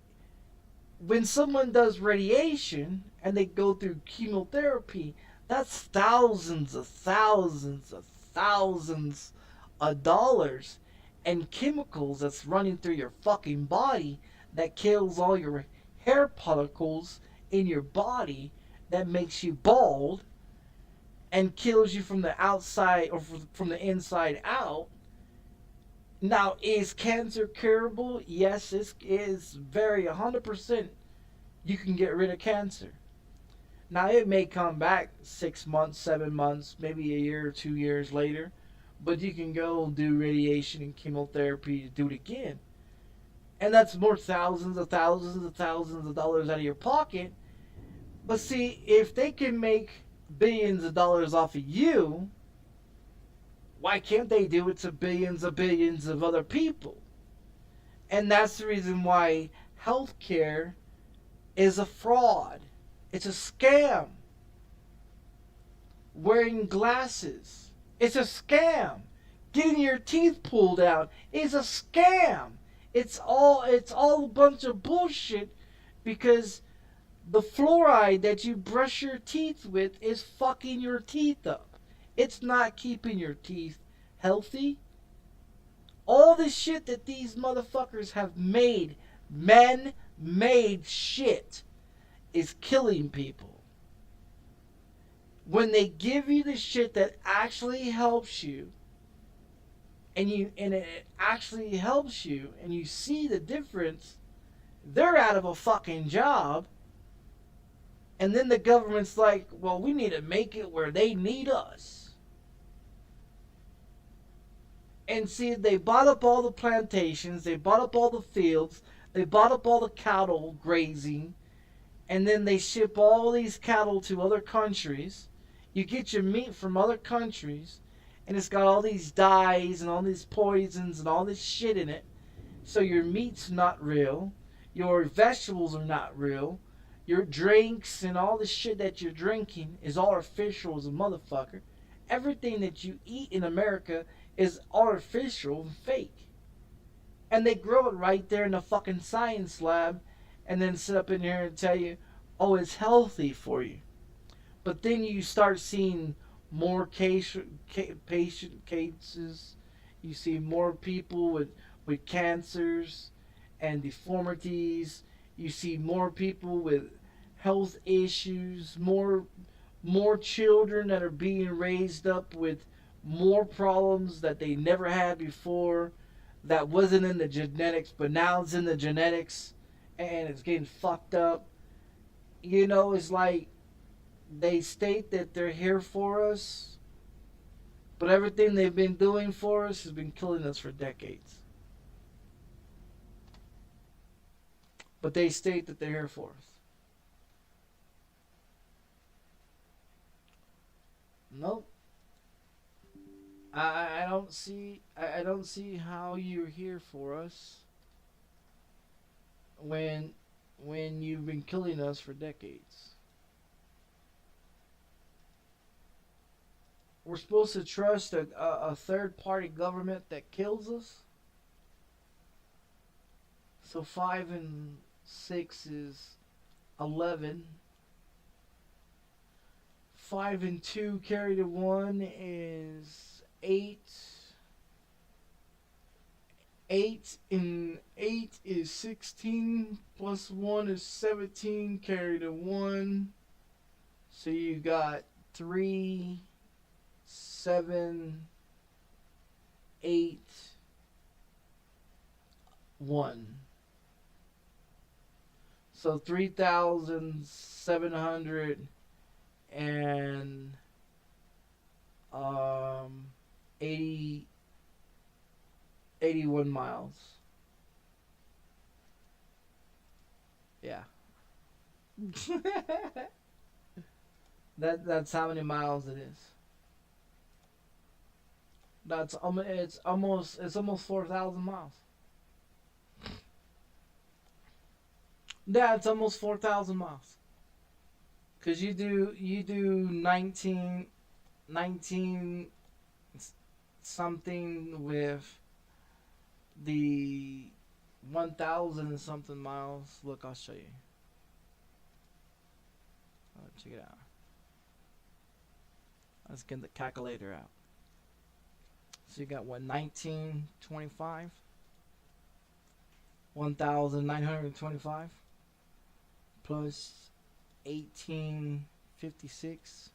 when someone does radiation and they go through chemotherapy, that's thousands of dollars and chemicals that's running through your fucking body that kills all your hair follicles in your body, that makes you bald and kills you from the outside or from the inside out. Now, is cancer curable? Yes, it is very 100%. You can get rid of cancer. Now, it may come back 6 months, 7 months, maybe a year or 2 years later, but you can go do radiation and chemotherapy to do it again. And that's more thousands of dollars out of your pocket. But see, if they can make billions of dollars off of you, why can't they do it to billions of other people? And that's the reason why healthcare is a fraud. It's a scam. Wearing glasses, it's a scam. Getting your teeth pulled out is a scam. It's all a bunch of bullshit, because the fluoride that you brush your teeth with is fucking your teeth up. It's not keeping your teeth healthy. All the shit that these motherfuckers have made, man-made shit, is killing people. When they give you the shit that actually helps you, and it actually helps you, and you see the difference, they're out of a fucking job. And then the government's like, well, we need to make it where they need us. And see, they bought up all the plantations, they bought up all the fields, they bought up all the cattle grazing, and then they ship all these cattle to other countries, You get your meat from other countries, and it's got all these dyes and all these poisons and all this shit in it. So your meat's not real. Your vegetables are not real. Your drinks and all the shit that you're drinking is artificial as a motherfucker. Everything that you eat in America is artificial and fake. And they grow it right there in the fucking science lab and then sit up in here and tell you, oh, it's healthy for you. But then you start seeing more patient cases. You see more people with cancers and deformities. You see more people with health issues, more children that are being raised up with more problems that they never had before, that wasn't in the genetics, but now it's in the genetics, and it's getting fucked up. You know, it's like they state that they're here for us, but everything they've been doing for us has been killing us for decades. But they state that they're here for us. Nope. I don't see how you're here for us when you've been killing us for decades. We're supposed to trust a third-party government that kills us? So 5 and 6 is 11. 5 and 2 carried to 1 is 8. 8 and 8 is 16. Plus 1 is 17 carried to 1. So you got 3, 7, 8, 1. So 3,700 and 81 miles. Yeah. That's how many miles it is. It's almost 4,000 miles. Yeah, it's almost 4,000 miles. Cause you do 19 something with the 1,000 and something miles. Look, I'll show you. Check it out. Let's get the calculator out. So you got what, 1925? 1,925 plus 1856.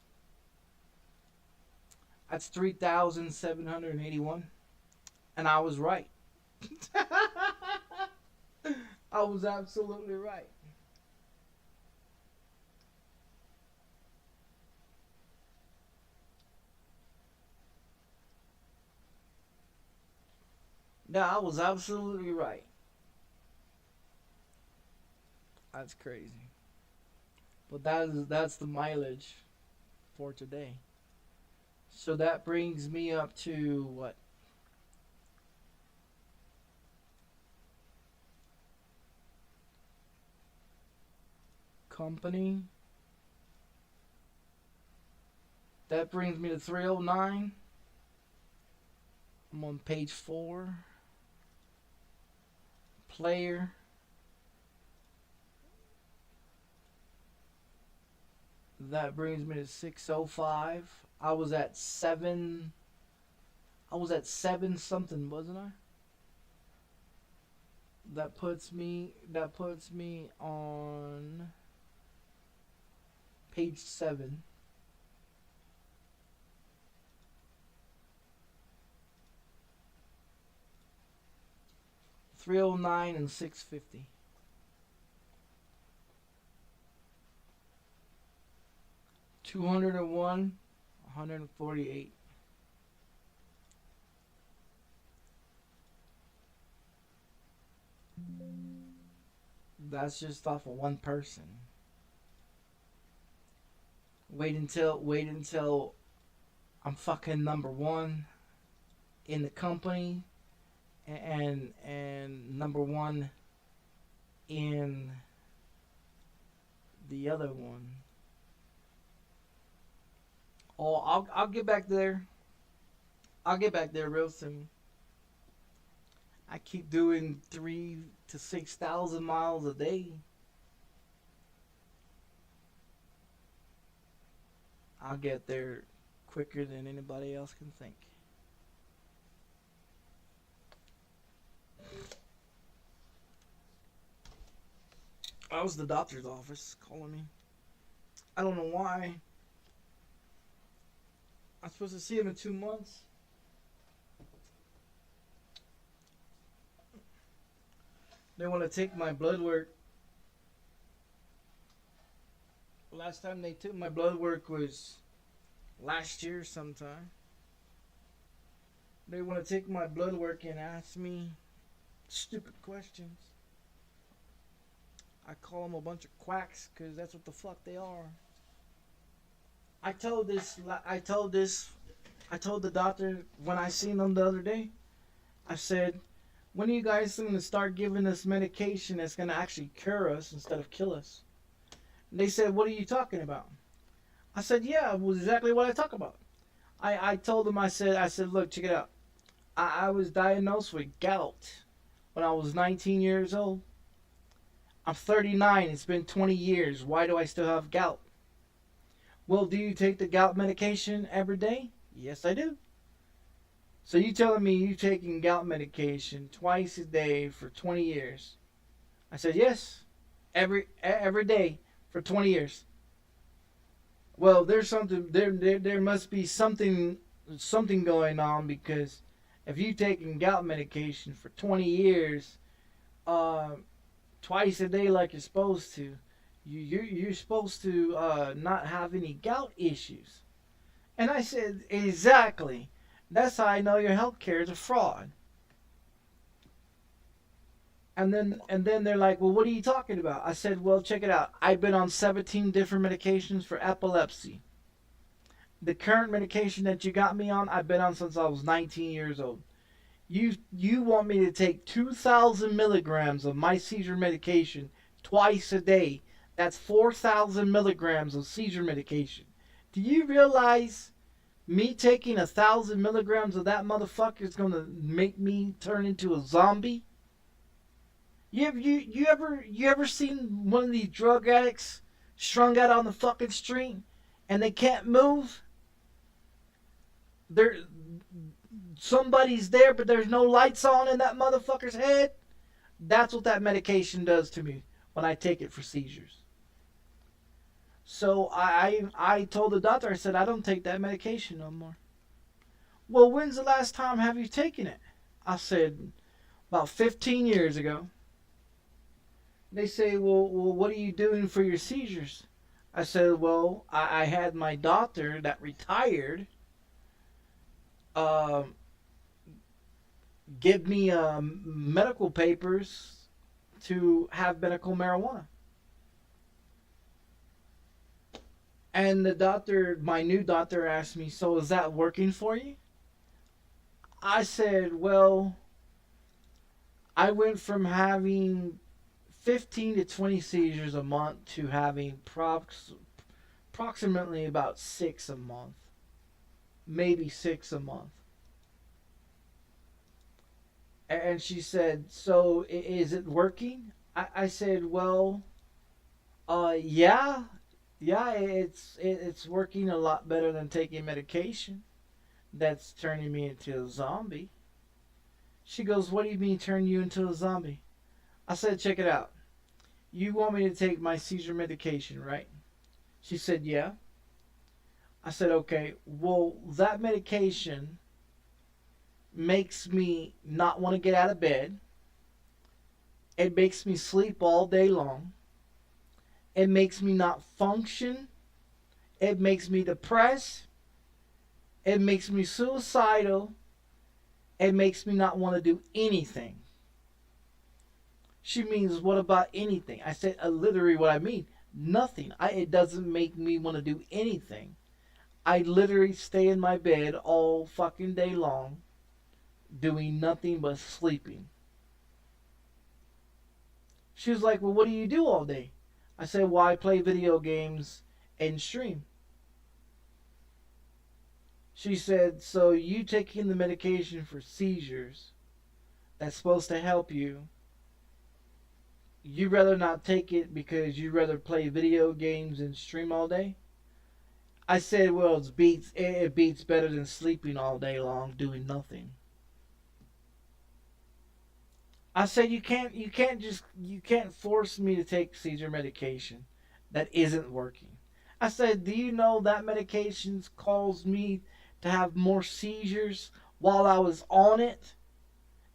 That's 3,781. And I was right. I was absolutely right. No, I was absolutely right. That's crazy. But that's the mileage for today. So that brings me up to what? Company. That brings me to 309. I'm on page 4. Player. That brings me to 605. I was at 7 something, wasn't I? That puts me on page 7. $309 and $650. $201, $148. That's just off of one person. Wait until I'm fucking number one in the company and number one in the other one. Oh, I'll get back there. I'll get back there real soon. I keep doing 3,000 to 6,000 miles a day. I'll get there quicker than anybody else can think. That was the doctor's office calling me. I don't know why. I'm supposed to see him in 2 months. They want to take my blood work. Last time they took my blood work was last year sometime. They want to take my blood work and ask me stupid questions. I call them a bunch of quacks because that's what the fuck they are. I told the doctor when I seen them the other day. I said, when are you guys going to start giving us medication that's going to actually cure us instead of kill us? And they said, what are you talking about? I said, yeah, it was exactly what I talk about. I told them, I said, look, check it out. I was diagnosed with gout when I was 19 years old. I'm 39. It's been 20 years. Why do I still have gout? Well, do you take the gout medication every day? Yes, I do. So you telling me you taking gout medication twice a day for 20 years? I said, yes. Every day for 20 years. Well, there's something there must be something going on, because if you taking gout medication for 20 years, twice a day like you're supposed to, you're supposed to not have any gout issues. And I said, exactly. That's how I know your healthcare is a fraud. And then they're like, well, what are you talking about? I said, well, check it out. I've been on 17 different medications for epilepsy. The current medication that you got me on, I've been on since I was 19 years old. You want me to take 2,000 milligrams of my seizure medication twice a day. That's 4,000 milligrams of seizure medication. Do you realize me taking 1,000 milligrams of that motherfucker is going to make me turn into a zombie? You ever seen one of these drug addicts strung out on the fucking street and they can't move? Somebody's there, but there's no lights on in that motherfucker's head. That's what that medication does to me when I take it for seizures. So I told the doctor, I said, I don't take that medication no more. Well, when's the last time have you taken it? I said, about 15 years ago. They say, well, what are you doing for your seizures? I said, well, I had my doctor that retired give me medical papers to have medical marijuana. And the doctor, my new doctor, asked me, so is that working for you? I said, well, I went from having 15 to 20 seizures a month to having approximately about 6 a month. Maybe 6 a month. And she said, so is it working? I said, well, yeah, it's working a lot better than taking medication that's turning me into a zombie. She goes, what do you mean turn you into a zombie? I said, check it out. You want me to take my seizure medication, right? She said, yeah. I said, okay, well, that medication makes me not want to get out of bed. It makes me sleep all day long. It makes me not function. It makes me depressed. It makes me suicidal. It makes me not want to do anything. She means, what about anything? I said, literally what I mean. Nothing. It doesn't make me want to do anything. I literally stay in my bed all fucking day long doing nothing but sleeping. She was like, well, what do you do all day? I said, well, I play video games and stream. She said, so you taking the medication for seizures that's supposed to help you, you'd rather not take it because you'd rather play video games and stream all day? I said, well, it beats better than sleeping all day long doing nothing. I said, you can't force me to take seizure medication that isn't working. I said, do you know that medications caused me to have more seizures while I was on it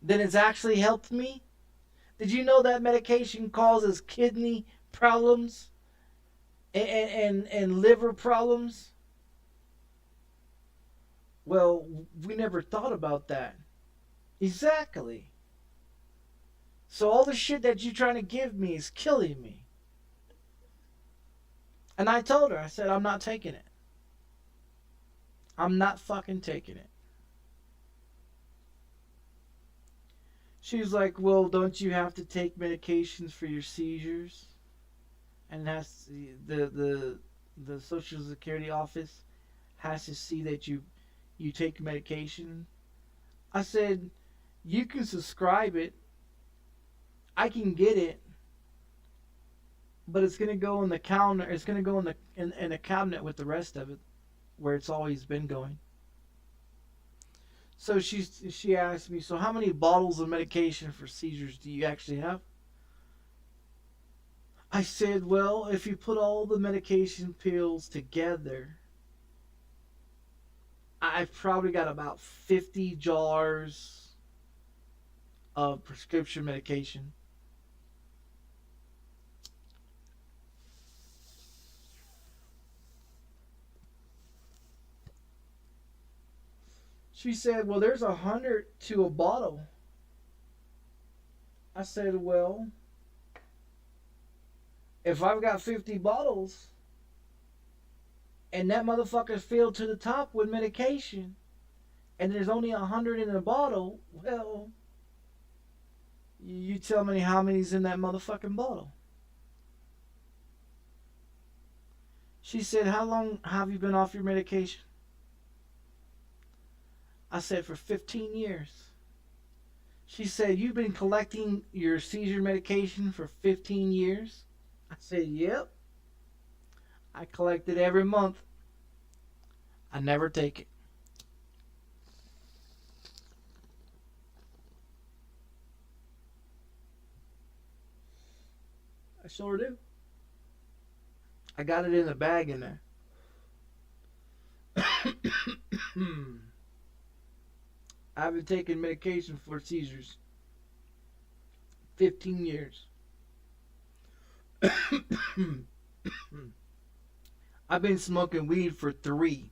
than it's actually helped me? Did you know that medication causes kidney problems and liver problems? Well, we never thought about that. Exactly. So all the shit that you're trying to give me is killing me. And I told her, I said, I'm not taking it. I'm not fucking taking it. She was like, well, don't you have to take medications for your seizures? And has the Social Security office has to see that you take medication. I said, you can subscribe it. I can get it, but it's gonna go in the counter. It's gonna go in the cabinet with the rest of it, where it's always been going. So she asked me, so how many bottles of medication for seizures do you actually have? I said, well, if you put all the medication pills together, I've probably got about 50 jars of prescription medication. She said, well, there's 100 to a bottle. I said, well, if I've got 50 bottles and that motherfucker's filled to the top with medication and there's only 100 in a bottle, well, you tell me how many's in that motherfucking bottle. She said, how long have you been off your medication? I said, for 15 years. She said, you've been collecting your seizure medication for 15 years? I said, yep. I collect it every month. I never take it. I sure do. I got it in a bag in there. I've been taking medication for seizures 15 years. I've been smoking weed for 3.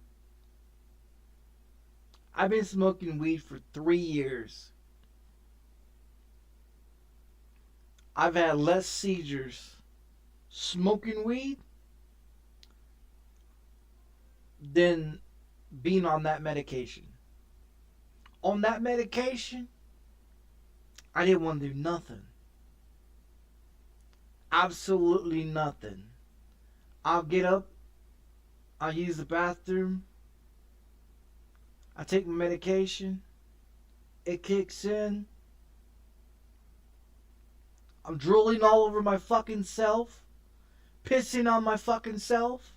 I've been smoking weed for 3 years. I've had less seizures smoking weed than being on that medication. On that medication, I didn't want to do nothing. Absolutely nothing. I'll get up, I'll use the bathroom, I take my medication, it kicks in, I'm drooling all over my fucking self, pissing on my fucking self.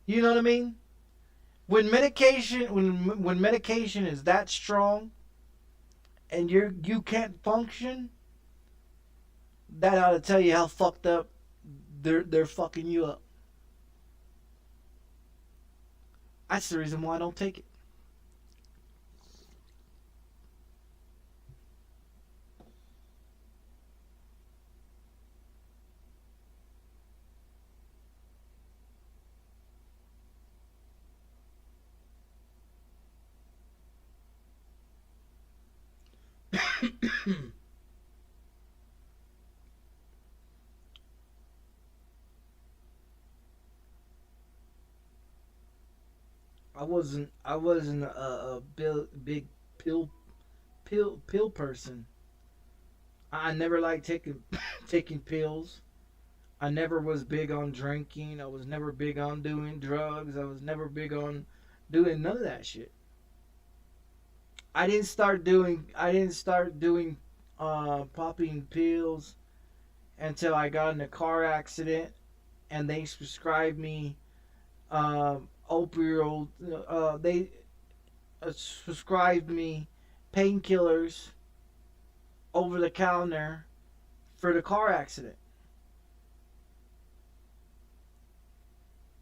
You know what I mean? When medication is that strong and you can't function, that ought to tell you how fucked up they're fucking you up. That's the reason why I don't take it. I wasn't a big pill person. I never liked taking taking pills. I never was big on drinking. I was never big on doing drugs. I was never big on doing none of that shit. I didn't start doing popping pills until I got in a car accident and they prescribed me opioid. They prescribed me painkillers over the counter for the car accident.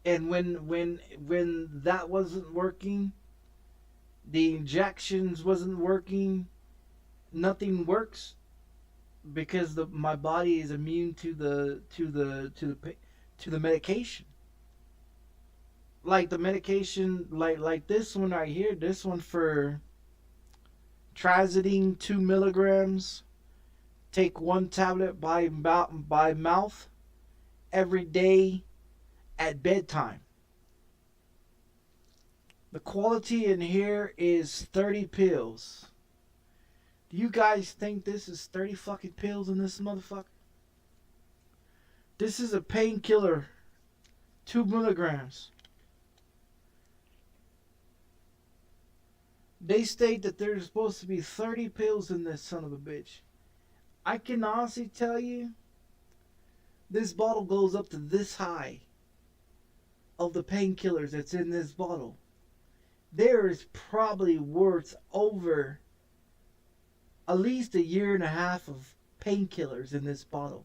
And when that wasn't working, the injections wasn't working, nothing works because my body is immune to the medication. Like the medication, like this one right here, this one for trazodone 2 milligrams. Take one tablet by mouth every day at bedtime. The quality in here is 30 pills. Do you guys think this is 30 fucking pills in this motherfucker? This is a painkiller, 2 milligrams. They state that there's supposed to be 30 pills in this son of a bitch. I can honestly tell you, this bottle goes up to this high of the painkillers that's in this bottle. There is probably worth over at least a year and a half of painkillers in this bottle.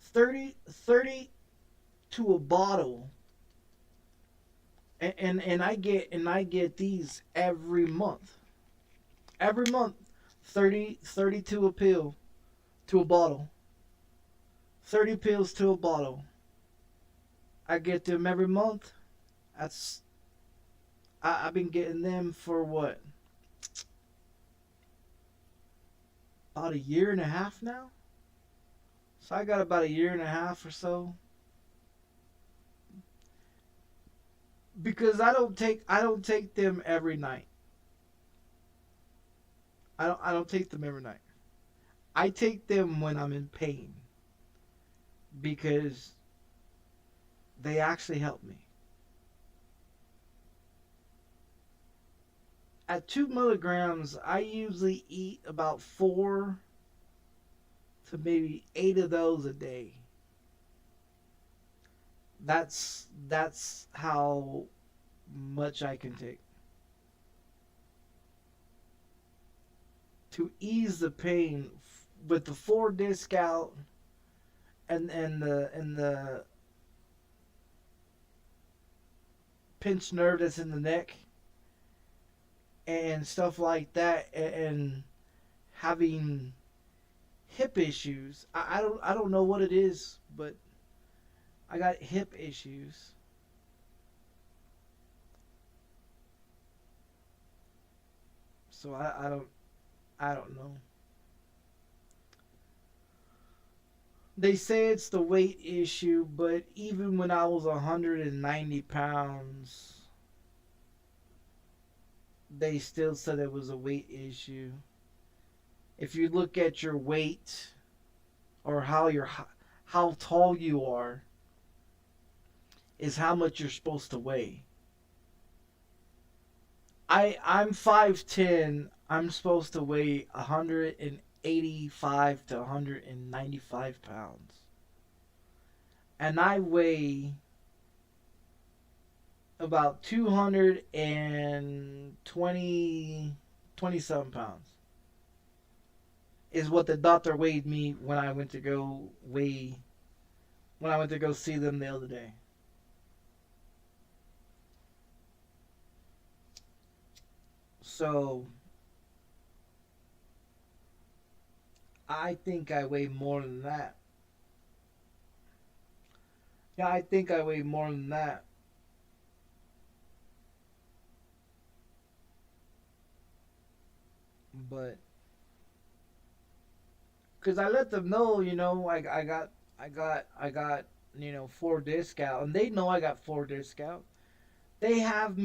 30 to a bottle. And I get these every month. Every month, 30 to a pill to a bottle. 30 pills to a bottle. I get them every month. I've been getting them for what? About a year and a half now? So I got about a year and a half or so. Because I don't take them every night. I don't take them every night. I take them when I'm in pain. Because they actually help me. At 2 milligrams, I usually eat about 4 to maybe 8 of those a day. That's how much I can take. To ease the pain with the 4 disc out and the pinched nerve that's in the neck and stuff like that, and having hip issues. I don't know what it is, but I got hip issues. So I don't know. They say it's the weight issue, but even when I was 190 pounds, they still said it was a weight issue. If you look at your weight or how tall you are, is how much you're supposed to weigh. I'm 5'10". I'm supposed to weigh 185 to 195 pounds. And I weigh about 27 pounds. Is what the doctor weighed me when I went to go see them the other day. So I think I weigh more than that. Yeah, I think I weigh more than that. But because I let them know, I got 4 disc out, and they know I got 4 disc out. They have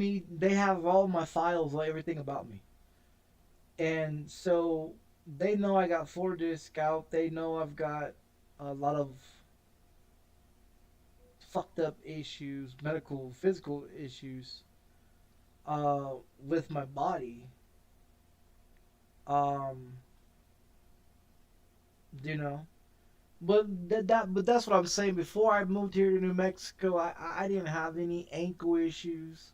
all my files, everything about me. And so they know I got 4 disc out. They know I've got a lot of fucked up issues, medical, physical issues, with my body. Um, you know, but but that's what I'm saying. Before I moved here to New Mexico, I didn't have any ankle issues.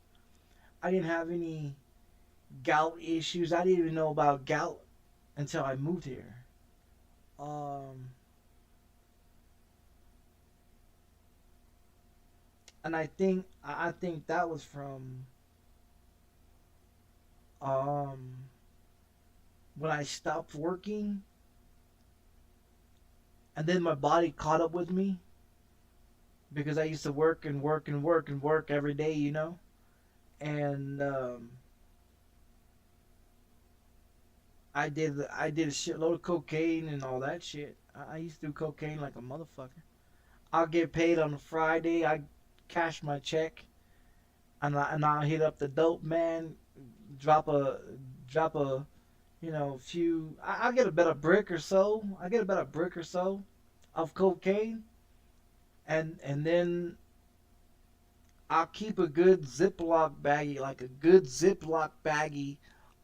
I didn't have any gout issues. I didn't even know about gout until I moved here. Um, and I think that was from um when I stopped working, and then my body caught up with me because I used to work and work and work and work every day, and I did a shitload of cocaine and all that shit. I used to do cocaine like a motherfucker. I'll get paid on a Friday. I cash my check, and I'll hit up the dope man, drop a few. I get about a brick or so. I get about a brick or so of cocaine, and then I'll keep a good Ziploc baggie, like a good Ziploc baggie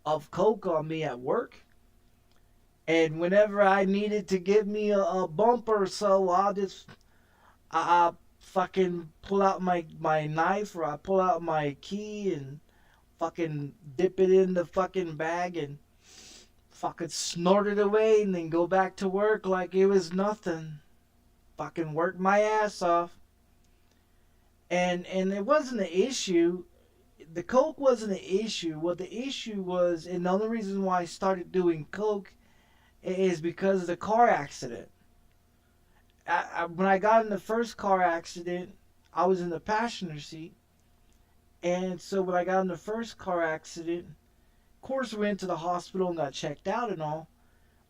of coke on me at work. And whenever I needed to give me a bump or so, I fucking pull out my knife, or I pull out my key and fucking dip it in the fucking bag and fucking snort it away, and then go back to work like it was nothing. Fucking work my ass off. And it wasn't an issue. The coke wasn't an issue. What the issue was, and the only reason why I started doing coke, is because of the car accident. When I got in the first car accident, I was in the passenger seat. And so when I got in the first car accident, of course, we went to the hospital and got checked out and all.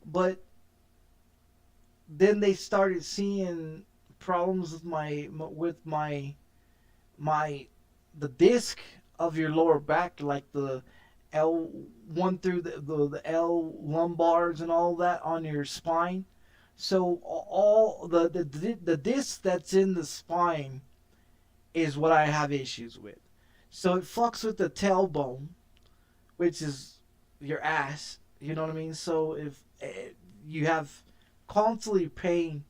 But then they started seeing problems with the disc of your lower back, like the L1 through the L lumbars and all that on your spine. So all the disc that's in the spine is what I have issues with. So it fucks with the tailbone, which is your ass. You know what I mean? So if you have constantly pain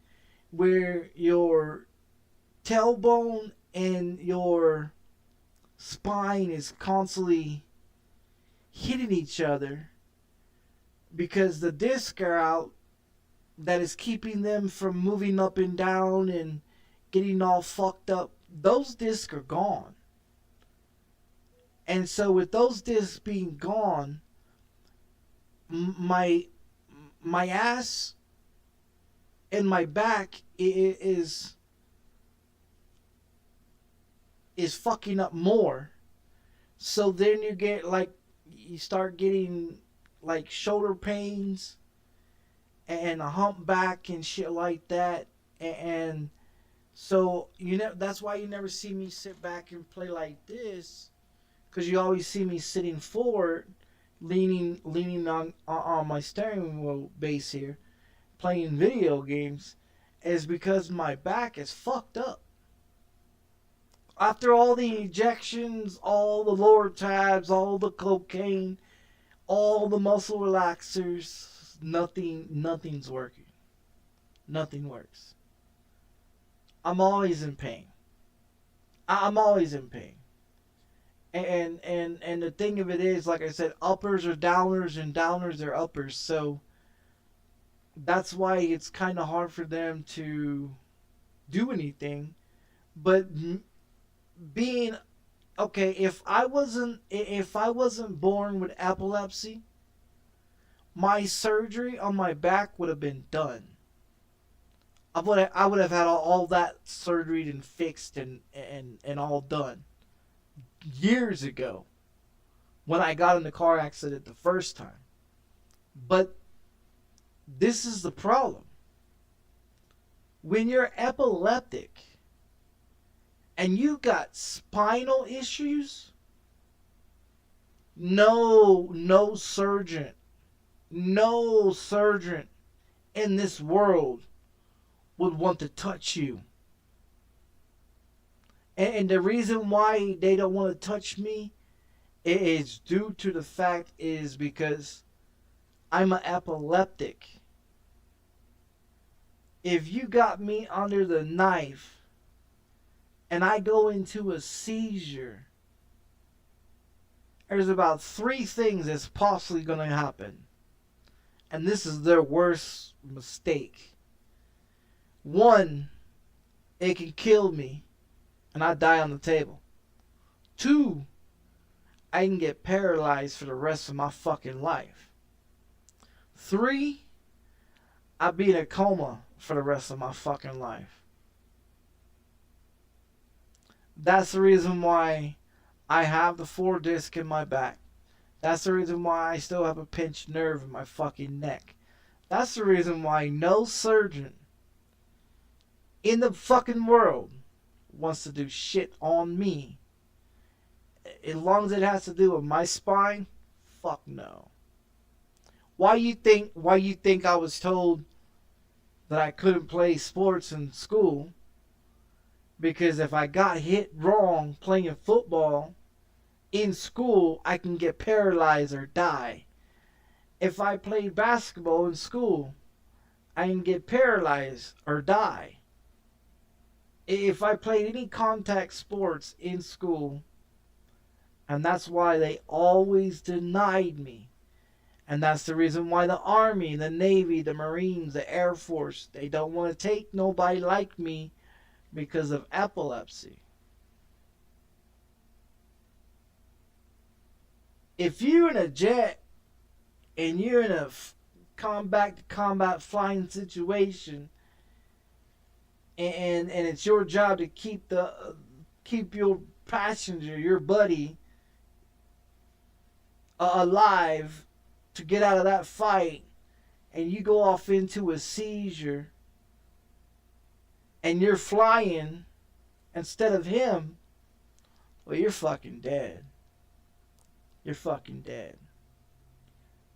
where your tailbone and your spine is constantly hitting each other because the discs are out, that is keeping them from moving up and down and getting all fucked up. Those discs are gone. And so with those discs being gone, my ass and my back is fucking up more. So then you start getting like shoulder pains and a humpback and shit like that. And so that's why you never see me sit back and play like this, because you always see me sitting forward, leaning on my steering wheel base here, playing video games, is because my back is fucked up. After all the injections, all the lower tabs, all the cocaine, all the muscle relaxers, nothing's working. Nothing works. I'm always in pain. I'm always in pain. And the thing of it is, like I said, uppers are downers and downers are uppers. So that's why it's kind of hard for them to do anything. But being okay, if I wasn't born with epilepsy, my surgery on my back would have been done. I would have had all that surgery and fixed and all done years ago when I got in the car accident the first time. But this is the problem. When you're epileptic, and you got spinal issues, no surgeon in this world would want to touch you. And the reason why they don't want to touch me is due to the fact is because I'm an epileptic. If you got me under the knife and I go into a seizure, there's about 3 things that's possibly going to happen. And this is their worst mistake. 1, it can kill me and I die on the table. 2, I can get paralyzed for the rest of my fucking life. 3, I'll be in a coma for the rest of my fucking life. That's the reason why I have the 4 disc in my back. That's the reason why I still have a pinched nerve in my fucking neck. That's the reason why no surgeon in the fucking world wants to do shit on me. As long as it has to do with my spine, fuck no. Why you think I was told that I couldn't play sports in school? Because if I got hit wrong playing football in school, I can get paralyzed or die. If I played basketball in school, I can get paralyzed or die. If I played any contact sports in school, and that's why they always denied me. And that's the reason why the Army, the Navy, the Marines, the Air Force, they don't want to take nobody like me because of epilepsy. If you're in a jet and you're in a combat flying situation, and it's your job to keep your passenger, your buddy, alive to get out of that fight, and you go off into a seizure, and you're flying instead of him, well, you're fucking dead. You're fucking dead.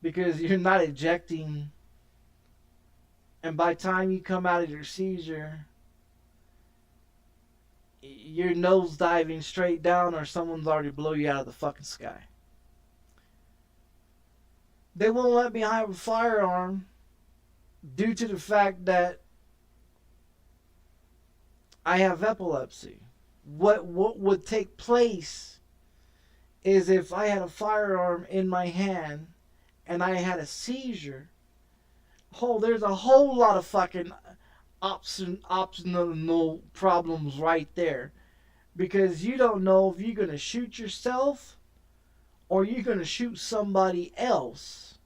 Because you're not ejecting, and by the time you come out of your seizure, you're nose diving straight down, or someone's already blow you out of the fucking sky. They won't let me have a firearm due to the fact that I have epilepsy. What would take place is if I had a firearm in my hand and I had a seizure, there's a whole lot of fucking optional problems right there. Because you don't know if you're going to shoot yourself or you're going to shoot somebody else.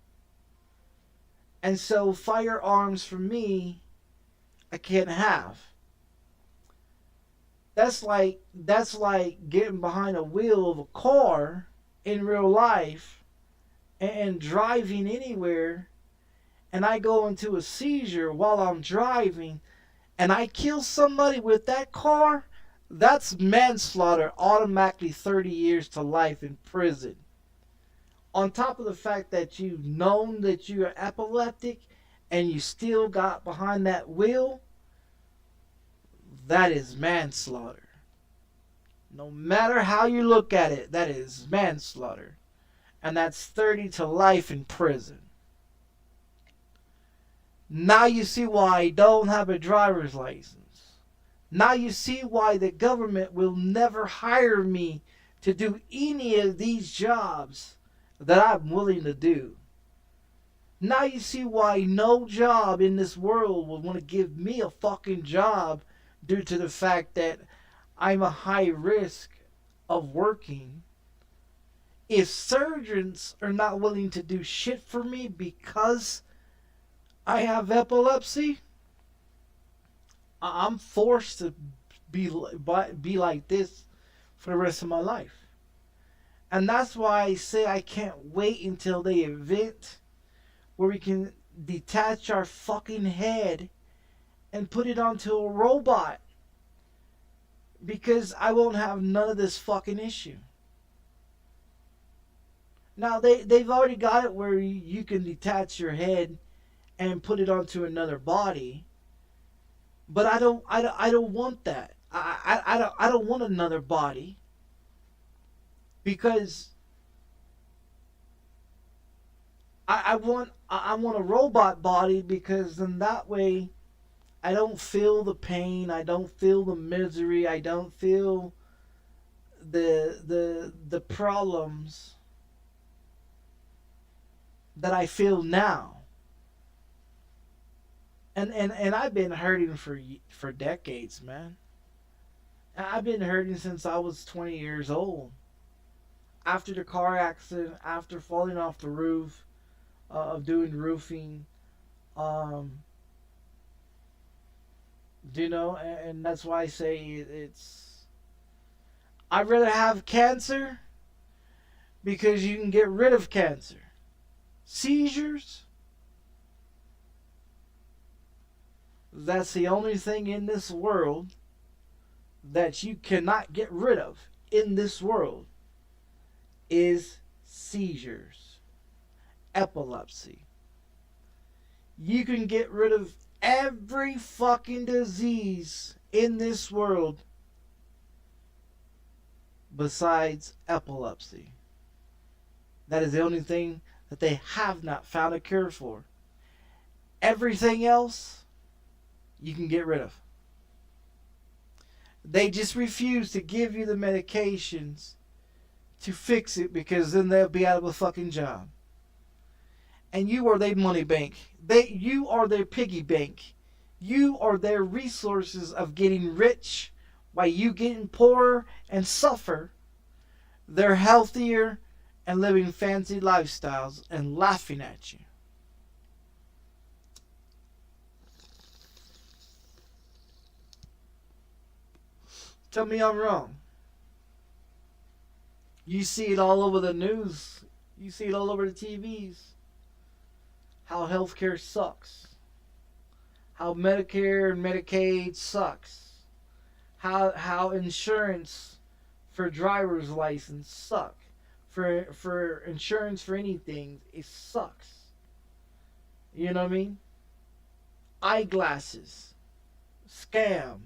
And so firearms for me, I can't have. That's like getting behind a wheel of a car in real life and driving anywhere, and I go into a seizure while I'm driving and I kill somebody with that car. That's manslaughter, automatically 30 years to life in prison. On top of the fact that you've known that you're epileptic and you still got behind that wheel, that is manslaughter. No matter how you look at it, that is manslaughter. And that's 30 to life in prison. Now you see why I don't have a driver's license. Now you see why the government will never hire me to do any of these jobs that I'm willing to do. Now you see why no job in this world would want to give me a fucking job due to the fact that I'm a high risk of working. If surgeons are not willing to do shit for me because I have epilepsy, I'm forced to be like this for the rest of my life. And that's why I say I can't wait until they invent where we can detach our fucking head and put it onto a robot. because I won't have none of this fucking issue. Now they've already got it where you can detach your head and put it onto another body, but I don't want that. I don't want another body, because I want a robot body, because then that way I don't feel the pain, I don't feel the misery, I don't feel the problems that I feel now. And I've been hurting for decades, man. I've been hurting since I was 20 years old. After the car accident, after falling off the roof, of doing roofing, um, and that's why I say it's. I'd rather have cancer, because you can get rid of cancer. Seizures, that's the only thing in this world that you cannot get rid of in this world, is seizures, epilepsy. You can get rid of every fucking disease in this world besides epilepsy. That is the only thing that they have not found a cure for. Everything else you can get rid of. They just refuse to give you the medications to fix it, because then they'll be out of a fucking job. And you are their money bank. You are their piggy bank. You are their resources of getting rich while you getting poorer and suffer. They're healthier and living fancy lifestyles and laughing at you. Tell me I'm wrong. You see it all over the news. You see it all over the TVs. How healthcare sucks. How Medicare and Medicaid sucks. How insurance for driver's license suck. For insurance for anything, it sucks. You know what I mean? Eyeglasses, scam.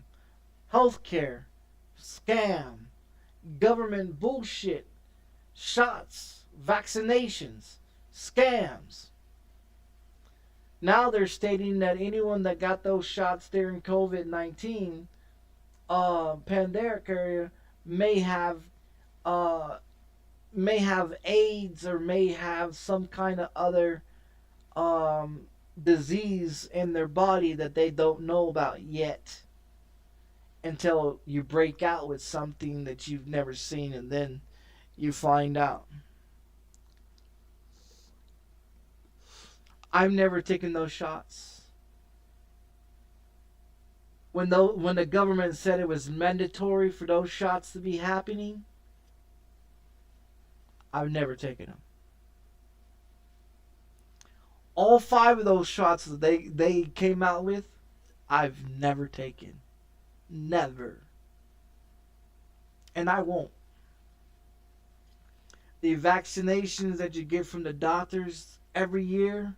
Healthcare, scam. Government bullshit. Shots, vaccinations, scams. Now they're stating that anyone that got those shots during COVID-19 pandemic area may have AIDS, or may have some kind of other disease in their body that they don't know about yet, until you break out with something that you've never seen, and then you find out. I've never taken those shots. When the government said it was mandatory for those shots to be happening, I've never taken them. All 5 of those shots that they came out with, I've never taken. Never. And I won't. The vaccinations that you get from the doctors every year,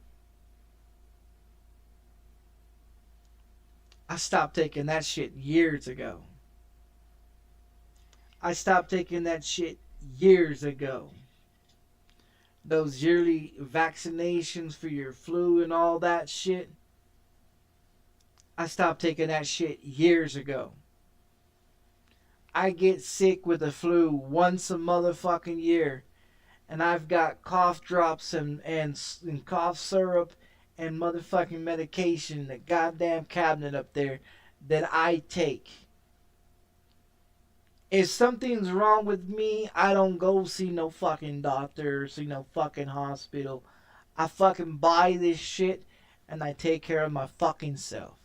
I stopped taking that shit years ago. I stopped taking that shit years ago. Those yearly vaccinations for your flu and all that shit, I stopped taking that shit years ago. I get sick with the flu once a motherfucking year, and I've got cough drops and cough syrup and motherfucking medication in the goddamn cabinet up there that I take. If something's wrong with me, I don't go see no fucking doctor, see no fucking hospital. I fucking buy this shit and I take care of my fucking self.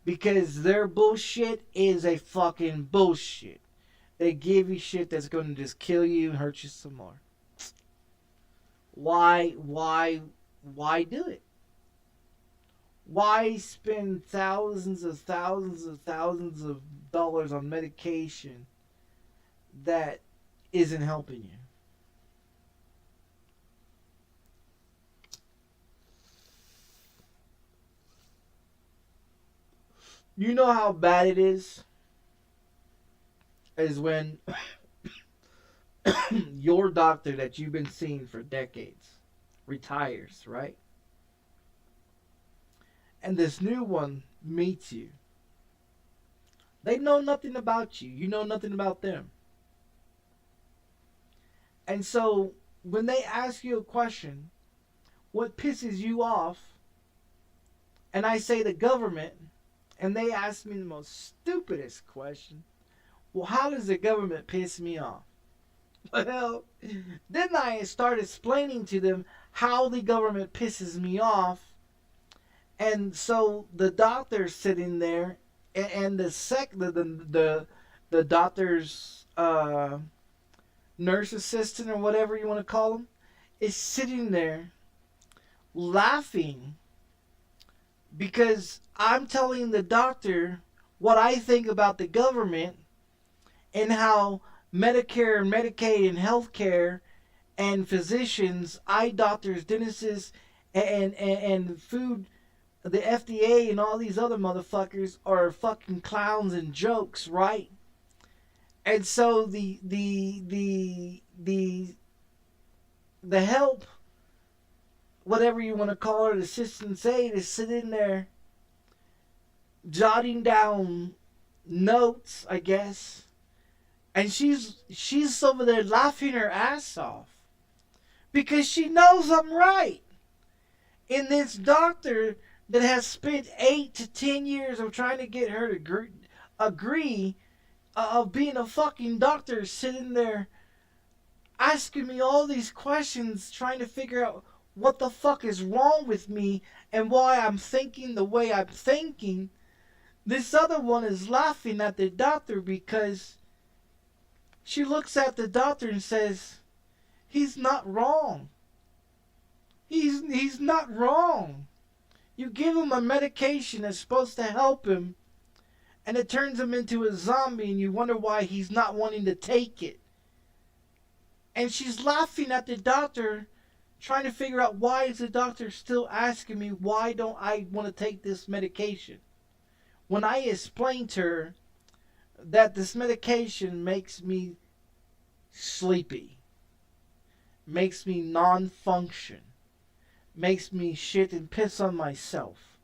Because their bullshit is a fucking bullshit. They give you shit that's going to just kill you and hurt you some more. Why do it? Why spend thousands of dollars on medication that isn't helping you? You know how bad it is when your doctor that you've been seeing for decades retires, right? And this new one meets you. They know nothing about you. You know nothing about them. And so when they ask you a question, what pisses you off, and I say the government, and they ask me the most stupidest question, well, how does the government piss me off? Well, then I start explaining to them how the government pisses me off. And so the doctor's sitting there, and the doctor's nurse assistant or whatever you want to call him is sitting there laughing because I'm telling the doctor what I think about the government and how Medicare and Medicaid and healthcare and physicians, eye doctors, dentists, and food, the FDA and all these other motherfuckers are fucking clowns and jokes, right? And so the help, whatever you want to call her, the assistant aide is sitting there jotting down notes, I guess. And she's over there laughing her ass off because she knows I'm right. And this doctor that has spent 8 to 10 years of trying to get her to agree of being a fucking doctor, sitting there asking me all these questions, trying to figure out what the fuck is wrong with me and why I'm thinking the way I'm thinking. This other one is laughing at the doctor because she looks at the doctor and says, he's not wrong. He's not wrong. You give him a medication that's supposed to help him, and it turns him into a zombie, and you wonder why he's not wanting to take it. And she's laughing at the doctor, trying to figure out why is the doctor still asking me why don't I want to take this medication. When I explained to her that this medication makes me sleepy, makes me non-function, makes me shit and piss on myself,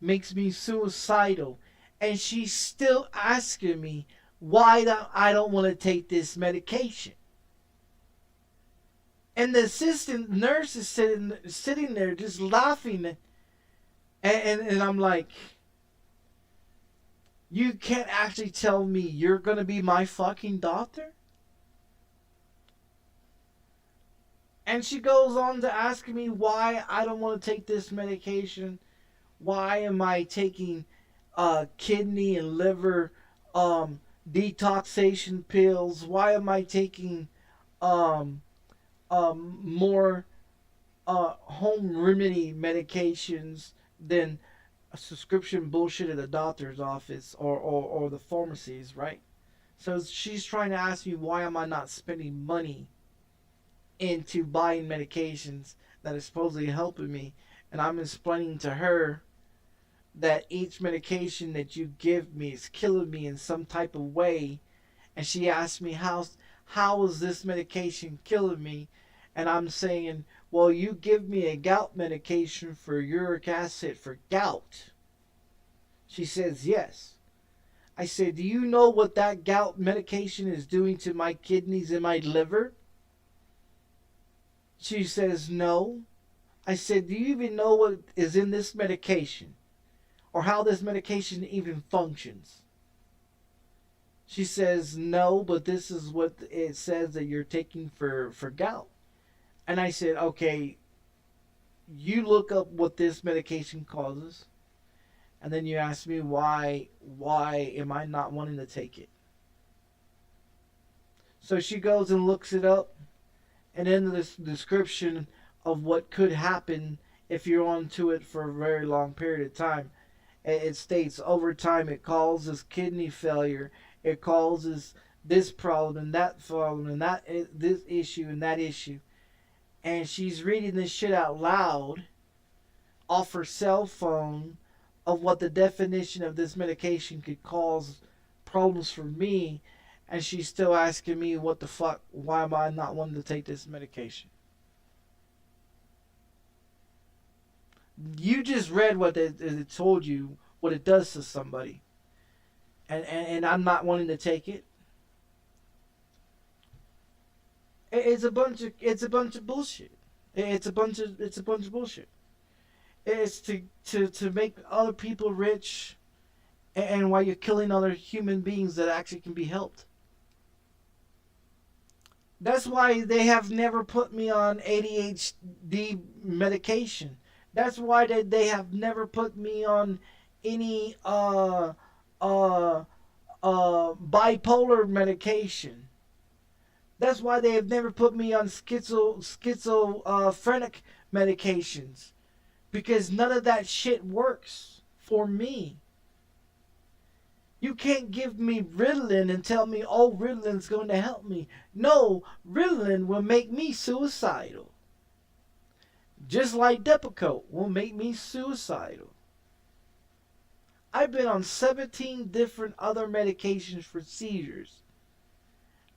makes me suicidal, and she's still asking me why I don't want to take this medication. And the assistant nurse is sitting there just laughing, and I'm like, you can't actually tell me you're going to be my fucking doctor? And she goes on to ask me why I don't want to take this medication. Why am I taking kidney and liver detoxification pills? Why am I taking more home remedy medications than a subscription bullshit at the doctor's office or the pharmacies, right? So she's trying to ask me why am I not spending money into buying medications that are supposedly helping me, and I'm explaining to her that each medication that you give me is killing me in some type of way, and she asked me how is this medication killing me, and I'm saying, well, you give me a gout medication for uric acid for gout. She says yes. I said, do you know what that gout medication is doing to my kidneys and my liver? She says, no. I said, do you even know what is in this medication? Or how this medication even functions? She says, no, but this is what it says that you're taking for gout. And I said, okay, you look up what this medication causes, and then you ask me why am I not wanting to take it? So she goes and looks it up, and in the description of what could happen if you're onto it for a very long period of time. It states over time it causes kidney failure, it causes this problem and that problem and this issue and that issue. And she's reading this shit out loud off her cell phone of what the definition of this medication could cause problems for me, and she's still asking me what the fuck, why am I not wanting to take this medication? You just read what it told you, what it does to somebody, and I'm not wanting to take it. It's a bunch of bullshit. It's a bunch of bullshit. It's to make other people rich, and while you're killing other human beings that actually can be helped. That's why they have never put me on ADHD medication. That's why they have never put me on any bipolar medication. That's why they have never put me on schizophrenic medications. Because none of that shit works for me. You can't give me Ritalin and tell me, oh, Ritalin's going to help me. No, Ritalin will make me suicidal. Just like Depakote will make me suicidal. I've been on 17 different other medications for seizures.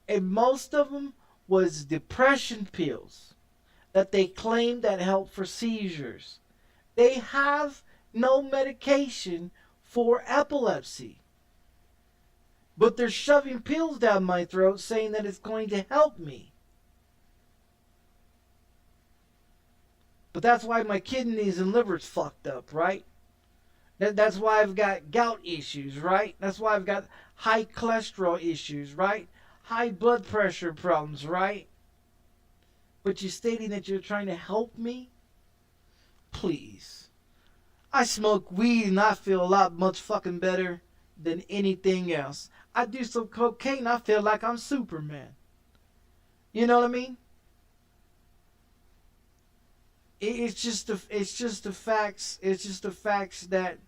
And most of them was depression pills that they claimed that help for seizures. They have no medication for epilepsy. But they're shoving pills down my throat saying that it's going to help me. But that's why my kidneys and liver's fucked up, right? That's why I've got gout issues, right? That's why I've got high cholesterol issues, right? High blood pressure problems, right? But you're stating that you're trying to help me? Please. I smoke weed and I feel a lot much fucking better than anything else. I do some cocaine, I feel like I'm Superman. You know what I mean? It's just the facts. It's just the facts that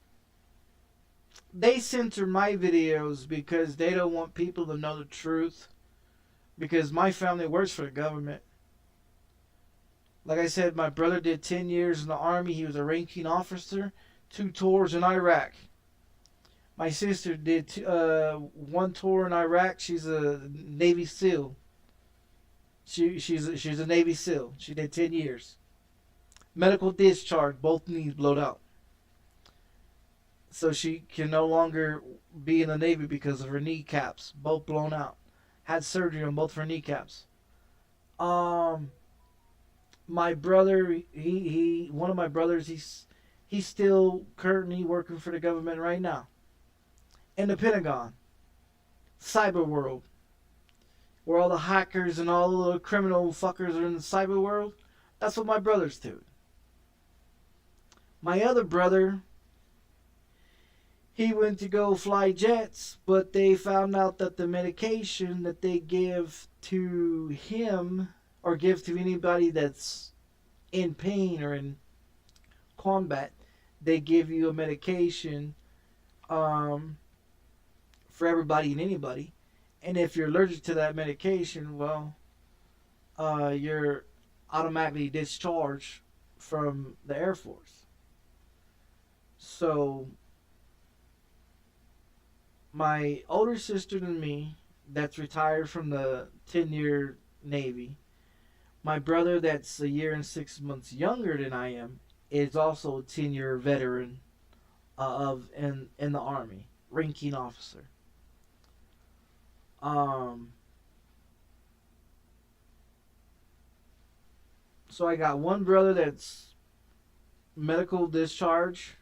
they censor my videos because they don't want people to know the truth. Because my family works for the government. Like I said, my brother did 10 years in the Army. He was a ranking officer. 2 tours in Iraq. My sister did 1 tour in Iraq. She's a Navy SEAL. She's a Navy SEAL. She did 10 years. Medical discharge. Both knees blowed out. So she can no longer be in the Navy because of her kneecaps. Both blown out. Had surgery on both of her kneecaps. My brother, one of my brothers, he's still currently working for the government right now. In the Pentagon. Cyber world. Where all the hackers and all the criminal fuckers are in the cyber world. That's what my brother's doing. My other brother, he went to go fly jets, but they found out that the medication that they give to him or give to anybody that's in pain or in combat, they give you a medication for everybody and anybody. And if you're allergic to that medication, well, you're automatically discharged from the Air Force. So, my older sister than me, that's retired from the 10-year Navy, my brother that's a year and 6 months younger than I am, is also a 10-year veteran in the Army, ranking officer. So I got one brother that's medical discharge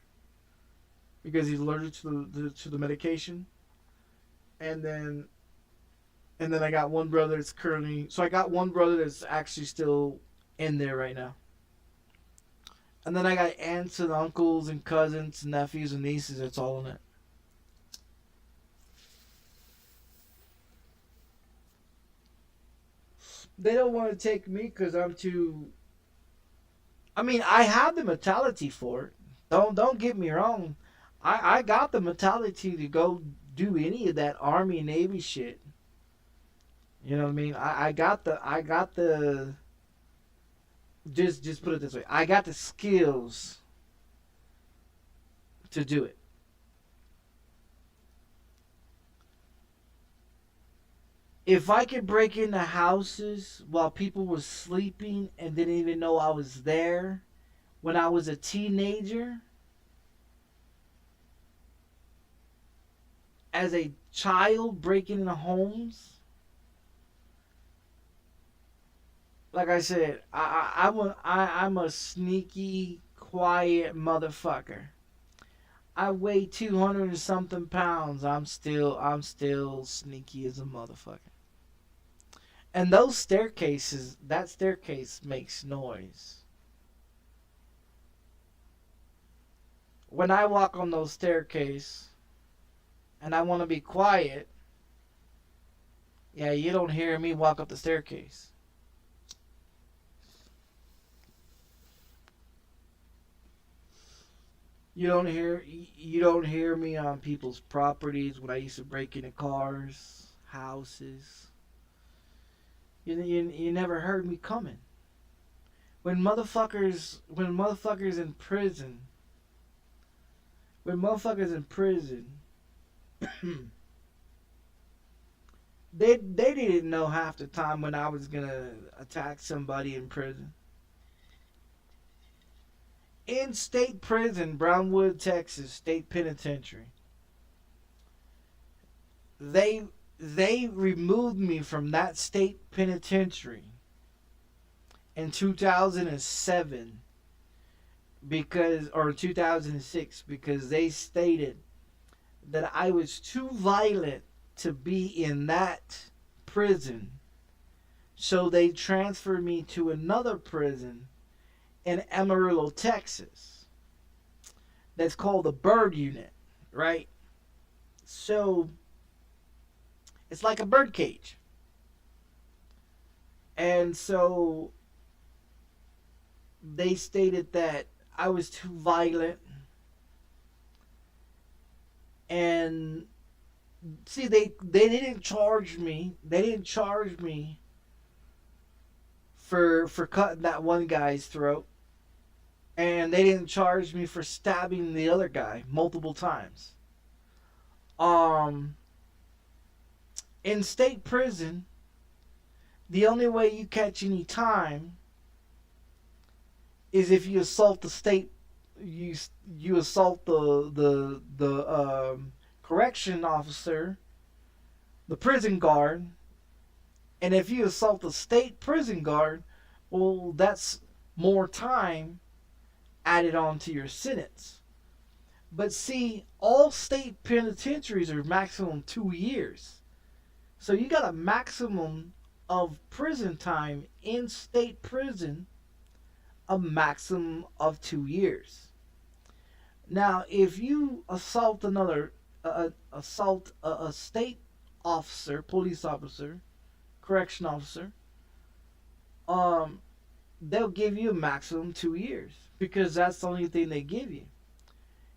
because he's allergic to the medication, and then I got one brother that's currently. So I got one brother that's actually still in there right now, and then I got aunts and uncles and cousins, and nephews and nieces. That's all in it. They don't want to take me because I'm too I mean, I have the mentality for it. Don't get me wrong. I got the mentality to go do any of that Army Navy shit. You know what I mean? I got the just put it this way. I got the skills to do it. If I could break into houses while people were sleeping and didn't even know I was there when I was a teenager, as a child breaking into homes, like I said, I'm a sneaky, quiet motherfucker. I weigh 200 and something pounds. I'm still sneaky as a motherfucker. And those staircases, that staircase makes noise. When I walk on those staircases and I want to be quiet, yeah, you don't hear me walk up the staircase. You don't hear me on people's properties when I used to break into cars, houses. You never heard me coming. When motherfuckers in prison, they didn't know half the time when I was gonna attack somebody in prison. In state prison, Brownwood, Texas, state penitentiary. They removed me from that state penitentiary in 2007 or 2006 because they stated that I was too violent to be in that prison. So they transferred me to another prison in Amarillo, Texas. That's called the Bird Unit, right? So it's like a bird cage. And so they stated that I was too violent. And see, they didn't charge me. They didn't charge me for cutting that one guy's throat. And they didn't charge me for stabbing the other guy multiple times. In state prison, the only way you catch any time is if you assault the state, you assault the correction officer, the prison guard, and if you assault the state prison guard, well, that's more time added on to your sentence. But see, all state penitentiaries are maximum 2 years. So you got a maximum of prison time in state prison, a maximum of 2 years. Now, if you assault a state officer, police officer, correction officer, they'll give you a maximum 2 years because that's the only thing they give you.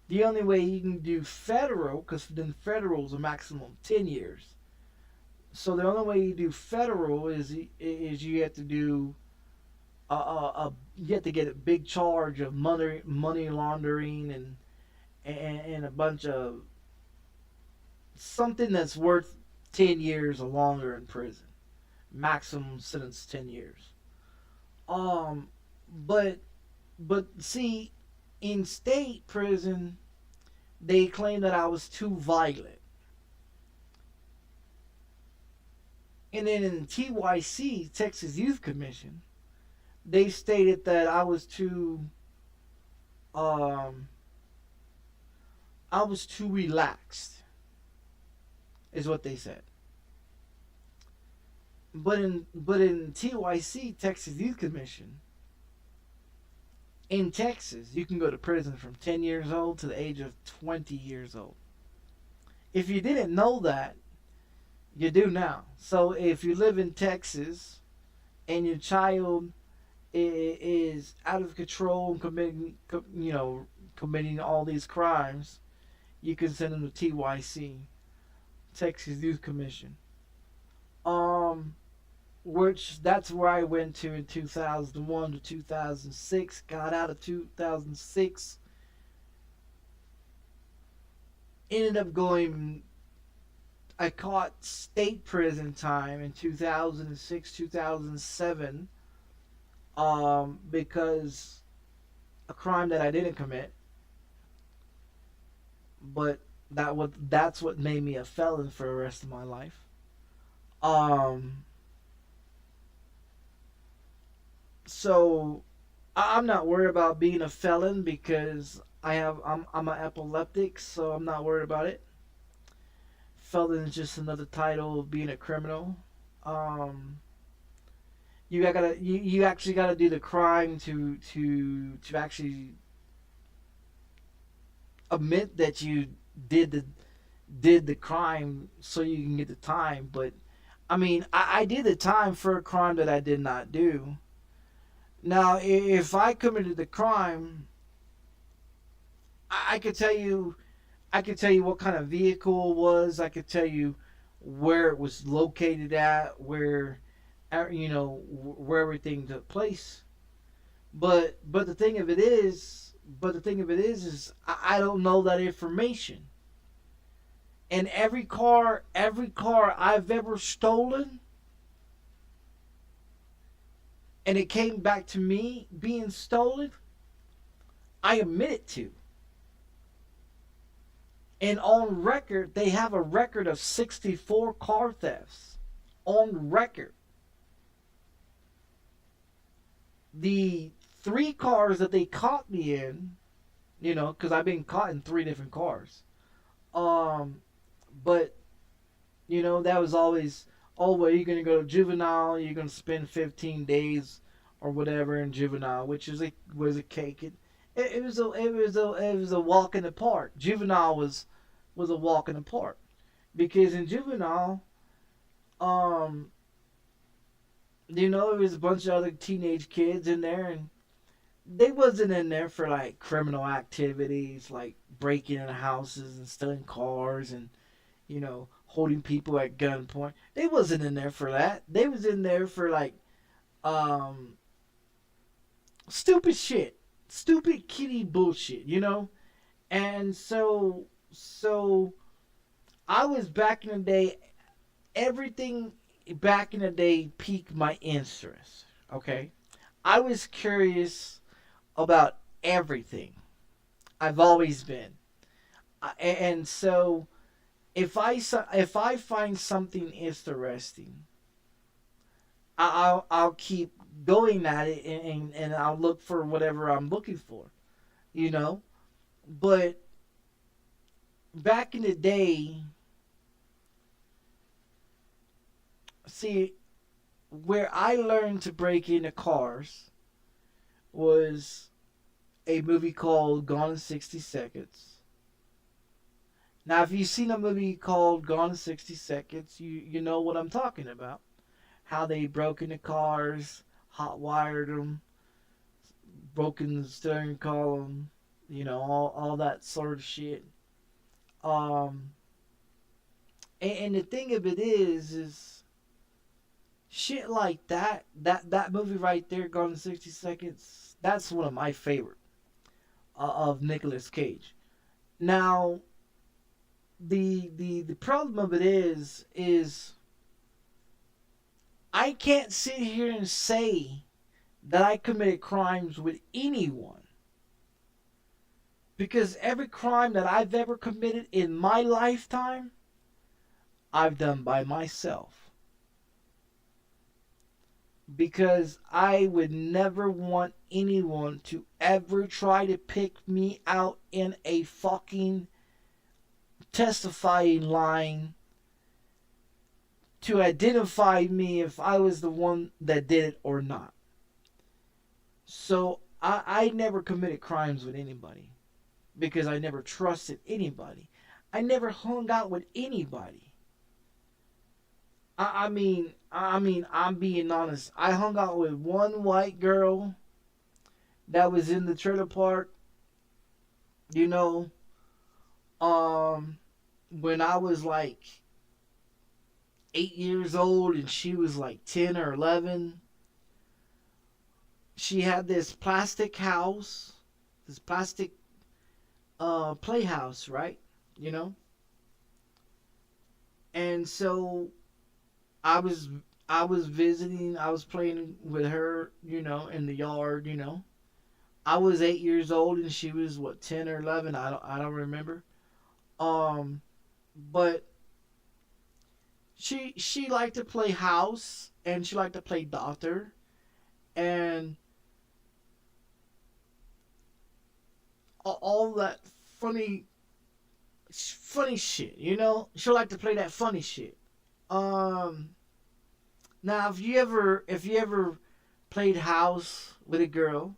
The only way you can do federal, because then federal is a maximum 10 years. So the only way you do federal is you have to do you have to get a big charge of money laundering and a bunch of something that's worth 10 years or longer in prison. Maximum sentence 10 years. But see, in state prison, they claim that I was too violent. And then in TYC, Texas Youth Commission, they stated that I was too relaxed, is what they said. But in TYC, Texas Youth Commission, in Texas, you can go to prison from 10 years old to the age of 20 years old. If you didn't know that, you do now. So if you live in Texas and your child is out of control and committing all these crimes, you can send them to TYC, Texas Youth Commission. Which that's where I went to in 2001 to 2006. Got out of 2006. Ended up going. I caught state prison time in 2006, 2007. Because a crime that I didn't commit. But that's what made me a felon for the rest of my life. So I'm not worried about being a felon because I'm an epileptic, so I'm not worried about it. Felon is just another title of being a criminal. You actually gotta do the crime to actually admit that you did the crime so you can get the time. But I mean, I did the time for a crime that I did not do. Now, if I committed the crime, I could tell you what kind of vehicle it was. I could tell you where it was located at, where everything took place. But the thing of it is I don't know that information. And every car I've ever stolen, and it came back to me being stolen, I admitted to. And on record, they have a record of 64 car thefts. On record. The 3 cars that they caught me in, because I've been caught in 3 different cars. But, that was always, oh, well, you're going to go to juvenile, you're going to spend 15 days or whatever in juvenile, which was a cake. It was a walk in the park. Juvenile was a walk in the park. Because in juvenile, there was a bunch of other teenage kids in there, and they wasn't in there for like criminal activities like breaking into houses and stealing cars and holding people at gunpoint. They wasn't in there for that. They was in there for like stupid shit, stupid kiddie bullshit, And so I was back in the day. Everything back in the day piqued my interest. Okay, I was curious about everything. I've always been, and so if I find something interesting, I'll keep going at it, and I'll look for whatever I'm looking for, But back in the day, see, where I learned to break into cars was a movie called Gone in 60 Seconds. Now, if you've seen a movie called Gone in 60 Seconds, you know what I'm talking about. How they broke into cars, hot wired them, broken the steering column, all that sort of shit. And the thing of it is shit like that movie right there, Gone in 60 Seconds, that's one of my favorite of Nicolas Cage. Now, the problem of it is I can't sit here and say that I committed crimes with anyone. Because every crime that I've ever committed in my lifetime, I've done by myself. Because I would never want anyone to ever try to pick me out in a fucking testifying line to identify me if I was the one that did it or not. So I never committed crimes with anybody. Because I never trusted anybody. I never hung out with anybody. I'm being honest. I hung out with one white girl that was in the trailer park, you know, um, when I was like 8 years old and she was like 10 or 11. She had this plastic house, this plastic playhouse, right? You know, and so I was I was visiting, I was playing with her, in the yard, I was 8 years old and she was what, 10 or 11. I don't remember. Um, but she liked to play house and she liked to play doctor and all that funny funny shit. She liked to play that funny shit. Um, Now if you ever played house with a girl,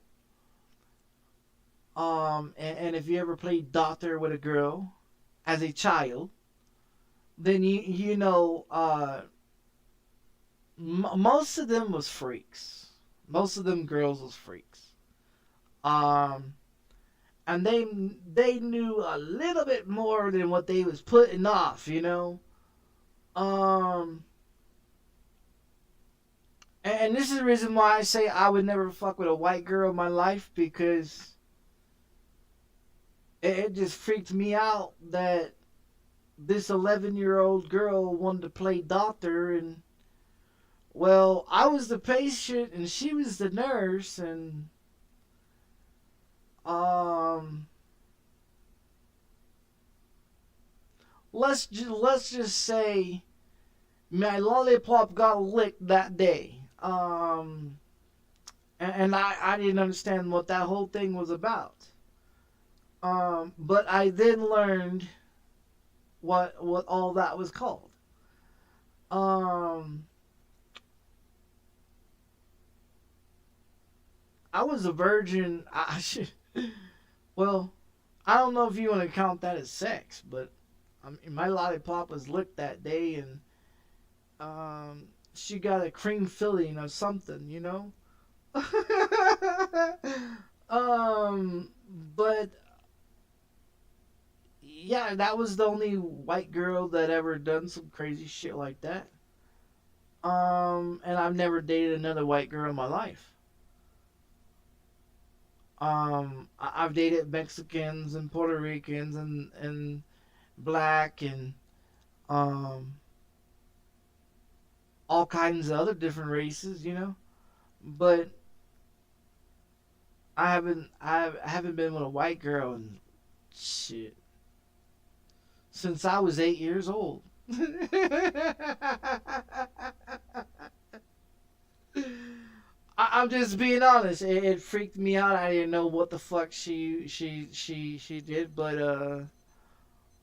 and if you ever played doctor with a girl as a child, then most of them was freaks. Most of them girls was freaks. Um, and they knew a little bit more than what they was putting off. Um, and this is the reason why I say I would never fuck with a white girl in my life, because it just freaked me out that this 11-year-old girl wanted to play doctor, and well, I was the patient and she was the nurse, and um let's just say my lollipop got licked that day. And I didn't understand what that whole thing was about. But I then learned what all that was called. Um, I was a virgin. I should, well, I don't know if you want to count that as sex, but I mean, my lollipop was licked that day, and she got a cream filling or something. But yeah, that was the only white girl that ever done some crazy shit like that. And I've never dated another white girl in my life. I've dated Mexicans and Puerto Ricans and black and um all kinds of other different races. But I haven't been with a white girl in shit since I was 8 years old. I'm just being honest. It freaked me out. I didn't know what the fuck she did, but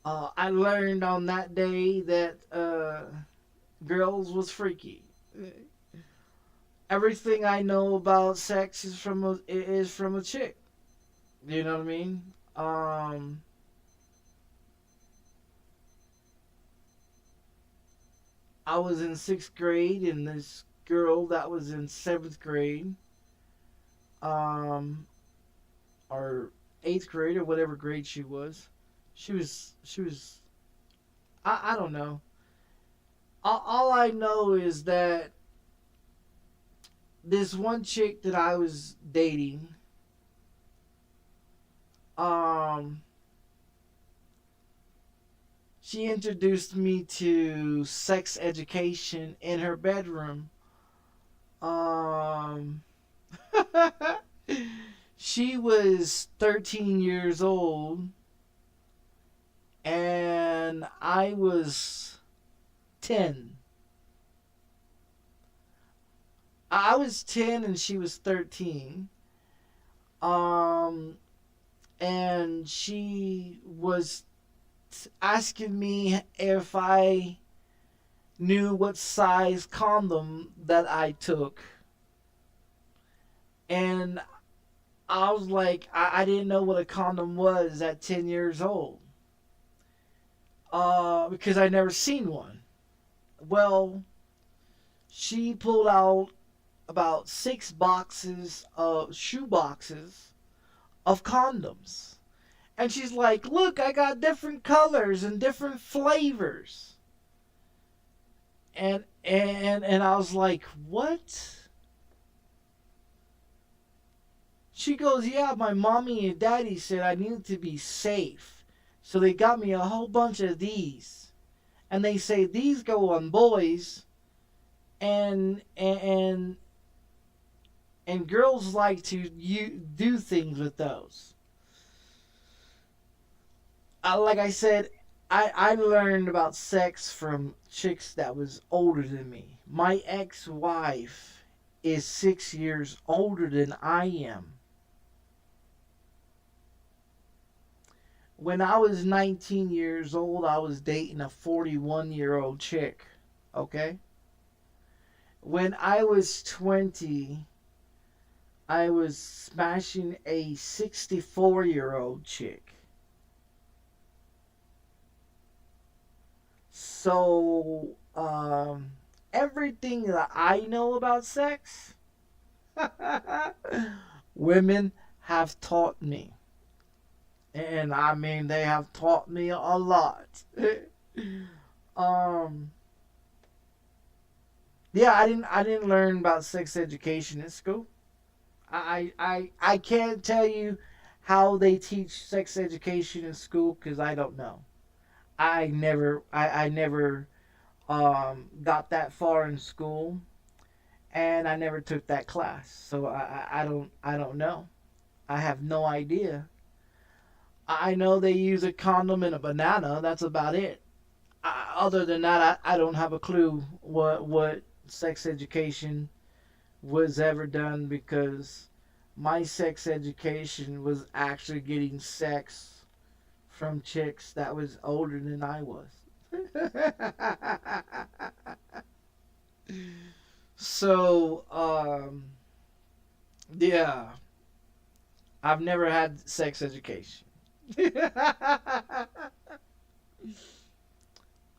I learned on that day that girls was freaky. Everything I know about sex is from a chick. You know what I mean? I was in 6th grade, and this girl that was in 7th grade, um, or 8th grade, or whatever grade she was. She was. I don't know. All I know is that this one chick that I was dating, um, she introduced me to sex education in her bedroom. Um, she was 13 years old, and I was 10. I was 10 and she was 13. Um, and she was asking me if I knew what size condom that I took. And I was like, I didn't know what a condom was at 10 years old. Because I never seen one. Well, she pulled out about 6 shoe boxes of condoms. And she's like, look, I got different colors and different flavors. And I was like, what? She goes, yeah, my mommy and daddy said I needed to be safe. So they got me a whole bunch of these. And they say these go on boys, and girls like to do things with those. Like I said, I learned about sex from chicks that was older than me. My ex-wife is 6 years older than I am. When I was 19 years old, I was dating a 41-year-old chick. Okay? When I was 20, I was smashing a 64-year-old chick. So, everything that I know about sex, women have taught me. And I mean, they have taught me a lot. Yeah, I didn't learn about sex education in school. I can't tell you how they teach sex education in school because I don't know. I never got that far in school, and I never took that class, so I don't know. I have no idea. I know they use a condom and a banana. That's about it. Other than that, I don't have a clue what sex education was ever done, because my sex education was actually getting sex from chicks that was older than I was. So, yeah, I've never had sex education.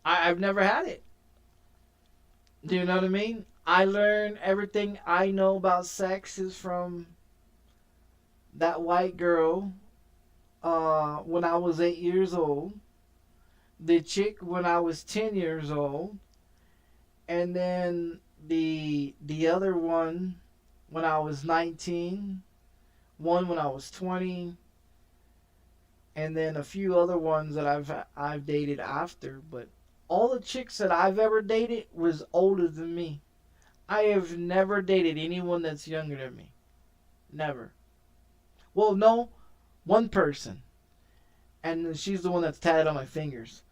I've never had it. Do you know what I mean? I learned everything I know about sex is from that white girl when I was 8 years old, the chick when I was 10 years old, and then the other one when I was 19, one when I was 20, and then a few other ones that I've dated after. But all the chicks that I've ever dated was older than me. I have never dated anyone that's younger than me. Never. Well, no, one person, and she's the one that's tatted on my fingers.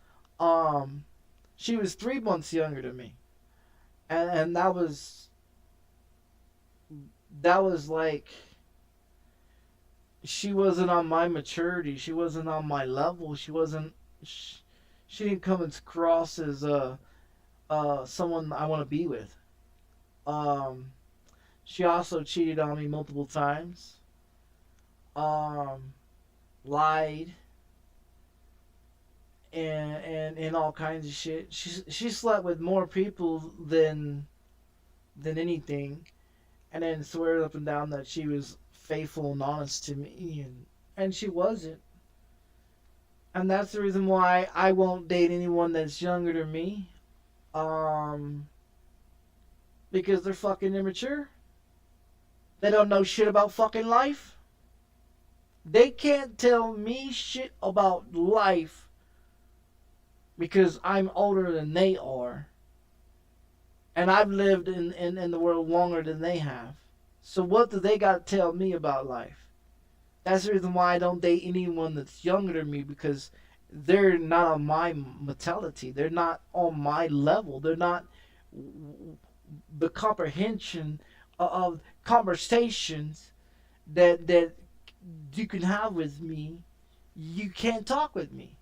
She was 3 months younger than me, and that was like, she wasn't on my maturity. She wasn't on my level. She didn't come across as someone I want to be with. She also cheated on me multiple times. Lied. And all kinds of shit. She slept with more people than anything, and then swears up and down that she was faithful and honest to me, and she wasn't. And that's the reason why I won't date anyone that's younger than me, because they're fucking immature. They don't know shit about fucking life. They can't tell me shit about life because I'm older than they are, and I've lived in the world longer than they have. So what do they got to tell me about life? That's the reason why I don't date anyone that's younger than me, because they're not on my mentality. They're not on my level. They're not the comprehension of conversations that you can have with me. You can't talk with me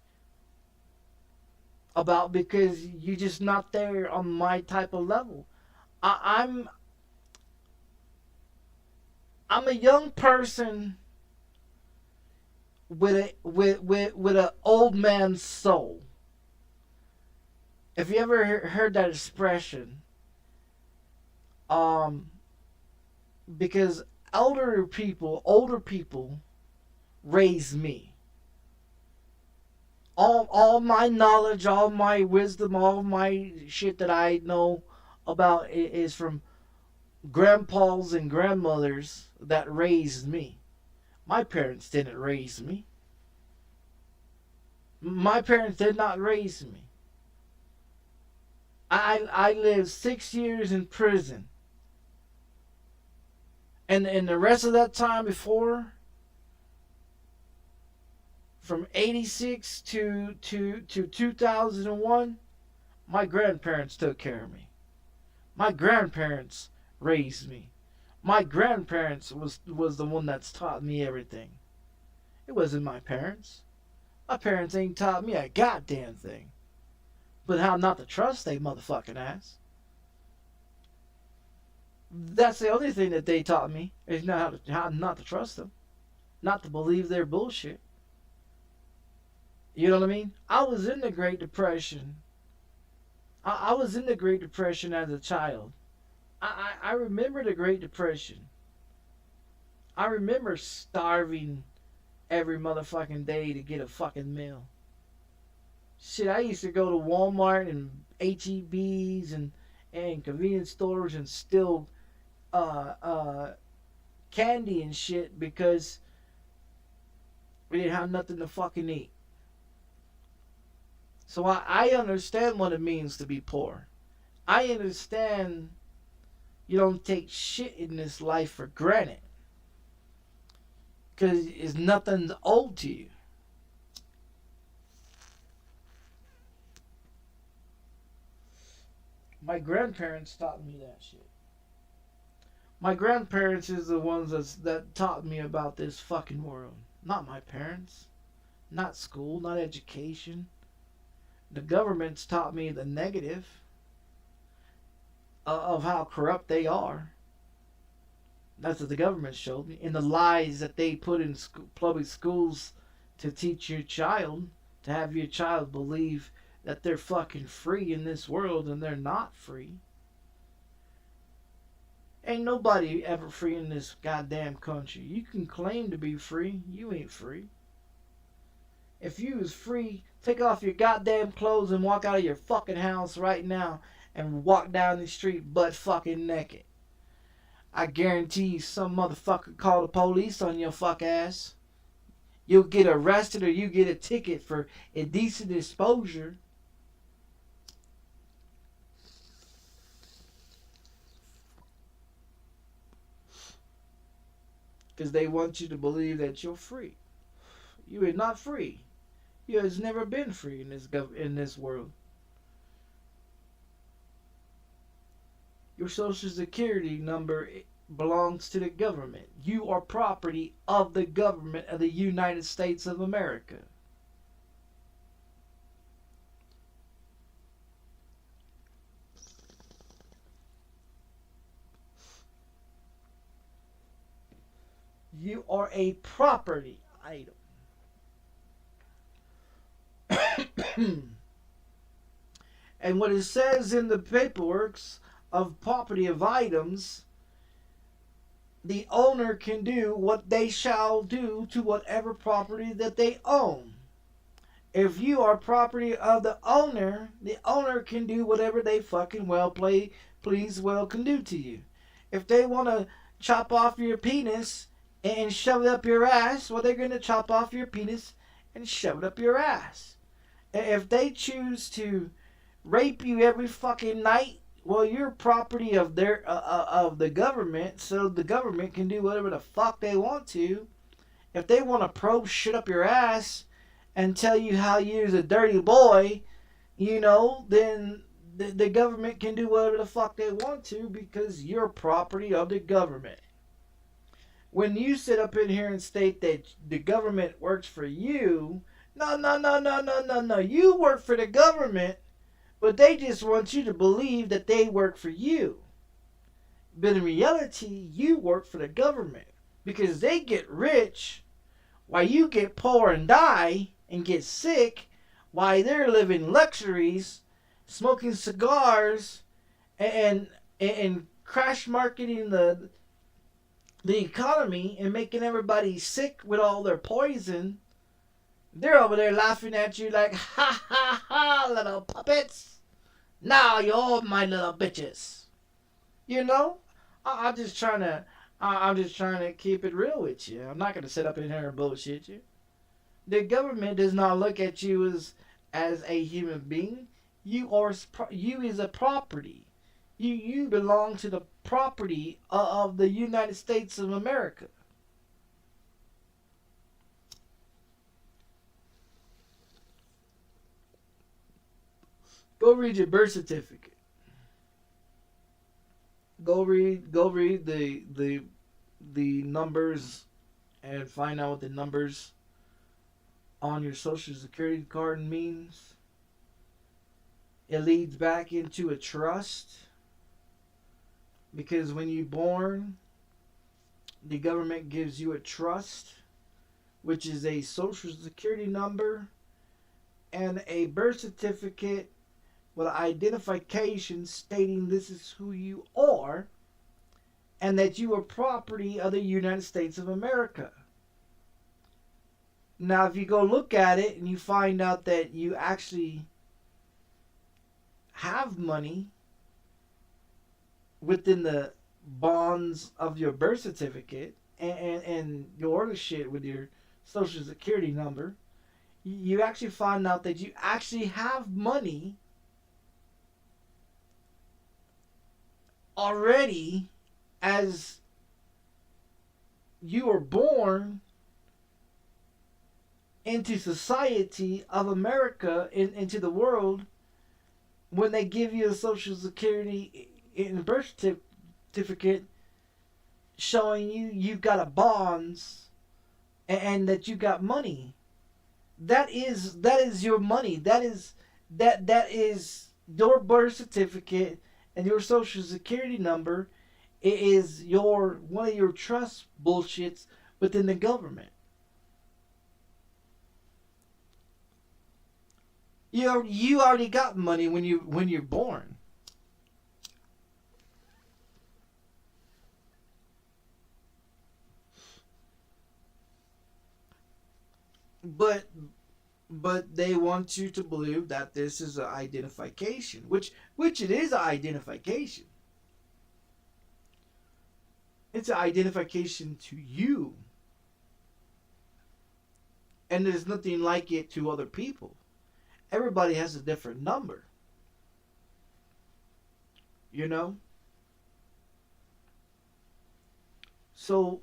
about, because you're just not there on my type of level. I'm a young person with an old man's soul. If you ever heard that expression, Because older people raised me. All my knowledge, all my wisdom, all my shit that I know about is from grandpas and grandmothers that raised me. My parents didn't raise me. My parents did not raise me. I lived 6 years in prison. And the rest of that time before, from 86 to 2001, my grandparents took care of me. My grandparents raised me. My grandparents was the one that's taught me everything. It wasn't my parents. My parents ain't taught me a goddamn thing. But how not to trust they motherfucking ass. That's the only thing that they taught me, is how not to trust them. Not to believe their bullshit. You know what I mean? I was in the Great Depression. I was in the Great Depression as a child. I remember the Great Depression. I remember starving every motherfucking day to get a fucking meal. Shit, I used to go to Walmart and HEBs and convenience stores and steal candy and shit because we didn't have nothing to fucking eat. So I understand what it means to be poor. I understand you don't take shit in this life for granted. Because it's nothing's owed to you. My grandparents taught me that shit. My grandparents is the ones that taught me about this fucking world. Not my parents. Not school, not education. The government's taught me the negative of how corrupt they are. That's what the government showed me. And the lies that they put in public schools to teach your child, to have your child believe that they're fucking free in this world and they're not free. Ain't nobody ever free in this goddamn country. You can claim to be free. You ain't free. If you was free, take off your goddamn clothes and walk out of your fucking house right now and walk down the street butt fucking naked. I guarantee you some motherfucker call the police on your fuck ass. You'll get arrested or you get a ticket for indecent exposure. Because they want you to believe that you're free. You are not free. You has never been free in this world. Your social security number belongs to the government. You are property of the government of the United States of America. You are a property item. And what it says in the paperwork of property of items, the owner can do what they shall do to whatever property that they own. If you are property of the owner can do whatever they fucking please can do to you. If they want to chop off your penis and shove it up your ass, well, they're going to chop off your penis and shove it up your ass. If they choose to rape you every fucking night, well, you're property of of the government, so the government can do whatever the fuck they want to. If they want to probe shit up your ass and tell you how you're a dirty boy, you know, then the government can do whatever the fuck they want to because you're property of the government. When you sit up in here and state that the government works for you, no. You work for the government, but they just want you to believe that they work for you. But in reality, you work for the government because they get rich while you get poor and die and get sick while they're living luxuries, smoking cigars, and crash marketing the economy and making everybody sick with all their poison, they're over there laughing at you like, ha ha ha, little puppets. Now you're all my little bitches. You know? I'm just trying to keep it real with you. I'm not gonna sit up in here and bullshit you. The government does not look at you as a human being. You is a property. You belong to the property of the United States of America. Go read your birth certificate. Go read the numbers and find out what the numbers on your social security card means. It leads back into a trust, because when you're born, the government gives you a trust, which is a social security number and a birth certificate with identification stating this is who you are and that you are property of the United States of America. Now, if you go look at it and you find out that you actually have money within the bonds of your birth certificate and your other shit with your social security number, you actually find out that you actually have money already as you were born into society of America, into the world, when they give you a social security and birth certificate showing you've got a bonds and that you got money. That is your money. That is your birth certificate and your social security number. It is one of your trust bullshits within the government. You already got money when you're born. But they want you to believe that this is an identification, which it is an identification. It's an identification to you. And there's nothing like it to other people. Everybody has a different number. You know? So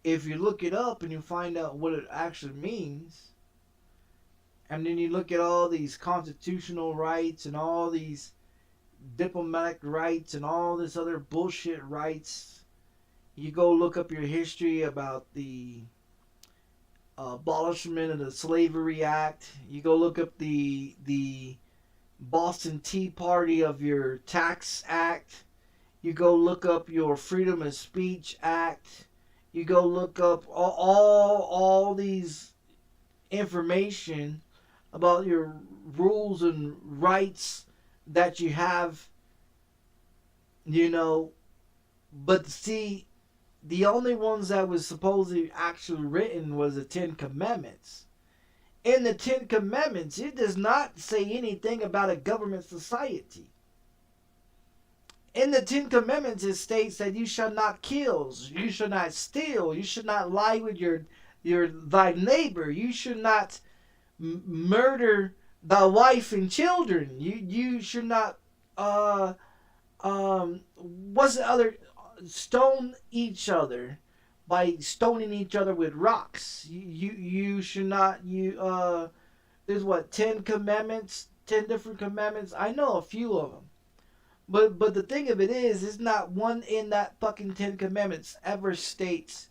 if you look it up and you find out what it actually means, and then you look at all these constitutional rights and all these diplomatic rights and all this other bullshit rights, you go look up your history about the abolishment of the Slavery Act. You go look up the Boston Tea Party of your Tax Act. You go look up your Freedom of Speech Act. You go look up all these information about your rules and rights that you have, you know. But see, the only ones that was supposedly actually written was the Ten Commandments. In the Ten Commandments, it does not say anything about a government society. In the Ten Commandments, it states that you shall not kill, you shall not steal, you should not lie with thy neighbor, you should not murder thy wife and children, you should not what's the other, stone each other by stoning each other with rocks. You should not, there's what, 10 commandments, 10 different commandments. I know a few of them. But the thing of it is not one in that fucking 10 commandments ever states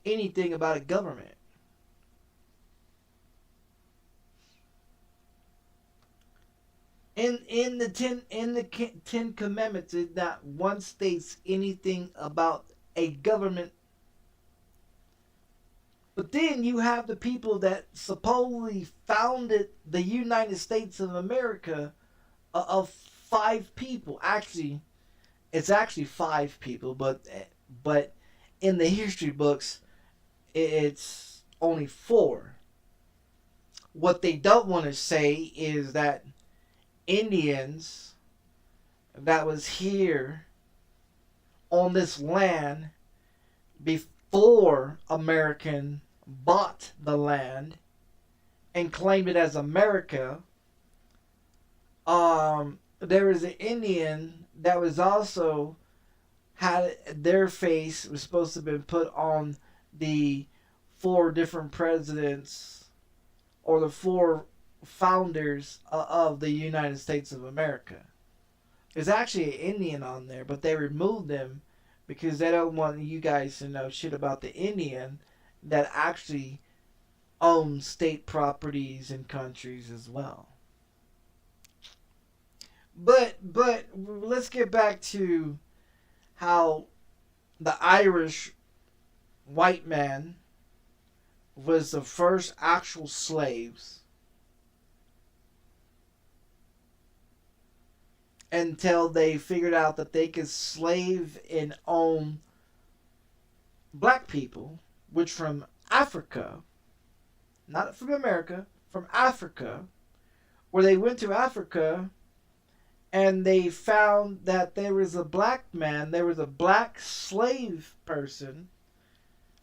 anything about a government. In the 10 commandments, it not one states anything about a government. But then you have the people that supposedly founded the United States of America, of 5 people. Actually, It's actually 5 people, but in the history books, it's only 4. What they don't want to say is that Indians that was here on this land before American bought the land and claimed it as America. There was an Indian that was also had their face was supposed to have been put on the 4 different presidents or the 4 founders of the United States of America. There's actually an Indian on there, but they removed them because they don't want you guys to know shit about the Indian that actually owns state properties and countries as well. But let's get back to how the Irish white man was the first actual slaves until they figured out that they could slave and own black people, which from Africa, not from America, from Africa, where they went to Africa and they found that there was a black man, there was a black slave person.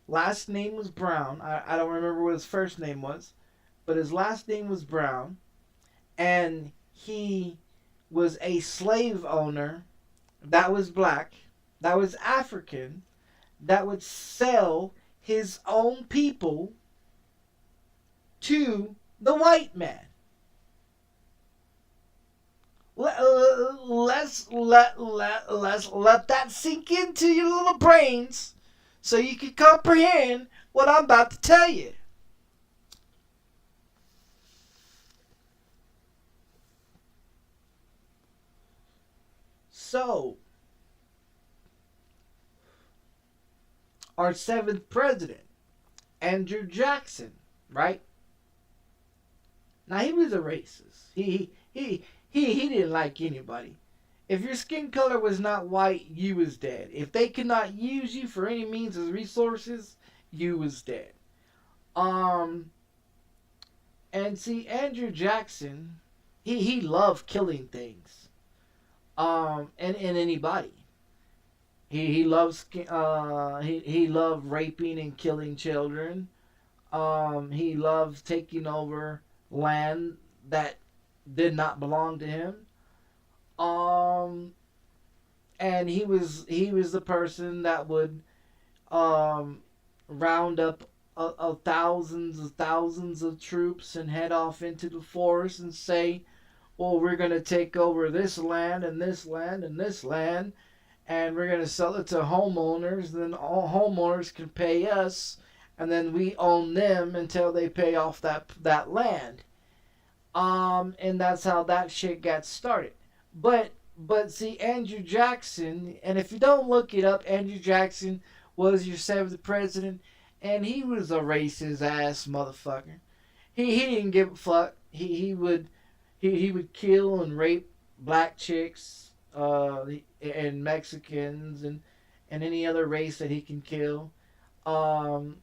Last name was Brown. I don't remember what his first name was, but his last name was Brown. And he was a slave owner that was black, that was African, that would sell his own people to the white man. Let's let that sink into your little brains so you can comprehend what I'm about to tell you. So, our 7th president, Andrew Jackson, right? Now, he was a racist. He didn't like anybody. If your skin color was not white, you was dead. If they could not use you for any means of resources, you was dead. And see, Andrew Jackson, he loved killing things. And anybody. He loves he loved raping and killing children. He loved taking over land that did not belong to him. And he was the person that would round up thousands of troops and head off into the forest and say, well, we're going to take over this land and this land and this land, and we're going to sell it to homeowners, and then all homeowners can pay us, and then we own them until they pay off that land. And that's how that shit got started. But see, Andrew Jackson, and if you don't look it up, Andrew Jackson was your 7th president, and he was a racist ass motherfucker. He didn't give a fuck. He would kill and rape black chicks, and Mexicans and any other race that he can kill. And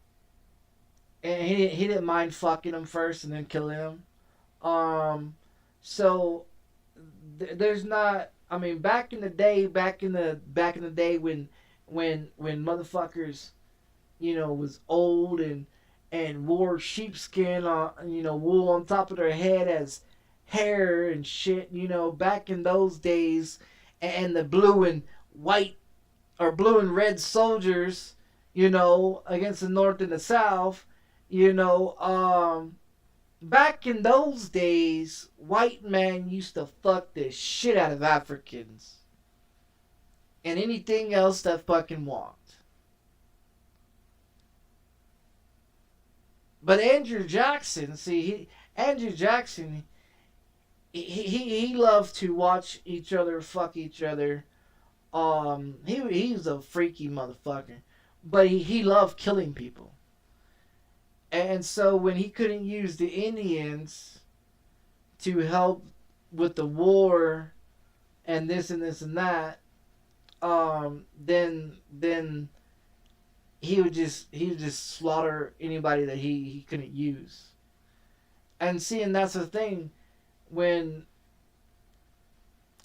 he didn't mind fucking them first and then killing them. So there's not. I mean, back in the day when motherfuckers, was old and wore sheepskin on, wool on top of their head as hair and shit, back in those days, and the blue and white or blue and red soldiers, against the North and the South, back in those days, white men used to fuck the shit out of Africans and anything else that fucking walked. But Andrew Jackson, he loved to watch each other fuck each other. He's a freaky motherfucker, but he loved killing people. And so when he couldn't use the Indians to help with the war and this and this and that, then he would just slaughter anybody that he couldn't use. And see, and that's the thing, when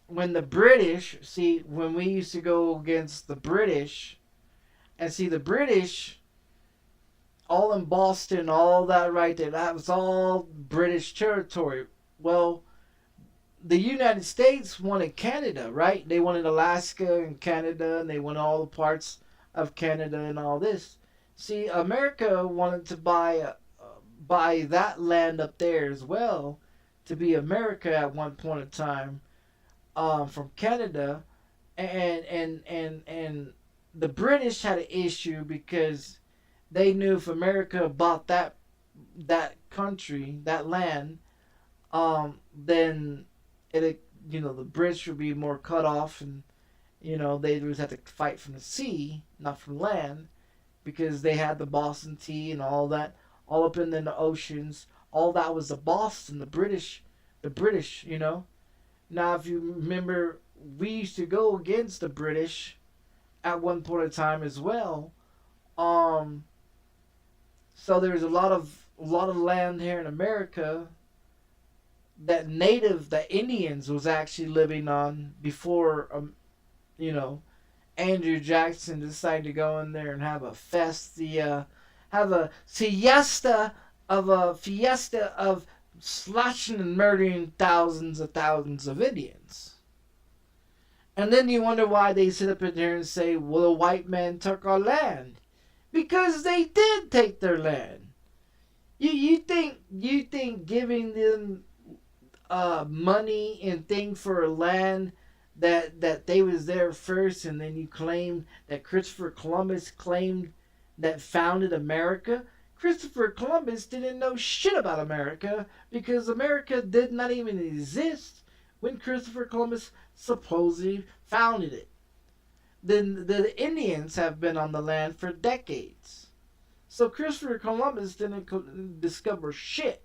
the British, see, when we used to go against the British, and see the British, all in Boston, all that right there, that was all British territory. Well, the United States wanted Canada, right? They wanted Alaska and Canada, and they wanted all the parts of Canada and all this. See, America wanted to buy that land up there as well, to be America at one point in time, from Canada, and the British had an issue because they knew if America bought that country, that land, then the British would be more cut off, and they would have to fight from the sea, not from land, because they had the Boston Tea and all that, all up in the oceans. All that was the Boston, the British. Now, if you remember, we used to go against the British at one point in time as well. So there's a lot of land here in America that Indians was actually living on before, Andrew Jackson decided to go in there and have a have a fiesta of slashing and murdering thousands of Indians. And then you wonder why they sit up in there and say, well, the white man took our land. Because they did take their land. You think giving them money and thing for a land that they was there first, and then you claim that Christopher Columbus claimed that founded America? Christopher Columbus didn't know shit about America, because America did not even exist when Christopher Columbus supposedly founded it. Then the Indians have been on the land for decades. So Christopher Columbus didn't discover shit.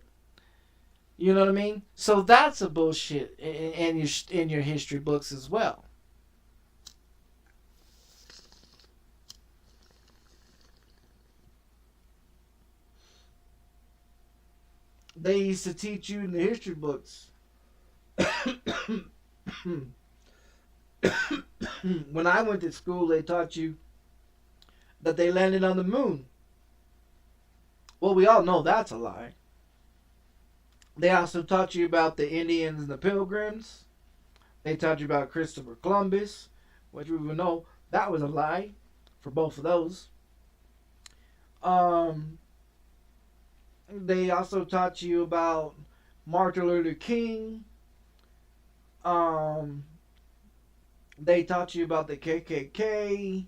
You know what I mean? So that's a bullshit in your history books as well. They used to teach you in the history books. When I went to school, they taught you that they landed on the moon. Well, we all know that's a lie. They also taught you about the Indians and the Pilgrims. They taught you about Christopher Columbus, which we would know that was a lie for both of those. They also taught you about Martin Luther King. They taught you about the KKK.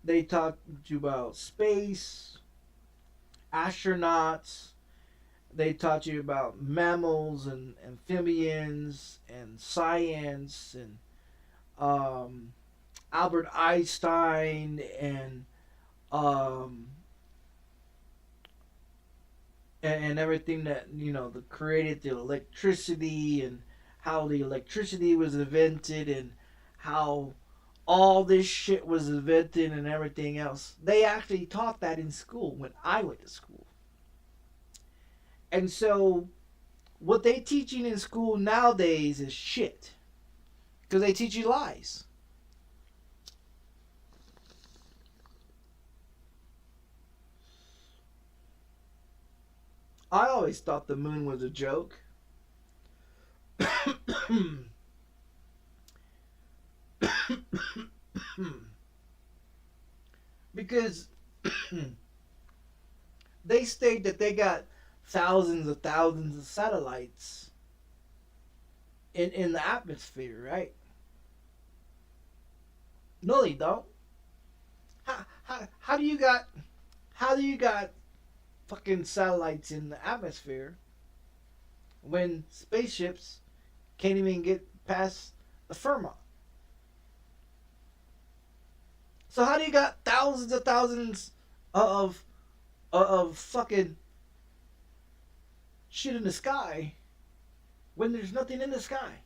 They taught you about space, astronauts. They taught you about mammals and amphibians and science and Albert Einstein and everything that that created the electricity, and how the electricity was invented, and how all this shit was invented and everything else. They actually taught that in school when I went to school. And so what they teaching in school nowadays is shit, because they teach you lies. I always thought the moon was a joke. Because they state that they got thousands of satellites in the atmosphere, right? No, they don't. How do you got fucking satellites in the atmosphere when spaceships can't even get past the firmament? So how do you got thousands of fucking shit in the sky when there's nothing in the sky?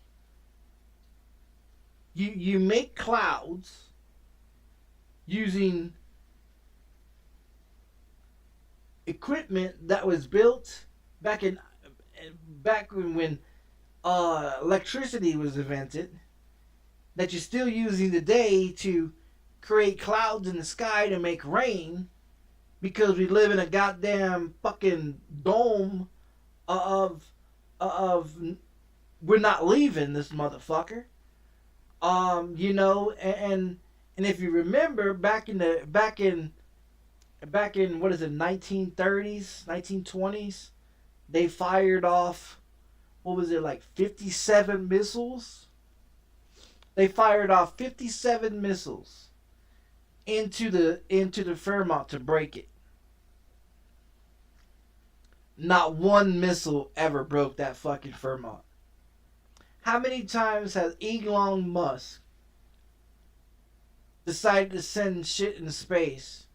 You make clouds, using equipment that was built back when electricity was invented, that you're still using today to create clouds in the sky to make rain, because we live in a goddamn fucking dome of we're not leaving this motherfucker. You know, and if you remember back in what is it, 1930s, 1920s, they fired off, what was it, like 57 missiles? They fired off 57 missiles into the firmament to break it. Not one missile ever broke that fucking firmament. How many times has Elon Musk decided to send shit into space,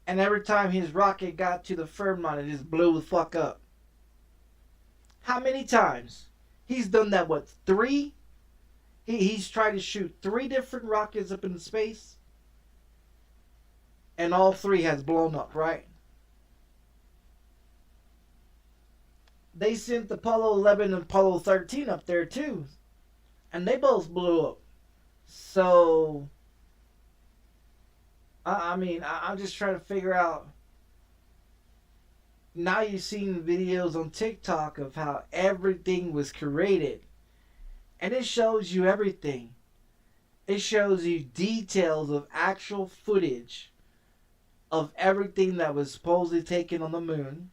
and every time his rocket got to the firmament, it just blew the fuck up? How many times? He's done that, what, 3? He's tried to shoot 3 different rockets up into space, and all 3 has blown up, right? They sent Apollo 11 and Apollo 13 up there too, and they both blew up. So, I mean, I'm just trying to figure out. Now you've seen videos on TikTok of how everything was created, and it shows you everything. It shows you details of actual footage of everything that was supposedly taken on the moon.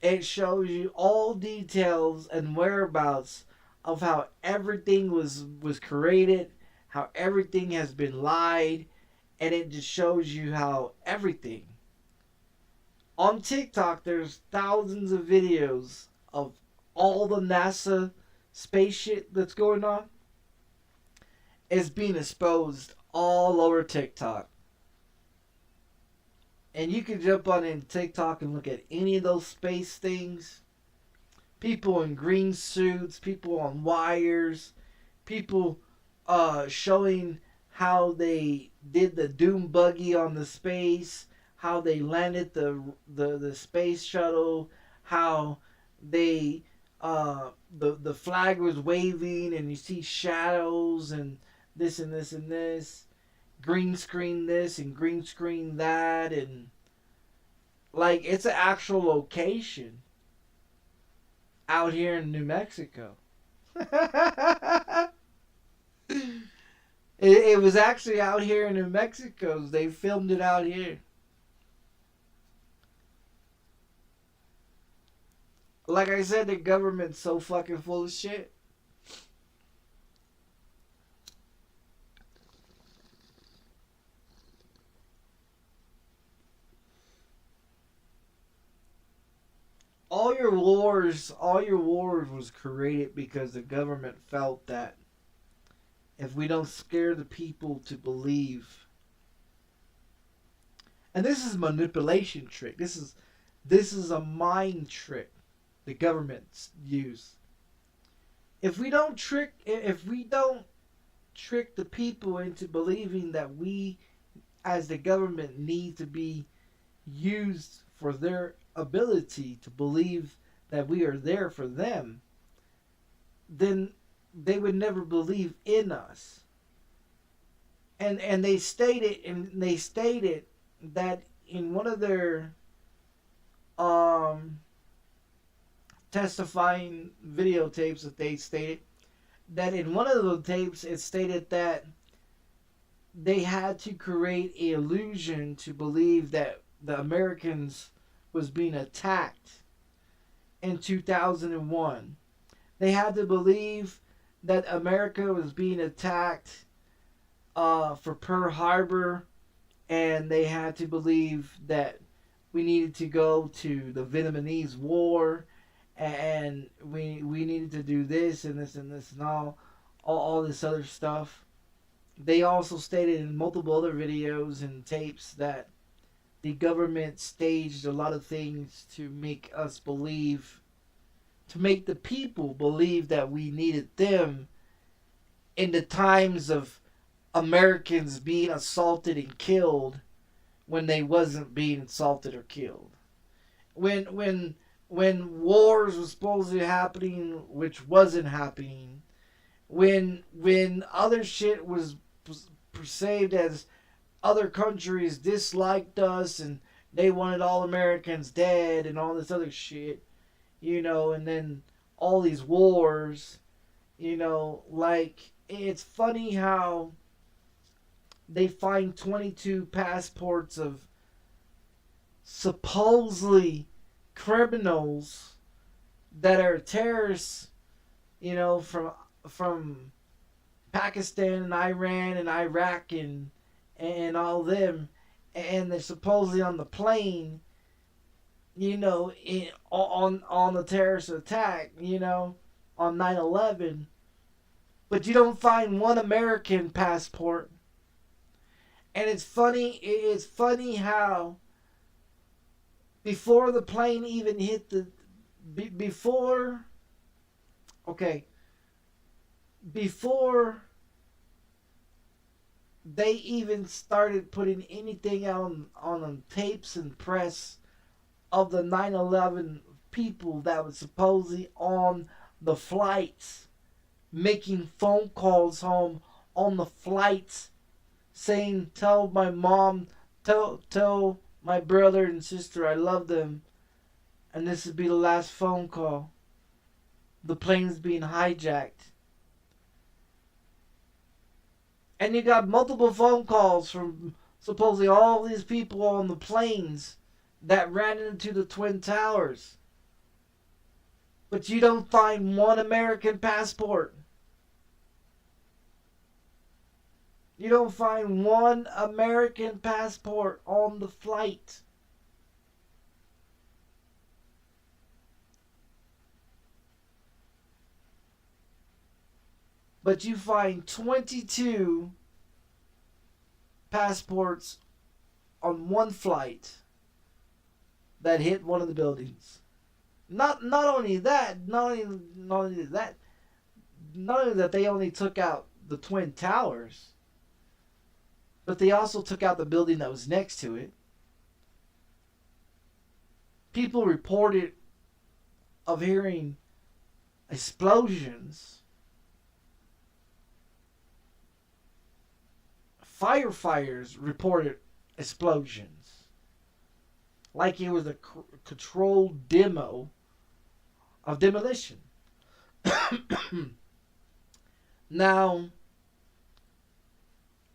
It shows you all details and whereabouts of how everything was created, how everything has been lied, and it just shows you how everything. On TikTok, there's thousands of videos of all the NASA space shit that's going on. It's being exposed all over TikTok. And you can jump on in TikTok and look at any of those space things. People in green suits, people on wires, people showing how they did the doom buggy on the space, how they landed the space shuttle, how they the flag was waving and you see shadows and this and this and this. Green screen this and green screen that, and like it's an actual location out here in New Mexico. It was actually out here in New Mexico. They filmed it out here. Like I said, the government's so fucking full of shit. All your wars was created because the government felt that if we don't scare the people to believe, and this is a manipulation trick. This is a mind trick the governments use. If we don't trick the people into believing that we, as the government, need to be used for their ability to believe that we are there for them, then they would never believe in us. And they stated that in one of their testifying videotapes, that they stated that in one of the tapes it stated that they had to create an illusion to believe that the Americans was being attacked in 2001. They had to believe that America was being attacked for Pearl Harbor, and they had to believe that we needed to go to the Vietnamese War, and we needed to do this and this and this and all this other stuff. They also stated in multiple other videos and tapes that the government staged a lot of things to make us believe, to make the people believe that we needed them in the times of Americans being assaulted and killed when they wasn't being assaulted or killed. When wars was supposedly happening, which wasn't happening. When other shit was perceived as other countries disliked us and they wanted all Americans dead and all this other shit, you know, and then all these wars, you know, like, it's funny how they find 22 passports of supposedly criminals that are terrorists, you know, from Pakistan and Iran and Iraq and all them, and they're supposedly on the plane, you know, on the terrorist attack, you know, on 9/11, but you don't find one American passport. And it's funny how before the plane even hit before they even started putting anything out on tapes and press of the 9/11 people that was supposedly on the flights, making phone calls home on the flights, saying, tell my mom, tell my brother and sister I love them, and this would be the last phone call. The plane's being hijacked. And you got multiple phone calls from supposedly all these people on the planes that ran into the Twin Towers. But you don't find one American passport. You don't find one American passport on the flight. But you find 22 passports on one flight that hit one of the buildings. Not only that they only took out the Twin Towers, but they also took out the building that was next to it. People reported of hearing explosions. Firefighters reported explosions. Like it was a controlled demo of demolition. Now,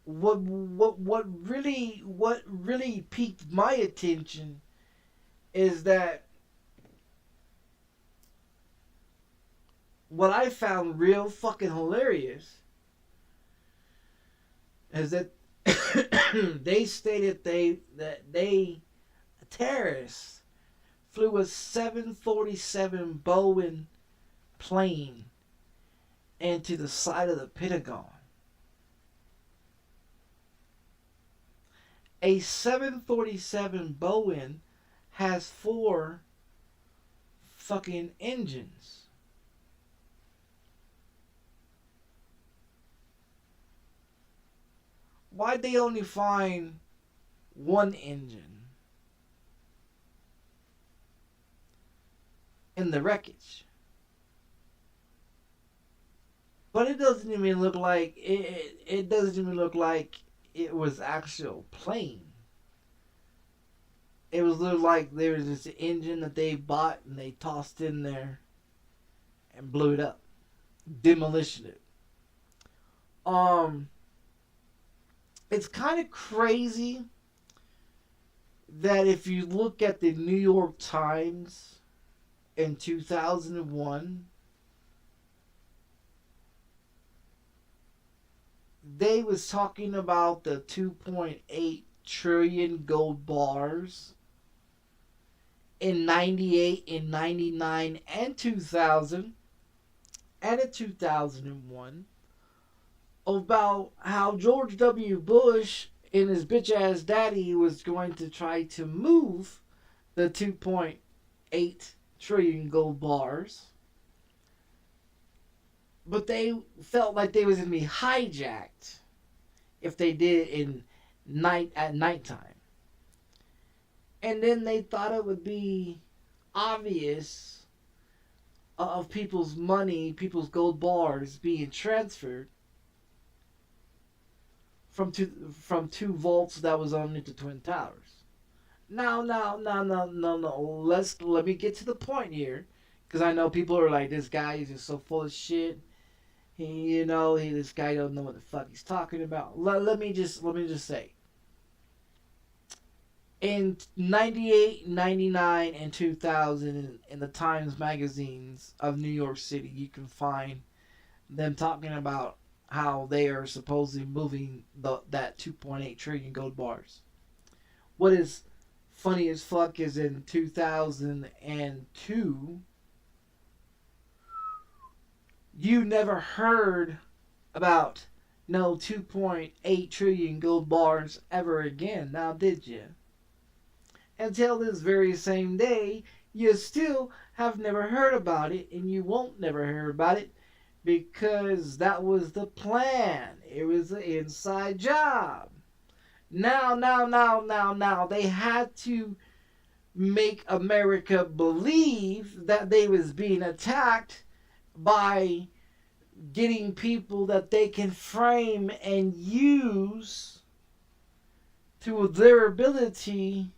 what really piqued my attention is that what I found real fucking hilarious is that they stated that terrorists flew a 747 Boeing plane into the side of the Pentagon. A 747 Boeing has 4 fucking engines. Why'd they only find 1 engine in the wreckage? But it doesn't even look like it doesn't even look like it was actual plane. It was looked like there was this engine that they bought and they tossed in there and blew it up, demolition it. It's kind of crazy that if you look at the New York Times in 2001, they was talking about the 2.8 trillion gold bars in 98, in 99, and 2000, and in 2001. About how George W. Bush and his bitch ass daddy was going to try to move the 2.8 trillion gold bars, but they felt like they was going to be hijacked if they did at nighttime. And then they thought it would be obvious of people's money, people's gold bars being transferred from two vaults that was underneath the Twin Towers. No. Let me get to the point here, because I know people are like, this guy is just so full of shit. This guy don't know what the fuck he's talking about. Let me just say, in 98, 99, and 2000, in the Times magazines of New York City, you can find them talking about how they are supposedly moving that 2.8 trillion gold bars. What is funny as fuck is in 2002, you never heard about no 2.8 trillion gold bars ever again, now did you? Until this very same day, you still have never heard about it, and you won't never hear about it, because that was the plan. It was an inside job. Now, they had to make America believe that they was being attacked by getting people that they can frame and use to their ability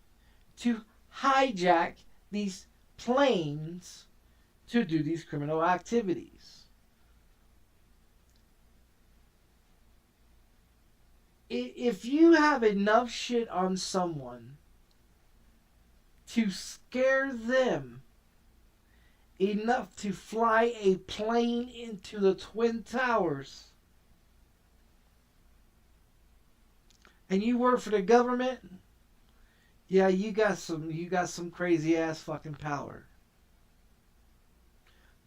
to hijack these planes to do these criminal activities. If you have enough shit on someone to scare them enough to fly a plane into the Twin Towers, and you work for the government, yeah, you got some crazy ass fucking power.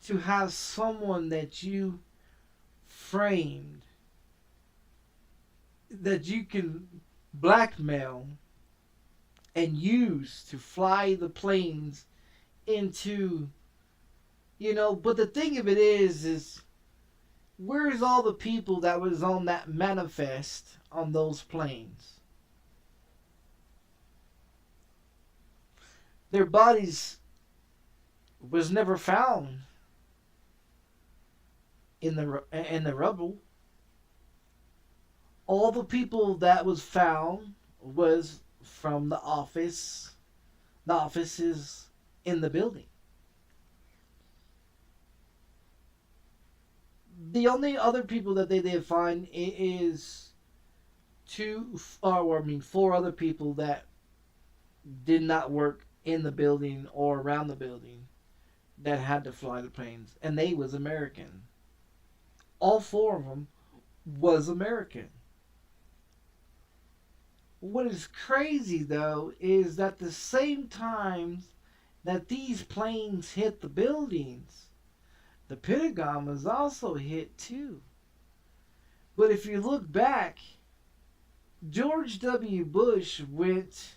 To have someone that you framed, that you can blackmail and use to fly the planes into, but the thing of it is where's all the people that was on that manifest on those planes? Their bodies was never found in the rubble. All the people that was found was from the offices in the building. The only other people that they did find is four other people that did not work in the building or around the building that had to fly the planes, and they was American. All four of them was American. What is crazy though is that the same time that these planes hit the buildings, the Pentagon was also hit too. But if you look back, George W. Bush went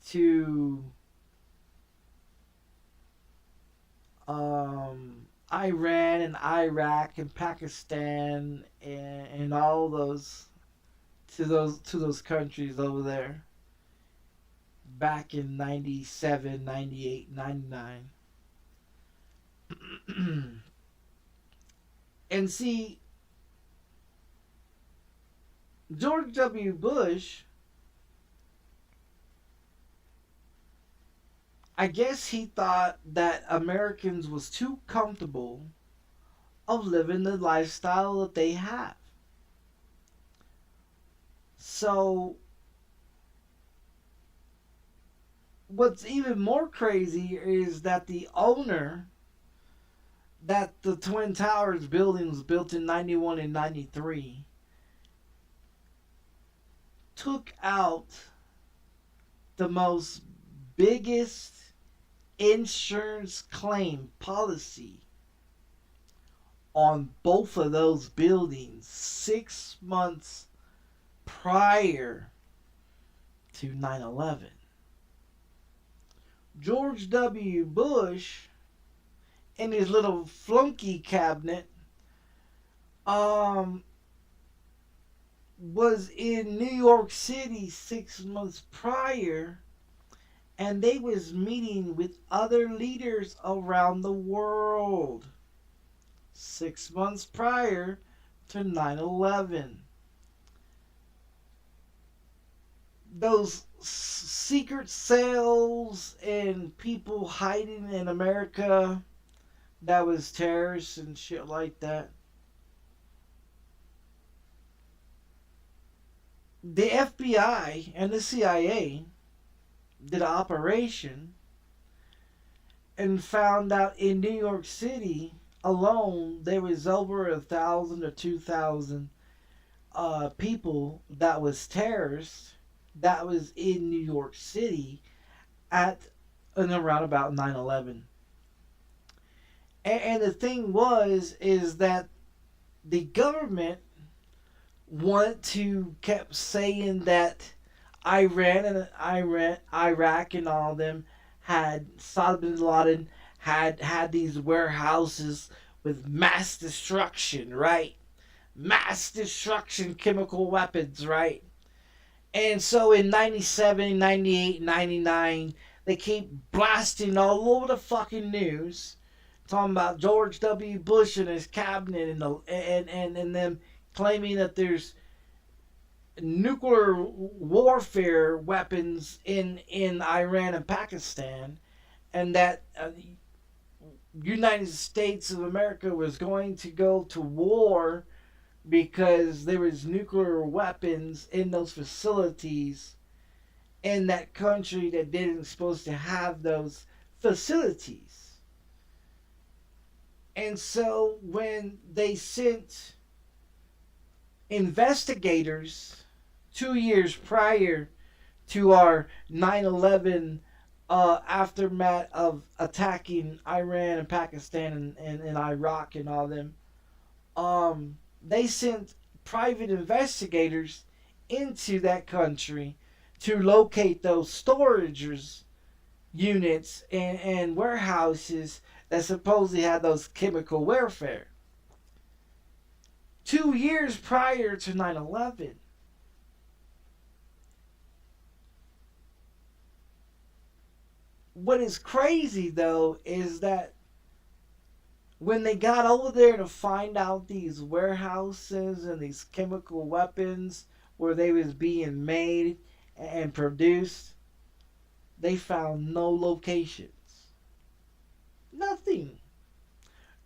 to Iran and Iraq and Pakistan and all those to those countries over there back in 97, 98, 99. And see, George W. Bush, I guess he thought that Americans was too comfortable of living the lifestyle that they have. So, what's even more crazy is that the owner that the Twin Towers building was built in 91 and 93 took out the most biggest insurance claim policy on both of those buildings 6 months prior to 9/11. George W. Bush, in his little flunky cabinet, was in New York City 6 months prior, and they was meeting with other leaders around the world 6 months prior to 9/11. Those secret cells and people hiding in America that was terrorists and shit like that. The FBI and the CIA did an operation and found out in New York City alone there was over 1,000 or 2,000 people that was terrorists that was in New York City at and around about 9/11. And the thing is that the government wanted to kept saying that Iraq and all of them had Saddam bin Laden had these warehouses with mass destruction, right? Mass destruction chemical weapons, right? And so in 97, 98, 99, they keep blasting all over the fucking news, talking about George W. Bush and his cabinet and them claiming that there's nuclear warfare weapons in Iran and Pakistan, and that United States of America was going to go to war because there was nuclear weapons in those facilities in that country that didn't supposed to have those facilities. And so when they sent investigators 2 years prior to our 9/11 aftermath of attacking Iran and Pakistan and Iraq and all them, they sent private investigators into that country to locate those storages units and warehouses that supposedly had those chemical warfare. 2 years prior to 9/11. What is crazy though is that when they got over there to find out these warehouses and these chemical weapons where they was being made and produced, they found no locations. Nothing.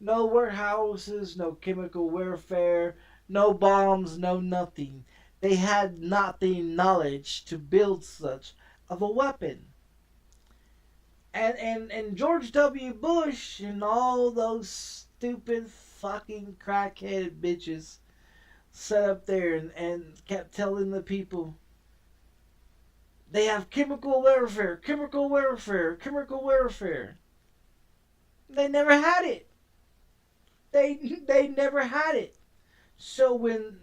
No warehouses, no chemical warfare, no bombs, no nothing. They had not the knowledge to build such of a weapon. And George W. Bush and all those stupid fucking crackheaded bitches sat up there and kept telling the people they have chemical warfare, chemical warfare, chemical warfare. They never had it. They never had it. So when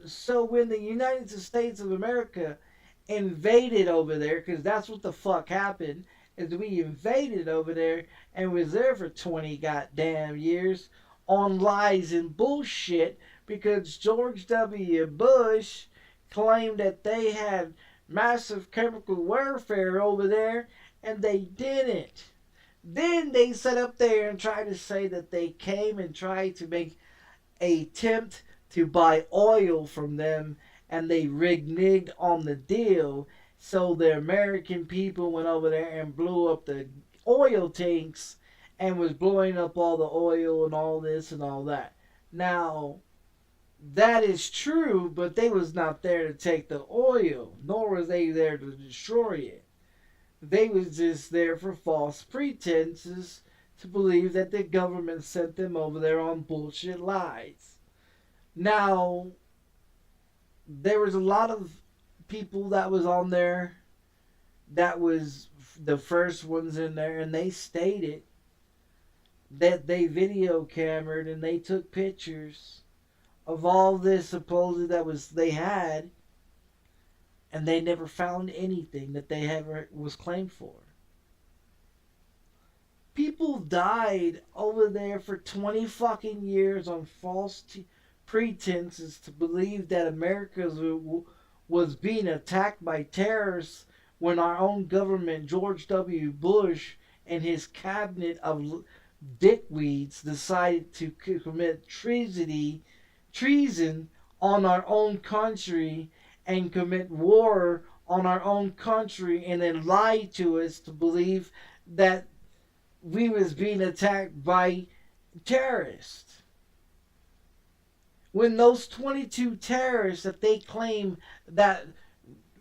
the United States of America invaded over there, because that's what the fuck happened, is we invaded over there and was there for 20 goddamn years on lies and bullshit because George W. Bush claimed that they had massive chemical warfare over there and they didn't. Then they sat up there and tried to say that they came and tried to make a attempt to buy oil from them and they reneged on the deal. So the American people went over there and blew up the oil tanks and was blowing up all the oil and all this and all that. Now, that is true, but they was not there to take the oil, nor was they there to destroy it. They was just there for false pretenses to believe that the government sent them over there on bullshit lies. Now, there was a lot of people that was on there that was the first ones in there, and they stated that they video cameraed and they took pictures of all this supposedly that was they had, and they never found anything that they ever was claimed for. People died over there for 20 fucking years on false pretenses to believe that America was being attacked by terrorists when our own government, George W. Bush, and his cabinet of dickweeds decided to commit treason on our own country and commit war on our own country and then lie to us to believe that we was being attacked by terrorists. When those 22 terrorists that they claim that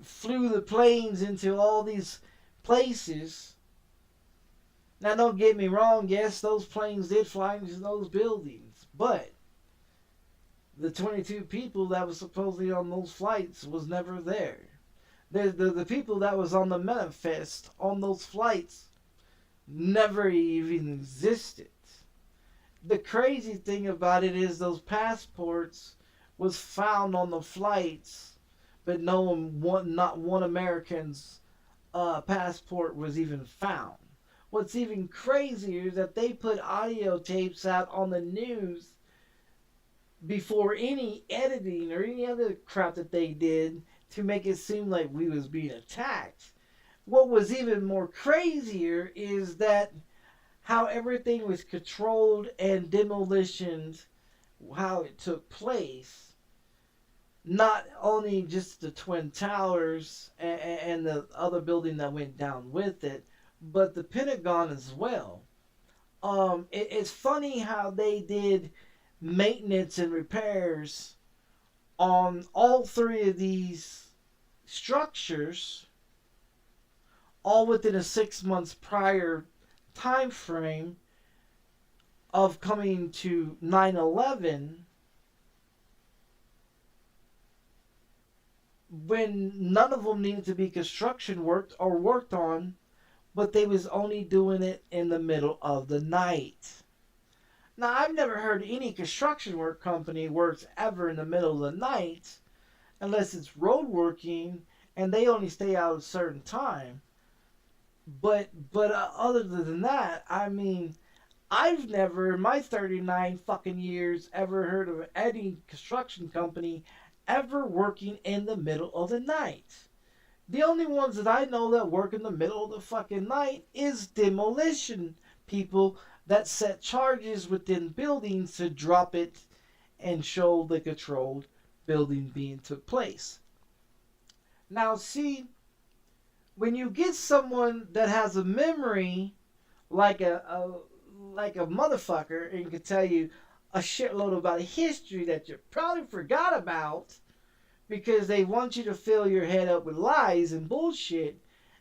flew the planes into all these places. Now don't get me wrong, yes, those planes did fly into those buildings, but the 22 people that was supposedly on those flights was never there. The people that was on the manifest on those flights never even existed. The crazy thing about it is those passports was found on the flights, but not one American's passport was even found. What's even crazier is that they put audio tapes out on the news before any editing or any other crap that they did to make it seem like we was being attacked. What was even more crazier is that how everything was controlled and demolitioned, how it took place. Not only just the Twin Towers and the other building that went down with it, but the Pentagon as well. It's funny how they did maintenance and repairs on all three of these structures, all within a 6 months prior time frame of coming to 9/11, when none of them needed to be construction worked or worked on, but they was only doing it in the middle of the night. Now, I've never heard any construction work company works ever in the middle of the night unless it's road working and they only stay out a certain time. But other than that, I mean, I've never in my 39 fucking years ever heard of any construction company ever working in the middle of the night. The only ones that I know that work in the middle of the fucking night is demolition people that set charges within buildings to drop it and show the controlled building being took place. Now see, when you get someone that has a memory like a motherfucker and can tell you a shitload about history that you probably forgot about because they want you to fill your head up with lies and bullshit,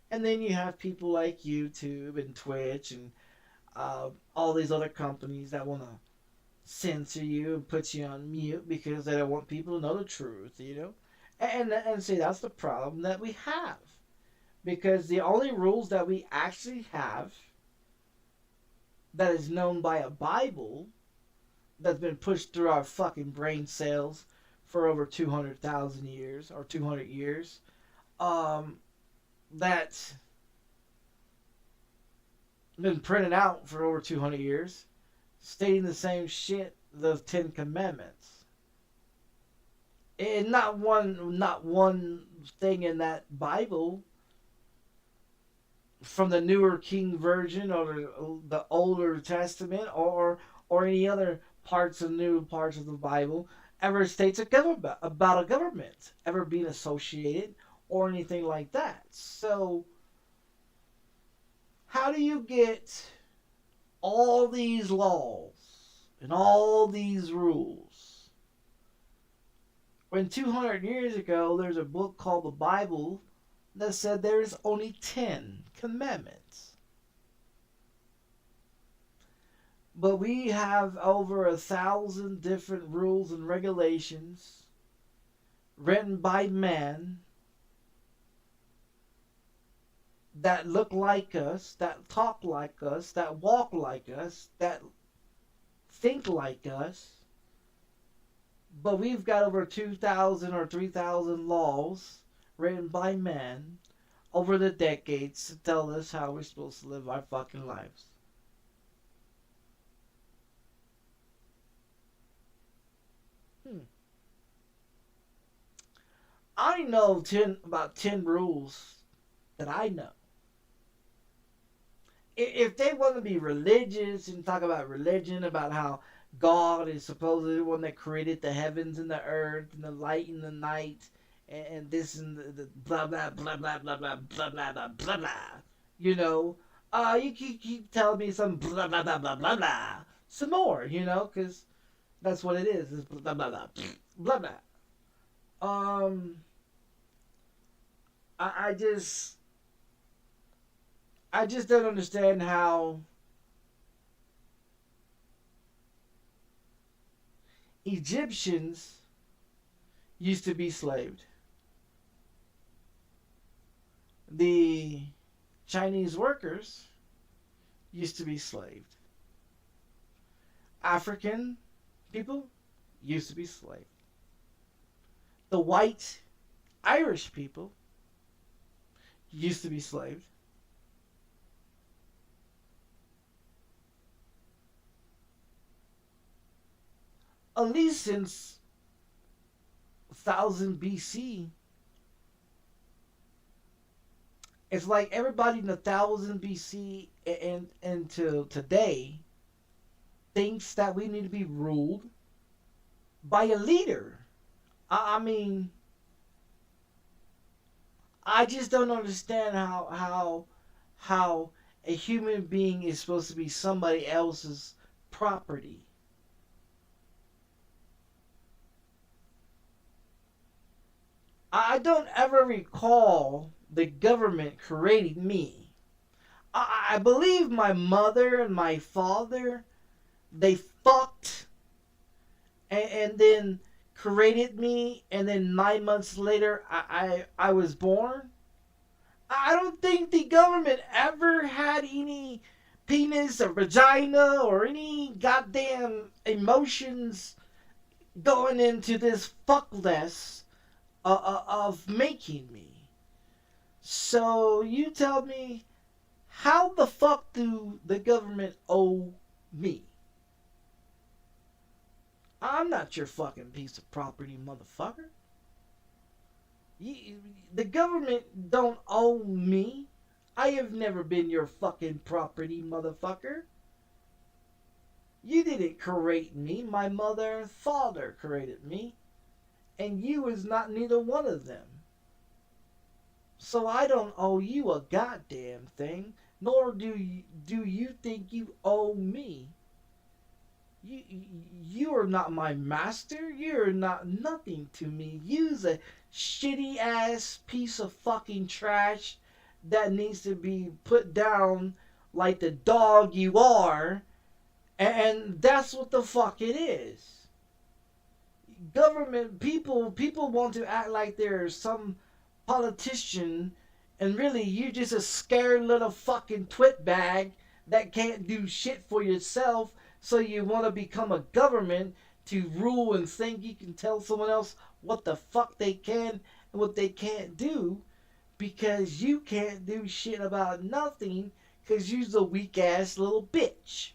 and then you have people like YouTube and Twitch and all these other companies that want to censor you and put you on mute because they don't want people to know the truth, you know? And see, that's the problem that we have. Because the only rules that we actually have that is known by a Bible that's been pushed through our fucking brain cells for over 200,000 years or 200 years, that's been printed out for over 200 years, stating the same shit, the 10 Commandments. And not one thing in that Bible from the newer King Version or the older Testament or any other new parts of the Bible ever states about a government ever being associated or anything like that. So how do you get all these laws and all these rules when 200 years ago there's a book called the Bible that said there's only 10 commandments? But we have over 1,000 different rules and regulations written by men that look like us, that talk like us, that walk like us, that think like us. But we've got over 2,000 or 3,000 laws written by men over the decades to tell us how we're supposed to live our fucking lives. I know about 10 rules that I know. If they want to be religious and talk about religion, about how God is supposedly the one that created the heavens and the earth and the light and the night and this and the blah blah blah blah blah blah blah blah blah blah blah. You know, you keep telling me some blah blah blah blah blah blah. Some more, you know, because that's what it is. It's blah blah blah blah blah. I just don't understand how Egyptians used to be slaved. The Chinese workers used to be slaved. African people used to be slaved. The white Irish people used to be slaved. At least since 1000 BC, it's like everybody in 1000 BC and until today thinks that we need to be ruled by a leader. I mean, I just don't understand how a human being is supposed to be somebody else's property. I don't ever recall the government creating me. I believe my mother and my father, they fucked and then created me, and then 9 months later I was born. I don't think the government ever had any penis or vagina or any goddamn emotions going into this fuckless of making me. So you tell me, how the fuck do the government owe me? I'm not your fucking piece of property, motherfucker. The government don't owe me. I have never been your fucking property, motherfucker. You didn't create me. My mother and father created me. And you is not neither one of them. So I don't owe you a goddamn thing, nor do you think you owe me. You are not my master. You're not nothing to me. You's a shitty ass piece of fucking trash that needs to be put down like the dog you are. And that's what the fuck it is. Government people want to act like they're some politician, and really you're just a scared little fucking twit bag that can't do shit for yourself, so you want to become a government to rule and think you can tell someone else what the fuck they can and what they can't do, because you can't do shit about nothing because you're a weak ass little bitch.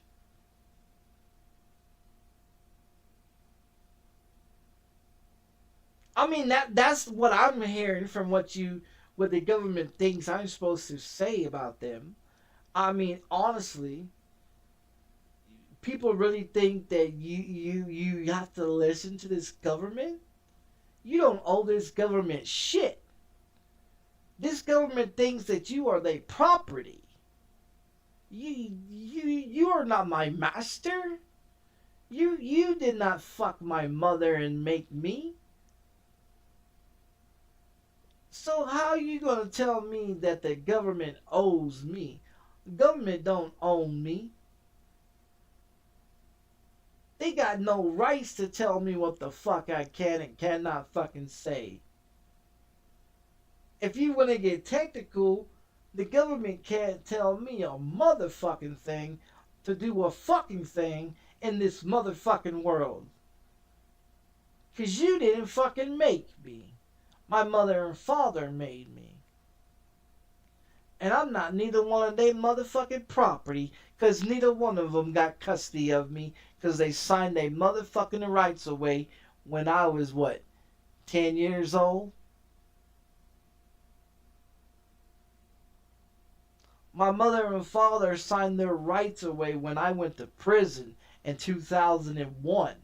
I mean, that's what I'm hearing from what the government thinks I'm supposed to say about them. I mean, honestly, people really think that you have to listen to this government? You don't owe this government shit. This government thinks that you are their property. You are not my master. You did not fuck my mother and make me. So how are you going to tell me that the government owes me? Government don't own me. They got no rights to tell me what the fuck I can and cannot fucking say. If you want to get technical, the government can't tell me a motherfucking thing to do a fucking thing in this motherfucking world. 'Cause you didn't fucking make me. My mother and father made me. And I'm not neither one of their motherfucking property, because neither one of them got custody of me, because they signed their motherfucking rights away when I was, 10 years old? My mother and father signed their rights away when I went to prison in 2001.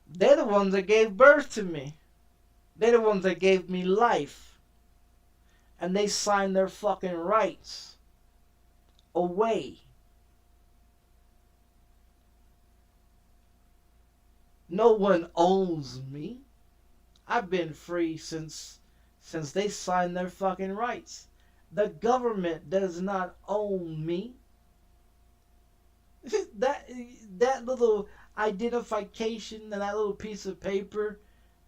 They're the ones that gave birth to me. They're the ones that gave me life. And they signed their fucking rights away. No one owns me. I've been free since they signed their fucking rights. The government does not own me. that little identification and that little piece of paper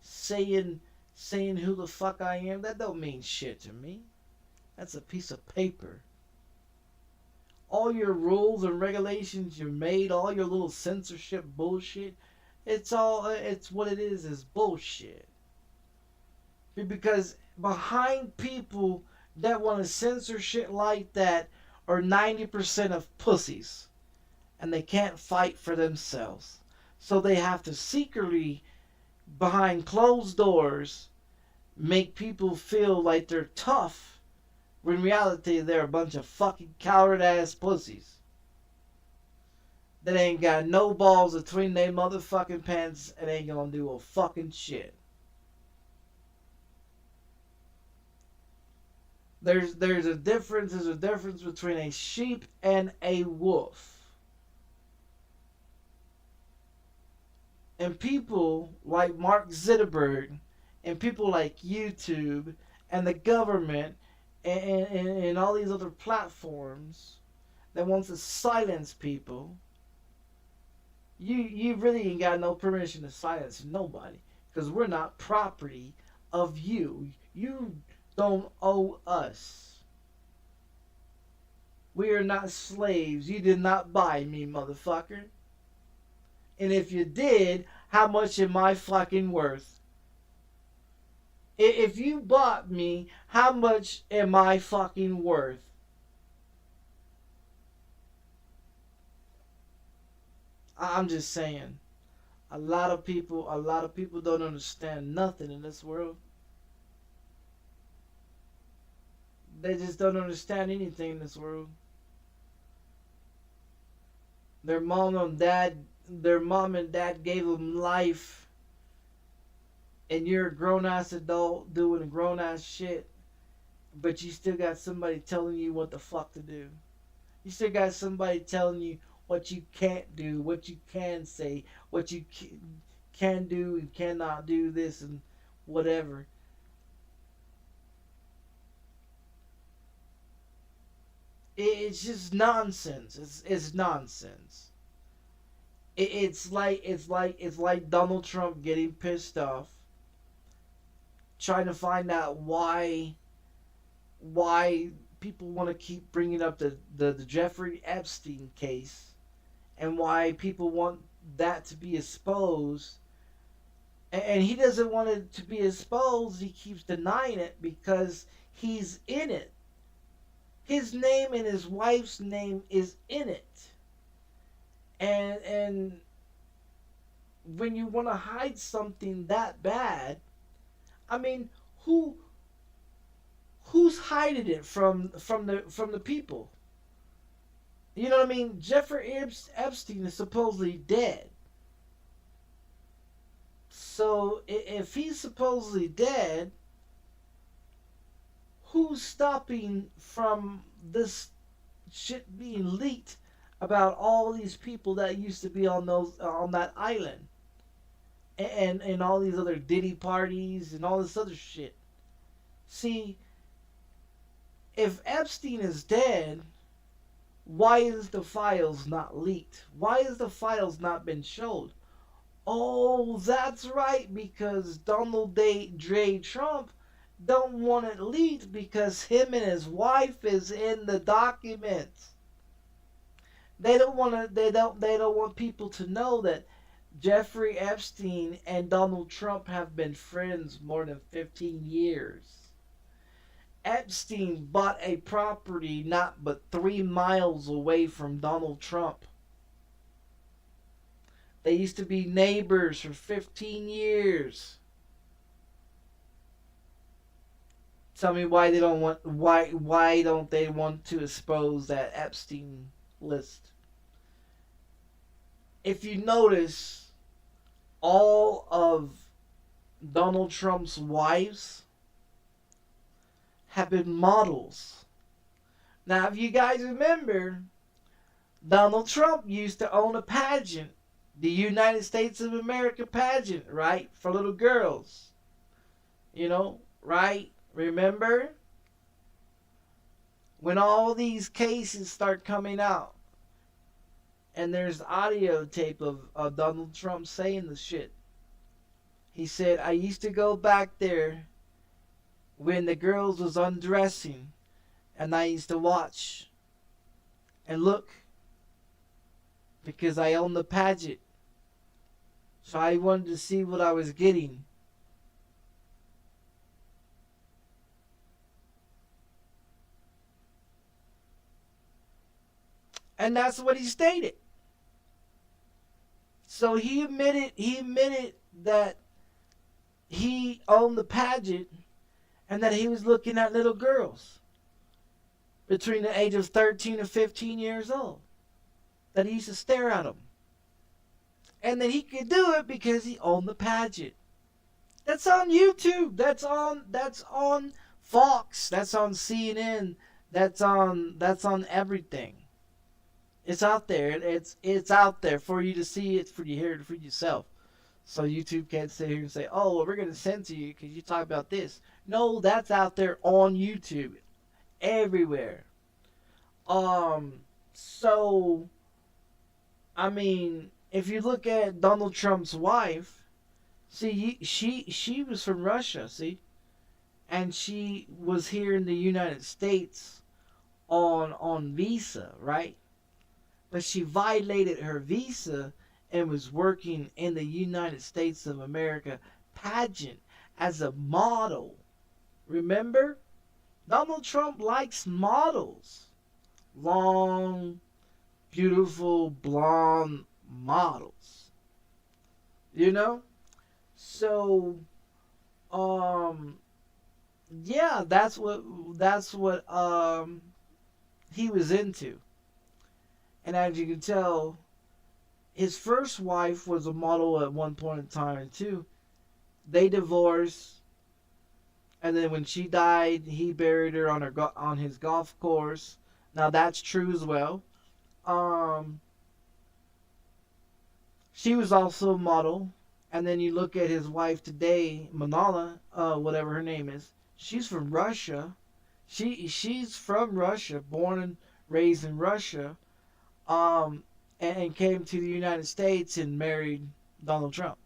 saying who the fuck I am, that don't mean shit to me. That's a piece of paper. All your rules and regulations you made, all your little censorship bullshit, it's what it is bullshit. Because behind people that want to censor shit like that are 90% of pussies. And they can't fight for themselves. So they have to secretly, behind closed doors, make people feel like they're tough, when in reality they're a bunch of fucking coward ass pussies that ain't got no balls between their motherfucking pants and ain't gonna do a fucking shit. There's a difference between a sheep and a wolf. And people like Mark Zuckerberg and people like YouTube and the government and all these other platforms that wants to silence people, you really ain't got no permission to silence nobody, because we're not property of you. You don't owe us. We are not slaves. You did not buy me, motherfucker. And if you did, how much am I fucking worth? If you bought me, how much am I fucking worth? I'm just saying. A lot of people don't understand nothing in this world. They just don't understand anything in this world. Their mom and dad gave them life, and you're a grown-ass adult doing grown-ass shit, but you still got somebody telling you what the fuck to do. You still got somebody telling you what you can't do, what you can say, what you can do and cannot do, this and whatever. It's just nonsense. It's nonsense. It's like Donald Trump getting pissed off, trying to find out why people want to keep bringing up the Jeffrey Epstein case, and why people want that to be exposed. And he doesn't want it to be exposed. He keeps denying it because he's in it. His name and his wife's name is in it. And when you want to hide something that bad, I mean, who's hiding it from the people? You know what I mean? Jeffrey Epstein is supposedly dead. So if he's supposedly dead, who's stopping from this shit being leaked about all these people that used to be on that island, and all these other Diddy parties and all this other shit? See, if Epstein is dead, why is the files not leaked? Why is the files not been showed? Oh, that's right, because Donald J. Trump don't want it leaked because him and his wife is in the documents. They don't want people to know that Jeffrey Epstein and Donald Trump have been friends more than 15 years. Epstein bought a property not but 3 miles away from Donald Trump. They used to be neighbors for 15 years. Tell me why they don't want why don't they want to expose that Epstein list? If you notice, all of Donald Trump's wives have been models. Now, if you guys remember, Donald Trump used to own a pageant, the United States of America pageant, right? For little girls. You know, right? Remember? When all these cases start coming out, and there's audio tape of Donald Trump saying the shit. He said, I used to go back there when the girls was undressing, and I used to watch and look because I owned the pageant. So I wanted to see what I was getting. And that's what he stated. So he admitted that he owned the pageant and that he was looking at little girls between the age of 13 and 15 years old. That he used to stare at them. And that he could do it because he owned the pageant. That's on YouTube. That's on Fox. That's on CNN. That's on everything. It's out there. It's out there for you to see it, for you to hear it for yourself. So YouTube can't sit here and say, oh, well, we're going to censor you because you talk about this. No, that's out there on YouTube. Everywhere. So, I mean, if you look at Donald Trump's wife, see, she was from Russia, see? And she was here in the United States on visa, right? But she violated her visa and was working in the United States of America pageant as a model. Remember? Donald Trump likes models. Long, beautiful, blonde models. You know? So, yeah, that's what he was into. And as you can tell, his first wife was a model at one point in time too. They divorced, and then when she died, he buried her on his golf course. Now that's true as well. She was also a model, and then you look at his wife today, Manala, whatever her name is. She's from Russia. She's from Russia, born and raised in Russia. And came to the United States and married Donald Trump.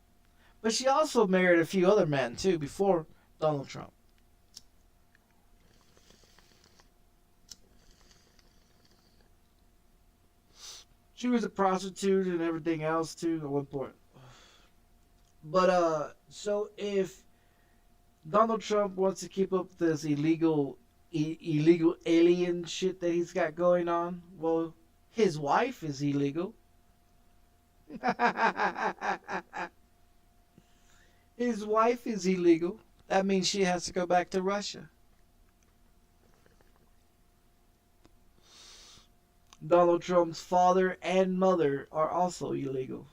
But she also married a few other men too before Donald Trump. She was a prostitute and everything else too at one point. But so if Donald Trump wants to keep up this illegal alien shit that he's got going on, well, his wife is illegal. His wife is illegal. That means she has to go back to Russia. Donald Trump's father and mother are also illegal.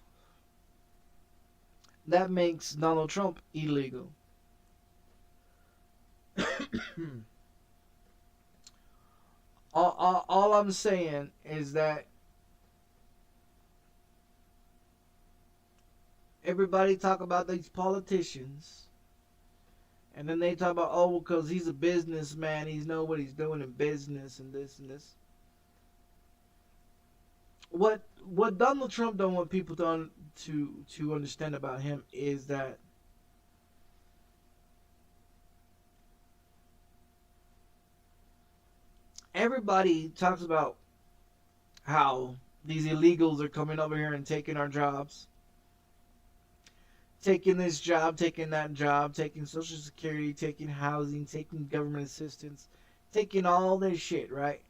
That makes Donald Trump illegal. All I'm saying is that everybody talk about these politicians, and then they talk about, oh, because he's a businessman, he's know what he's doing in business and this and this. What Donald Trump don't want people to understand about him is that everybody talks about how these illegals are coming over here and taking our jobs. Taking this job, taking that job, taking Social Security, taking housing, taking government assistance, taking all this shit, right?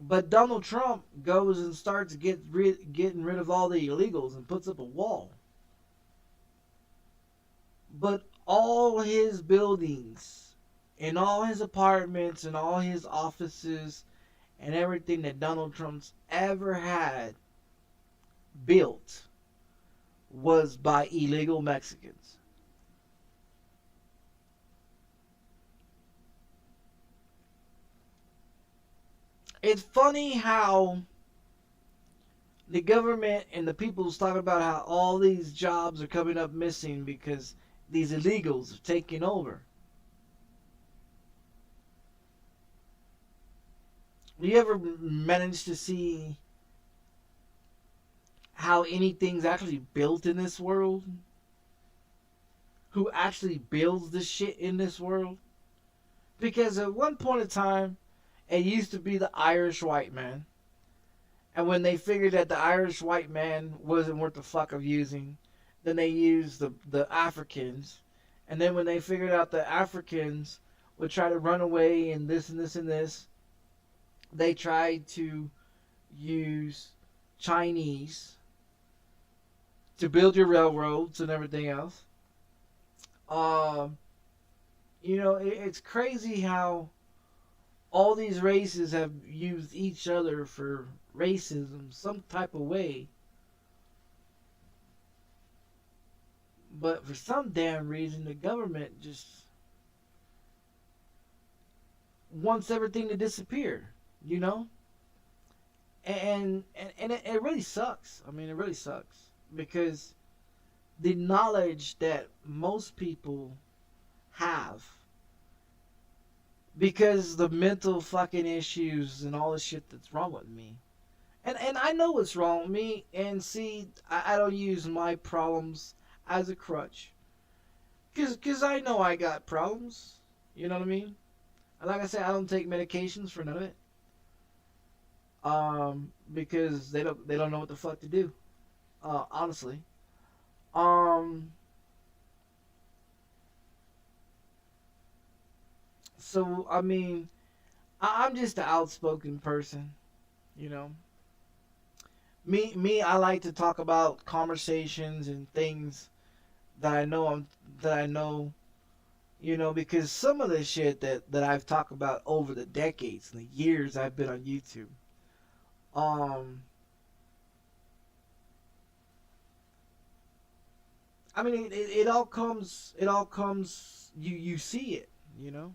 But Donald Trump goes and starts getting rid of all the illegals and puts up a wall. But all his buildings and all his apartments and all his offices and everything that Donald Trump's ever had built was by illegal Mexicans. It's funny how the government and the people's talking about how all these jobs are coming up missing because these illegals are taking over. Do you ever manage to see how anything's actually built in this world? Who actually builds the shit in this world? Because at one point in time, it used to be the Irish white man. And when they figured that the Irish white man wasn't worth the fuck of using, then they used the Africans. And then when they figured out the Africans would try to run away and this and this and this, they tried to use Chinese to build your railroads and everything else. It's crazy how all these races have used each other for racism some type of way. But for some damn reason, the government just wants everything to disappear, you know? And it really sucks. I mean, it really sucks. Because the knowledge that most people have, because the mental fucking issues and all the shit that's wrong with me. And I know what's wrong with me. And see, I don't use my problems as a crutch. Because I know I got problems. You know what I mean? And like I said, I don't take medications for none of it. Because they don't know what the fuck to do. Honestly. So, I mean, I'm just an outspoken person, you know. I like to talk about conversations and things that I know, you know, because some of the shit that I've talked about over the decades and the years I've been on YouTube, I mean, it all comes, you see it, you know.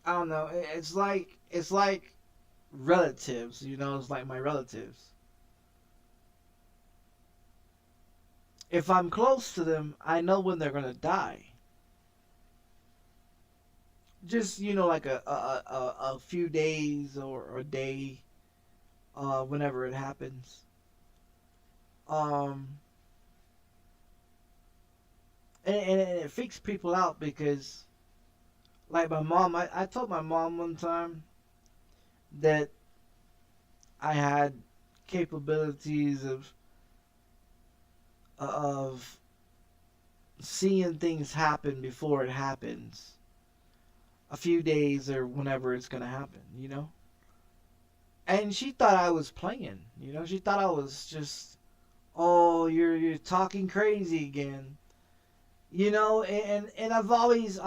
I don't know. It's like relatives, you know. It's like my relatives. If I'm close to them, I know when they're gonna die. Just like a few days or a day, whenever it happens. Um, and it freaks people out because, like my mom, I told my mom one time that I had capabilities of seeing things happen before it happens, a few days or whenever it's gonna happen, you know. And she thought I was playing, you know. She thought I was just, oh, you're talking crazy again, you know. And I've always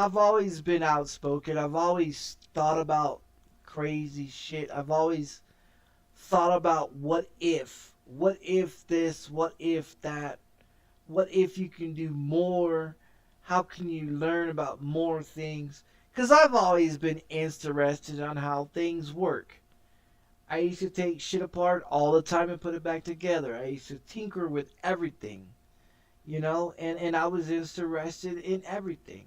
been outspoken. I've always thought about crazy shit. I've always thought about what if this, what if that, what if you can do more, how can you learn about more things, because I've always been interested on how things work. I used to take shit apart all the time and put it back together. I used to tinker with everything, you know, and I was interested in everything.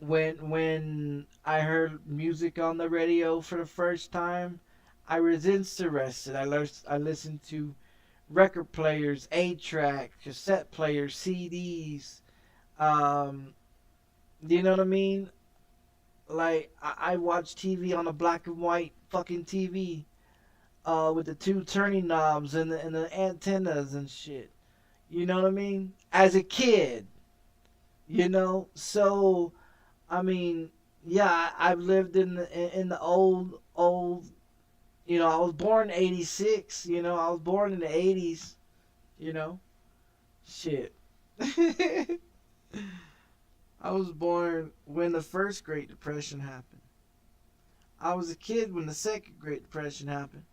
When I heard music on the radio for the first time, I was interested. I listened to record players, 8-track, cassette players, CDs. Um, do you know what I mean? Like, I watch TV on a black and white fucking TV, with the two turning knobs and the antennas and shit. You know what I mean? As a kid, you know. So I mean, yeah, I've lived in the old. You know, I was born in '86. You know, I was born in the '80s. You know, shit. I was born when the first Great Depression happened. I was a kid when the second Great Depression happened.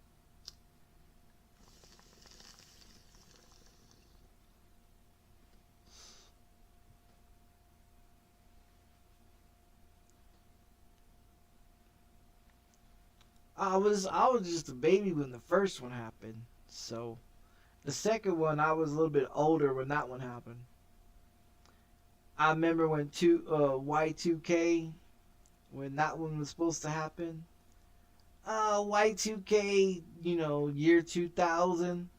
I was just a baby when the first one happened. So the second one, I was a little bit older when that one happened. I remember when Y2K, when that one was supposed to happen. Y2K, you know, year 2000,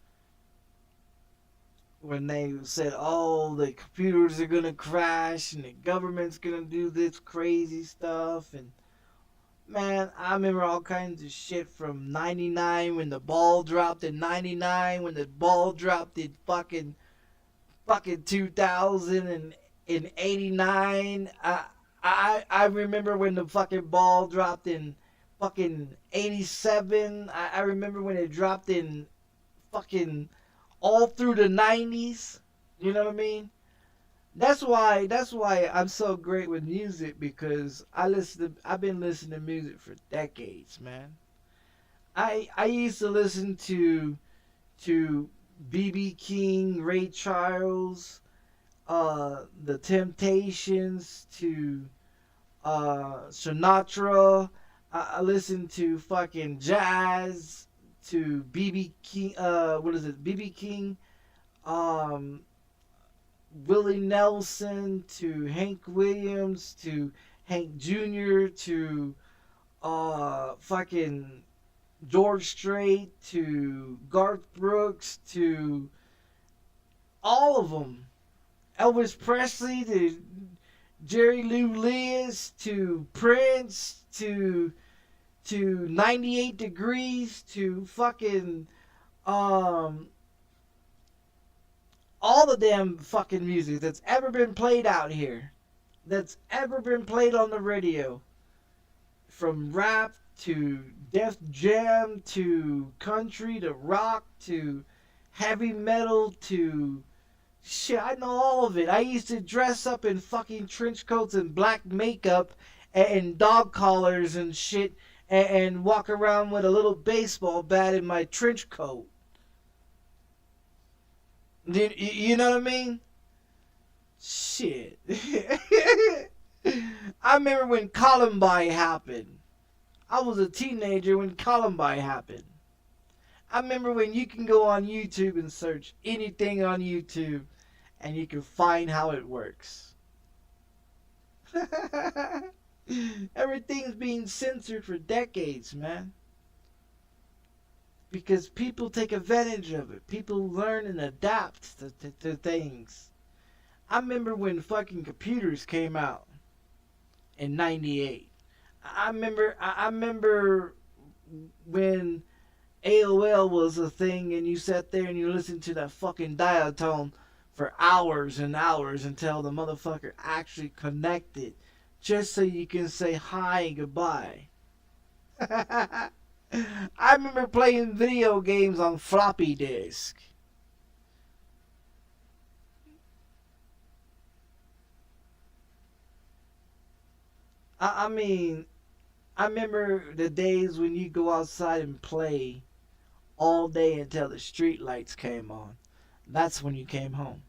when they said, oh, the computers are gonna crash and the government's gonna do this crazy stuff. And man, I remember all kinds of shit from 99 when the ball dropped in 99, when the ball dropped in fucking 2000 and in 89. I remember when the fucking ball dropped in fucking 87. I remember when it dropped in fucking all through the 90s. You know what I mean? That's why I'm so great with music, because I've been listening to music for decades, man. I used to listen to BB King, Ray Charles, the Temptations, to Sinatra. I listened to fucking jazz, to BB King. What is it? BB King. Um, Willie Nelson, to Hank Williams, to Hank Jr., to fucking George Strait, to Garth Brooks, to all of them. Elvis Presley, to Jerry Lou Lewis, to Prince, to 98 Degrees, to fucking all the damn fucking music that's ever been played out here, that's ever been played on the radio, from rap to Def Jam to country to rock to heavy metal to shit. I know all of it. I used to dress up in fucking trench coats and black makeup and dog collars and shit, and walk around with a little baseball bat in my trench coat. You know what I mean? Shit. I remember when Columbine happened. I was a teenager when Columbine happened. I remember when you can go on YouTube and search anything on YouTube and you can find how it works. Everything's being censored for decades, man. Because people take advantage of it. People learn and adapt to things. I remember when fucking computers came out in 98. I remember when AOL was a thing and you sat there and you listened to that fucking dial tone for hours and hours until the motherfucker actually connected, just so you can say hi and goodbye. I remember playing video games on floppy disk. I mean, I remember the days when you go outside and play all day until the street lights came on. That's when you came home.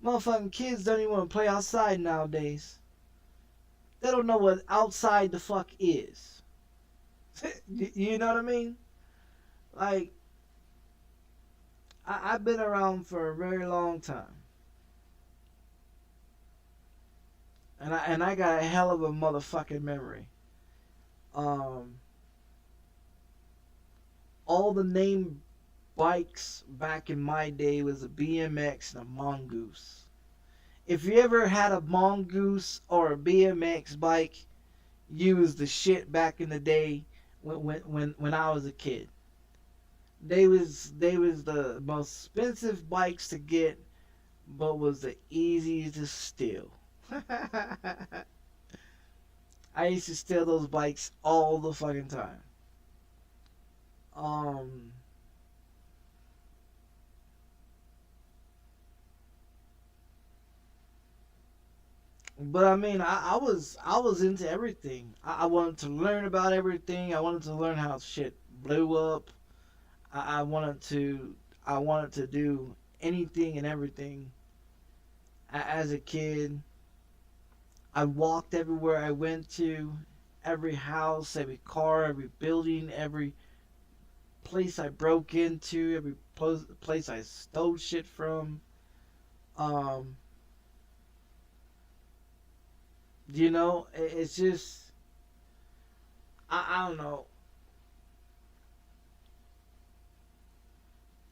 Motherfucking kids don't even want to play outside nowadays. They don't know what outside the fuck is. You know what I mean? Like, I've been around for a very long time. And I got a hell of a motherfucking memory. All the name bikes back in my day was a BMX and a Mongoose. If you ever had a Mongoose or a BMX bike, you was the shit back in the day when I was a kid. They was the most expensive bikes to get, but was the easiest to steal. I used to steal those bikes all the fucking time. Um, but I mean, I was into everything. I wanted to learn about everything. I wanted to learn how shit blew up. I wanted to do anything and everything. As a kid, I walked everywhere I went to, every house, every car, every building, every place I broke into, every place I stole shit from. Um, it's just I don't know.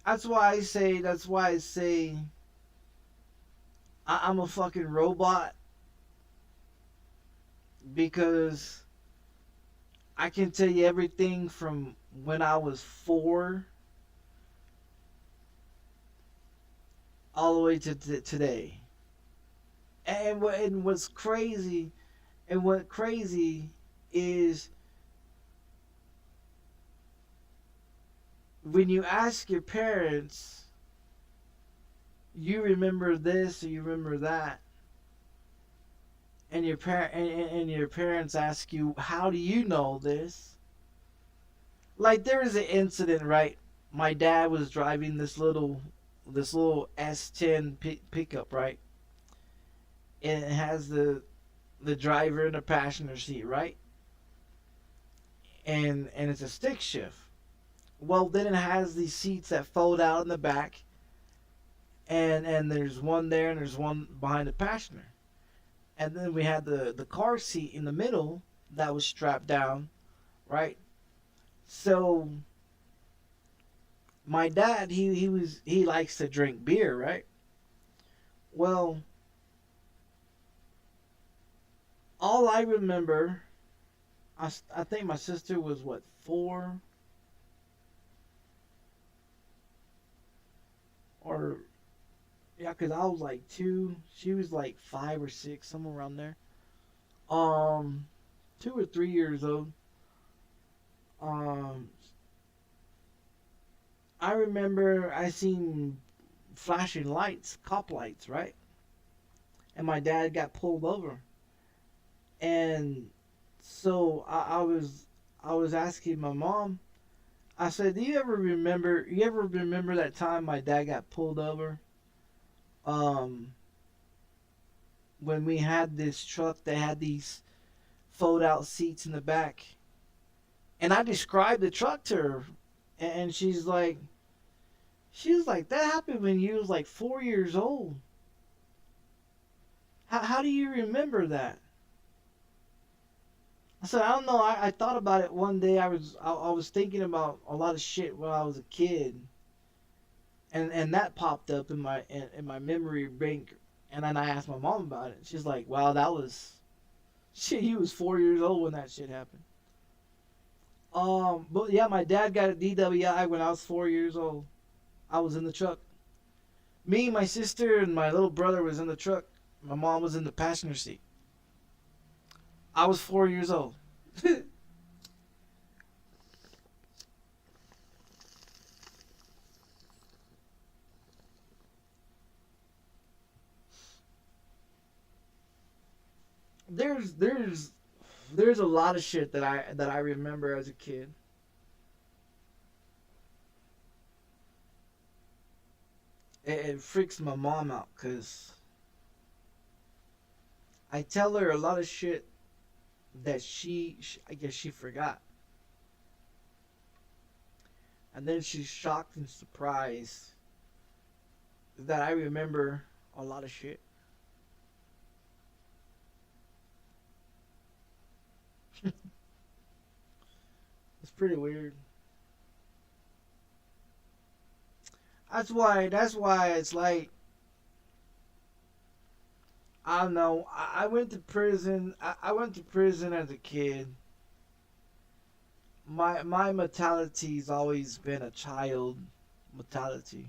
That's why I say I'm a fucking robot because I can tell you everything from when I was 4 all the way to today. And what's crazy and what crazy is when you ask your parents, you remember this or you remember that, and your parents ask you, how do you know this? Like there was an incident, right? My dad was driving this little S10 pickup, right? And it has the driver in the passenger seat, right? And it's a stick shift. Well, then it has these seats that fold out in the back, and there's one there and there's one behind the passenger. And then we had the car seat in the middle that was strapped down, right? So my dad, he likes to drink beer, right? Well, all I remember, I think my sister was what, 4, or yeah, cause I was like 2, she was like 5 or 6, somewhere around there. Um, 2 or 3 years old. Um, I remember I seen flashing lights, cop lights, right? And my dad got pulled over, and so I was asking my mom. I said, "Do you ever remember? You ever remember that time my dad got pulled over? Um, when we had this truck that had these fold out seats in the back." And I described the truck to her, and she was like, that happened when you was like 4 years old. How do you remember that? I said, I don't know. I thought about it one day. I was thinking about a lot of shit when I was a kid, and that popped up in my memory bank. And then I asked my mom about it. She's like, wow, that was shit. He was 4 years old when that shit happened. But yeah, my dad got a DWI when I was 4 years old. I was in the truck. Me, my sister, and my little brother was in the truck. My mom was in the passenger seat. I was 4 years old. There's a lot of shit that I remember as a kid. It freaks my mom out because I tell her a lot of shit that I guess she forgot. And then she's shocked and surprised that I remember a lot of shit. It's pretty weird. That's why it's like, I don't know. I went to prison. I went to prison as a kid. My mentality's always been a child mentality.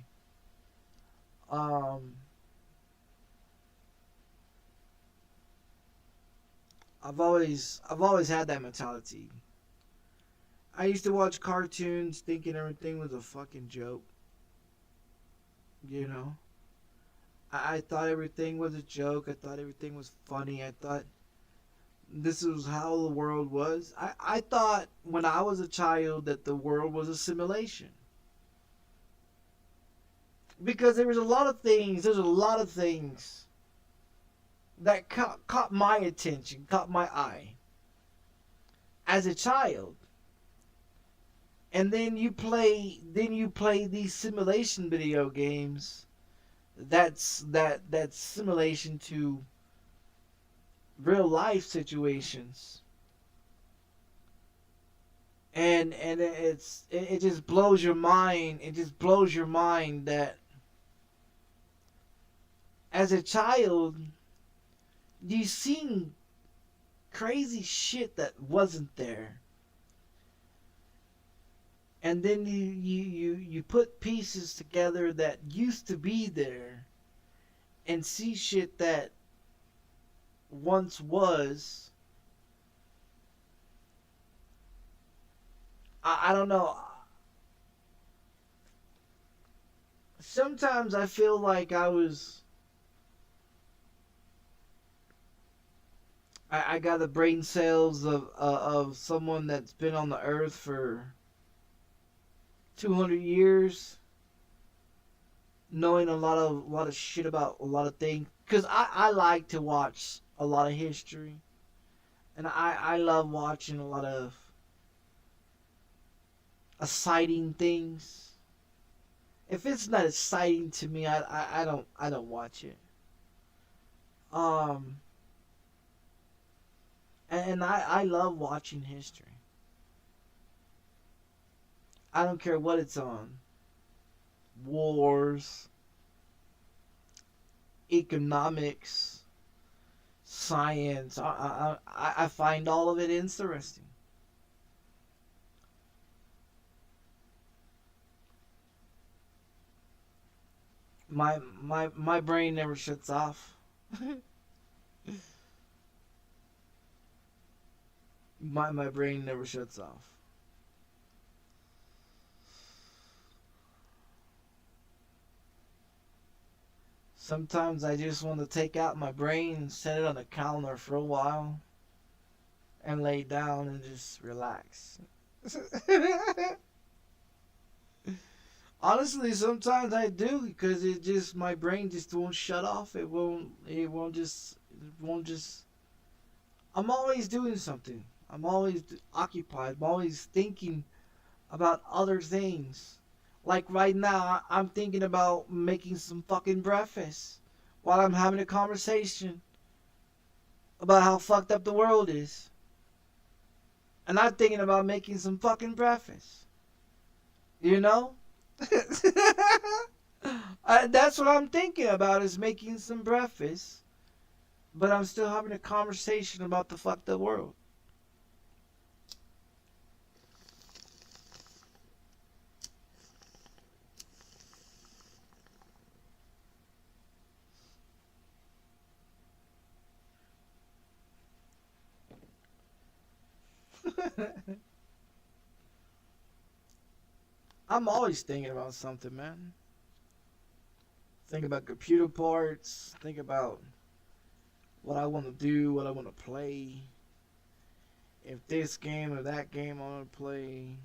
Um, I've always had that mentality. I used to watch cartoons thinking everything was a fucking joke. You know? I thought everything was a joke. I thought everything was funny. I thought this was how the world was. I thought when I was a child that the world was a simulation. Because there's a lot of things that caught my attention, caught my eye as a child. And then you play these simulation video games. That's simulation to real life situations. And it just blows your mind. It just blows your mind that as a child you seen crazy shit that wasn't there. And then you put pieces together that used to be there and see shit that once was. I don't know. Sometimes I feel like I got the brain cells of someone that's been on the earth for 200 years, knowing a lot of shit about a lot of things. Cause I like to watch a lot of history, and I love watching a lot of exciting things. If it's not exciting to me, I don't watch it. And I love watching history. I don't care what it's on. Wars, economics, science. I find all of it interesting. My brain never shuts off. My brain never shuts off. Sometimes I just want to take out my brain and set it on the counter for a while and lay down and just relax. Honestly, sometimes I do because my brain just won't shut off. It won't just I'm always doing something. I'm always occupied. I'm always thinking about other things. Like right now, I'm thinking about making some fucking breakfast while I'm having a conversation about how fucked up the world is. And I'm thinking about making some fucking breakfast. You know? That's what I'm thinking about, is making some breakfast. But I'm still having a conversation about the fucked up world. I'm always thinking about something, man. Think about computer parts. Think about what I want to do, what I want to play. If this game or that game I want to play.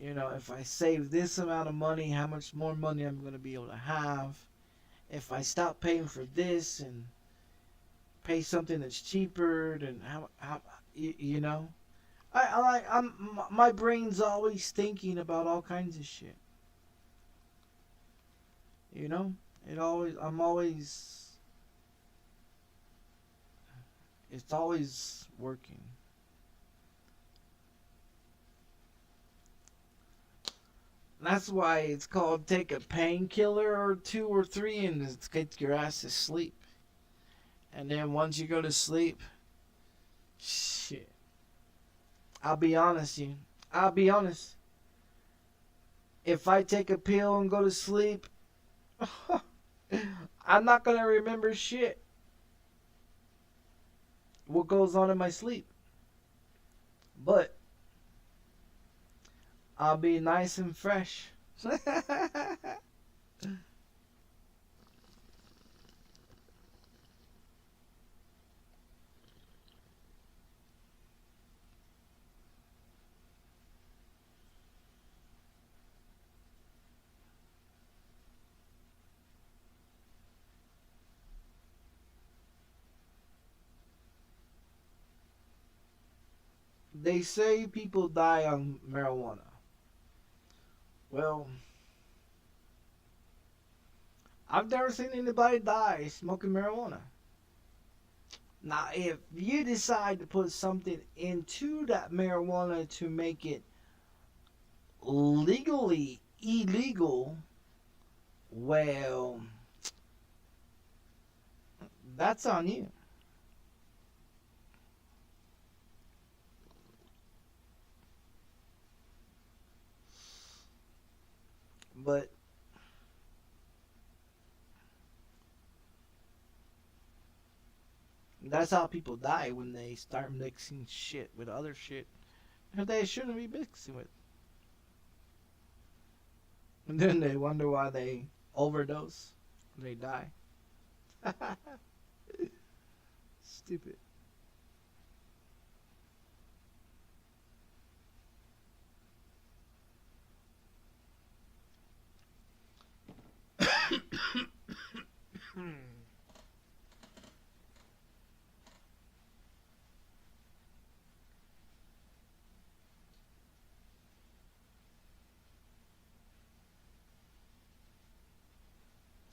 You know, if I save this amount of money, how much more money I'm going to be able to have. If I stop paying for this and pay something that's cheaper, then how you know? My brain's always thinking about all kinds of shit. You know? It's always working. That's why it's called take a painkiller or 2 or 3 and get your ass to sleep. And then once you go to sleep, shit. I'll be honest. If I take a pill and go to sleep, I'm not gonna remember shit. what goes on in my sleep. But I'll be nice and fresh. They say people die on marijuana. Well, I've never seen anybody die smoking marijuana. Now, if you decide to put something into that marijuana to make it legally illegal, well, that's on you. But that's how people die when they start mixing shit with other shit that they shouldn't be mixing with. And then they wonder why they overdose. They die. Stupid.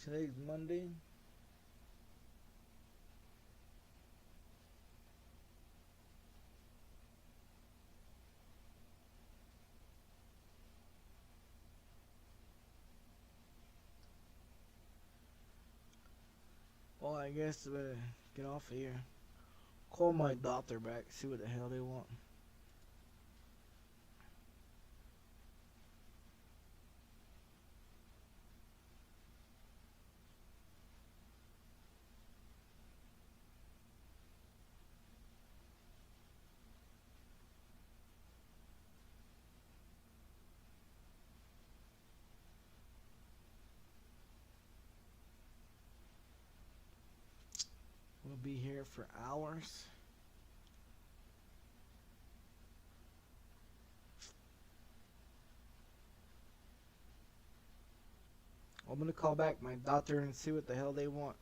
Today's Monday. Well, I guess I better get off of here. Call my doctor back, see what the hell they want. We'll be here for hours. I'm gonna call back my doctor and see what the hell they want.